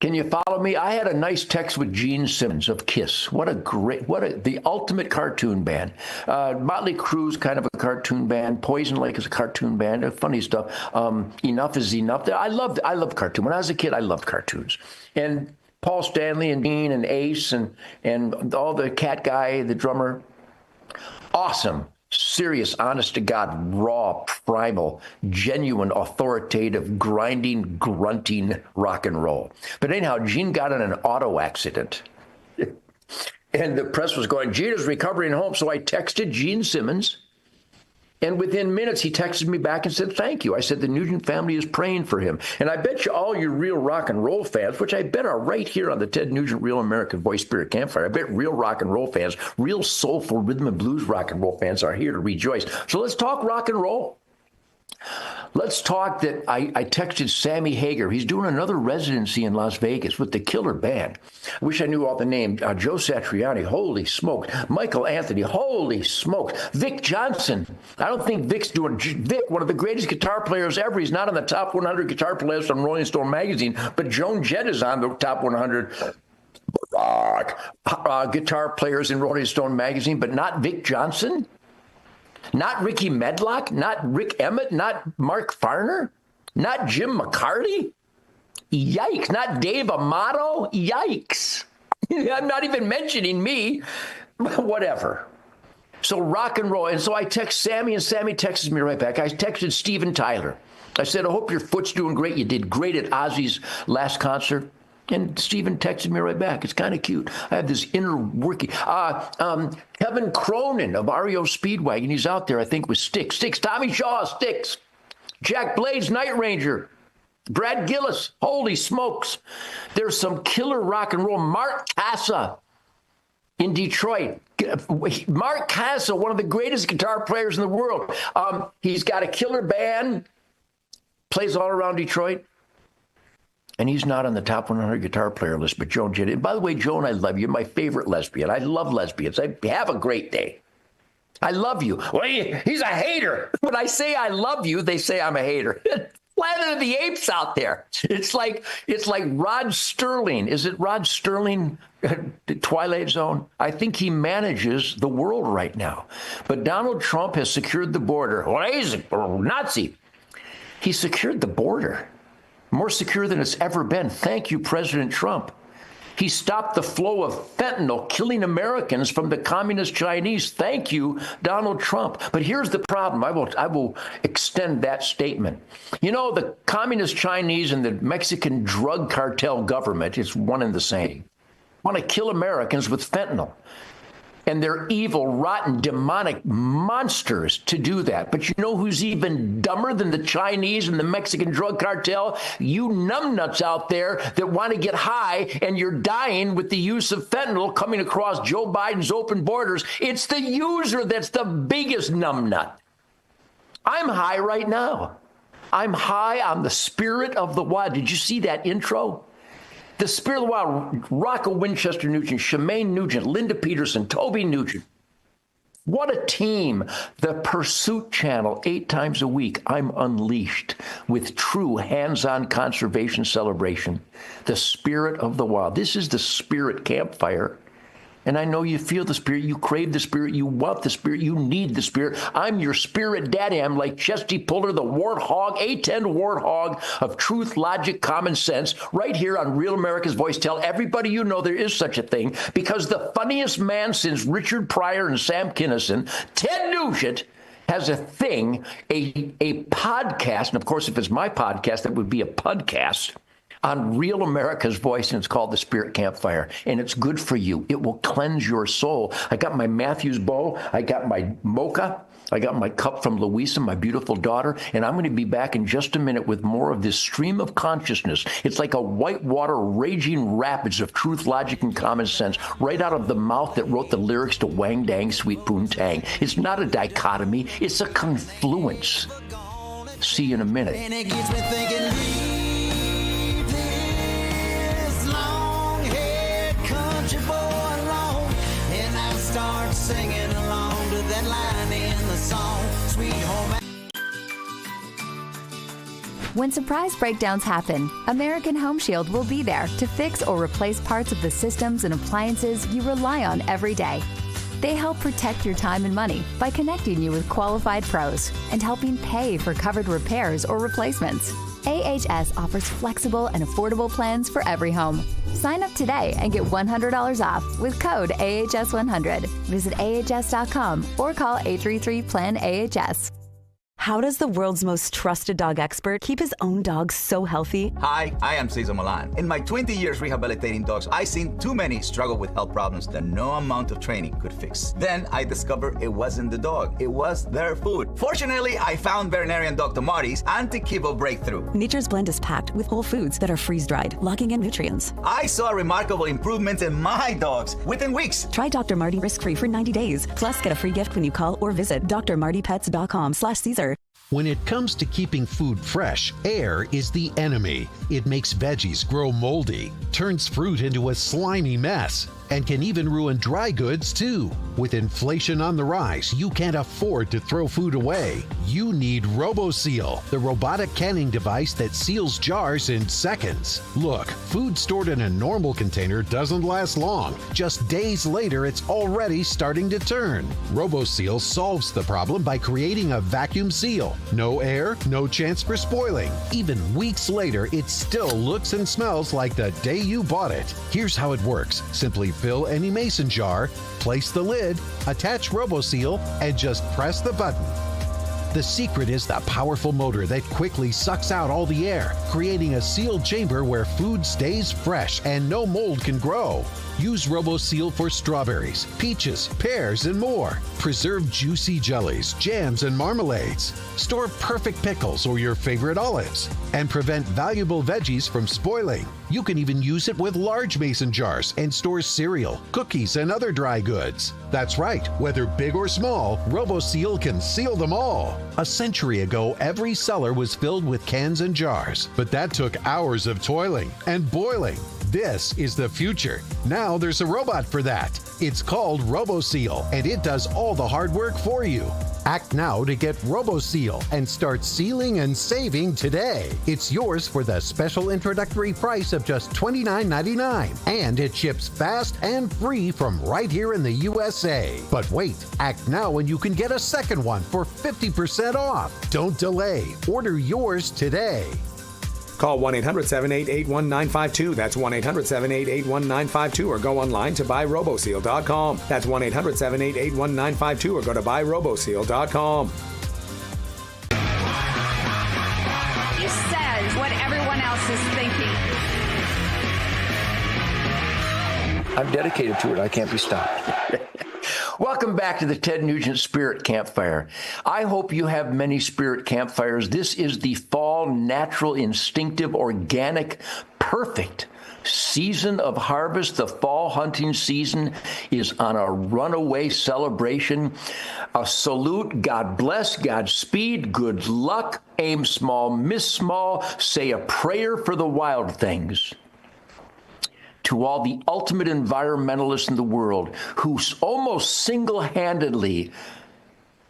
Can you follow me? I had a nice text with Gene Simmons of Kiss. The ultimate cartoon band. Motley Crue's kind of a cartoon band. Poison Lake is a cartoon band. Funny stuff. Enough is Enough. I loved cartoons. When I was a kid, I loved cartoons. And Paul Stanley and Dean and Ace and all the Cat Guy, the drummer. Awesome. Serious, honest to God, raw, primal, genuine, authoritative, grinding, grunting rock and roll. But anyhow, Gene got in an auto accident. And the press was going, Gene is recovering home. So I texted Gene Simmons. And within minutes, he texted me back and said, thank you. I said, the Nugent family is praying for him. And I bet you all you real rock and roll fans, which I bet are right here on the Ted Nugent Real American Voice Spirit Campfire, I bet real rock and roll fans, real soulful rhythm and blues rock and roll fans are here to rejoice. So let's talk rock and roll. Let's talk that I texted Sammy Hagar. He's doing another residency in Las Vegas with the killer band. I wish I knew all the names. Joe Satriani, holy smokes. Michael Anthony, holy smokes. Vic Johnson. I don't think Vic's doing. Vic, one of the greatest guitar players ever. He's not on the top 100 guitar players from Rolling Stone magazine, but Joan Jett is on the top 100 guitar players in Rolling Stone magazine, but not Vic Johnson. Not Ricky Medlock, not Rick Emmett, not Mark Farner, not Jim McCarty. Yikes, not Dave Amato. Yikes. I'm not even mentioning me. Whatever. So rock and roll. And so I text Sammy, and Sammy texts me right back. I texted Steven Tyler. I said, I hope your foot's doing great. You did great at Ozzy's last concert. And Steven texted me right back. It's kind of cute. I have this inner working. Kevin Cronin of REO Speedwagon. He's out there, I think, with Styx. Tommy Shaw, Styx. Jack Blades, Night Ranger. Brad Gillis. Holy smokes. There's some killer rock and roll. Mark Casa in Detroit. Mark Casa, one of the greatest guitar players in the world. He's got a killer band. Plays all around Detroit. And he's not on the top 100 guitar player list, but Joan Jett. By the way, Joan, I love you. You're my favorite lesbian. I love lesbians. Have a great day. I love you. Well, he's a hater. When I say I love you, they say I'm a hater. Planet of the Apes out there. It's like Rod Sterling. Is it Rod Sterling, Twilight Zone? I think he manages the world right now. But Donald Trump has secured the border. Well, he's a Nazi. He secured the border. More secure than it's ever been. Thank you, President Trump. He stopped the flow of fentanyl, killing Americans from the communist Chinese. Thank you, Donald Trump. But here's the problem. I will extend that statement. You know, the communist Chinese and the Mexican drug cartel government is one and the same. Want to kill Americans with fentanyl. And they're evil, rotten, demonic monsters to do that. But you know who's even dumber than the Chinese and the Mexican drug cartel? You numbnuts out there that want to get high and you're dying with the use of fentanyl coming across Joe Biden's open borders. It's the user that's the biggest numbnut. I'm high right now. I'm high on the Spirit of the Wild. Did you see that intro? The Spirit of the Wild, Rocco Winchester Nugent, Shemaine Nugent, Linda Peterson, Toby Nugent. What a team. The Pursuit Channel, 8 times a week. I'm unleashed with true hands-on conservation celebration. The Spirit of the Wild. This is the Spirit Campfire. And I know you feel the Spirit, you crave the Spirit, you want the Spirit, you need the Spirit. I'm your Spirit daddy. I'm like Chesty Puller, the warthog, A10 warthog of truth, logic, common sense, right here on Real America's Voice. Tell everybody you know there is such a thing, because the funniest man since Richard Pryor and Sam Kinison, Ted Nugent, has a thing, a podcast, and of course, if it's my podcast, that would be a podcast, on Real America's Voice, and it's called The Spirit Campfire, and it's good for you. It will cleanse your soul. I got my Matthews bowl, I got my mocha, I got my cup from Louisa, my beautiful daughter, and I'm going to be back in just a minute with more of this stream of consciousness. It's like a whitewater raging rapids of truth, logic, and common sense, right out of the mouth that wrote the lyrics to Wang Dang Sweet Poontang. It's not a dichotomy, it's a confluence. See you in a minute. And it gets me thinking, start singing along to that line in the song, Sweet Home. When surprise breakdowns happen, American Home Shield will be there to fix or replace parts of the systems and appliances you rely on every day. They help protect your time and money by connecting you with qualified pros and helping pay for covered repairs or replacements. AHS offers flexible and affordable plans for every home. Sign up today and get $100 off with code AHS100. Visit AHS.com or call 833-PLAN-AHS. How does the world's most trusted dog expert keep his own dog so healthy? Hi, I am Cesar Milan. In my 20 years rehabilitating dogs, I've seen too many struggle with health problems that no amount of training could fix. Then I discovered it wasn't the dog, it was their food. Fortunately, I found veterinarian Dr. Marty's Anti-Kibble Breakthrough. Nature's Blend is packed with whole foods that are freeze-dried, locking in nutrients. I saw remarkable improvements in my dogs within weeks. Try Dr. Marty risk-free for 90 days. Plus, get a free gift when you call or visit drmartypets.com/Caesar. When it comes to keeping food fresh, air is the enemy. It makes veggies grow moldy, turns fruit into a slimy mess, and can even ruin dry goods too. With inflation on the rise, you can't afford to throw food away. You need RoboSeal, the robotic canning device that seals jars in seconds. Look, food stored in a normal container doesn't last long. Just days later, it's already starting to turn. RoboSeal solves the problem by creating a vacuum seal. No air, no chance for spoiling. Even weeks later, it still looks and smells like the day you bought it. Here's how it works. Simply fill any mason jar, place the lid, attach RoboSeal, and just press the button. The secret is the powerful motor that quickly sucks out all the air, creating a sealed chamber where food stays fresh and no mold can grow. Use RoboSeal for strawberries, peaches, pears, and more. Preserve juicy jellies, jams, and marmalades. Store perfect pickles or your favorite olives. And prevent valuable veggies from spoiling. You can even use it with large mason jars and store cereal, cookies, and other dry goods. That's right, whether big or small, RoboSeal can seal them all. A century ago, every cellar was filled with cans and jars, but that took hours of toiling and boiling. This is the future. Now there's a robot for that. It's called RoboSeal, and it does all the hard work for you. Act now to get RoboSeal and start sealing and saving today. It's yours for the special introductory price of just $29.99, and it ships fast and free from right here in the USA. But wait, act now and you can get a second one for 50% off. Don't delay. Order yours today. Call 1-800-788-1952. That's 1-800-788-1952, or go online to buyroboseal.com. That's 1-800-788-1952, or go to buyroboseal.com. He says what everyone else is thinking. I'm dedicated to it. I can't be stopped. Welcome back to the Ted Nugent Spirit Campfire. I hope you have many spirit campfires. This is the fall, natural, instinctive, organic, perfect season of harvest. The fall hunting season is on a runaway celebration. A salute, God bless, Godspeed, good luck, aim small, miss small, say a prayer for the wild things. To all the ultimate environmentalists in the world who almost single-handedly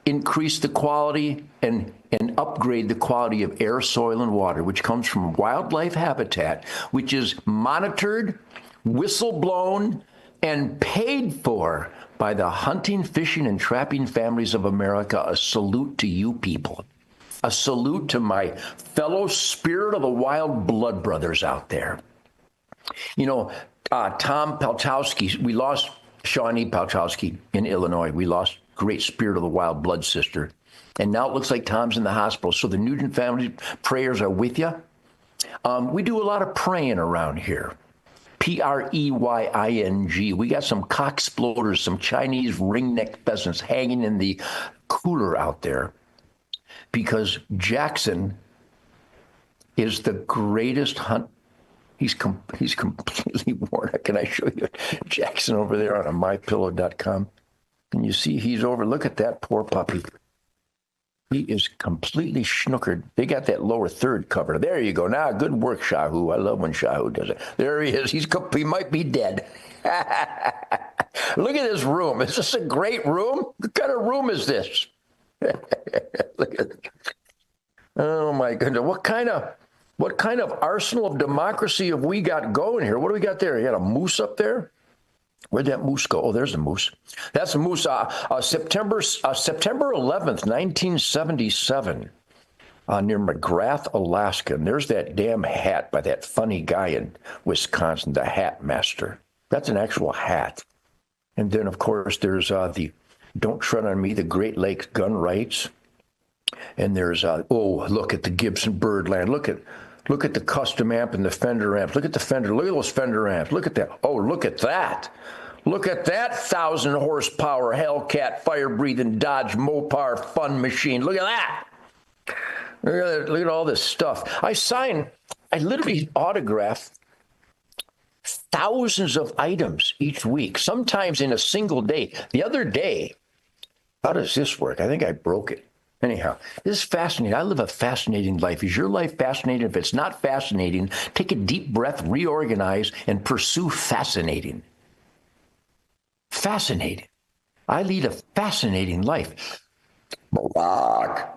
increase the quality and upgrade the quality of air, soil, and water, which comes from wildlife habitat, which is monitored, whistle-blown, and paid for by the hunting, fishing, and trapping families of America. A salute to you people. A salute to my fellow spirit of the wild blood brothers out there. You know, Tom Paltowski, we lost Shawnee Paltowski in Illinois. We lost great spirit of the wild blood sister. And now it looks like Tom's in the hospital. So the Nugent family prayers are with you. We do a lot of praying around here. Preying. We got some cock exploders, some Chinese ringneck pheasants hanging in the cooler out there because Jackson is the greatest hunt. He's completely worn. Can I show you Jackson over there on mypillow.com? Can you see he's over? Look at that poor puppy. He is completely schnookered. They got that lower third covered. There you go. Now, good work, Shahu. I love when Shahu does it. There he is. He might be dead. Look at this room. Is this a great room? What kind of room is this? Look at it. Oh, my goodness. What kind of arsenal of democracy have we got going here? What do we got there? You got a moose up there? Where'd that moose go? Oh, there's a moose. That's a moose. September 11th, 1977, near McGrath, Alaska. And there's that damn hat by that funny guy in Wisconsin, the Hat Master. That's an actual hat. And then, of course, there's the Don't Tread on Me, the Great Lakes gun rights. And there's, look at the Gibson Birdland. Look at the custom amp and the Fender amps. Look at the Fender. Look at those Fender amps. Look at that. Oh, look at that. Look at that 1,000 horsepower Hellcat fire-breathing Dodge Mopar fun machine. Look at that. Look at all this stuff. I literally autograph thousands of items each week, sometimes in a single day. The other day, how does this work? I think I broke it. Anyhow, this is fascinating. I live a fascinating life. Is your life fascinating? If it's not fascinating, take a deep breath, reorganize, and pursue fascinating. Fascinating. I lead a fascinating life. Barack.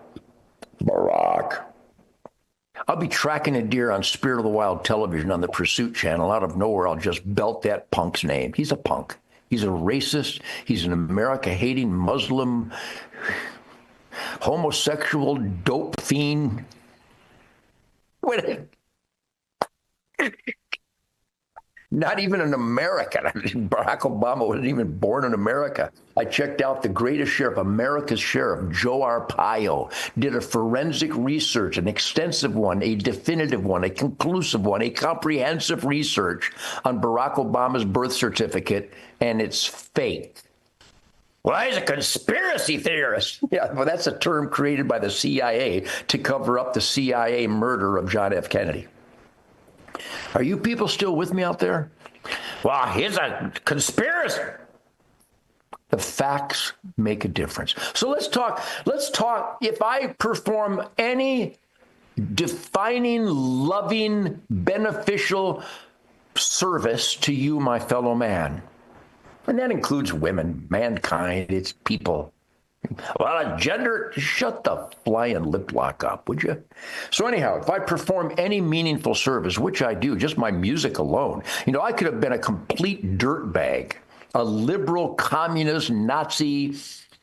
I'll be tracking a deer on Spirit of the Wild television on the Pursuit channel. Out of nowhere, I'll just belt that punk's name. He's a punk. He's a racist. He's an America-hating Muslim, homosexual, dope fiend. Not even an American. Barack Obama wasn't even born in America. I checked out the greatest sheriff, America's sheriff, Joe Arpaio, did a forensic research, an extensive one, a definitive one, a conclusive one, a comprehensive research on Barack Obama's birth certificate, and it's fake. Well, he's a conspiracy theorist. Yeah, well, that's a term created by the CIA to cover up the CIA murder of John F. Kennedy. Are you people still with me out there? Well, he's a conspiracy. The facts make a difference. So let's talk. If I perform any defining, loving, beneficial service to you, my fellow man, and that includes women, mankind, it's people. Well, gender, shut the flying lip lock up, would you? So anyhow, if I perform any meaningful service, which I do, just my music alone, I could have been a complete dirtbag, a liberal, communist, Nazi,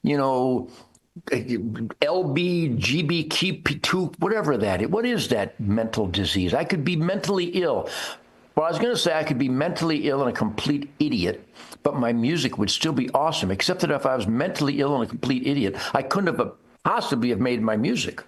LGBTQ2, whatever that is. What is that mental disease? I could be mentally ill. Well, I was going to say I could be mentally ill and a complete idiot, but my music would still be awesome, except that if I was mentally ill and a complete idiot, I couldn't have possibly have made my music.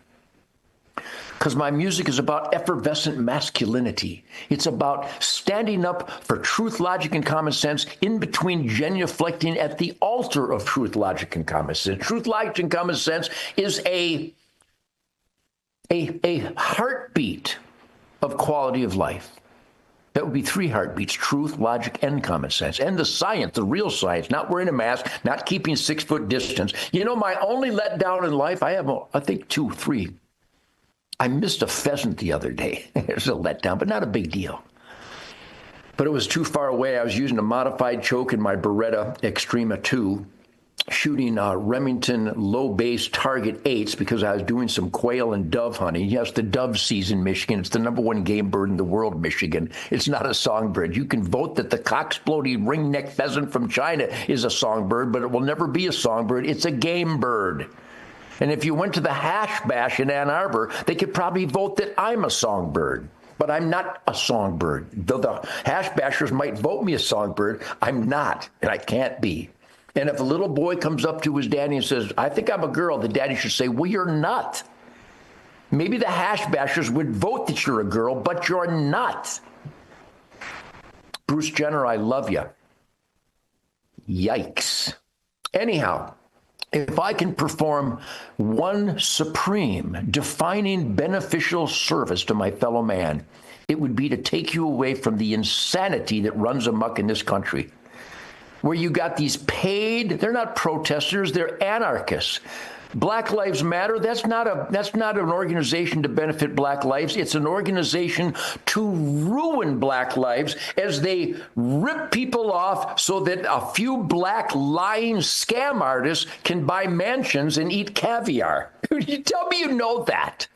because my music is about effervescent masculinity. It's about standing up for truth, logic, and common sense in between genuflecting at the altar of truth, logic, and common sense. Truth, logic, and common sense is a heartbeat of quality of life. That would be 3 heartbeats: truth, logic, and common sense. And the science, the real science, not wearing a mask, not keeping 6-foot distance. You know, my only letdown in life, I have, I think, 2, 3. I missed a pheasant the other day. It was a letdown, but not a big deal. But it was too far away. I was using a modified choke in my Beretta Extrema 2, shooting Remington low-base target 8s because I was doing some quail and dove hunting. Yes, the dove season, Michigan. It's the #1 game bird in the world, Michigan. It's not a songbird. You can vote that the cock-sploding ringneck pheasant from China is a songbird, but it will never be a songbird. It's a game bird. And if you went to the Hash Bash in Ann Arbor, they could probably vote that I'm a songbird. But I'm not a songbird. Though the Hash Bashers might vote me a songbird, I'm not, and I can't be. And if a little boy comes up to his daddy and says, I think I'm a girl, the daddy should say, well, you're not. Maybe the Hash Bashers would vote that you're a girl, but you're not. Bruce Jenner, I love you. Yikes. Anyhow, if I can perform one supreme, defining, beneficial service to my fellow man, it would be to take you away from the insanity that runs amok in this country, where you got these paid, they're not protesters, they're anarchists. Black Lives Matter, that's not an organization to benefit black lives. It's an organization to ruin black lives as they rip people off so that a few black lying scam artists can buy mansions and eat caviar. Tell me you know that.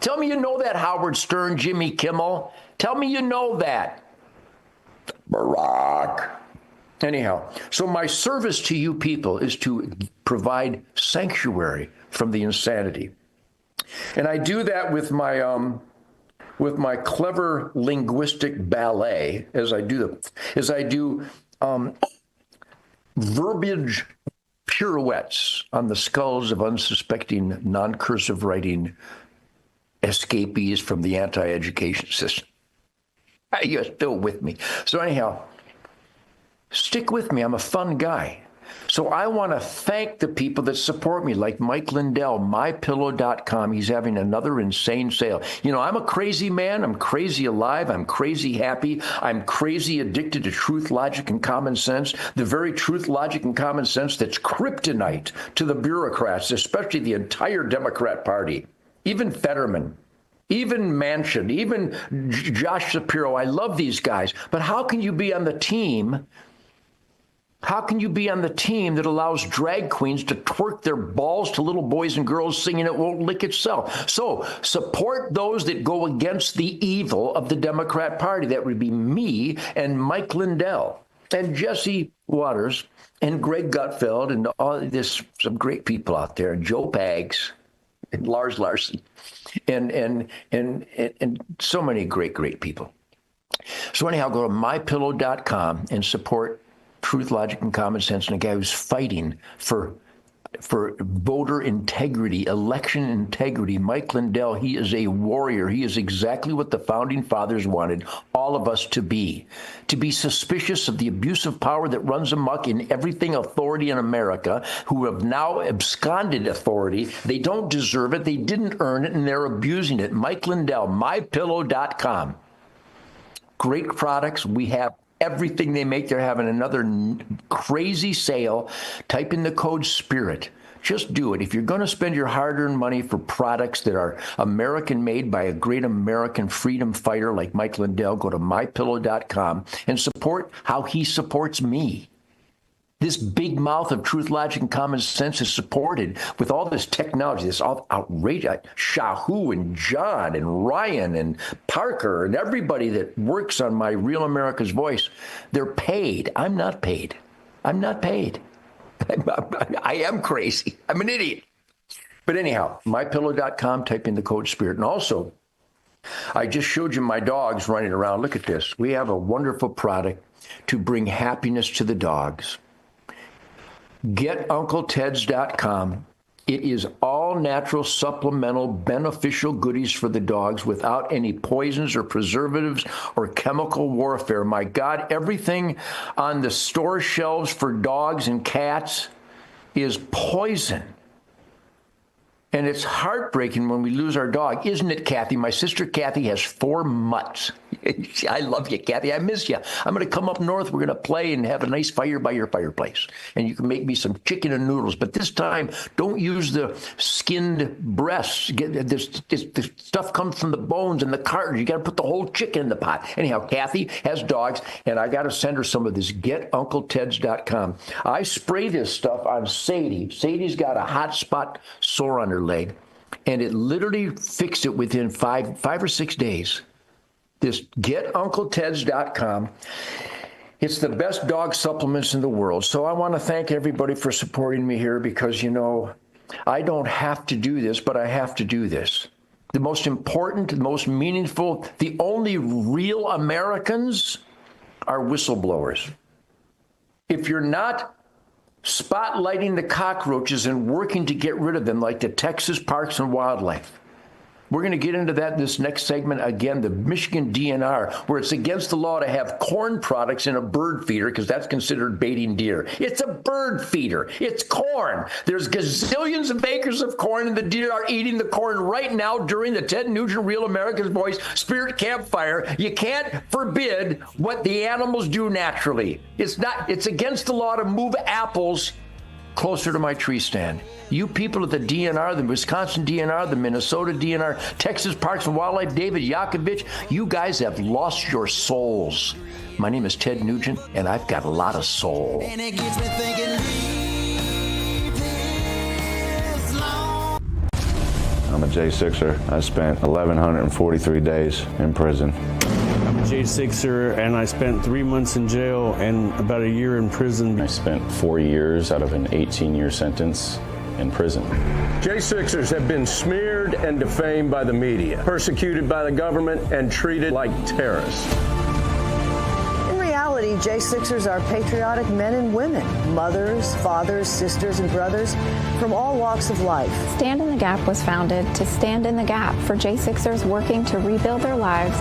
Tell me you know that, Howard Stern, Jimmy Kimmel. Tell me you know that. Barack. Anyhow, so my service to you people is to provide sanctuary from the insanity. And I do that with my clever linguistic ballet as I do verbiage pirouettes on the skulls of unsuspecting non-cursive writing escapees from the anti-education system. You're still with me. So anyhow, stick with me. I'm a fun guy. So I want to thank the people that support me, like Mike Lindell, MyPillow.com. He's having another insane sale. You know, I'm a crazy man. I'm crazy alive. I'm crazy happy. I'm crazy addicted to truth, logic, and common sense. The very truth, logic, and common sense that's kryptonite to the bureaucrats, especially the entire Democrat Party, even Fetterman, even Manchin, even Josh Shapiro. I love these guys. But how can you be on the team? How can you be on the team that allows drag queens to twerk their balls to little boys and girls singing It Won't Lick Itself? So support those that go against the evil of the Democrat Party. That would be me and Mike Lindell and Jesse Waters and Greg Gutfeld and all this, some great people out there, and Joe Pags and Lars Larson and so many great people. So anyhow, go to MyPillow.com and support Truth, Logic, and Common Sense, and a guy who's fighting for voter integrity, election integrity. Mike Lindell, he is a warrior. He is exactly what the founding fathers wanted all of us to be suspicious of the abuse of power that runs amok in everything authority in America, who have now absconded authority. They don't deserve it. They didn't earn it, and they're abusing it. Mike Lindell, MyPillow.com. Great products. We have everything they make. They're having another crazy sale. Type in the code SPIRIT. Just do it. If you're going to spend your hard-earned money for products that are American-made by a great American freedom fighter like Mike Lindell, go to MyPillow.com and support how he supports me. This big mouth of truth, logic, and common sense is supported with all this technology, this all outrageous. Shahu and John and Ryan and Parker and everybody that works on my Real America's Voice, they're paid. I'm not paid. I'm not paid. I am crazy. I'm an idiot. But anyhow, MyPillow.com, type in the code SPIRIT. And also, I just showed you my dogs running around. Look at this. We have a wonderful product to bring happiness to the dogs. GetUncleTeds.com It is all natural, supplemental, beneficial goodies for the dogs without any poisons or preservatives or chemical warfare. My God, everything on the store shelves for dogs and cats is poison. And it's heartbreaking when we lose our dog, isn't it, Kathy? My sister Kathy has 4 mutts. I love you, Kathy. I miss you. I'm going to come up north. We're going to play and have a nice fire by your fireplace. And you can make me some chicken and noodles. But this time, don't use the skinned breasts. This stuff comes from the bones and the cartilage. You got to put the whole chicken in the pot. Anyhow, Kathy has dogs, and I got to send her some of this. GetUncleTeds.com. I spray this stuff on Sadie. Sadie's got a hot spot sore on her leg, and it literally fixed it within five or 6 days. This GetUncleTeds.com. It's the best dog supplements in the world. So I want to thank everybody for supporting me here because, you know, I don't have to do this, but I have to do this. The most important, the most meaningful, the only real Americans are whistleblowers. If you're not spotlighting the cockroaches and working to get rid of them like the Texas Parks and Wildlife. We're going to get into that in this next segment. Again, the Michigan DNR, where it's against the law to have corn products in a bird feeder because that's considered baiting deer. It's a bird feeder. It's corn. There's gazillions of acres of corn, and the deer are eating the corn right now during the Ted Nugent Real America's Voice Spirit Campfire. You can't forbid what the animals do naturally. It's against the law to move apples closer to my tree stand. You people at the DNR, the Wisconsin DNR, the Minnesota DNR, Texas Parks and Wildlife, David Yakovich, you guys have lost your souls. My name is Ted Nugent, and I've got a lot of soul. And it gets me thinking, I'm a J6er. I spent 1,143 days in prison. I'm a J6er, and I spent 3 months in jail and about a year in prison. I spent 4 years out of an 18-year sentence in prison. J6ers have been smeared and defamed by the media, persecuted by the government, and treated like terrorists. In reality, J6ers are patriotic men and women, mothers, fathers, sisters, and brothers from all walks of life. Stand in the Gap was founded to stand in the gap for J6ers working to rebuild their lives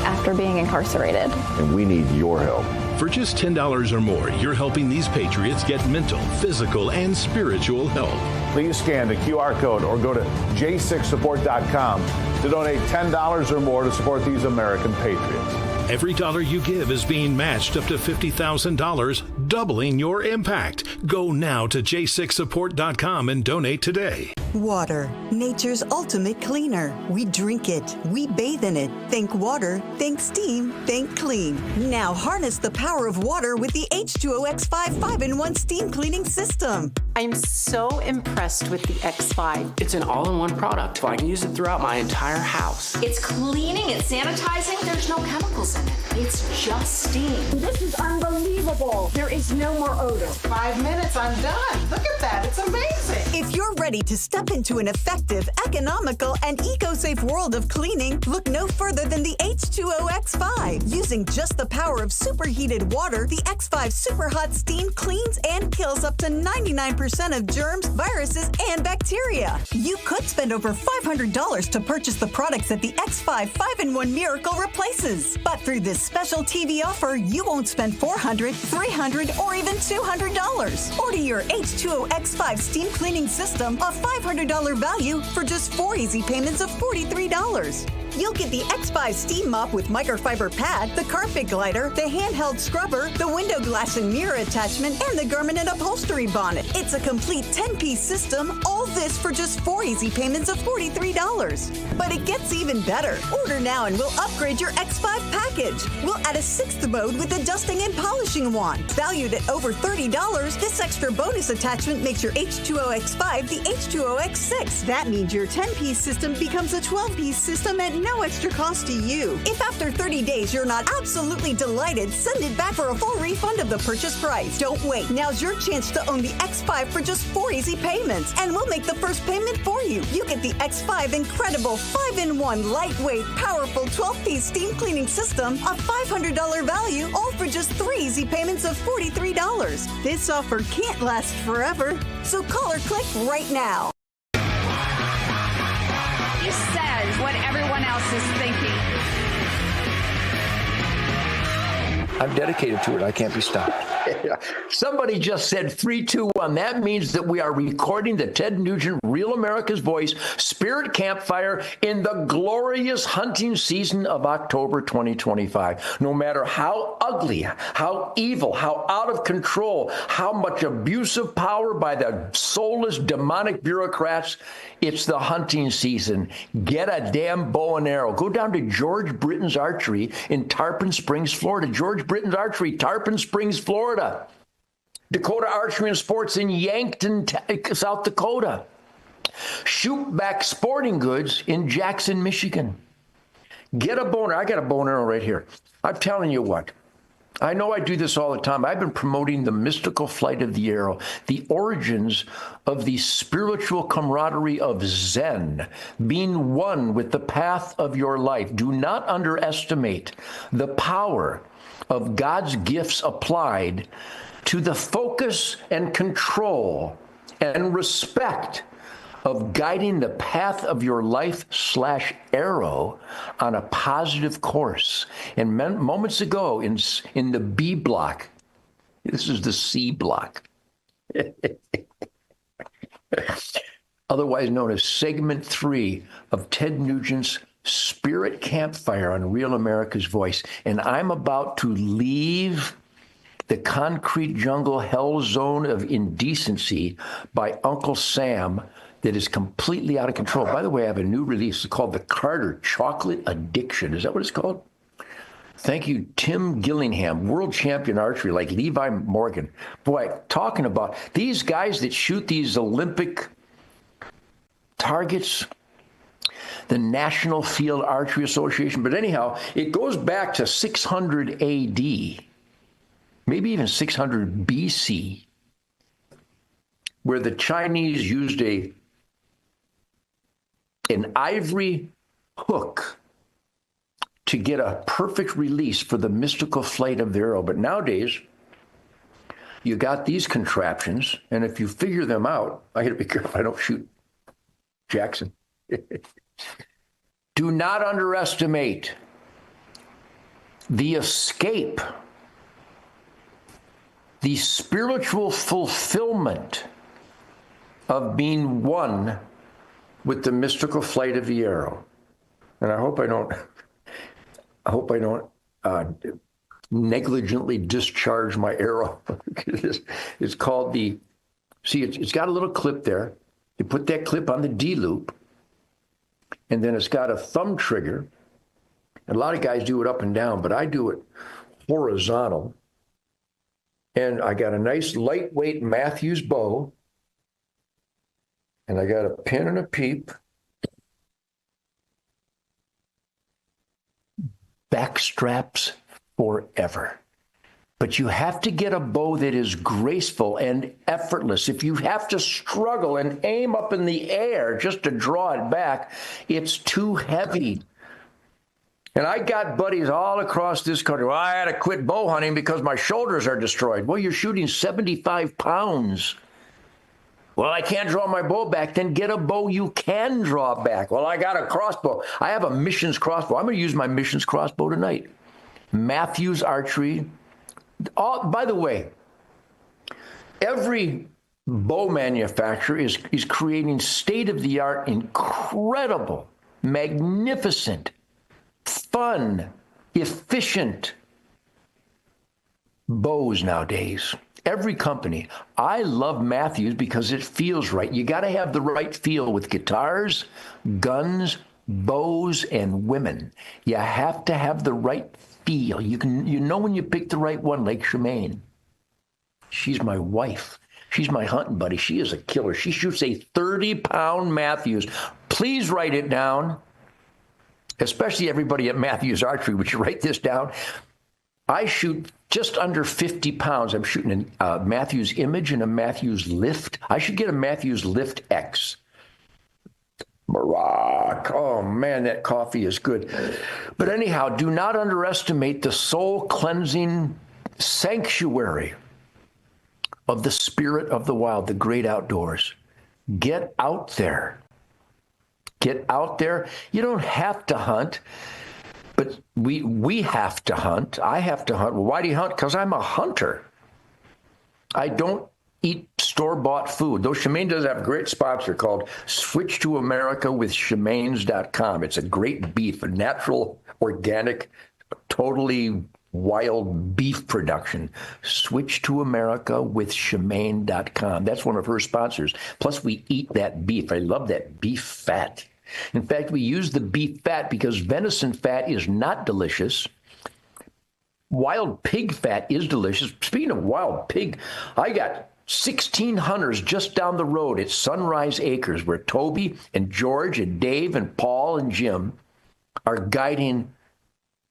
after being incarcerated. And we need your help. For just $10 or more, you're helping these patriots get mental, physical, and spiritual help. Please scan the QR code or go to j6support.com to donate $10 or more to support these American patriots. Every dollar you give is being matched up to $50,000, doubling your impact. Go now to j6support.com and donate today. Water, nature's ultimate cleaner. We drink it. We bathe in it. Think water, think steam, think clean. Now harness the power of water with the H2O X5 5-in-1 steam cleaning system. I'm so impressed with the X5. It's an all-in-one product. I can use it throughout my entire house. It's cleaning, it's sanitizing. There's no chemicals in it. It's just steam. This is unbelievable. There is no more odor. 5 minutes, I'm done. Look at that. It's amazing. If you're ready to step into an effective, economical, and eco-safe world of cleaning, look no further than the H2O X5. Using just the power of superheated water, the X5 Super Hot Steam cleans and kills up to 99% of germs, viruses, and bacteria. You could spend over $500 to purchase the products that the X5 5-in-1 Miracle replaces. But through this special TV offer, you won't spend $400, $300, or even $200. Order your H2O X5 steam cleaning system, a $500 value, for just 4 easy payments of $43. You'll get the X5 steam mop with microfiber pad, the carpet glider, the handheld scrubber, the window glass and mirror attachment, and the garment and upholstery bonnet. It's a complete 10-piece system, all this for just 4 easy payments of $43. But it gets even better. Order now and we'll upgrade your X5 package. We'll add a 6th mode with a dusting and polishing wand. Valued at over $30, this extra bonus attachment makes your H2O X5 the H2O X6. That means your 10-piece system becomes a 12-piece system at no extra cost to you. If after 30 days you're not absolutely delighted, send it back for a full refund refund of the purchase price. Don't wait. Now's your chance to own the X5 for just 4 easy payments, and we'll make the first payment for you. You get the X5 incredible 5-in-1 lightweight, powerful 12-piece steam cleaning system, a $500 value, all for just 3 easy payments of $43. This offer can't last forever, so call or click right now. He says what everyone else is thinking. I'm dedicated to it. I can't be stopped. Somebody just said 3, 2, 1. That means that we are recording the Ted Nugent Real America's Voice Spirit Campfire in the glorious hunting season of October 2025. No matter how ugly, how evil, how out of control, how much abusive power by the soulless demonic bureaucrats, it's the hunting season. Get a damn bow and arrow. Go down to George Britton's Archery in Tarpon Springs, Florida. George Britton's Archery, Tarpon Springs, Florida. Dakota Archery and Sports in Yankton, South Dakota. Shoot Back Sporting Goods in Jackson, Michigan. Get a bow and arrow. I got a bow and arrow right here. I'm telling you what. I know I do this all the time. I've been promoting the mystical flight of the arrow, the origins of the spiritual camaraderie of Zen, being one with the path of your life. Do not underestimate the power of God's gifts applied to the focus and control and respect of guiding the path of your life/arrow on a positive course. And moments ago in the B block, this is the C block, otherwise known as segment 3 of Ted Nugent's Spirit Campfire on Real America's Voice. And I'm about to leave the concrete jungle hell zone of indecency by Uncle Sam that is completely out of control. By the way, I have a new release called The Carter Chocolate Addiction. Is that what it's called? Thank you, Tim Gillingham, world champion archery, like Levi Morgan. Boy, talking about these guys that shoot these Olympic targets, the National Field Archery Association. But anyhow, it goes back to 600 AD, maybe even 600 BC, where the Chinese used an ivory hook to get a perfect release for the mystical flight of the arrow. But nowadays, you got these contraptions, and if you figure them out, I got to be careful I don't shoot Jackson. Do not underestimate the escape, the spiritual fulfillment of being one with the mystical flight of the arrow. And I hope I don't negligently discharge my arrow. It's called it's got a little clip there. You put that clip on the D loop, and then it's got a thumb trigger. And a lot of guys do it up and down, but I do it horizontal. And I got a nice lightweight Matthews bow, and I got a pin and a peep. Backstraps forever. But you have to get a bow that is graceful and effortless. If you have to struggle and aim up in the air just to draw it back, it's too heavy. And I got buddies all across this country. Well, I had to quit bow hunting because my shoulders are destroyed. Well, you're shooting 75 pounds. Well, I can't draw my bow back. Then get a bow you can draw back. Well, I got a crossbow. I have a Missions crossbow. I'm going to use my Missions crossbow tonight. Matthews Archery. By the way, every bow manufacturer is creating state-of-the-art, incredible, magnificent, fun, efficient bows nowadays. Every company. I love Matthews because it feels right. You got to have the right feel with guitars, guns, bows, and women. You have to have the right feel. You know when you pick the right one, like Shemaine. She's my wife. She's my hunting buddy. She is a killer. She shoots a 30-pound Matthews. Please write it down, especially everybody at Matthews Archery. Would you write this down? I shoot just under 50 pounds. I'm shooting a Matthews Image and a Matthews Lift. I should get a Matthews Lift X. Barack. Oh, man, that coffee is good. But anyhow, do not underestimate the soul-cleansing sanctuary of the spirit of the wild, the great outdoors. Get out there. Get out there. You don't have to hunt, but we have to hunt. I have to hunt. Well, why do you hunt? Because I'm a hunter. I don't eat store-bought food. Though Shemaine does have a great sponsor called Switch to America with Shemaines.com. It's a great beef, a natural, organic, totally wild beef production. Switch to America with Shemaine.com. That's one of her sponsors. Plus, we eat that beef. I love that beef fat. In fact, we use the beef fat because venison fat is not delicious. Wild pig fat is delicious. Speaking of wild pig, I got 16 hunters just down the road at Sunrise Acres where Toby and George and Dave and Paul and Jim are guiding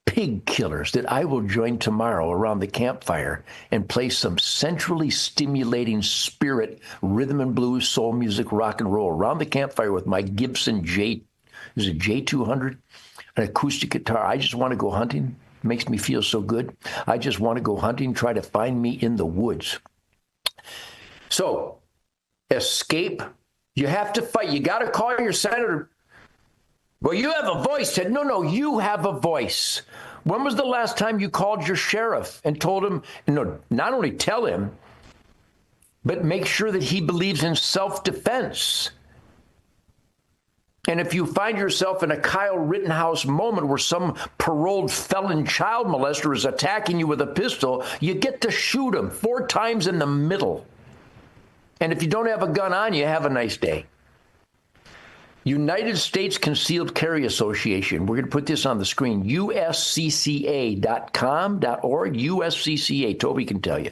pig killers that I will join tomorrow around the campfire and play some centrally stimulating spirit, rhythm and blues, soul music, rock and roll around the campfire with my Gibson J200, an acoustic guitar. I just want to go hunting. It makes me feel so good. I just want to go hunting, try to find me in the woods. So, escape. You have to fight. You got to call your senator. Well, you have a voice, Ted. No, you have a voice. When was the last time you called your sheriff and told him, not only tell him, but make sure that he believes in self-defense? And if you find yourself in a Kyle Rittenhouse moment where some paroled felon child molester is attacking you with a pistol, you get to shoot him 4 times in the middle. And if you don't have a gun on you, have a nice day. United States Concealed Carry Association. We're going to put this on the screen. USCCA.com.org. USCCA. Toby can tell you.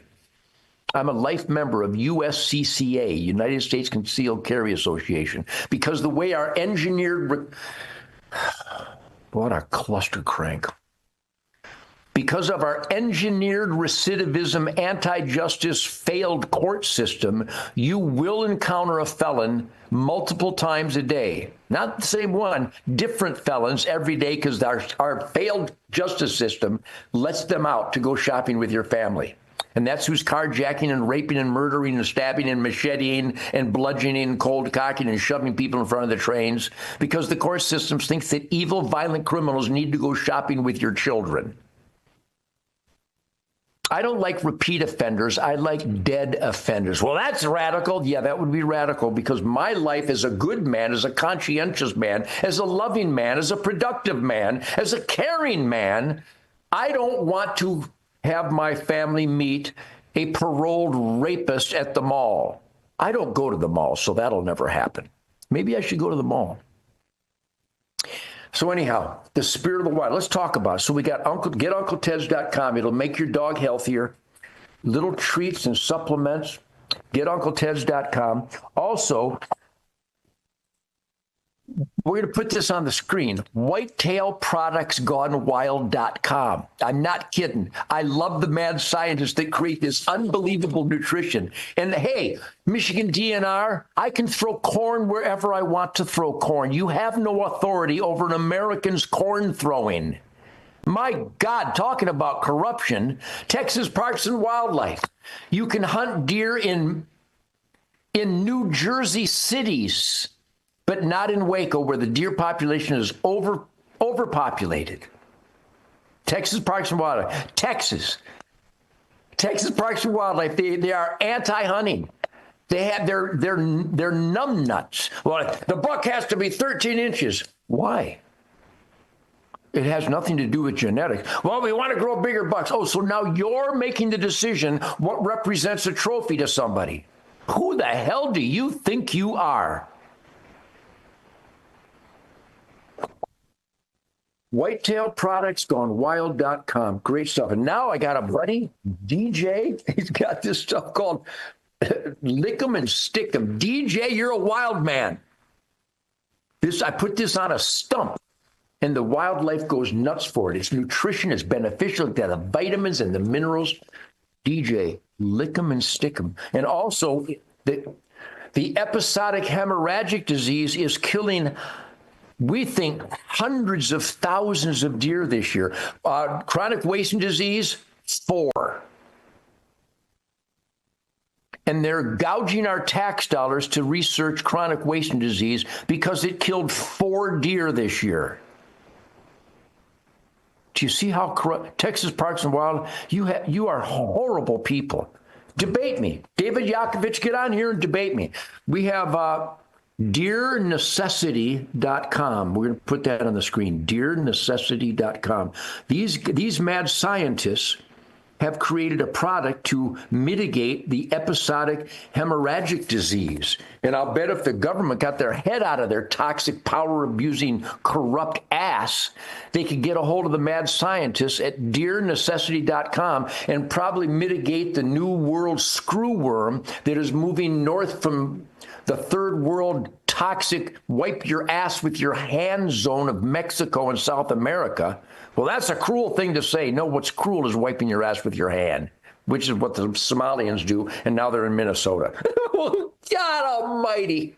I'm a life member of USCCA, United States Concealed Carry Association, because the way our engineered... What a cluster crank. Because of our engineered recidivism, anti-justice, failed court system, you will encounter a felon multiple times a day. Not the same one, different felons every day, because our failed justice system lets them out to go shopping with your family. And that's who's carjacking and raping and murdering and stabbing and macheting and bludgeoning and cold cocking and shoving people in front of the trains, because the court system thinks that evil, violent criminals need to go shopping with your children. I don't like repeat offenders. I like dead offenders. Well, that's radical. Yeah, that would be radical, because my life as a good man, as a conscientious man, as a loving man, as a productive man, as a caring man, I don't want to have my family meet a paroled rapist at the mall. I don't go to the mall, so that'll never happen. Maybe I should go to the mall. So anyhow, the spirit of the wild. Let's talk about it. So we got GetUncleTeds.com. It'll make your dog healthier. Little treats and supplements. GetUncleTeds.com. Also, we're going to put this on the screen. WhitetailProductsGoneWild.com. I'm not kidding. I love the mad scientists that create this unbelievable nutrition. And hey, Michigan DNR, I can throw corn wherever I want to throw corn. You have no authority over an American's corn throwing. My God, talking about corruption, Texas Parks and Wildlife. You can hunt deer in New Jersey cities, but not in Waco, where the deer population is overpopulated. Texas Parks and Wildlife. Texas Parks and Wildlife, they are anti-hunting. They have they're numb nuts. Well, the buck has to be 13 inches. Why? It has nothing to do with genetics. Well, we want to grow bigger bucks. Oh, so now you're making the decision what represents a trophy to somebody. Who the hell do you think you are? WhitetailProductsGoneWild.com. Great stuff. And now I got a buddy, DJ. He's got this stuff called Lick 'em and Stick 'em. DJ, you're a wild man. I put this on a stump. And the wildlife goes nuts for it. Its nutrition is beneficial to the vitamins and the minerals. DJ, lick 'em and stick 'em. And also, the episodic hemorrhagic disease is killing, we think, hundreds of thousands of deer this year. Chronic wasting disease, 4. And they're gouging our tax dollars to research chronic wasting disease because it killed 4 deer this year. Do you see how corrupt? Texas Parks and Wildlife, you are horrible people. Debate me. David Yakovich, get on here and debate me. We have deernecessity.com. We're going to put that on the screen, deernecessity.com. These mad scientists have created a product to mitigate the episodic hemorrhagic disease. And I'll bet if the government got their head out of their toxic, power-abusing, corrupt ass, they could get a hold of the mad scientists at deernecessity.com and probably mitigate the new world screwworm that is moving north from the third world toxic, wipe your ass with your hand zone of Mexico and South America. Well, that's a cruel thing to say. No, what's cruel is wiping your ass with your hand, which is what the Somalians do, and now they're in Minnesota. God almighty.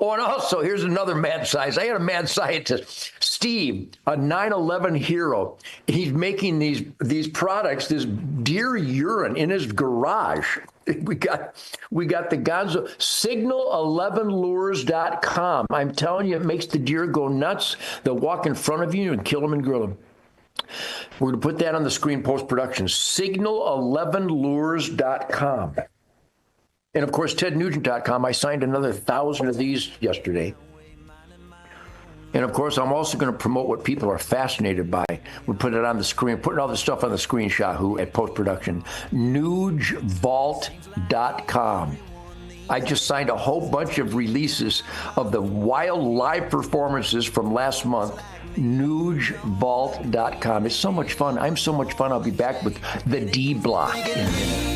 Oh, and also, here's another mad scientist. I had a mad scientist, Steve, a 9/11 hero. He's making these products, this deer urine in his garage. We got the gonzo, signal11lures.com. I'm telling you, it makes the deer go nuts. They'll walk in front of you and kill them and grill them. We're going to put that on the screen post-production, signal11lures.com. And, of course, TedNugent.com. I signed another 1,000 of these yesterday. And, of course, I'm also going to promote what people are fascinated by. We'll put it on the screen, putting all this stuff on the screen, Shahu, at post-production. NugeVault.com. I just signed a whole bunch of releases of the wild live performances from last month. NugeVault.com. It's so much fun. I'm so much fun. I'll be back with the D Block in a minute.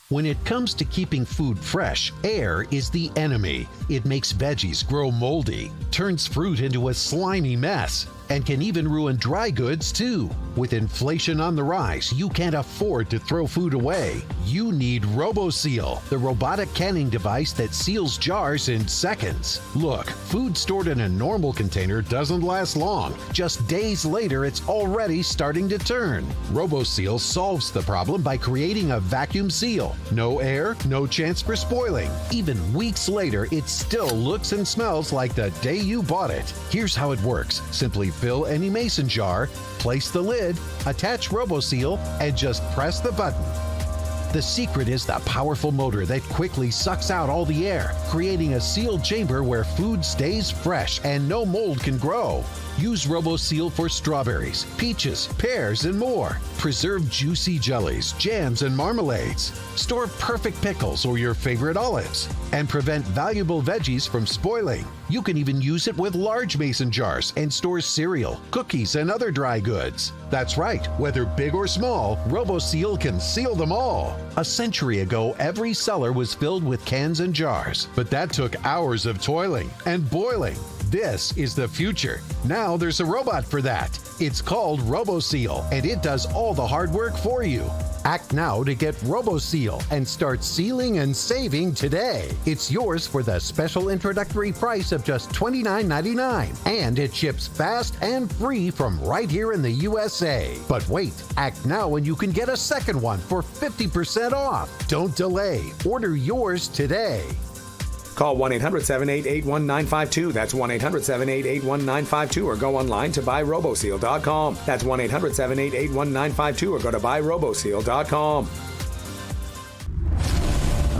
When it comes to keeping food fresh, air is the enemy. It makes veggies grow moldy, turns fruit into a slimy mess, and can even ruin dry goods too. With inflation on the rise, you can't afford to throw food away. You need RoboSeal, the robotic canning device that seals jars in seconds. Look, food stored in a normal container doesn't last long. Just days later, it's already starting to turn. RoboSeal solves the problem by creating a vacuum seal. No air, no chance for spoiling. Even weeks later, it still looks and smells like the day you bought it. Here's how it works. Simply fill any mason jar, place the lid, attach RoboSeal, and just press the button. The secret is the powerful motor that quickly sucks out all the air, creating a sealed chamber where food stays fresh and no mold can grow. Use RoboSeal for strawberries, peaches, pears, and more. Preserve juicy jellies, jams, and marmalades. Store perfect pickles or your favorite olives. And prevent valuable veggies from spoiling. You can even use it with large mason jars and store cereal, cookies, and other dry goods. That's right, whether big or small, RoboSeal can seal them all. A century ago, every cellar was filled with cans and jars, but that took hours of toiling and boiling. This is the future. Now there's a robot for that. It's called RoboSeal, and it does all the hard work for you. Act now to get RoboSeal and start sealing and saving today. It's yours for the special introductory price of just $29.99, and it ships fast and free from right here in the USA. But wait, act now and you can get a second one for 50% off. Don't delay. Order yours today. Call 1-800-788-1952. That's 1-800-788-1952, or go online to buyroboseal.com. That's 1-800-788-1952, or go to buyroboseal.com.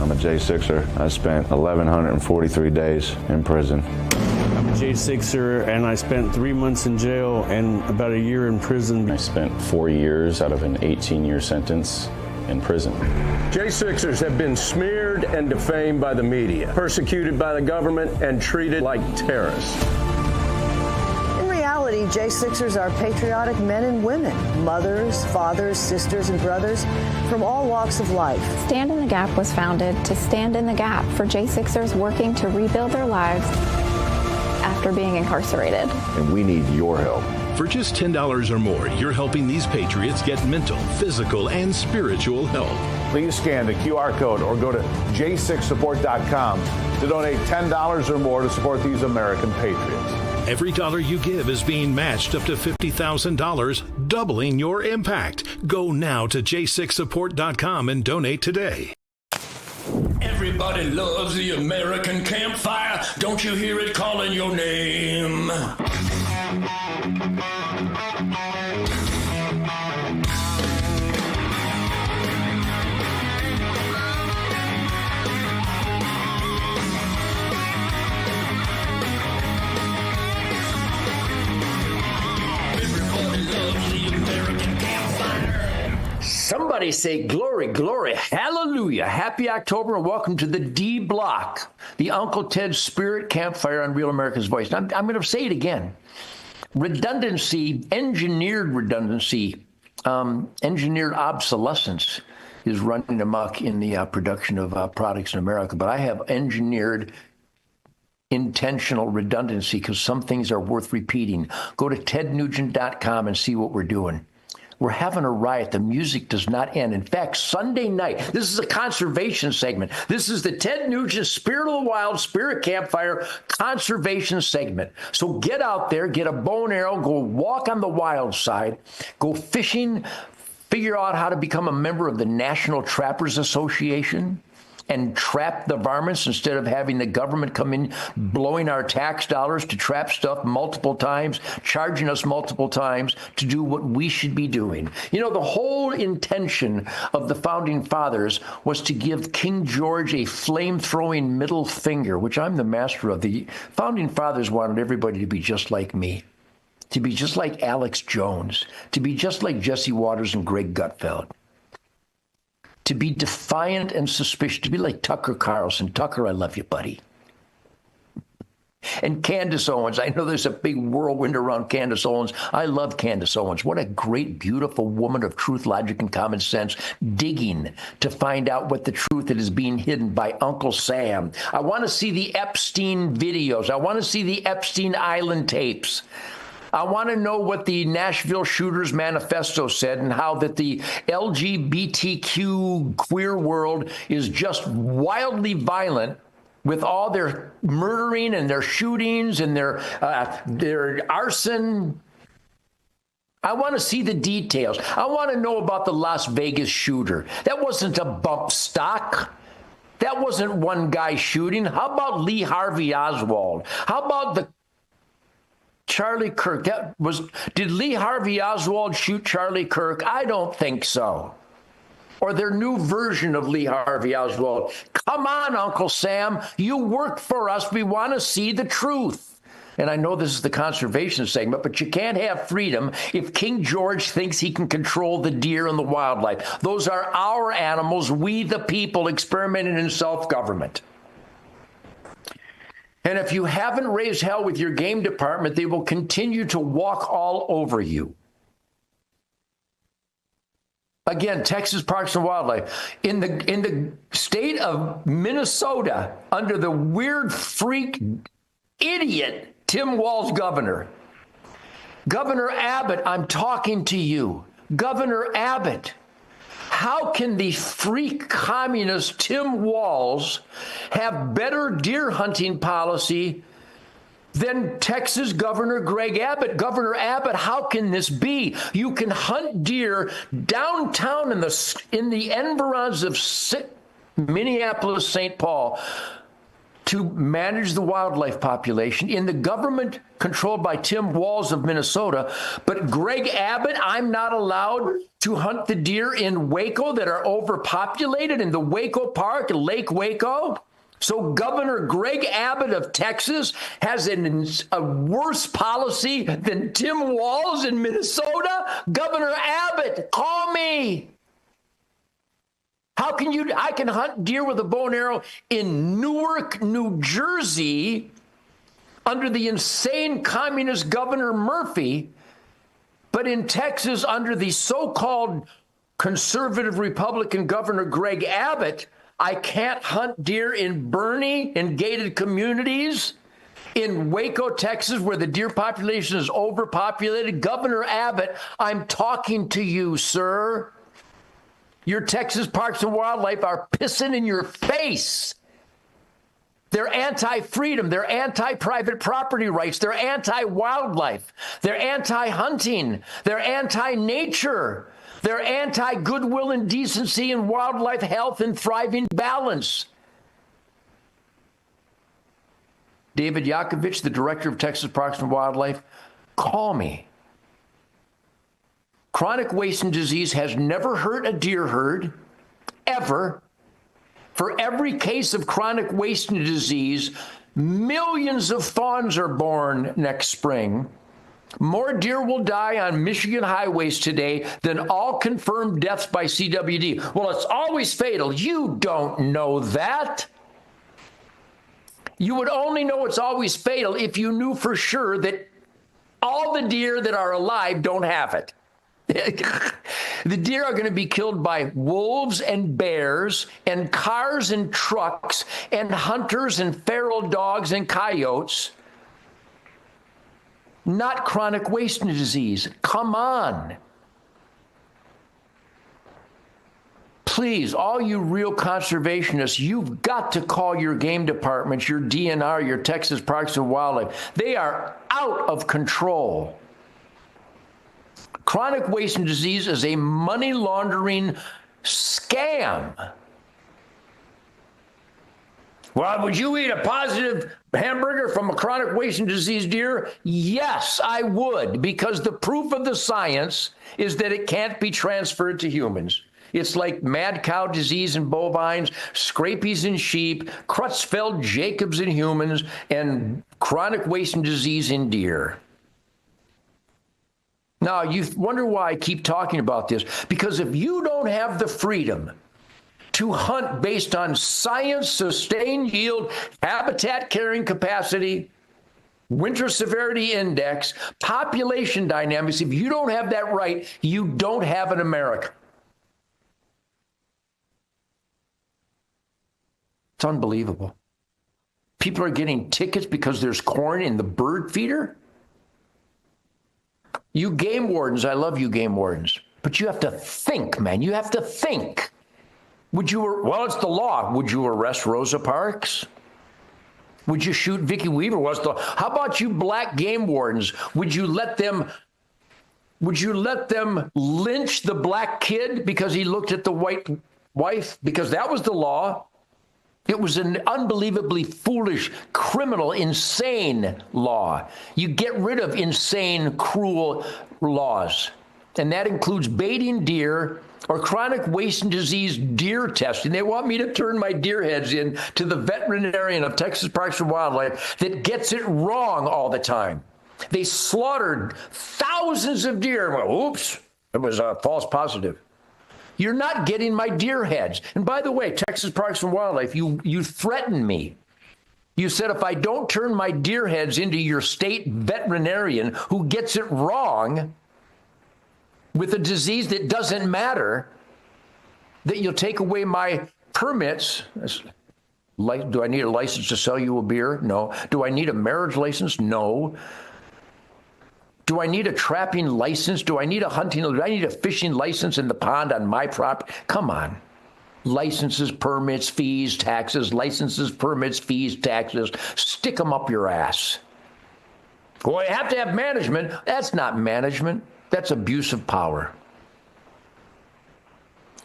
I'm a J6er. I spent 1,143 days in prison. I'm a J6er, and I spent 3 months in jail and about a year in prison. I spent 4 years out of an 18-year sentence in prison. J6ers have been smeared and defamed by the media, persecuted by the government, and treated like terrorists. In reality, reality, J6ers are patriotic men and women, mothers, fathers, sisters, and brothers from all walks of life. Stand in the Gap was founded to stand in the gap for J6ers working to rebuild their lives after being incarcerated. And we need your help. For just $10 or more, you're helping these patriots get mental, physical, and spiritual help. Please scan the QR code or go to j6support.com to donate $10 or more to support these American patriots. Every dollar you give is being matched up to $50,000, doubling your impact. Go now to j6support.com and donate today. Everybody loves the American campfire. Don't you hear it calling your name? Somebody say glory, glory, hallelujah. Happy October and welcome to the D Block, the Uncle Ted Spirit Campfire on Real America's Voice. I'm going to say it again. Redundancy, engineered redundancy, engineered obsolescence is running amok in the production of products in America. But I have engineered intentional redundancy because some things are worth repeating. Go to tednugent.com and see what we're doing. We're having a riot. The music does not end. In fact, Sunday night, this is a conservation segment. This is the Ted Nugent Spirit of the Wild Spirit Campfire conservation segment. So get out there, get a bow and arrow, go walk on the wild side, go fishing, figure out how to become a member of the National Trappers Association and trap the varmints instead of having the government come in blowing our tax dollars to trap stuff multiple times, charging us multiple times to do what we should be doing. You know, the whole intention of the Founding Fathers was to give King George a flame-throwing middle finger, which I'm the master of. The Founding Fathers wanted everybody to be just like me, to be just like Alex Jones, to be just like Jesse Waters and Greg Gutfeld, to be defiant and suspicious, to be like Tucker Carlson. Tucker, I love you, buddy. And Candace Owens. I know there's a big whirlwind around Candace Owens. I love Candace Owens. What a great, beautiful woman of truth, logic, and common sense, digging to find out what the truth that is being hidden by Uncle Sam. I want to see the Epstein videos. I want to see the Epstein Island tapes. I want to know what the Nashville Shooters Manifesto said and how that the LGBTQ queer world is just wildly violent with all their murdering and their shootings and their arson. I want to see the details. I want to know about the Las Vegas shooter. That wasn't a bump stock. That wasn't one guy shooting. How about Lee Harvey Oswald? How about the Charlie Kirk? Did Lee Harvey Oswald shoot Charlie Kirk? I don't think so. Or their new version of Lee Harvey Oswald. Come on, Uncle Sam. You work for us. We want to see the truth. And I know this is the conservation segment, but you can't have freedom if King George thinks he can control the deer and the wildlife. Those are our animals, we the people experimenting in self-government. And if you haven't raised hell with your game department, they will continue to walk all over you. Again, Texas Parks and Wildlife. In the state of Minnesota, under the weird freak idiot Tim Walz governor, Governor Abbott, I'm talking to you. Governor Abbott, how can the freak communist Tim Walz have better deer hunting policy than Texas Governor Greg Abbott? Governor Abbott, how can this be? You can hunt deer downtown in the environs of Minneapolis, St. Paul, to manage the wildlife population in the government controlled by Tim Walz of Minnesota. But Greg Abbott, I'm not allowed to hunt the deer in Waco that are overpopulated in the Waco Park, Lake Waco. So Governor Greg Abbott of Texas has a worse policy than Tim Walz in Minnesota? Governor Abbott, call me. How can I can hunt deer with a bow and arrow in Newark, New Jersey, under the insane communist Governor Murphy, but in Texas under the so-called conservative Republican Governor Greg Abbott, I can't hunt deer in Bernie, in gated communities, in Waco, Texas, where the deer population is overpopulated. Governor Abbott, I'm talking to you, sir. Your Texas Parks and Wildlife are pissing in your face. They're anti-freedom. They're anti-private property rights. They're anti-wildlife. They're anti-hunting. They're anti-nature. They're anti-goodwill and decency and wildlife health and thriving balance. David Yakovich, the director of Texas Parks and Wildlife, call me. Chronic wasting disease has never hurt a deer herd, ever. For every case of chronic wasting disease, millions of fawns are born next spring. More deer will die on Michigan highways today than all confirmed deaths by CWD. Well, it's always fatal. You don't know that. You would only know it's always fatal if you knew for sure that all the deer that are alive don't have it. The deer are going to be killed by wolves and bears and cars and trucks and hunters and feral dogs and coyotes. Not chronic wasting disease. Come on. Please, all you real conservationists, you've got to call your game departments, your DNR, your Texas Parks and Wildlife. They are out of control. Chronic wasting disease is a money laundering scam. Well, would you eat a positive hamburger from a chronic wasting disease deer? Yes, I would, because the proof of the science is that it can't be transferred to humans. It's like mad cow disease in bovines, scabies in sheep, Creutzfeldt-Jacobs in humans, and chronic wasting disease in deer. Now, you wonder why I keep talking about this. Because if you don't have the freedom to hunt based on science, sustained yield, habitat carrying capacity, winter severity index, population dynamics, if you don't have that right, you don't have an America. It's unbelievable. People are getting tickets because there's corn in the bird feeder. You game wardens, I love you game wardens, but you have to think, man. You have to think. Well, it's the law. Would you arrest Rosa Parks? Would you shoot Vicki Weaver? How about you black game wardens? Would you let them lynch the black kid because he looked at the white wife? Because that was the law. It was an unbelievably foolish, criminal, insane law. You get rid of insane, cruel laws. And that includes baiting deer or chronic wasting disease deer testing. They want me to turn my deer heads in to the veterinarian of Texas Parks and Wildlife that gets it wrong all the time. They slaughtered thousands of deer. Well, oops, it was a false positive. You're not getting my deer heads. And by the way, Texas Parks and Wildlife, you threatened me. You said if I don't turn my deer heads into your state veterinarian who gets it wrong with a disease that doesn't matter, that you'll take away my permits. Do I need a license to sell you a beer? No. Do I need a marriage license? No. Do I need a trapping license? Do I need a hunting? Do I need a fishing license in the pond on my property? Come on. Licenses, permits, fees, taxes, licenses, permits, fees, taxes. Stick them up your ass. Well, you have to have management. That's not management. That's abuse of power.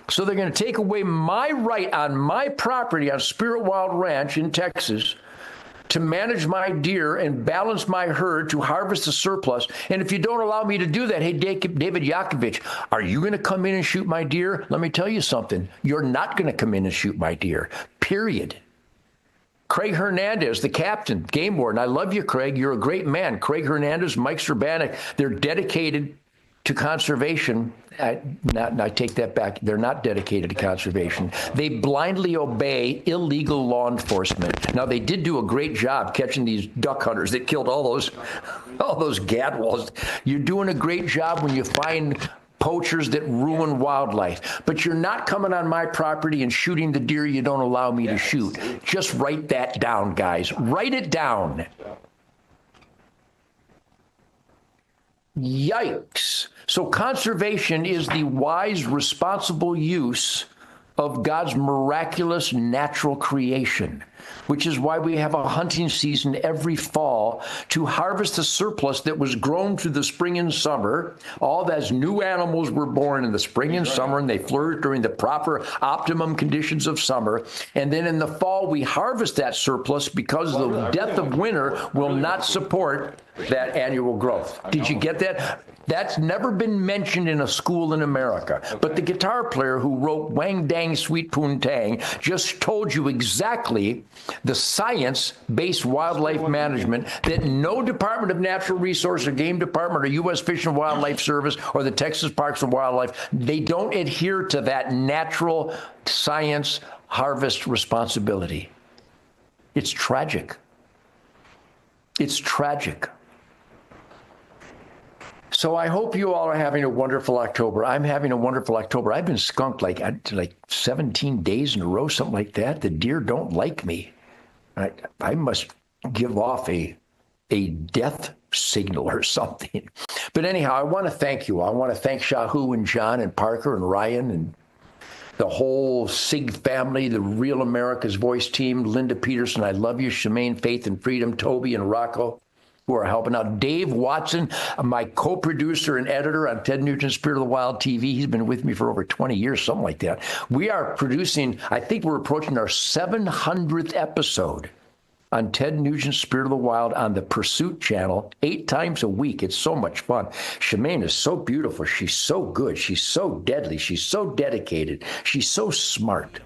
So they're going to take away my right on my property on Spirit Wild Ranch in Texas to manage my deer and balance my herd to harvest the surplus. And if you don't allow me to do that, hey, David Yakovich, are you going to come in and shoot my deer? Let me tell you something. You're not going to come in and shoot my deer, period. Craig Hernandez, the captain, game warden. I love you, Craig. You're a great man. Craig Hernandez, Mike Strbanek, they're dedicated to conservation. I take that back. They're not dedicated to conservation. They blindly obey illegal law enforcement. Now, they did do a great job catching these duck hunters that killed all those gadwalls. You're doing a great job when you find poachers that ruin wildlife. But you're not coming on my property and shooting the deer you don't allow me to shoot. Just write that down, guys. Write it down. Yikes. So conservation is the wise, responsible use of God's miraculous natural creation, which is why we have a hunting season every fall to harvest the surplus that was grown through the spring and summer. All those new animals were born in the spring and summer, and they flourished during the proper optimum conditions of summer. And then in the fall, we harvest that surplus because the death of winter will not support that annual growth. Did you get that? That's never been mentioned in a school in America. But the guitar player who wrote Wang Dang Sweet Poon Tang just told you exactly the science-based wildlife management that no Department of Natural Resources or Game Department or U.S. Fish and Wildlife Service or the Texas Parks and Wildlife, they don't adhere to that natural science harvest responsibility. It's tragic. It's tragic. So I hope you all are having a wonderful October. I'm having a wonderful October. I've been skunked like 17 days in a row, something like that. The deer don't like me. I must give off a death signal or something. But anyhow, I want to thank you. I want to thank Shahu and John and Parker and Ryan and the whole SIG family, the Real America's Voice team, Linda Peterson, I love you, Shemaine, Faith and Freedom, Toby and Rocco, who are helping out. Dave Watson, my co-producer and editor on Ted Nugent's Spirit of the Wild TV. He's been with me for over 20 years, something like that. We are producing, I think we're approaching our 700th episode on Ted Nugent's Spirit of the Wild on the Pursuit channel 8 times a week. It's so much fun. Shemaine is so beautiful. She's so good. She's so deadly. She's so dedicated. She's so smart.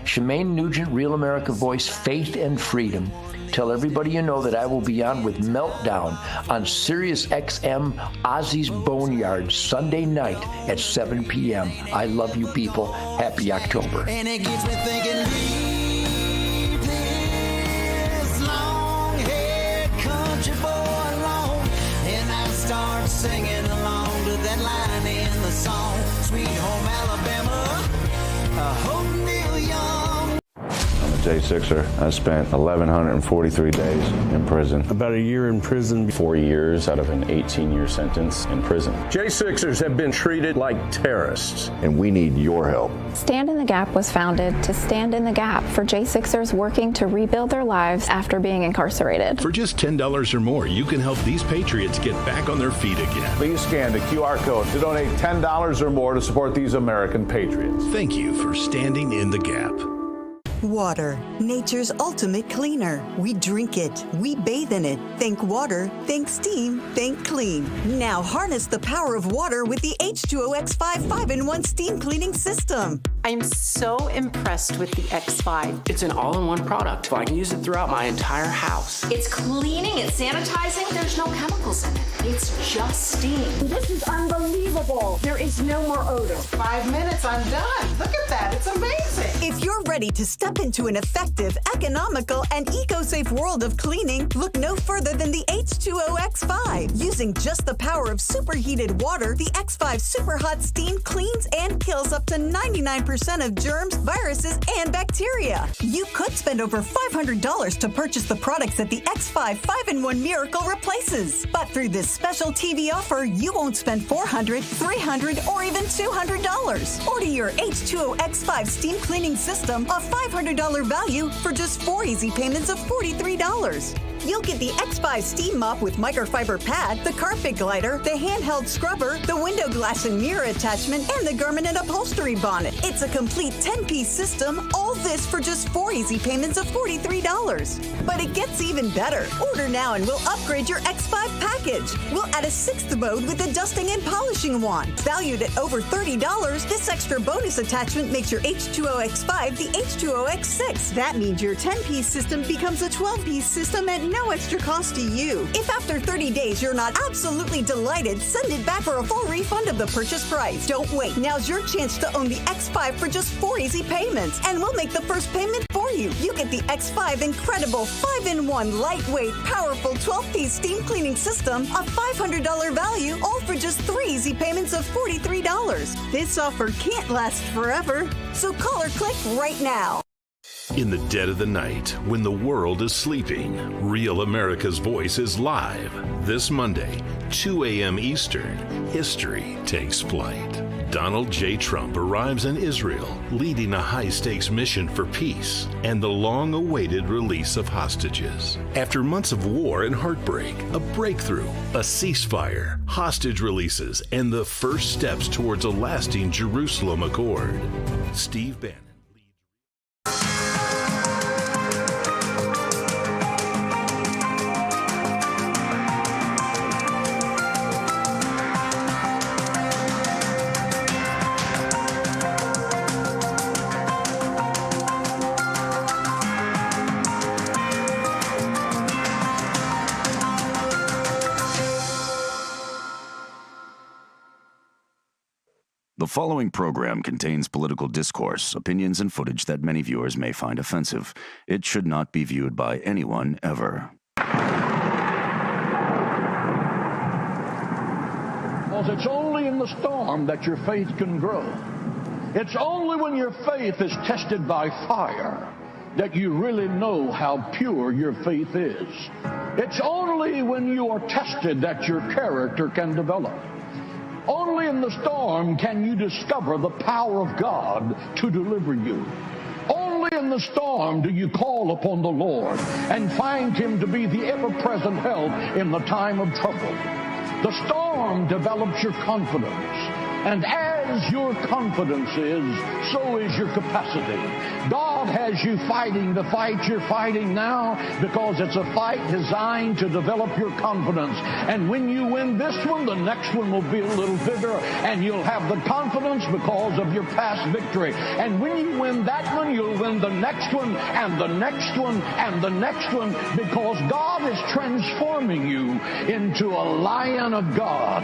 Shemaine Nugent, Real America Voice, Faith and Freedom. Tell everybody you know that I will be on with Meltdown on Sirius XM Ozzy's Boneyard Sunday night at 7 p.m. I love you people. Happy October. And it gets me thinking, leave this long-haired country boy alone. And I start singing along to that line in the song, Sweet Home Alabama, I hope Neil Young. I'm a J6er. I spent 1,143 days in prison. About a year in prison. 4 years out of an 18-year sentence in prison. J6ers have been treated like terrorists. And we need your help. Stand in the Gap was founded to stand in the gap for J6ers working to rebuild their lives after being incarcerated. For just $10 or more, you can help these patriots get back on their feet again. Please scan the QR code to donate $10 or more to support these American patriots. Thank you for standing in the gap. Water, nature's ultimate cleaner. We drink it, we bathe in it. Think water, think steam, think clean. Now harness the power of water with the H2O X5 5-in-1 steam cleaning system. I'm so impressed with the X5. It's an all-in-one product, so I can use it throughout my entire house. It's cleaning, it's sanitizing, there's no chemicals in it. It's just steam. This is unbelievable. There is no more odor. 5 minutes, I'm done. Look at that, it's amazing. If you're ready to step into an effective, economical, and eco-safe world of cleaning, look no further than the H2O X5. Using just the power of superheated water, the X5 Super Hot Steam cleans and kills up to 99% of germs, viruses, and bacteria. You could spend over $500 to purchase the products that the X5 5-in-1 Miracle replaces. But through this special TV offer, you won't spend $400, $300, or even $200. Order your H2O X5 steam cleaning system, a $500 value, for just 4 easy payments of $43. You'll get the X5 steam mop with microfiber pad, the carpet glider, the handheld scrubber, the window glass and mirror attachment, and the garment and upholstery bonnet. It's That's a complete 10-piece system, all this for just 4 easy payments of $43. But it gets even better. Order now and we'll upgrade your X5 package. We'll add a 6th mode with a dusting and polishing wand. Valued at over $30, this extra bonus attachment makes your H2O X5 the H2O X6. That means your 10-piece system becomes a 12-piece system at no extra cost to you. If after 30 days you're not absolutely delighted, send it back for a full refund of the purchase price. Don't wait. Now's your chance to own the X5 for just 4 easy payments, and we'll make the first payment for you. You get the X5 incredible 5-in-1 lightweight, powerful 12-piece steam cleaning system, a $500 value, all for just 3 easy payments of $43. This offer can't last forever, so call or click right now. In the dead of the night, when the world is sleeping, Real America's Voice is live. This Monday, 2 a.m. Eastern, history takes flight. Donald J. Trump arrives in Israel, leading a high-stakes mission for peace and the long-awaited release of hostages. After months of war and heartbreak, a breakthrough, a ceasefire, hostage releases, and the first steps towards a lasting Jerusalem Accord. Steve Bannon. The following program contains political discourse, opinions, and footage that many viewers may find offensive. It should not be viewed by anyone ever. Because it's only in the storm that your faith can grow. It's only when your faith is tested by fire that you really know how pure your faith is. It's only when you are tested that your character can develop. Only in the storm can you discover the power of God to deliver you. Only in the storm do you call upon the Lord and find Him to be the ever-present help in the time of trouble. The storm develops your confidence. And as your confidence is, so is your capacity. God has you fighting the fight you're fighting now because it's a fight designed to develop your confidence. And when you win this one, the next one will be a little bigger, and you'll have the confidence because of your past victory. And when you win that one, you'll win the next one, and the next one, and the next one, because God is transforming you into a lion of God.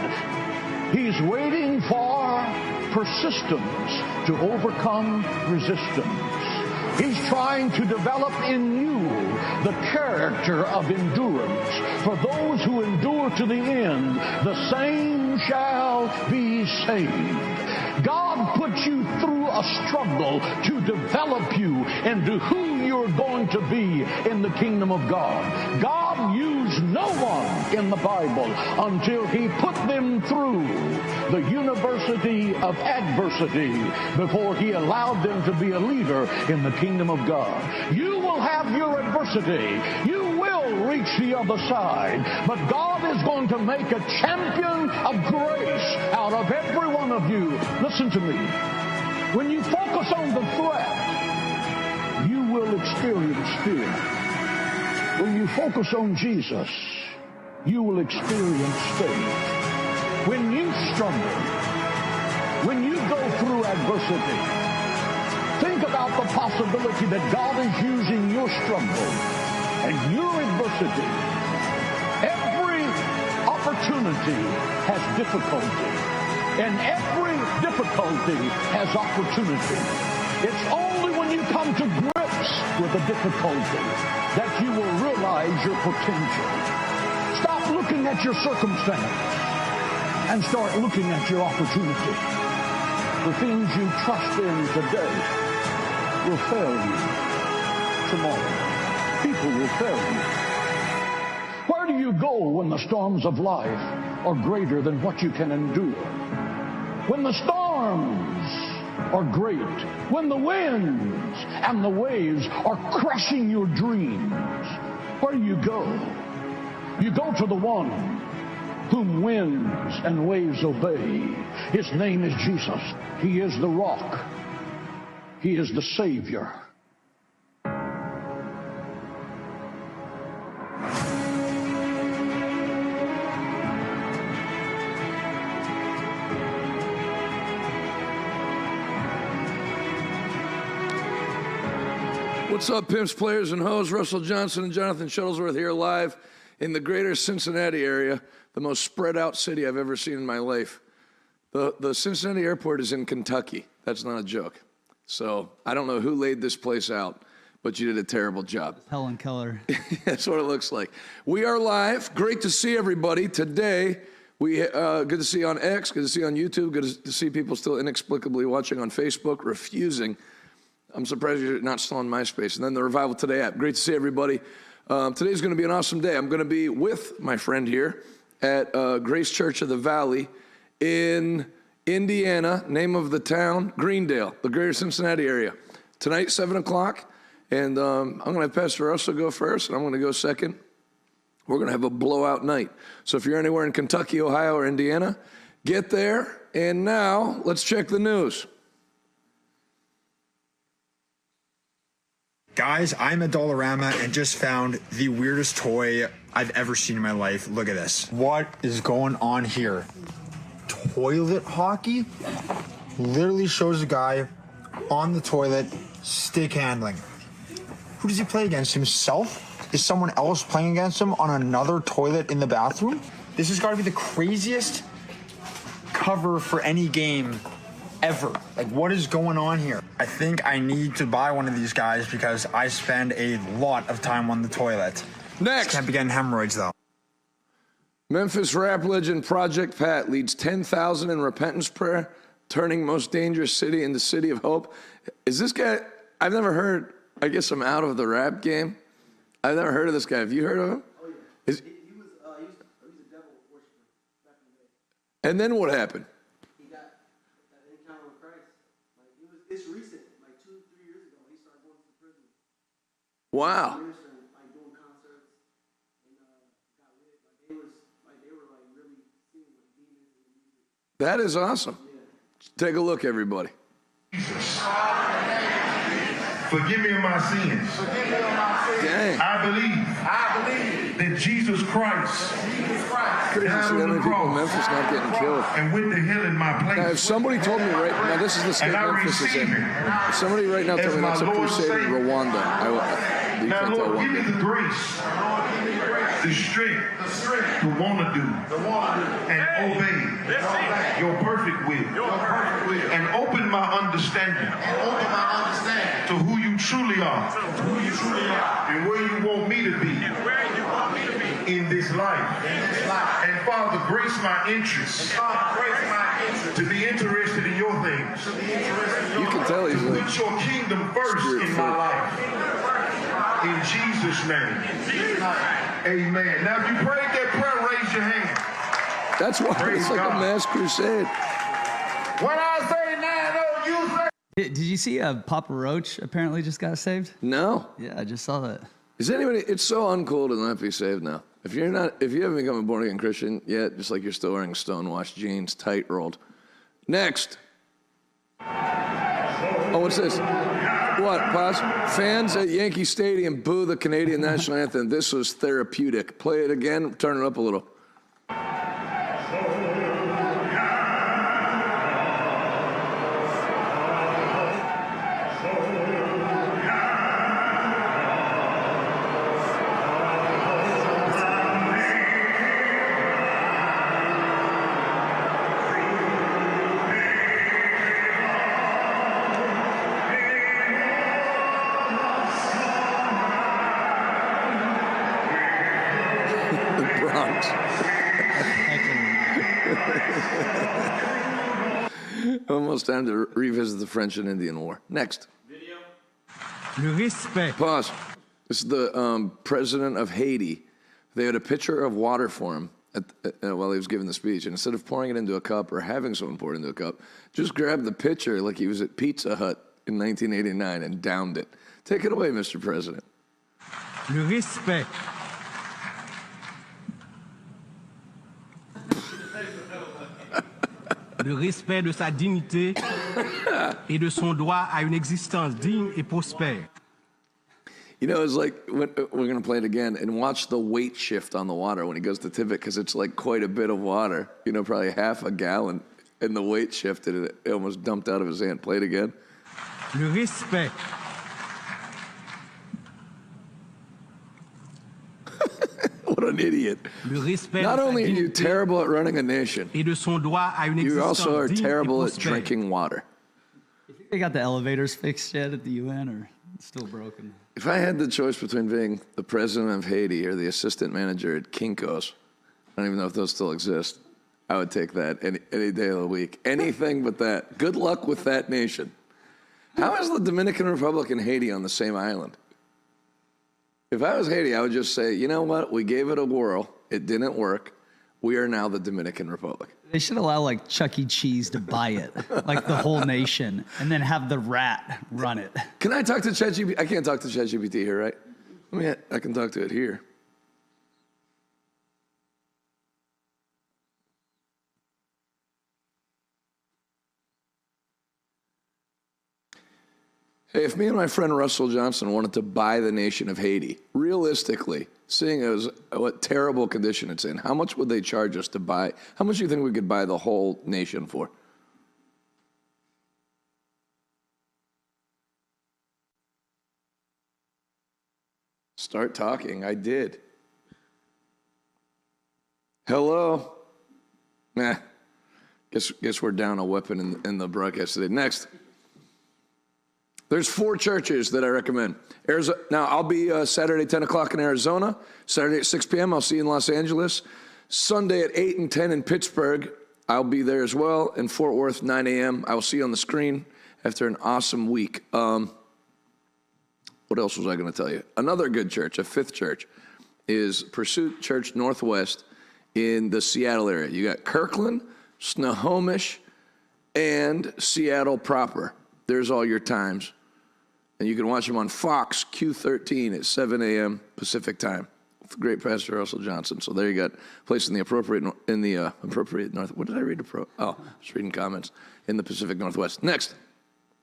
He's waiting for persistence to overcome resistance. He's trying to develop in you the character of endurance. For those who endure to the end, the same shall be saved. God puts you through a struggle to develop you into who you're going to be in the kingdom of God. God used no one in the Bible until He put them through the university of adversity before He allowed them to be a leader in the kingdom of God. You will have your adversity. You will reach the other side. But God is going to make a champion of grace out of every one of you. Listen to me. When you focus on the threat, you will experience fear. When you focus on Jesus, you will experience faith. When you struggle, when you go through adversity, think about the possibility that God is using your struggle and your adversity. Every opportunity has difficulty, and every difficulty has opportunity. It's only when you come to grips with a difficulty that you will realize your potential. Stop looking at your circumstance and start looking at your opportunity. The things you trust in today will fail you tomorrow. People will fail you. Where do you go when the storms of life are greater than what you can endure? When the storms are great, when the winds and the waves are crushing your dreams, where do you go? You go to the one whom winds and waves obey. His name is Jesus. He is the rock He is the Savior. What's up, pimps, players, and hoes? Russell Johnson and Jonathan Shuttlesworth here live in the greater Cincinnati area, the most spread out city I've ever seen in my life. The Cincinnati airport is in Kentucky. That's not a joke. So I don't know who laid this place out, but you did a terrible job. Helen Keller. That's what it looks like. We are live. Great to see everybody today. Good to see you on X, good to see you on YouTube, good to see people still inexplicably watching on Facebook, refusing. I'm surprised you're not still on MySpace. And then the Revival Today app. Great to see everybody. Today's going to be an awesome day. I'm going to be with my friend here at Grace Church of the Valley in Indiana. Name of the town, Greendale, the greater Cincinnati area. Tonight, 7 o'clock. And I'm going to have Pastor Russell go first, and I'm going to go second. We're going to have a blowout night. So if you're anywhere in Kentucky, Ohio, or Indiana, get there. And now, let's check the news. Guys, I'm at Dollarama and just found the weirdest toy I've ever seen in my life. Look at this. What is going on here? Toilet hockey? Literally shows a guy on the toilet, stick handling. Who does he play against? Himself? Is someone else playing against him on another toilet in the bathroom? This has got to be the craziest cover for any game ever. Like, what is going on here? I think I need to buy one of these guys because I spend a lot of time on the toilet. Next. Can't be getting hemorrhoids, though. Memphis rap legend Project Pat leads 10,000 in repentance prayer, turning most dangerous city into city of hope. Is this guy, I've never heard, I guess I'm out of the rap game. I've never heard of this guy. Have you heard of him? Oh, yeah. He was a devil worshiper back in the day. And then what happened? It's recent, like 2-3 years ago, he started going to prison. Wow. Like doing concerts and got lit. They were really seeing like demons in the music. That is awesome. Yeah. Take a look, everybody. Jesus. Forgive me of my sins. Forgive me of my sins. Dang. I believe that Jesus Christ Crazy to see how many people in Memphis not getting killed. And went to hell in my place. Now, if somebody told me right now, this is the state Memphis is in. If somebody right now told me that's a crusade in Rwanda, you now, can't tell Lord, one give me thing. the grace, the strength to want to do and obey your perfect will, and open my understanding to who you truly are, and where you want me to be in this life. And Father, grace my interest to be interested in your things. You can tell he's like, put your kingdom first in my life. In Jesus' name. Amen. Now, if you prayed that prayer, raise your hand. That's why Praise it's like God. a mass crusade. When I say 9-0, you say. Did you see Papa Roach apparently just got saved? No. Yeah, I just saw that. Is anybody? It's so uncool to not be saved now. If you haven't become a born again Christian yet, just like you're still wearing stonewashed jeans, tight rolled. Next. Oh, what's this? What? Pause. Fans at Yankee Stadium boo the Canadian national anthem. This was therapeutic. Play it again. Turn it up a little. Almost time to revisit the French and Indian War. Next. Pause. This is the president of Haiti. They had a pitcher of water for him while he was giving the speech. And instead of pouring it into a cup or having someone pour it into a cup, just grabbed the pitcher like he was at Pizza Hut in 1989 and downed it. Take it away, Mr. President. Le respect. le respect de sa dignité et de son droit à une existence digne et prospère. You know, it's like, we're going to play it again, and watch the weight shift on the water when he goes to tip it, because it's like quite a bit of water, you know, probably half a gallon, and the weight shifted, and it almost dumped out of his hand. Play it again. Le respect. What an idiot. Le respect Not de sa only are you dignité terrible at running a nation, et de son droit à une you existence also are digne et terrible at prospère. drinking water. They got the elevators fixed yet at the UN, or it's still broken? If I had the choice between being the president of Haiti or the assistant manager at Kinko's, I don't even know if those still exist, I would take that any day of the week. Anything but that. Good luck with that nation. How is the Dominican Republic and Haiti on the same island? If I was Haiti, I would just say, you know what? We gave it a whirl. It didn't work. We are now the Dominican Republic. They should allow like Chuck E. Cheese to buy it, like the whole nation, and then have the rat run it. Can I talk to ChatGPT? I can't talk to ChatGPT here, right? I can talk to it here. Hey, if me and my friend Russell Johnson wanted to buy the nation of Haiti, realistically, seeing as what terrible condition it's in, how much would they charge us to buy? How much do you think we could buy the whole nation for? Start talking. I did. Hello? Nah. Guess we're down a weapon in the broadcast today. Next. There's 4 churches that I recommend. Arizona, now, I'll be Saturday, 10 o'clock in Arizona. Saturday at 6 p.m., I'll see you in Los Angeles. Sunday at 8 and 10 in Pittsburgh, I'll be there as well. In Fort Worth, 9 a.m., I will see you on the screen after an awesome week. What else was I going to tell you? Another good church, a 5th church, is Pursuit Church Northwest in the Seattle area. You got Kirkland, Snohomish, and Seattle proper. There's all your times. And you can watch them on Fox Q13 at 7 a.m. Pacific time with great Pastor Russell Johnson. So there you got place in the appropriate north. What did I read? Oh, I was reading comments in the Pacific Northwest. Next.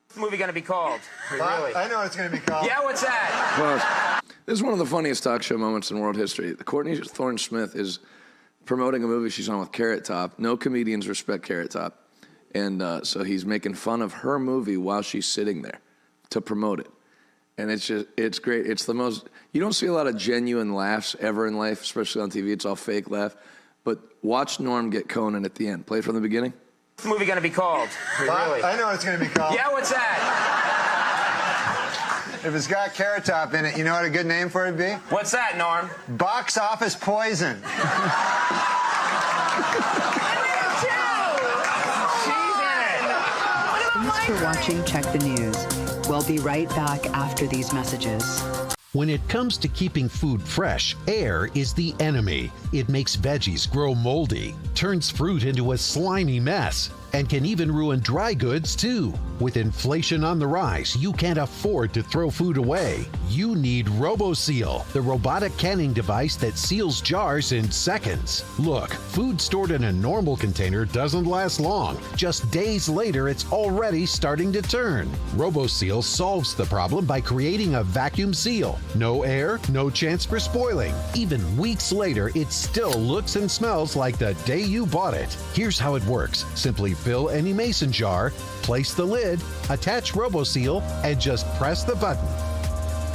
What's the movie going to be called? Really? I know what it's going to be called. Yeah, what's that? Well, this is one of the funniest talk show moments in world history. Courtney Thorne Smith is promoting a movie she's on with Carrot Top. No comedians respect Carrot Top. And so he's making fun of her movie while she's sitting there to promote it. And it's great. It's the most, you don't see a lot of genuine laughs ever in life, especially on TV. It's all fake laugh. But watch Norm get Conan at the end. Play it from the beginning. What's the movie going to be called? Really? I know what it's going to be called. Yeah, what's that? If it's got Carrot Top in it, you know what a good name for it would be? What's that, Norm? Box Office Poison. Thanks for watching Check the News. We'll be right back after these messages. When it comes to keeping food fresh, air is the enemy. It makes veggies grow moldy, turns fruit into a slimy mess, and can even ruin dry goods too. With inflation on the rise, you can't afford to throw food away. You need RoboSeal, the robotic canning device that seals jars in seconds. Look, food stored in a normal container doesn't last long. Just days later, it's already starting to turn. RoboSeal solves the problem by creating a vacuum seal. No air, no chance for spoiling. Even weeks later, it still looks and smells like the day you bought it. Here's how it works. Simply fill any mason jar, place the lid, attach RoboSeal, and just press the button.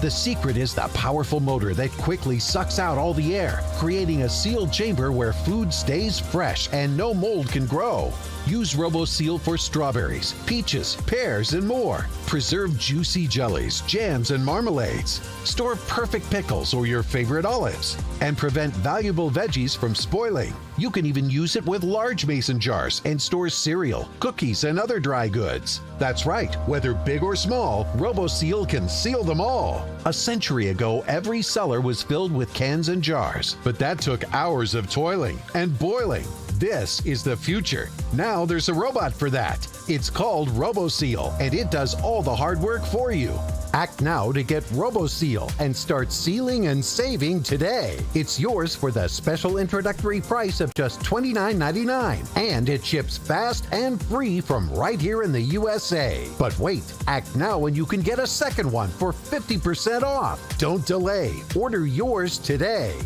The secret is the powerful motor that quickly sucks out all the air, creating a sealed chamber where food stays fresh and no mold can grow. Use RoboSeal for strawberries, peaches, pears, and more. Preserve juicy jellies, jams, and marmalades. Store perfect pickles or your favorite olives. And prevent valuable veggies from spoiling. You can even use it with large mason jars and store cereal, cookies, and other dry goods. That's right, whether big or small, RoboSeal can seal them all. A century ago, every cellar was filled with cans and jars, but that took hours of toiling and boiling. This is the future. Now there's a robot for that. It's called RoboSeal, and it does all the hard work for you. Act now to get RoboSeal and start sealing and saving today. It's yours for the special introductory price of just $29.99, and it ships fast and free from right here in the USA. But wait, act now and you can get a second one for 50% off. Don't delay. Order yours today.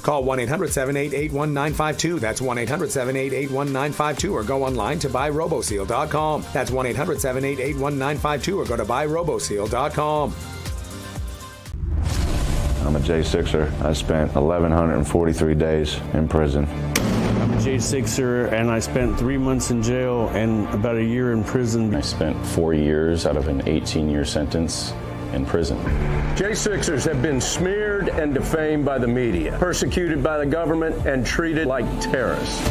Call 1-800-788-1952. That's 1-800-788-1952, or go online to buyroboseal.com. That's 1-800-788-1952, or go to buyroboseal.com. I'm a J6er. I spent 1,143 days in prison. I'm a J6er, and I spent 3 months in jail and about a year in prison. I spent 4 years out of an 18-year sentence in prison. J6ers have been smeared and defamed by the media, persecuted by the government, and treated like terrorists.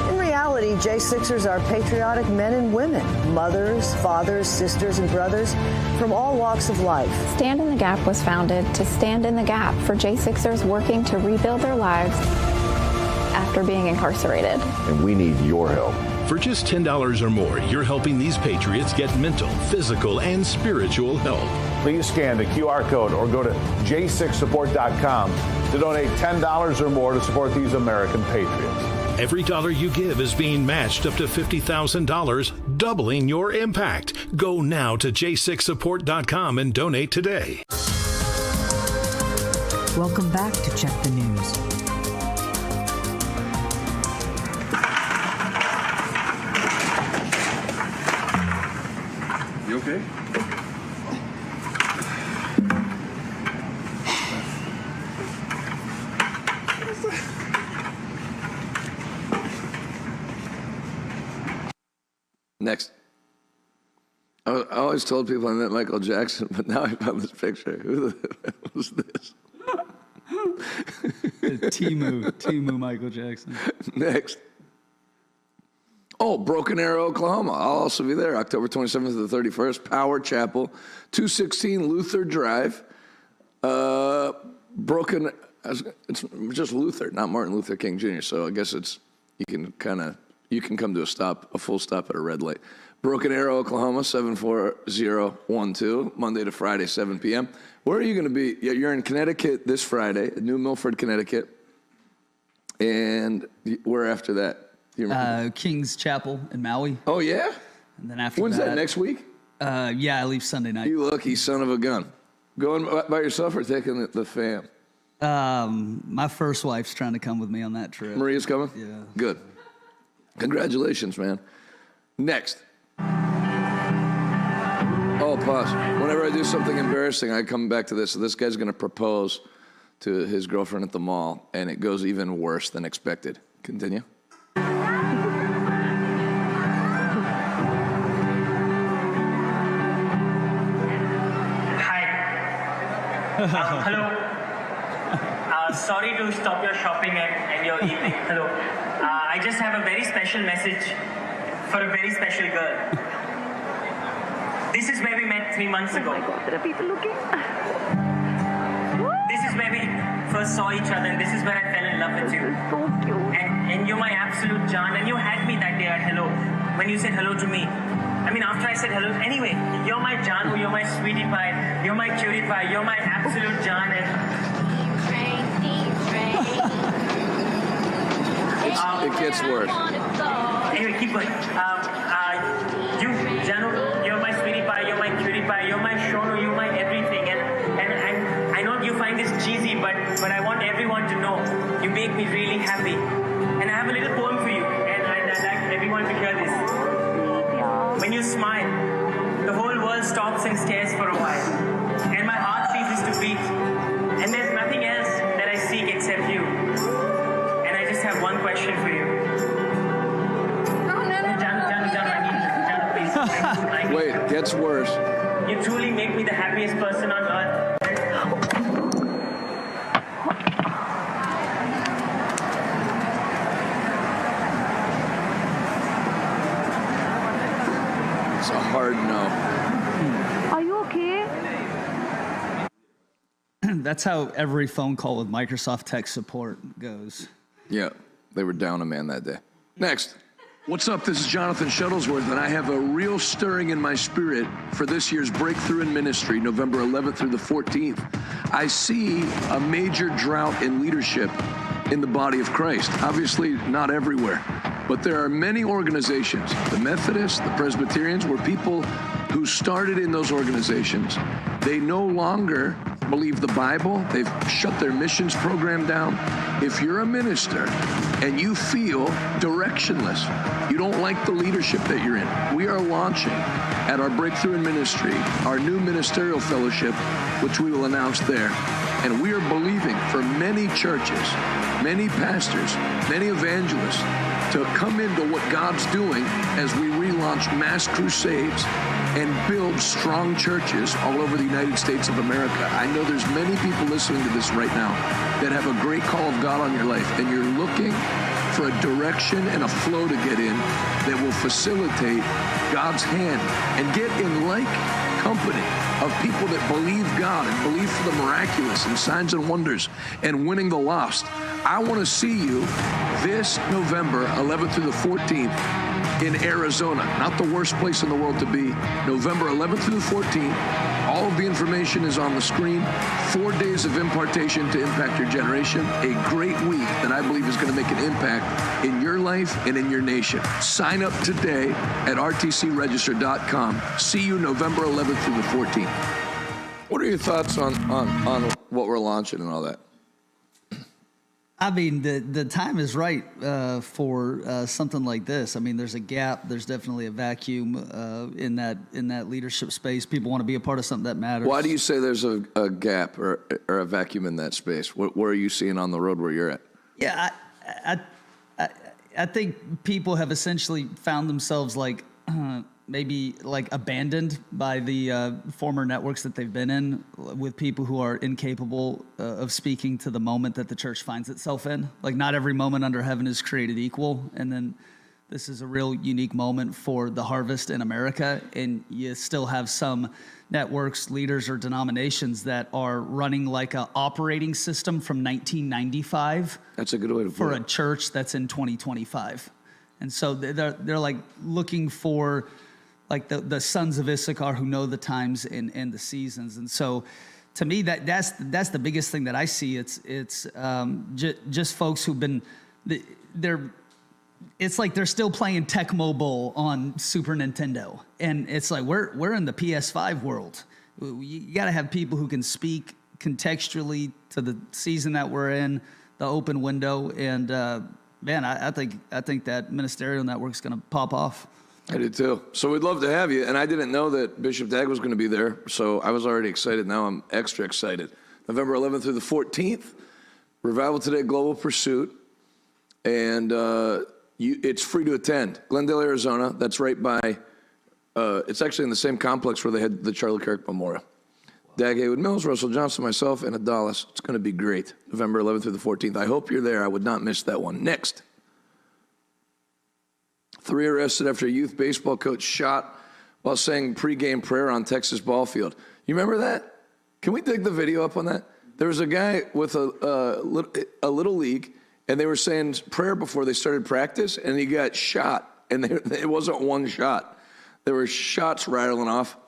In reality, J6ers are patriotic men and women, mothers, fathers, sisters, and brothers from all walks of life. Stand in the Gap was founded to stand in the gap for J6ers working to rebuild their lives after being incarcerated. And we need your help. For just $10 or more, you're helping these patriots get mental, physical, and spiritual help. Please scan the QR code or go to j6support.com to donate $10 or more to support these American patriots. Every dollar you give is being matched up to $50,000, doubling your impact. Go now to j6support.com and donate today. Welcome back to Check the News. You okay? Next. I always told people I met Michael Jackson, but now I found this picture. Who the hell was this? Timu Michael Jackson. Next. Oh, Broken Arrow, Oklahoma. I'll also be there October 27th to the 31st. Power Chapel, 216 Luther Drive. It's just Luther, not Martin Luther King Jr. So I guess you can come to a full stop at a red light. Broken Arrow, Oklahoma, 74012, Monday to Friday, 7 p.m. Where are you going to be? You're in Connecticut this Friday, New Milford, Connecticut. And where after that? King's Chapel in Maui. Oh, yeah? And then after When's that, next week? Yeah, I leave Sunday night. You lucky son of a gun. Going by yourself or taking the fam? My first wife's trying to come with me on that trip. Maria's coming? Yeah. Good. Congratulations, man. Next. Oh, pause. Whenever I do something embarrassing, I come back to this. So this guy's going to propose to his girlfriend at the mall, and it goes even worse than expected. Continue. Hello. Sorry to stop your shopping and your evening. Hello. I just have a very special message for a very special girl. This is where we met 3 months ago. Oh my God, there are people looking. This is where we first saw each other, and this is where I fell in love with you. So cute. And you're my absolute John, and you had me that day at hello when you said hello to me. I mean, after I said hello, anyway, you're my John, you're my sweetie pie, you're my cutie pie, you're my absolute John, and It gets worse. Anyway, keep going. You, Janu, you're my sweetie pie, you're my cutie pie, you're my Shono, you're my everything. And I know you find this cheesy, but I want everyone to know you make me really happy. And I have a little poem for you, and I'd like everyone to hear this. When you smile, the whole world stops and stares for a while, and my heart ceases to beat. And there's nothing else that I seek except you. And I just have one question for you. Janu, Wait, it gets worse. You truly make me the happiest person on earth. It's a hard no. Are you okay? That's how every phone call with Microsoft tech support goes. Yeah, they were down a man that day. Next. What's up? This is Jonathan Shuttlesworth, and I have a real stirring in my spirit for this year's Breakthrough in Ministry, November 11th through the 14th. I see a major drought in leadership in the body of Christ. Obviously, not everywhere, but there are many organizations, the Methodists, the Presbyterians, where people who started in those organizations, they no longer believe the Bible. They've shut their missions program down. If you're a minister and you feel directionless, you don't like the leadership that you're in, we are launching at our Breakthrough in Ministry, our new ministerial fellowship, which we will announce there. And we are believing for many churches, many pastors, many evangelists to come into what God's doing as we relaunch mass crusades and build strong churches all over the United States of America. I know there's many people listening to this right now that have a great call of God on your life, and you're looking for a direction and a flow to get in that will facilitate God's hand and get in like company of people that believe God and believe for the miraculous and signs and wonders and winning the lost. I want to see you this November 11th through the 14th in Arizona. Not the worst place in the world to be. November 11th through the 14th. All of the information is on the screen. 4 days of impartation to impact your generation. A great week that I believe is going to make an impact in your life and in your nation. Sign up today at rtcregister.com. See you November 11th through the 14th. What are your thoughts on what we're launching and all that? I mean, the time is right for something like this. I mean, there's a gap. There's definitely a vacuum in that leadership space. People want to be a part of something that matters. Why do you say there's a gap or a vacuum in that space? What are you seeing on the road where you're at? Yeah, I think people have essentially found themselves like maybe like abandoned by the former networks that they've been in, with people who are incapable of speaking to the moment that the church finds itself in. Like, not every moment under heaven is created equal. And then this is a real unique moment for the harvest in America. And you still have some networks, leaders, or denominations that are running like an operating system from 1995. That's a good way to put it. For a church that's in 2025. And so they're like looking for like the sons of Issachar who know the times and the seasons. And so to me, that's the biggest thing that I see. It's just folks who've been, it's like they're still playing Tech Mobile on Super Nintendo. And it's like, we're in the PS5 world. You got to have people who can speak contextually to the season that we're in, the open window. And man, I think that ministerial network's going to pop off. I do too. So we'd love to have you. And I didn't know that Bishop Dag was going to be there, so I was already excited. Now I'm extra excited. November 11th through the 14th, Revival Today Global Pursuit. And it's free to attend. Glendale, Arizona. That's right by, it's actually in the same complex where they had the Charlie Kirk Memorial. Dag Haywood Mills, Russell Johnson, myself, and Adalis. It's going to be great. November 11th through the 14th. I hope you're there. I would not miss that one. Next. 3 arrested after a youth baseball coach shot while saying pregame prayer on Texas ball field. You remember that? Can we dig the video up on that? There was a guy with a little league, and they were saying prayer before they started practice, and he got shot. And it wasn't one shot. There were shots rattling off.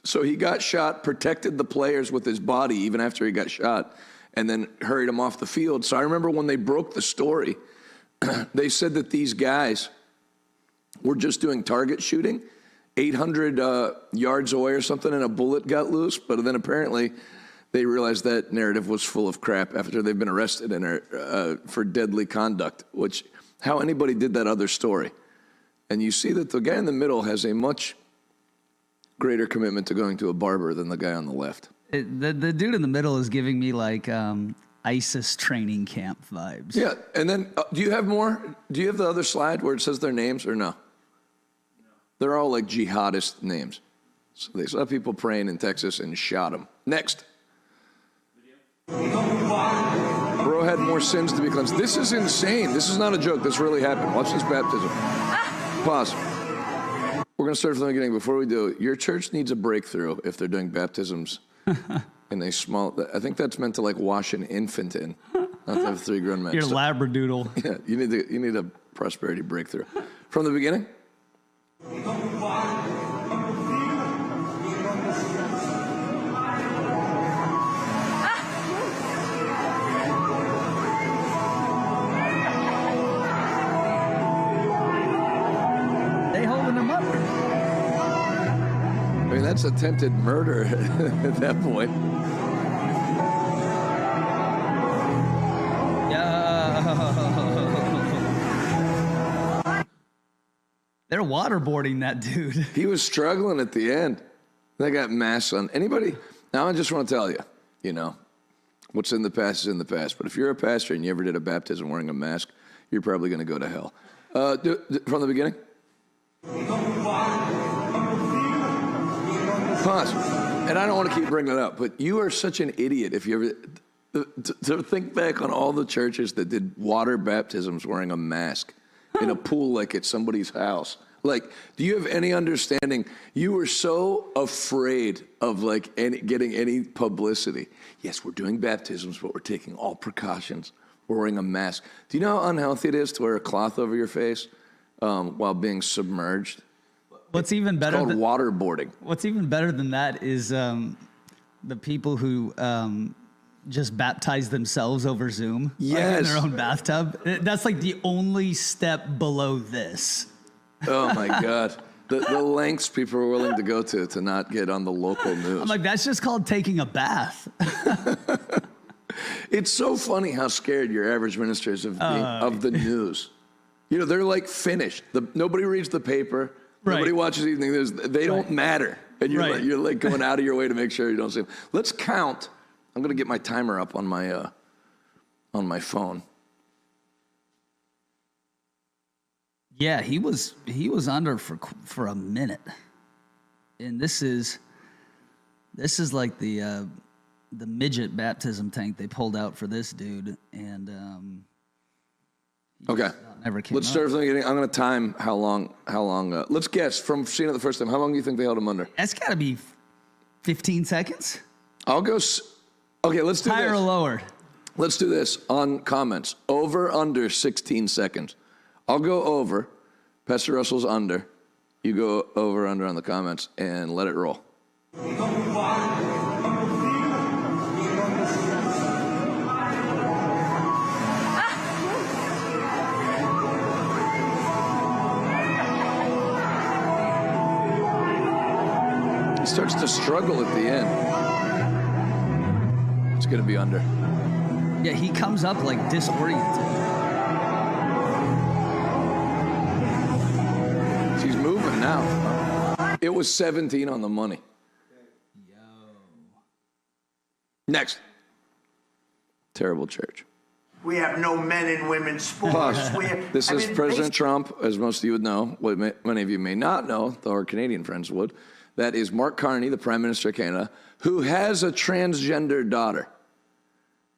So he got shot, protected the players with his body even after he got shot, and then hurried him off the field. So I remember when they broke the story, they said that these guys were just doing target shooting, 800 yards away or something, and a bullet got loose. But then apparently they realized that narrative was full of crap after they've been arrested for deadly conduct, which how anybody did that other story. And you see that the guy in the middle has a much greater commitment to going to a barber than the guy on the left. The dude in the middle is giving me like ISIS training camp vibes. Yeah, and then do you have more? Do you have the other slide where it says their names or no? They're all like jihadist names. So they saw people praying in Texas and shot them. Next. Bro had more sins to be cleansed. This is insane. This is not a joke. This really happened. Watch this baptism. Pause. We're going to start from the beginning. Before we do, your church needs a breakthrough if they're doing baptisms in a small, I think that's meant to like wash an infant in, not to have 3 grown men. Your labradoodle. Yeah, you need a prosperity breakthrough. From the beginning? They holding him up. I mean, that's attempted murder at that point. They're waterboarding that dude. He was struggling at the end. They got masks on. Anybody? Now, I just want to tell you, you know, what's in the past is in the past. But if you're a pastor and you ever did a baptism wearing a mask, you're probably going to go to hell. From the beginning? Pause. And I don't want to keep bringing it up, but you are such an idiot if you ever to think back on all the churches that did water baptisms wearing a mask in a pool like at somebody's house. Like, do you have any understanding? You were so afraid of like getting any publicity. Yes, we're doing baptisms, but we're taking all precautions. We're wearing a mask. Do you know how unhealthy it is to wear a cloth over your face while being submerged? What's even better? It's called waterboarding. What's even better than that is the people who just baptize themselves over Zoom. Yes. Like in their own bathtub. That's like the only step below this. Oh my God. The lengths people are willing to go to not get on the local news. I'm like, that's just called taking a bath. It's so funny how scared your average minister is of the news. You know, they're like finished. Nobody reads the paper. Right. Nobody watches evening news. They don't matter. And you're, Right. you're like going out of your way to make sure you don't see them. Let's count. I'm going to get my timer up on my phone. Yeah, he was under for a minute, and this is like the midget baptism tank they pulled out for this dude, and Okay. never came Let's up. start from the beginning. I'm going to time how long. Let's guess from seeing it the first time. How long do you think they held him under? That's got to be 15 seconds. I'll go. Okay, let's do Higher this. or lower? Let's do this on comments. Over, under 16 seconds. I'll go over. Pastor Russell's under. You go over, under on the comments, and let it roll. He starts to struggle at the end. It's going to be under. Yeah, he comes up like disoriented. She's moving now. It was 17 on the money. Next. Terrible church. We have no men and women sports. Pause. This is President they- Trump, as most of you would know. What many of you may not know, though our Canadian friends would. That is Mark Carney, the Prime Minister of Canada, who has a transgender daughter.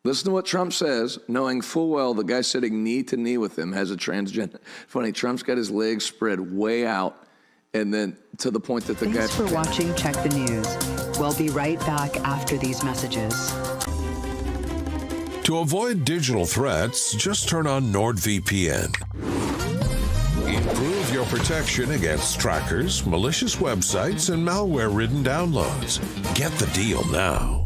Listen to what Trump says, knowing full well the guy sitting knee to knee with him has a transgender. Funny, Trump's got his legs spread way out, and then to the point that the guy... Thanks for watching Check the News. We'll be right back after these messages. To avoid digital threats, just turn on NordVPN. Improve your protection against trackers, malicious websites, and malware-ridden downloads. Get the deal now.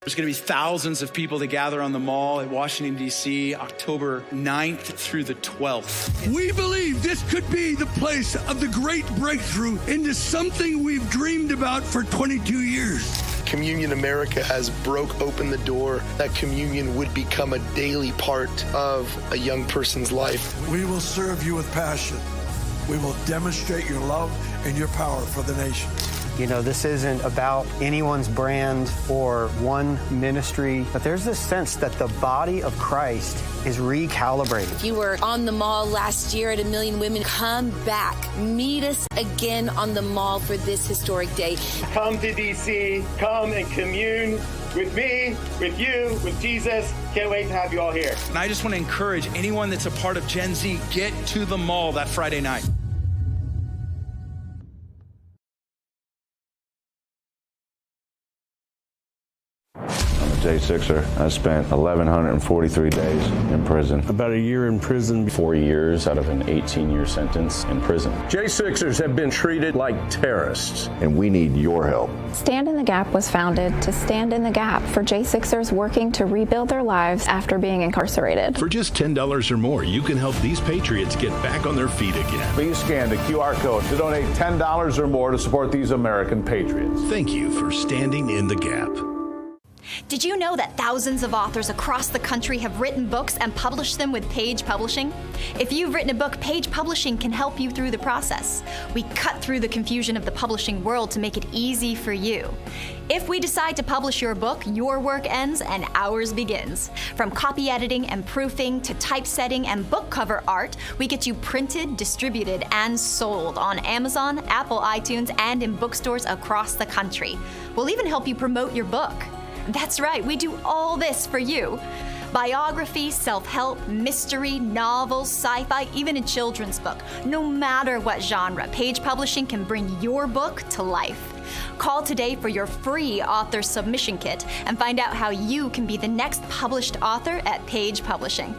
There's going to be thousands of people that gather on the mall at Washington, D.C., October 9th through the 12th. We believe this could be the place of the great breakthrough into something we've dreamed about for 22 years. Communion America has broke open the door that communion would become a daily part of a young person's life. We will serve you with passion. We will demonstrate your love and your power for the nation. You know, this isn't about anyone's brand or one ministry, but there's this sense that the body of Christ is recalibrated. If you were on the mall last year at A Million Women, come back. Meet us again on the mall for this historic day. Come to DC, come and commune with me, with you, with Jesus. Can't wait to have you all here. And I just want to encourage anyone that's a part of Gen Z, get to the mall that Friday night. I'm a J6er. I spent 1,143 days in prison. About a year in prison. 4 years out of an 18-year sentence in prison. J6ers have been treated like terrorists. And we need your help. Stand in the Gap was founded to stand in the gap for J6ers working to rebuild their lives after being incarcerated. For just $10 or more, you can help these patriots get back on their feet again. Please scan the QR code to donate $10 or more to support these American patriots. Thank you for standing in the gap. Did you know that thousands of authors across the country have written books and published them with Page Publishing? If you've written a book, Page Publishing can help you through the process. We cut through the confusion of the publishing world to make it easy for you. If we decide to publish your book, your work ends and ours begins. From copy editing and proofing to typesetting and book cover art, we get you printed, distributed, and sold on Amazon, Apple iTunes, and in bookstores across the country. We'll even help you promote your book. That's right, we do all this for you. Biography, self-help, mystery, novels, sci-fi, even a children's book. No matter what genre, Page Publishing can bring your book to life. Call today for your free author submission kit and find out how you can be the next published author at Page Publishing.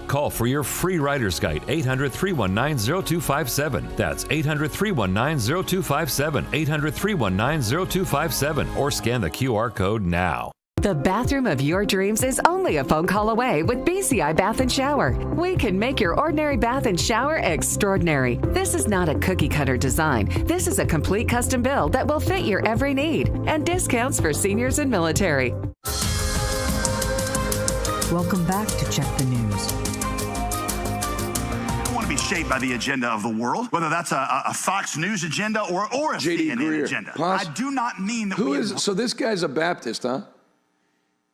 Call for your free writer's guide, 800-319-0257. That's 800-319-0257, 800-319-0257, or scan the QR code now. The bathroom of your dreams is only a phone call away with BCI Bath and Shower. We can make your ordinary bath and shower extraordinary. This is not a cookie cutter design. This is a complete custom build that will fit your every need, and discounts for seniors and military. Welcome back to Check the News. Be shaped by the agenda of the world, whether that's a Fox News agenda or a CNN agenda. I do not mean that. Who is so? This guy's a Baptist, huh?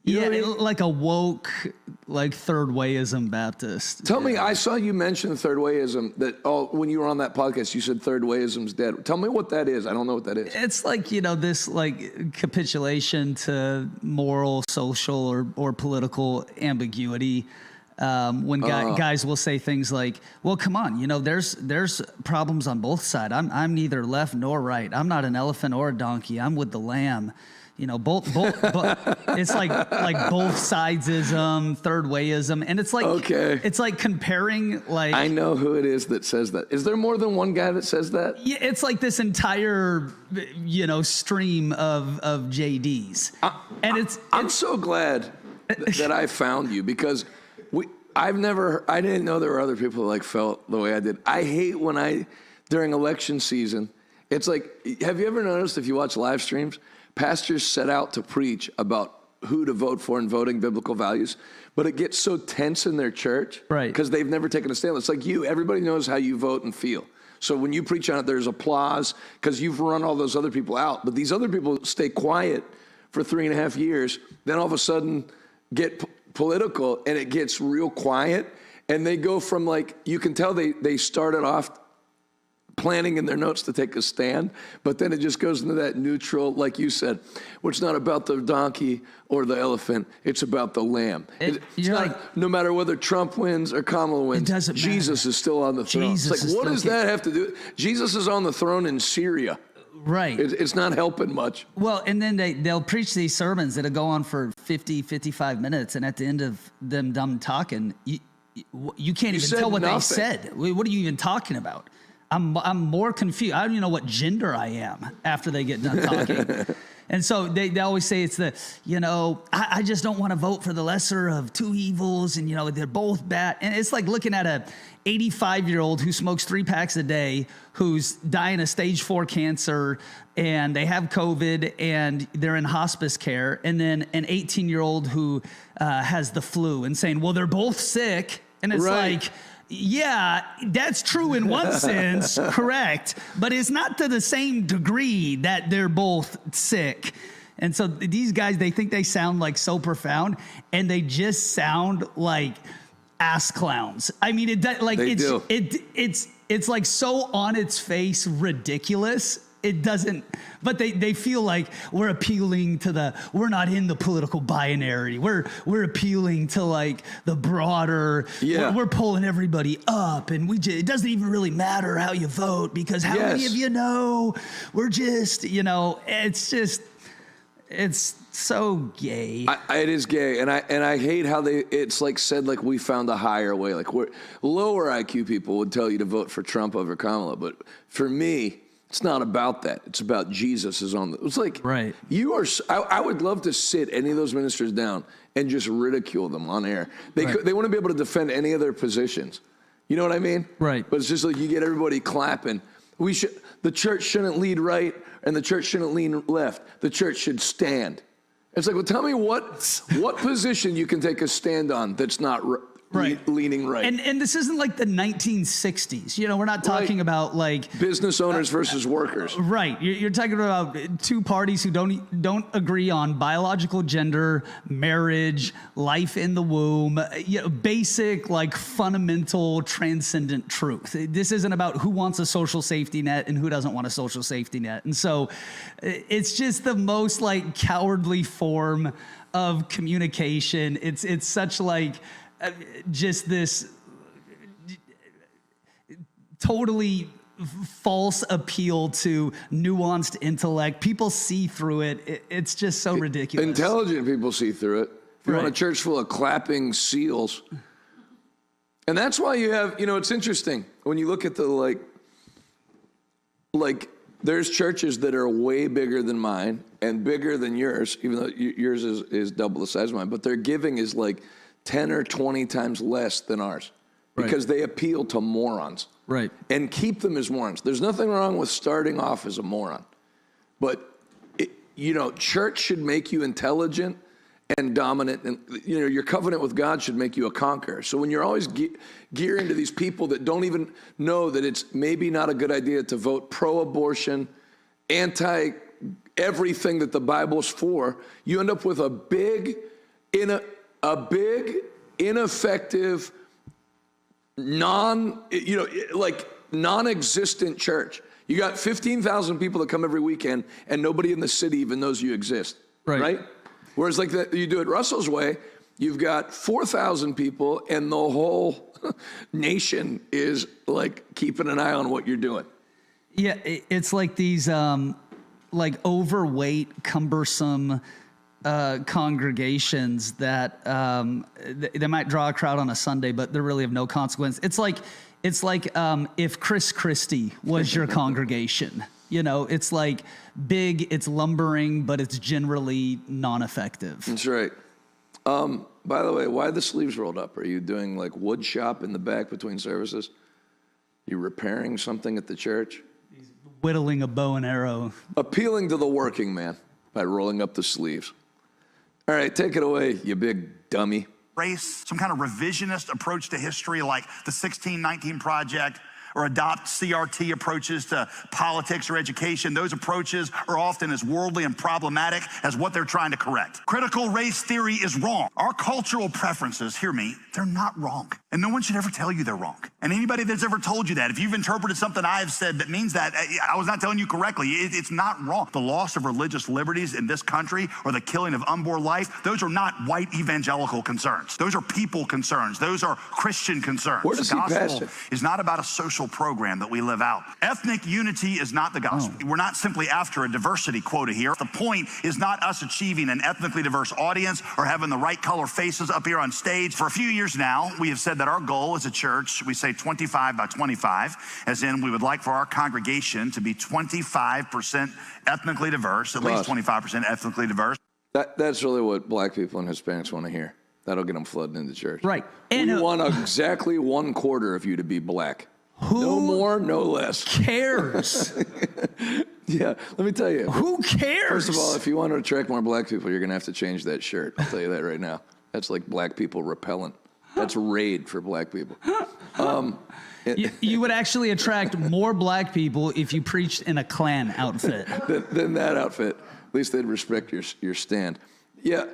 Like a woke, like third wayism Baptist. Tell me, I saw you mention third wayism. When you were on that podcast, you said third wayism's dead. Tell me what that is. I don't know what that is. It's like this like capitulation to moral, social, or political ambiguity. When guys will say things like, well, come on, there's problems on both sides. I'm neither left nor right. I'm not an elephant or a donkey. I'm with the lamb. Both it's like both sidesism, third wayism. And it's like, it's like comparing like. I know who it is that says that. Is there more than one guy that says that? Yeah, it's like this entire, stream of JDs. I'm so glad that I found you, because I didn't know there were other people that felt the way I did. I hate when during election season, it's like, have you ever noticed if you watch live streams, pastors set out to preach about who to vote for and voting biblical values, but it gets so tense in their church, right? Because they've never taken a stand. It's like everybody knows how you vote and feel. So when you preach on it, there's applause because you've run all those other people out. But these other people stay quiet for 3.5 years, then all of a sudden get political, and it gets real quiet, and they go from you can tell they started off planning in their notes to take a stand, but then it just goes into that neutral, like you said, which is not about the donkey or the elephant, it's about the lamb. It's not, no matter whether Trump wins or Kamala wins, it doesn't matter. Jesus is still on the throne. It's like, what does that have to do? Jesus is on the throne in Syria. Right. It's not helping much. Well, and then they'll preach these sermons that'll go on for 50, 55 minutes, and at the end of them dumb talking, you can't even tell what they said. What are you even talking about? I'm more confused. I don't even know what gender I am after they get done talking. And so they always say it's I just don't want to vote for the lesser of two evils, and they're both bad. And it's like looking at a 85-year-old who smokes 3 packs a day, who's dying of stage 4 cancer, and they have COVID, and they're in hospice care, and then an 18-year-old who has the flu, and saying, well, they're both sick. And it's like, yeah, that's true in one sense, correct, but it's not to the same degree that they're both sick. And so these guys, they think they sound so profound, and they just sound like ass clowns. I mean, it's like so on its face ridiculous. It doesn't, but they feel like we're appealing to we're not in the political binary. We're appealing to the broader, we're pulling everybody up, and it doesn't even really matter how you vote, because how many of you know, we're just, it's so gay. It is gay, and I hate how it's like said like we found a higher way. Like lower IQ people would tell you to vote for Trump over Kamala, but for me, it's not about that. It's about Jesus is on the. It's like right. You are. I would love to sit any of those ministers down and just ridicule them on air. They wouldn't be able to defend any of their positions. You know what I mean? Right. But it's just like you get everybody clapping. The church shouldn't lead right, and the church shouldn't lean left. The church should stand. It's like, well, tell me what position you can take a stand on that's not leaning right. And this isn't like the 1960s. You know, we're not talking about like business owners versus workers. Right. You're talking about two parties who don't agree on biological gender, marriage, life in the womb, basic like fundamental transcendent truth. This isn't about who wants a social safety net and who doesn't want a social safety net. And so it's just the most like cowardly form of communication. It's such like just this totally false appeal to nuanced intellect. People see through it. It's just so ridiculous. Intelligent people see through it. If you want a church full of clapping seals. And that's why you have, it's interesting. When you look at the like there's churches that are way bigger than mine and bigger than yours, even though yours is double the size of mine, but their giving is like 10 or 20 times less than ours because they appeal to morons. Right. And keep them as morons. There's nothing wrong with starting off as a moron. But, church should make you intelligent and dominant. And, your covenant with God should make you a conqueror. So when you're always gearing to these people that don't even know that it's maybe not a good idea to vote pro-abortion, anti-everything that the Bible's for, you end up with a big, ineffective, non-existent church. You got 15,000 people that come every weekend, and nobody in the city even knows you exist. Right? Whereas like you do it Russell's way, you've got 4,000 people, and the whole nation is like keeping an eye on what you're doing. Yeah, it's like these like overweight, cumbersome congregations that they might draw a crowd on a Sunday, but they're really of no consequence. It's like if Chris Christie was your congregation. It's like big, it's lumbering, but it's generally non-effective. That's right. By the way, why the sleeves rolled up? Are you doing like wood shop in the back between services? You repairing something at the church? He's whittling a bow and arrow. Appealing to the working man by rolling up the sleeves. All right, take it away, you big dummy. Race, some kind of revisionist approach to history like the 1619 Project, or adopt CRT approaches to politics or education. Those approaches are often as worldly and problematic as what they're trying to correct. Critical race theory is wrong. Our cultural preferences, hear me, they're not wrong. And no one should ever tell you they're wrong. And anybody that's ever told you that, if you've interpreted something I have said that means that, I was not telling you correctly. It's not wrong. The loss of religious liberties in this country or the killing of unborn life, those are not white evangelical concerns. Those are people concerns. Those are Christian concerns. Where does he pass it? Is not about a social program that we live out. Ethnic unity is not the gospel. We're not simply after a diversity quota here. The point is not us achieving an ethnically diverse audience or having the right color faces up here on stage. For a few years now, we have said that our goal as a church, we say 25 by 25, as in we would like for our congregation to be 25% ethnically diverse, at least 25% ethnically diverse. That's really what black people and Hispanics want to hear. That'll get them flooding into church. Right. And we want exactly 1/4 of you to be black. No more, no less. Cares? Yeah, let me tell you. Who cares? First of all, if you want to attract more black people, you're going to have to change that shirt. I'll tell you that right now. That's like black people repellent. That's raid for black people. You would actually attract more black people if you preached in a Klan outfit. than that outfit. At least they'd respect your stand. Yeah.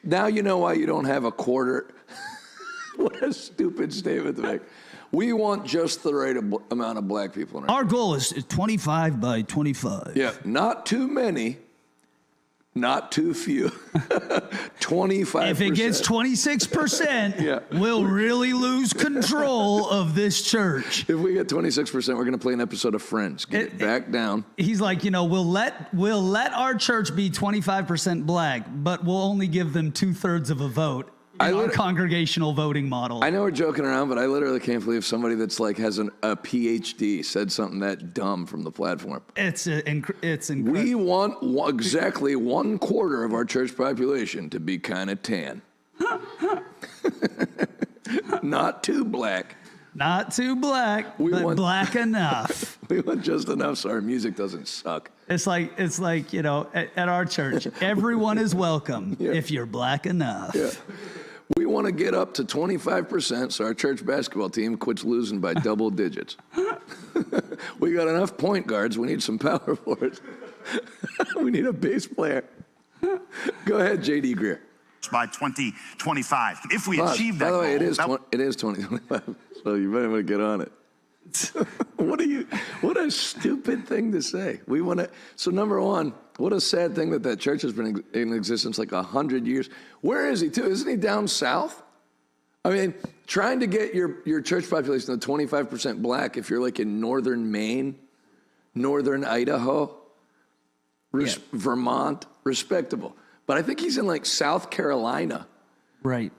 Now you know why you don't have a quarter. What a stupid statement to make. We want just the right amount of black people in our goal is 25 by 25. Yeah, not too many. Not too few. 25%. If it gets 26%, we'll really lose control of this church. If we get 26%, we're going to play an episode of Friends. Get it back down. He's like, we'll let our church be 25% black, but we'll only give them 2/3 of a vote. Our congregational voting model. I know we're joking around, but I literally can't believe somebody that's like has a PhD said something that dumb from the platform. It's incredible. We want exactly 1/4 of our church population to be kind of tan. Not too black. Not too black, but black enough. We want just enough so our music doesn't suck. It's like at our church, everyone is welcome if you're black enough. Yeah. We want to get up to 25% so our church basketball team quits losing by double digits. We got enough point guards. We need some power forwards. We need a bass player. Go ahead, J.D. Greer. By 2025. If we achieve that by the way, goal, it is 2025, so you might want to get on it. What a stupid thing to say. We want to. So number one, what a sad thing that church has been in existence like 100 years. Where is he too? Isn't he down south? I mean, trying to get your church population to 25% black if you're like in northern Maine, northern Idaho, Vermont, respectable. But I think he's in like South Carolina. Right.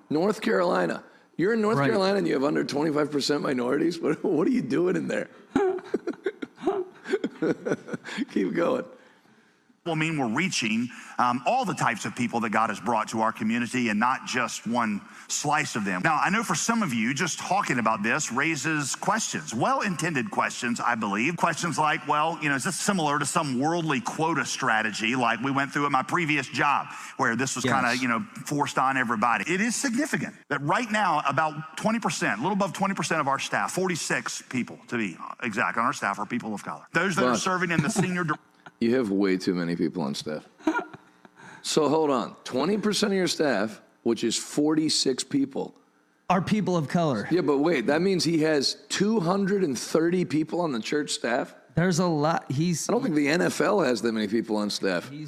North Carolina. You're in North Carolina and you have under 25% minorities? What are you doing in there? Keep going. Will mean we're reaching all the types of people that God has brought to our community and not just one slice of them. Now, I know for some of you, just talking about this raises questions, well-intended questions, I believe. Questions like, well, is this similar to some worldly quota strategy like we went through at my previous job where this was kind of, forced on everybody? It is significant that right now about 20%, a little above 20% of our staff, 46 people to be exact on our staff are people of color. Those that are serving in the senior... You have way too many people on staff. So hold on. 20% of your staff, which is 46 people, are people of color. Yeah, but wait, that means he has 230 people on the church staff? There's a lot. I don't think the NFL has that many people on staff. He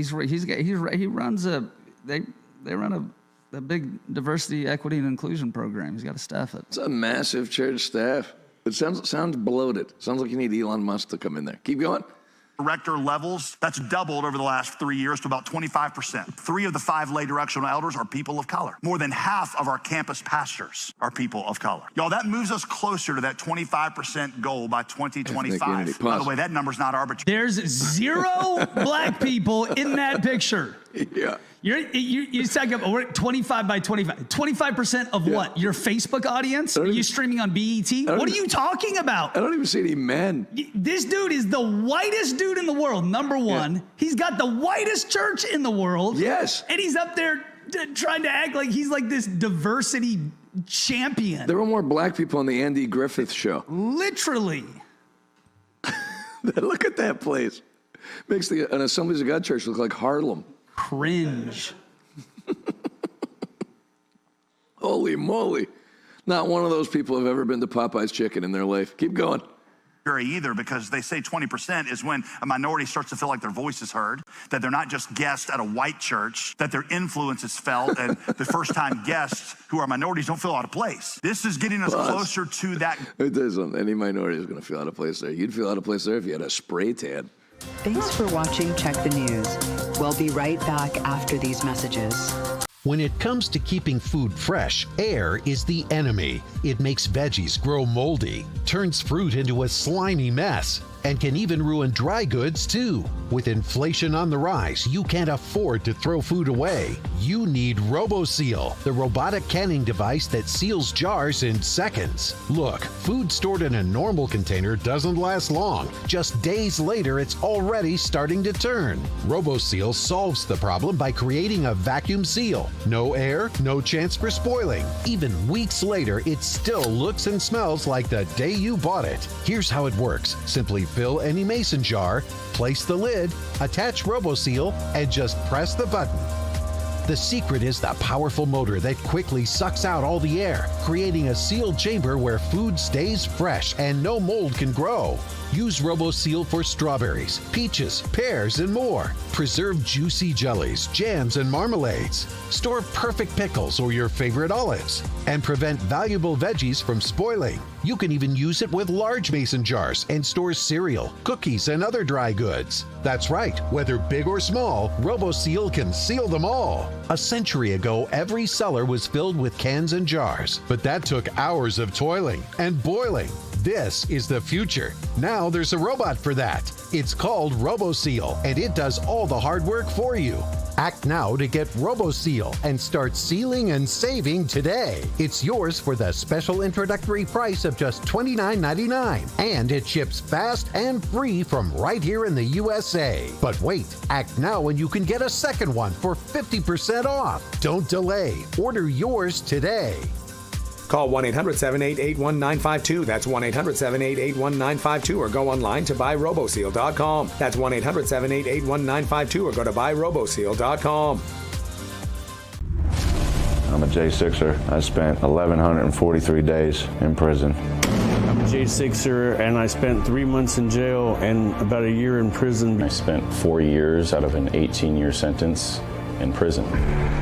runs they run a big diversity, equity, and inclusion program. He's got to staff it. It's a massive church staff. It sounds bloated. Sounds like you need Elon Musk to come in there. Keep going. Director levels, that's doubled over the last 3 years to about 25%. 3 of the 5 lay directional elders are people of color. More than half of our campus pastors are people of color. Y'all, that moves us closer to that 25% goal by 2025. By the way, that number's not arbitrary. There's 0 black people in that picture. Yeah. You talk about 25 by 25. 25% of what? Your Facebook audience? Are you streaming on BET? What are you talking about? I don't even see any men. This dude is the whitest dude in the world, number one. Yeah. He's got the whitest church in the world. Yes. And he's up there trying to act like he's like this diversity champion. There were more black people on the Andy Griffith show. Literally. Look at that place. Makes an Assemblies of God church look like Harlem. Cringe. Holy moly. Not one of those people have ever been to Popeye's Chicken in their life. Keep going. Either, because they say 20% is when a minority starts to feel like their voice is heard, that they're not just guests at a white church, that their influence is felt, and the first-time guests who are minorities don't feel out of place. This is getting us closer to that. Let me tell you something. Any minority is going to feel out of place there. You'd feel out of place there if you had a spray tan. Thanks for watching Check the News. We'll be right back after these messages. When it comes to keeping food fresh, air is the enemy. It makes veggies grow moldy, turns fruit into a slimy mess, and can even ruin dry goods too. With inflation on the rise, you can't afford to throw food away. You need RoboSeal, the robotic canning device that seals jars in seconds. Look, food stored in a normal container doesn't last long. Just days later, it's already starting to turn. RoboSeal solves the problem by creating a vacuum seal. No air, no chance for spoiling. Even weeks later, it still looks and smells like the day you bought it. Here's how it works. Simply fill any mason jar, place the lid, attach RoboSeal, and just press the button. The secret is the powerful motor that quickly sucks out all the air, creating a sealed chamber where food stays fresh and no mold can grow. Use RoboSeal for strawberries, peaches, pears, and more. Preserve juicy jellies, jams, and marmalades. Store perfect pickles or your favorite olives. And prevent valuable veggies from spoiling. You can even use it with large mason jars and store cereal, cookies, and other dry goods. That's right, whether big or small, RoboSeal can seal them all. A century ago, every cellar was filled with cans and jars, but that took hours of toiling and boiling. This is the future. Now there's a robot for that. It's called RoboSeal, and it does all the hard work for you. Act now to get RoboSeal and start sealing and saving today. It's yours for the special introductory price of just $29.99, and it ships fast and free from right here in the USA. But wait, act now and you can get a second one for 50% off. Don't delay. Order yours today. Call 1-800-788-1952. That's 1-800-788-1952, or go online to buyroboseal.com. That's 1-800-788-1952, or go to buyroboseal.com. I'm a J6er. I spent 1,143 days in prison. I'm a J6er, and I spent 3 months in jail and about a year in prison. I spent 4 years out of an 18-year sentence in prison.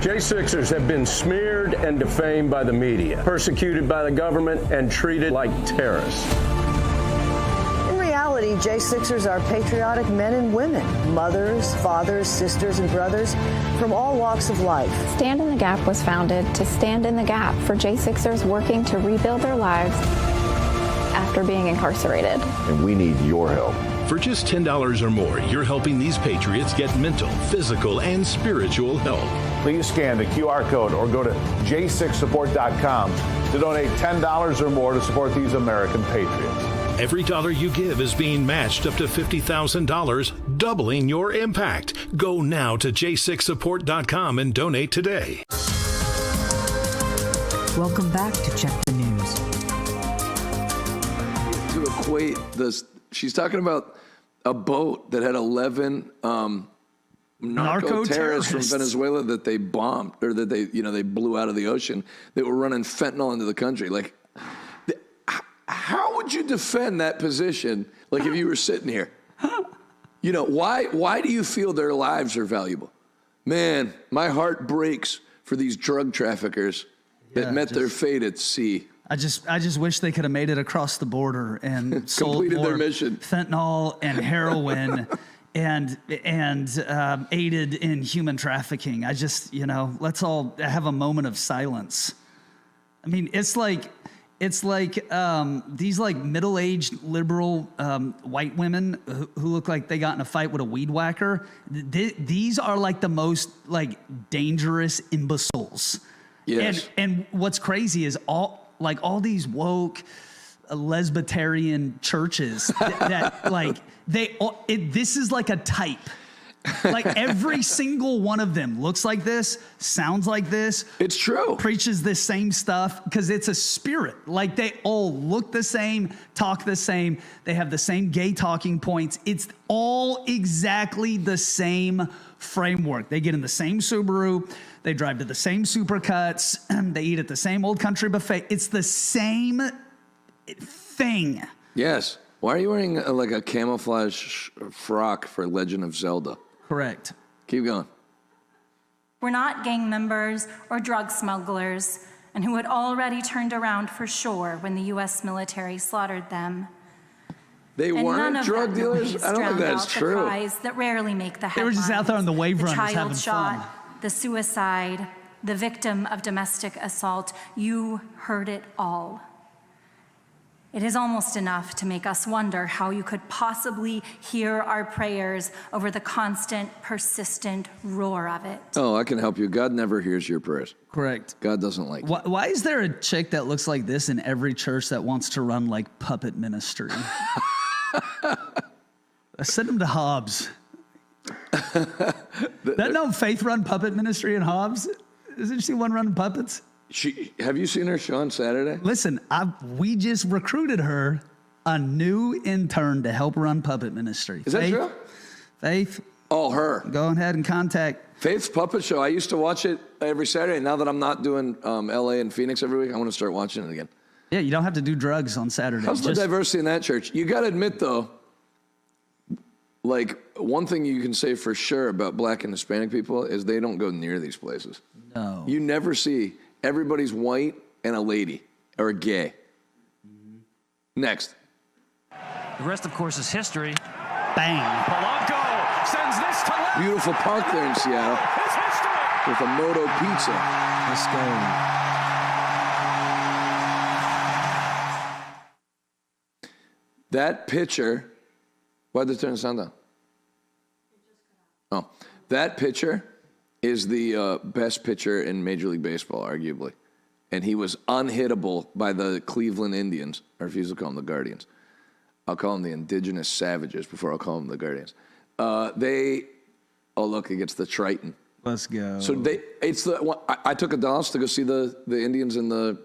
J6ers have been smeared and defamed by the media, persecuted by the government, and treated like terrorists. In reality, J6ers are patriotic men and women, mothers, fathers, sisters, and brothers from all walks of life. Stand in the Gap was founded to stand in the gap for J6ers working to rebuild their lives after being incarcerated. And we need your help. For just $10 or more, you're helping these patriots get mental, physical, and spiritual help. Please scan the QR code or go to j6support.com to donate $10 or more to support these American patriots. Every dollar you give is being matched up to $50,000, doubling your impact. Go now to j6support.com and donate today. Welcome back to Check the News. To equate this, she's talking about a boat that had 11 narco terrorists from Venezuela that they bombed, or that they blew out of the ocean. They were running fentanyl into the country. Like, how would you defend that position? Like, if you were sitting here, why do you feel their lives are valuable? Man, my heart breaks for these drug traffickers that met their fate at sea. I just wish they could have made it across the border and sold completed more their mission. Fentanyl and heroin and aided in human trafficking. I just, let's all have a moment of silence. I mean, it's like these like middle-aged liberal white women who look like they got in a fight with a weed whacker. These are like the most dangerous imbeciles. Yes. And what's crazy is all these woke lesbitarian churches this is like a type. Like every single one of them looks like this, sounds like this. It's true. Preaches this same stuff because it's a spirit. Like they all look the same, talk the same. They have the same gay talking points. It's all exactly the same framework. They get in the same Subaru. They drive to the same Supercuts. They eat at the same Old Country buffet. It's the same thing. Yes. Why are you wearing a camouflage frock for Legend of Zelda? Correct. Keep going. Were not gang members or drug smugglers, and who had already turned around for sure when the U.S. military slaughtered them. They weren't drug dealers? I don't think that's true. The cries that rarely make the headlines. They were just out there on the wave runners having child shot, fun. the suicide, the victim of domestic assault. You heard it all. It is almost enough to make us wonder how you could possibly hear our prayers over the constant, persistent roar of it. Oh, I can help you. God never hears your prayers. Correct. God doesn't like you. Why is there a chick that looks like this in every church that wants to run like puppet ministry? Send them to Hobbs. That no Faith run puppet ministry in Hobbs? Isn't she one running puppets? Have you seen her show on Saturday? Listen, we just recruited her a new intern to help run puppet ministry. Is that true? Faith, Oh, her. Go ahead and contact Faith's Puppet Show. I used to watch it every Saturday. Now that I'm not doing L.A. and Phoenix every week, I want to start watching it again. Yeah, you don't have to do drugs on Saturday. How's the diversity in that church? You got to admit, though, like, one thing you can say for sure about black and Hispanic people is they don't go near these places. No. You never see everybody's white and a lady or a gay. Next. The rest, of course, is history. Bang. Polanco sends this to left. Beautiful park there in Seattle with a Moto Pizza. Let's go. That pitcher, why'd they turn the sound down? Oh, that pitcher is the best pitcher in Major League Baseball, arguably. And he was unhittable by the Cleveland Indians. I refuse to call them the Guardians. I'll call them the Indigenous Savages before I'll call them the Guardians. Oh, look, it gets the Triton. Let's go. So I took a Dallas to go see the Indians and the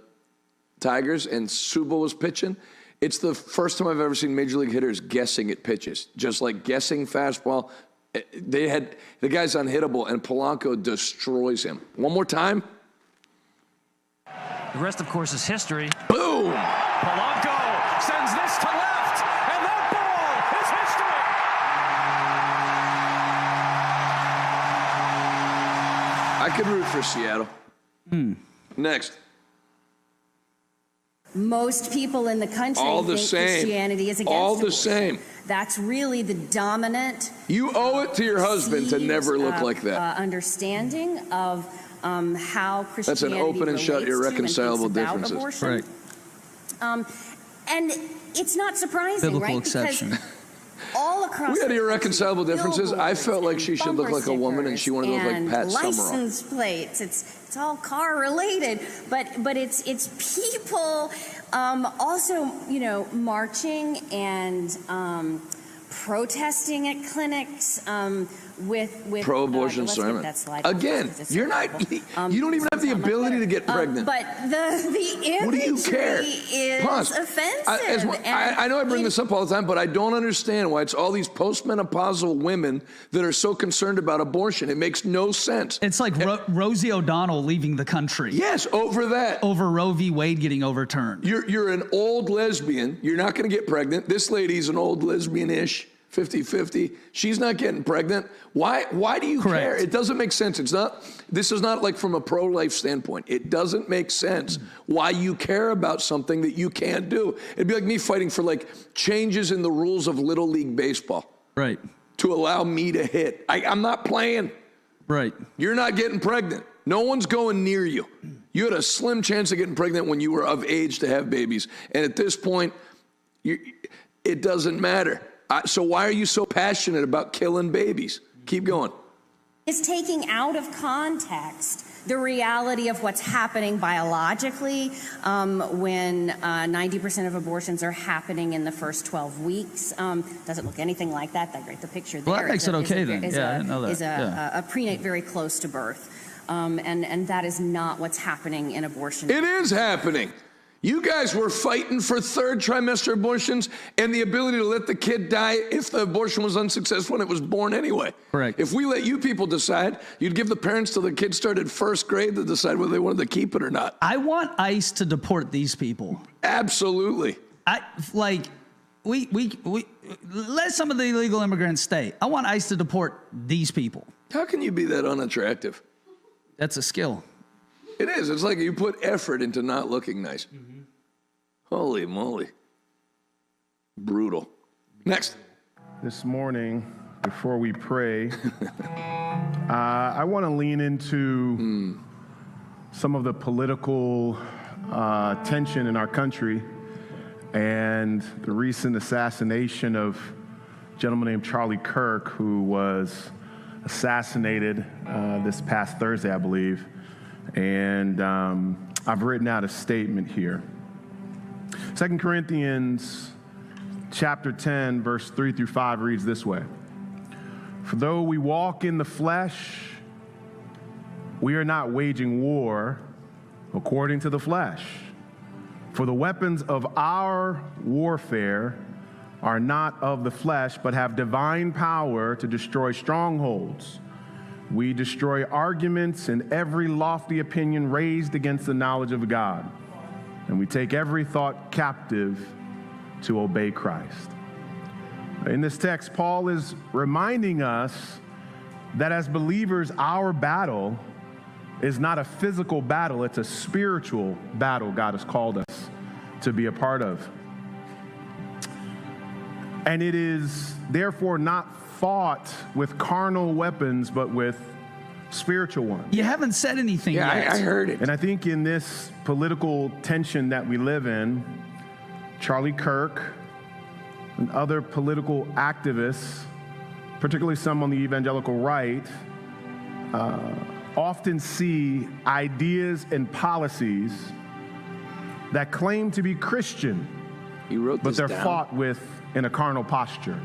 Tigers, and Suba was pitching. It's the first time I've ever seen Major League hitters guessing at pitches, just like guessing fastball. The guy's unhittable, and Polanco destroys him. One more time. The rest, of course, is history. Boom! Polanco sends this to left, and that ball is history. I could root for Seattle. Next. Most people in the country All the think same. Christianity is against All the abortion. same. That's really the dominant. You owe it to your husband to never look like that. Understanding of how Christianity That's an open and shut, relates to irreconcilable and thinks about differences. abortion. Right. And it's not surprising, Biblical right? exception. Because all across We had the irreconcilable differences. I felt like she should look like a woman, and she wanted to look like Pat Summerall. License plates. It's all car related, but it's people also marching and protesting at clinics with pro-abortion sermon. Again, you're not. You don't even have the ability to get pregnant. But the imagery What do you care? is Pause. offensive. I know I bring this up all the time, but I don't understand why it's all these postmenopausal women that are so concerned about abortion. It makes no sense. It's like Rosie O'Donnell leaving the country. Yes, over that. Over Roe v. Wade getting overturned. You're an old lesbian. You're not going to get pregnant. This lady's an old lesbian-ish. 50-50. She's not getting pregnant. Why do you care? It doesn't make sense. This is not like from a pro-life standpoint. It doesn't make sense why you care about something that you can't do. It'd be like me fighting for like changes in the rules of Little League Baseball. Right. To allow me to hit. I'm not playing. Right. You're not getting pregnant. No one's going near you. You had a slim chance of getting pregnant when you were of age to have babies. And at this point, it doesn't matter. So why are you so passionate about killing babies? Keep going. Is taking out of context the reality of what's happening biologically when 90% of abortions are happening in the first 12 weeks. Doesn't look anything like that. The picture there. Well, that makes it okay then. Yeah, I didn't know that. Is a prenate very close to birth. And that is not what's happening in abortion. It is happening. You guys were fighting for third trimester abortions and the ability to let the kid die if the abortion was unsuccessful when it was born anyway. Correct. If we let you people decide, you'd give the parents till the kid started first grade to decide whether they wanted to keep it or not. I want ICE to deport these people. Absolutely. We let some of the illegal immigrants stay. I want ICE to deport these people. How can you be that unattractive? That's a skill. It is. It's like you put effort into not looking nice. Holy moly. Brutal. Next. This morning, before we pray, I want to lean into some of the political tension in our country and the recent assassination of a gentleman named Charlie Kirk, who was assassinated this past Thursday, I believe. And I've written out a statement here. 2 Corinthians chapter 10, verse 3 through 5 reads this way. For though we walk in the flesh, we are not waging war according to the flesh. For the weapons of our warfare are not of the flesh, but have divine power to destroy strongholds. We destroy arguments and every lofty opinion raised against the knowledge of God. And we take every thought captive to obey Christ. In this text, Paul is reminding us that as believers, our battle is not a physical battle, it's a spiritual battle God has called us to be a part of. And it is therefore not fought with carnal weapons, but with spiritual ones. You haven't said anything yet. I heard it. And I think in this political tension that we live in, Charlie Kirk and other political activists, particularly some on the evangelical right, often see ideas and policies that claim to be Christian, but they're fought with in a carnal posture.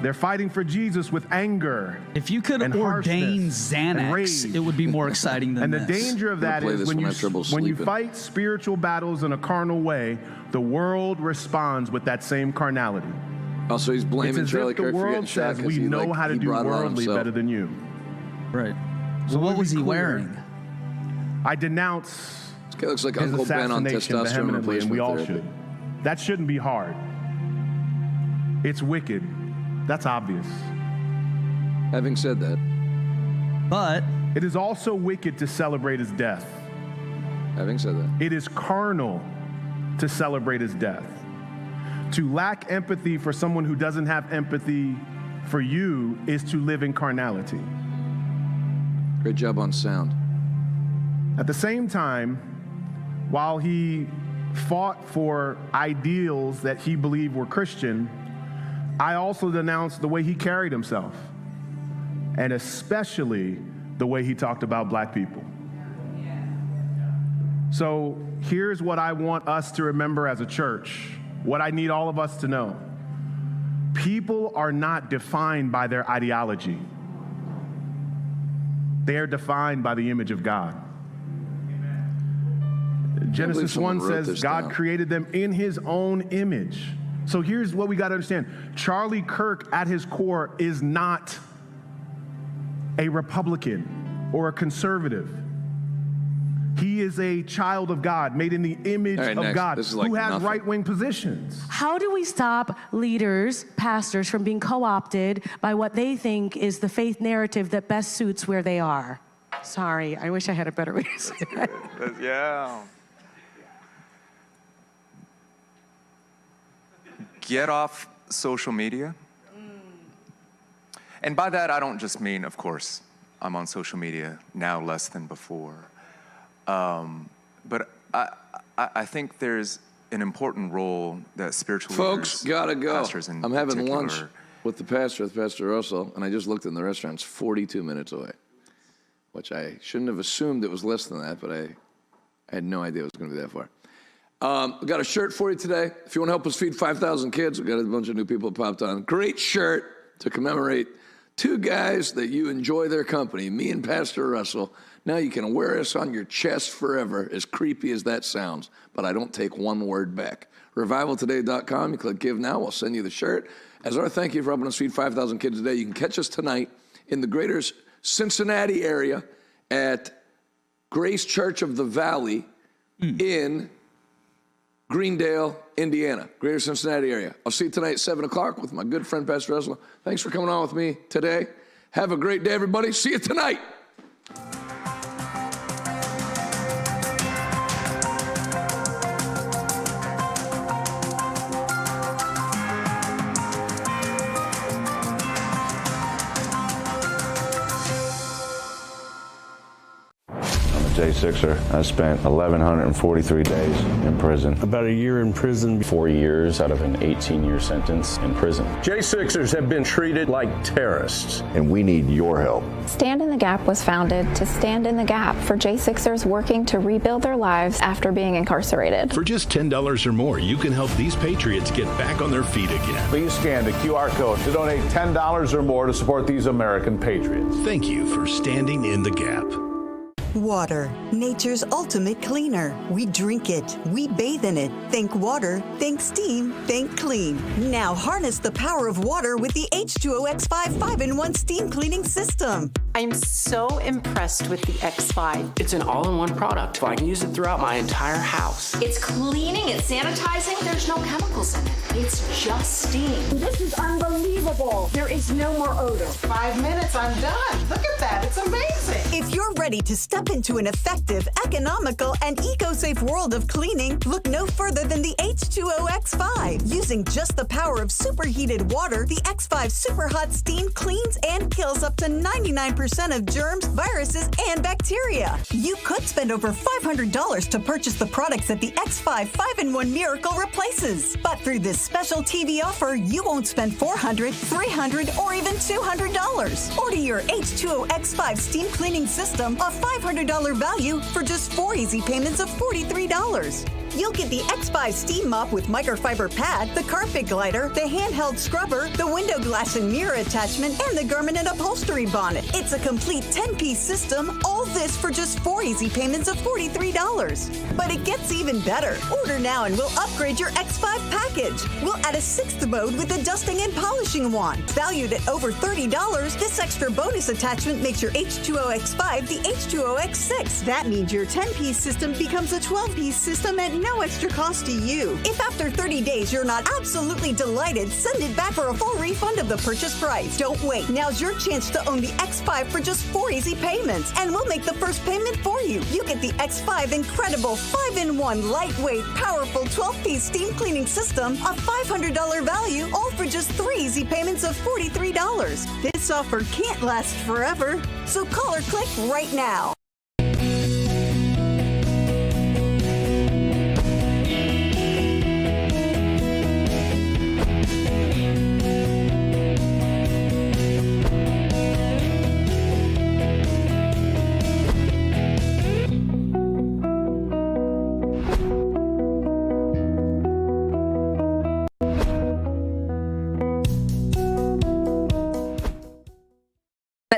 They're fighting for Jesus with anger. If you could ordain Xanax, it would be more exciting than and this. The danger of that is when you fight spiritual battles in a carnal way, the world responds with that same carnality. Also, he's blaming Charlie Kirk for getting shot. We know how to do worldly better than you. Right. So what was he wearing? I denounce this guy looks like his Uncle Ben on assassination testosterone vehemently, and we all therapy. should. That shouldn't be hard. It's wicked. That's obvious. Having said that, but it is also wicked to celebrate his death. Having said that, it is carnal to celebrate his death. To lack empathy for someone who doesn't have empathy for you is to live in carnality. Great job on sound. At the same time, while he fought for ideals that he believed were Christian, I also denounced the way he carried himself, and especially the way he talked about black people. So here's what I want us to remember as a church, what I need all of us to know. People are not defined by their ideology. They are defined by the image of God. Genesis 1 says God created them in his own image. So here's what we got to understand. Charlie Kirk, at his core, is not a Republican or a conservative. He is a child of God, made in the image of God, who has right-wing positions. How do we stop leaders, pastors, from being co-opted by what they think is the faith narrative that best suits where they are? Sorry, I wish I had a better way to say that. Yeah. Get off social media. And by that, I don't just mean, of course, I'm on social media now less than before. But I think there's an important role that spiritual folks leaders, gotta go. pastors in I'm having particular, lunch with Pastor Russell, and I just looked in the restaurant. It's 42 minutes away, which I shouldn't have assumed it was less than that, but I had no idea it was going to be that far. We got a shirt for you today. If you want to help us feed 5,000 kids, we got a bunch of new people popped on. Great shirt to commemorate two guys that you enjoy their company, me and Pastor Russell. Now you can wear us on your chest forever, as creepy as that sounds, but I don't take one word back. RevivalToday.com, you click Give Now, we'll send you the shirt. As our thank you for helping us feed 5,000 kids today, you can catch us tonight in the greater Cincinnati area at Grace Church of the Valley in Greendale, Indiana, greater Cincinnati area. I'll see you tonight at 7 o'clock with my good friend, Pastor Russell. Thanks for coming on with me today. Have a great day, everybody. See you tonight. J6er. I spent 1,143 days in prison. About a year in prison. 4 years out of an 18-year sentence in prison. J6ers have been treated like terrorists. And we need your help. Stand in the Gap was founded to stand in the gap for J6ers working to rebuild their lives after being incarcerated. For just $10 or more, you can help these patriots get back on their feet again. Please scan the QR code to donate $10 or more to support these American patriots. Thank you for standing in the gap. Water, nature's ultimate cleaner. We drink it, we bathe in it. Think water, think steam, think clean. Now harness the power of water with the H2O X5 5-in-1 steam cleaning system. I'm so impressed with the X5. It's an all-in-one product. I can use it throughout my entire house. It's cleaning, it's sanitizing. There's no chemicals in it. It's just steam. This is unbelievable. There is no more odor. 5 minutes, I'm done. Look at that. It's amazing. If you're ready to step into an effective, economical, and eco-safe world of cleaning, look no further than the H2O X5. Using just the power of superheated water, the X5 Super Hot Steam cleans and kills up to 99% of germs, viruses, and bacteria. You could spend over $500 to purchase the products that the X5 5-in-1 Miracle replaces. But through this special TV offer, you won't spend $400, $300, or even $200. Order your H2O X5 Steam Cleaning System, a $500 value, for just 4 easy payments of $43. You'll get the X5 Steam Mop with microfiber pad, the carpet glider, the handheld scrubber, the window glass and mirror attachment, and the garment and upholstery bonnet. It's a complete 10-piece system, all this for just 4 easy payments of $43. But it gets even better. Order now and we'll upgrade your X5 package. We'll add a 6th mode with a dusting and polishing wand. Valued at over $30, this extra bonus attachment makes your H2O X5 the H2O X6. That means your 10-piece system becomes a 12-piece system at no extra cost to you. If after 30 days you're not absolutely delighted, send it back for a full refund of the purchase price. Don't wait. Now's your chance to own the X5 for just 4 easy payments, and we'll make the first payment for you. You get the X5 incredible 5-in-1 lightweight, powerful 12-piece steam cleaning system, a $500 value, all for just 3 easy payments of $43. This offer can't last forever, so call or click right now.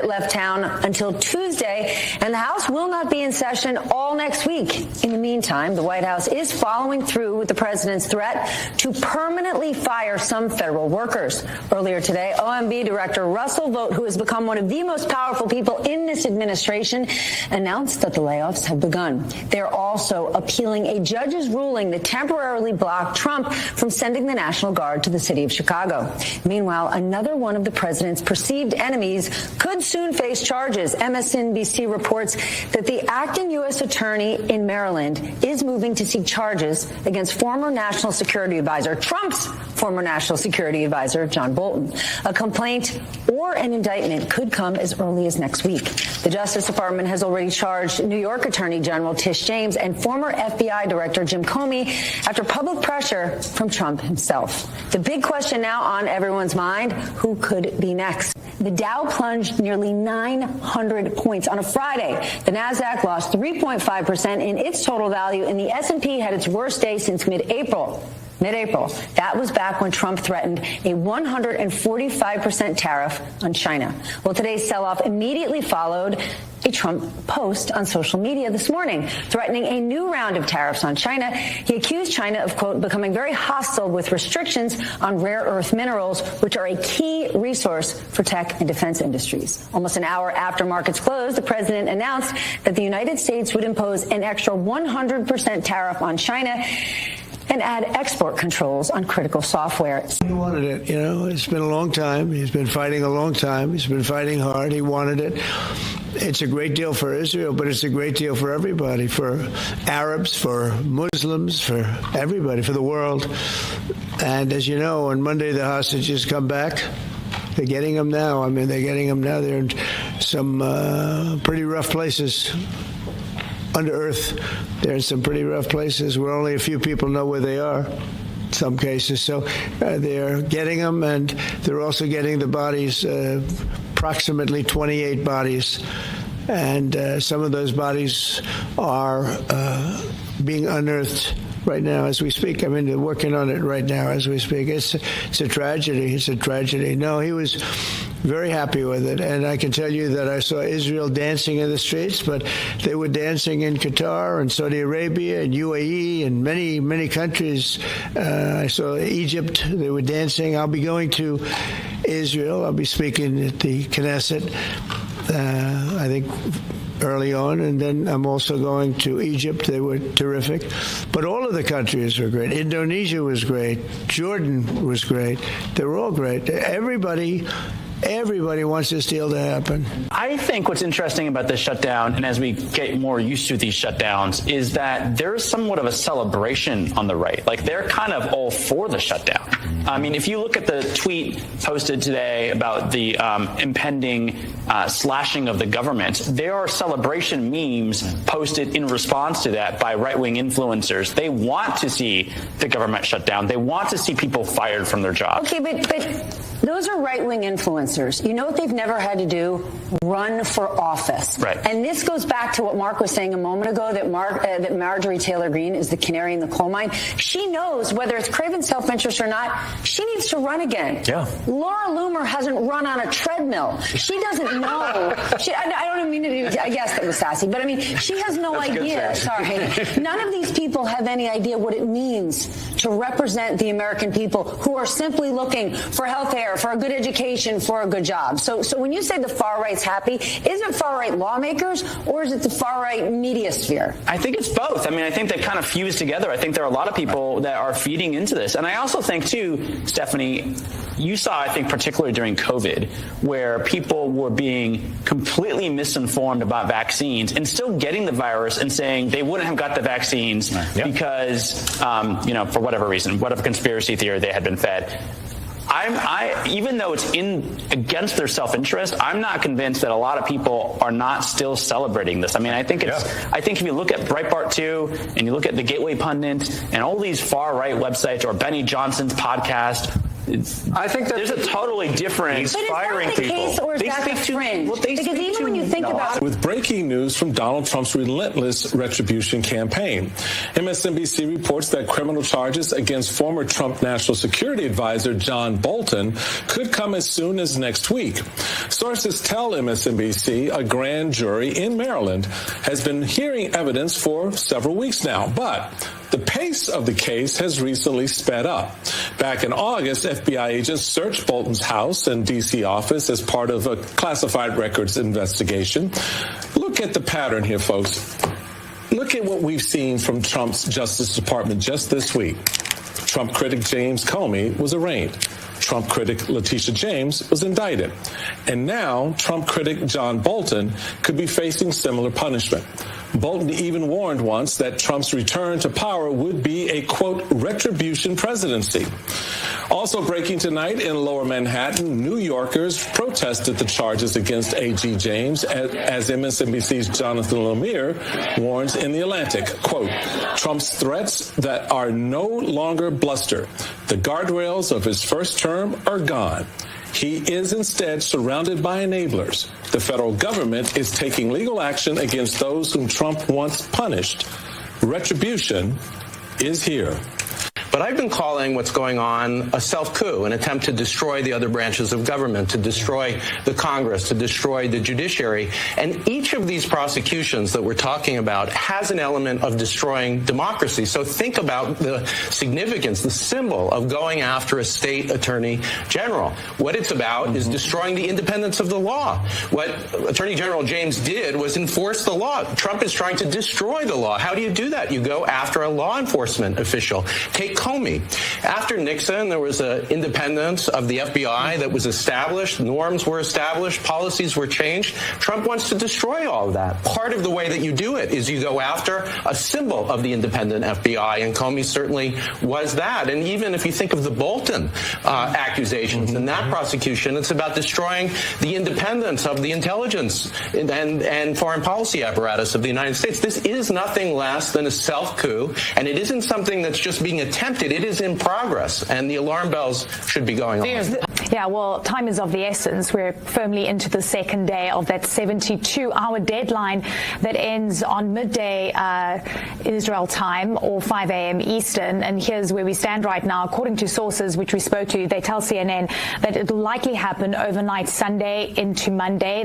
Left town until Tuesday, and the House will not be in session all next week. In the meantime, the White House is following through with the president's threat to permanently fire some federal workers. Earlier today, OMB Director Russell Vought, who has become one of the most powerful people in this administration, announced that the layoffs have begun. They're also appealing a judge's ruling that temporarily blocked Trump from sending the National Guard to the city of Chicago. Meanwhile, another one of the president's perceived enemies could soon face charges. MSNBC reports that the acting U.S. attorney in Maryland is moving to seek charges against former National Security Advisor, Trump's former National Security Advisor, John Bolton. A complaint or an indictment could come as early as next week. The Justice Department has already charged New York Attorney General Tish James and former FBI Director Jim Comey after public pressure from Trump himself. The big question now on everyone's mind, who could be next? The Dow plunged nearly 900 points on a Friday. The Nasdaq lost 3.5% in its total value, and the S&P had its worst day since mid-April. That was back when Trump threatened a 145% tariff on China. Well, today's sell-off immediately followed a Trump post on social media this morning, threatening a new round of tariffs on China. He accused China of, quote, becoming very hostile with restrictions on rare earth minerals, which are a key resource for tech and defense industries. Almost an hour after markets closed, the president announced that the United States would impose an extra 100% tariff on China and add export controls on critical software. He wanted it, you know. It's been a long time. He's been fighting a long time. He's been fighting hard. He wanted it. It's a great deal for Israel, but it's a great deal for everybody, for Arabs, for Muslims, for everybody, for the world. And as you know, on Monday, the hostages come back. They're getting them now. I mean, they're getting them now. They're in some pretty rough places. Under earth, they're in some pretty rough places where only a few people know where they are, in some cases. So they're getting them, and they're also getting the bodies, approximately 28 bodies. And some of those bodies are being unearthed right now as we speak. I mean, they're working on it right now as we speak. It's a tragedy. It's a tragedy. No, he was very happy with it. And I can tell you that I saw Israel dancing in the streets, but they were dancing in Qatar and Saudi Arabia and UAE and many, many countries. I saw Egypt. They were dancing. I'll be going to Israel. I'll be speaking at the Knesset, I think, early on, and then I'm also going to Egypt. They were terrific. But all of the countries were great. Indonesia was great. Jordan was great. They were all great. Everybody wants this deal to happen. I think what's interesting about this shutdown, and as we get more used to these shutdowns, is that there's somewhat of a celebration on the right. Like, they're kind of all for the shutdown. I mean, if you look at the tweet posted today about the impending slashing of the government, there are celebration memes posted in response to that by right-wing influencers. They want to see the government shut down. They want to see people fired from their jobs. Okay, but those are right-wing influencers. You know what they've never had to do? Run for office. Right. And this goes back to what Mark was saying a moment ago, that Marjorie Taylor Greene is the canary in the coal mine. She knows whether it's craven self-interest or not, she needs to run again. Yeah. Laura Loomer hasn't run on a treadmill. She doesn't know. I don't mean to do, I guess that was sassy, but I mean, she has no idea. Sorry. None of these people have any idea what it means to represent the American people who are simply looking for health care, for a good education, for a good job. So when you say the far right's happy, is it far right lawmakers or is it the far right media sphere? I think it's both. I mean, I think they kind of fuse together. I think there are a lot of people that are feeding into this. And I also think, too, Stephanie, you saw, I think, particularly during COVID, where people were being completely misinformed about vaccines and still getting the virus and saying they wouldn't have got the vaccines because, for whatever reason, whatever conspiracy theory they had been fed. Even though it's against their self-interest, I'm not convinced that a lot of people are not still celebrating this. I mean, I think if you look at Breitbart 2 and you look at the Gateway Pundit and all these far-right websites or Benny Johnson's podcast, I think that there's a totally different inspiring people. But is that the case, or is that the fringe? Because even when you think about with breaking news from Donald Trump's relentless retribution campaign, MSNBC reports that criminal charges against former Trump National Security Advisor John Bolton could come as soon as next week. Sources tell MSNBC a grand jury in Maryland has been hearing evidence for several weeks now, but the pace of the case has recently sped up. Back in August, FBI agents searched Bolton's house and D.C. office as part of a classified records investigation. Look at the pattern here, folks. Look at what we've seen from Trump's Justice Department just this week. Trump critic James Comey was arraigned. Trump critic Letitia James was indicted. And now Trump critic John Bolton could be facing similar punishment. Bolton even warned once that Trump's return to power would be a, quote, retribution presidency. Also breaking tonight in Lower Manhattan, New Yorkers protested the charges against A.G. James as MSNBC's Jonathan Lemire warns in The Atlantic, quote, Trump's threats that are no longer bluster. The guardrails of his first term are gone. He is instead surrounded by enablers. The federal government is taking legal action against those whom Trump once punished. Retribution is here. But I've been calling what's going on a self-coup, an attempt to destroy the other branches of government, to destroy the Congress, to destroy the judiciary. And each of these prosecutions that we're talking about has an element of destroying democracy. So think about the significance, the symbol of going after a state attorney general. What it's about is destroying the independence of the law. What Attorney General James did was enforce the law. Trump is trying to destroy the law. How do you do that? You go after a law enforcement official. Take Comey. After Nixon, there was an independence of the FBI that was established. Norms were established. Policies were changed. Trump wants to destroy all of that. Part of the way that you do it is you go after a symbol of the independent FBI, and Comey certainly was that. And even if you think of the Bolton accusations and that prosecution, it's about destroying the independence of the intelligence and foreign policy apparatus of the United States. This is nothing less than a self-coup, and it isn't something that's just being attempted. It is in progress, and the alarm bells should be going off. Yeah, well, time is of the essence. We're firmly into the second day of that 72-hour deadline that ends on midday Israel time or 5 a.m. Eastern. And here's where we stand right now. According to sources which we spoke to, they tell CNN that it will likely happen overnight Sunday into Monday.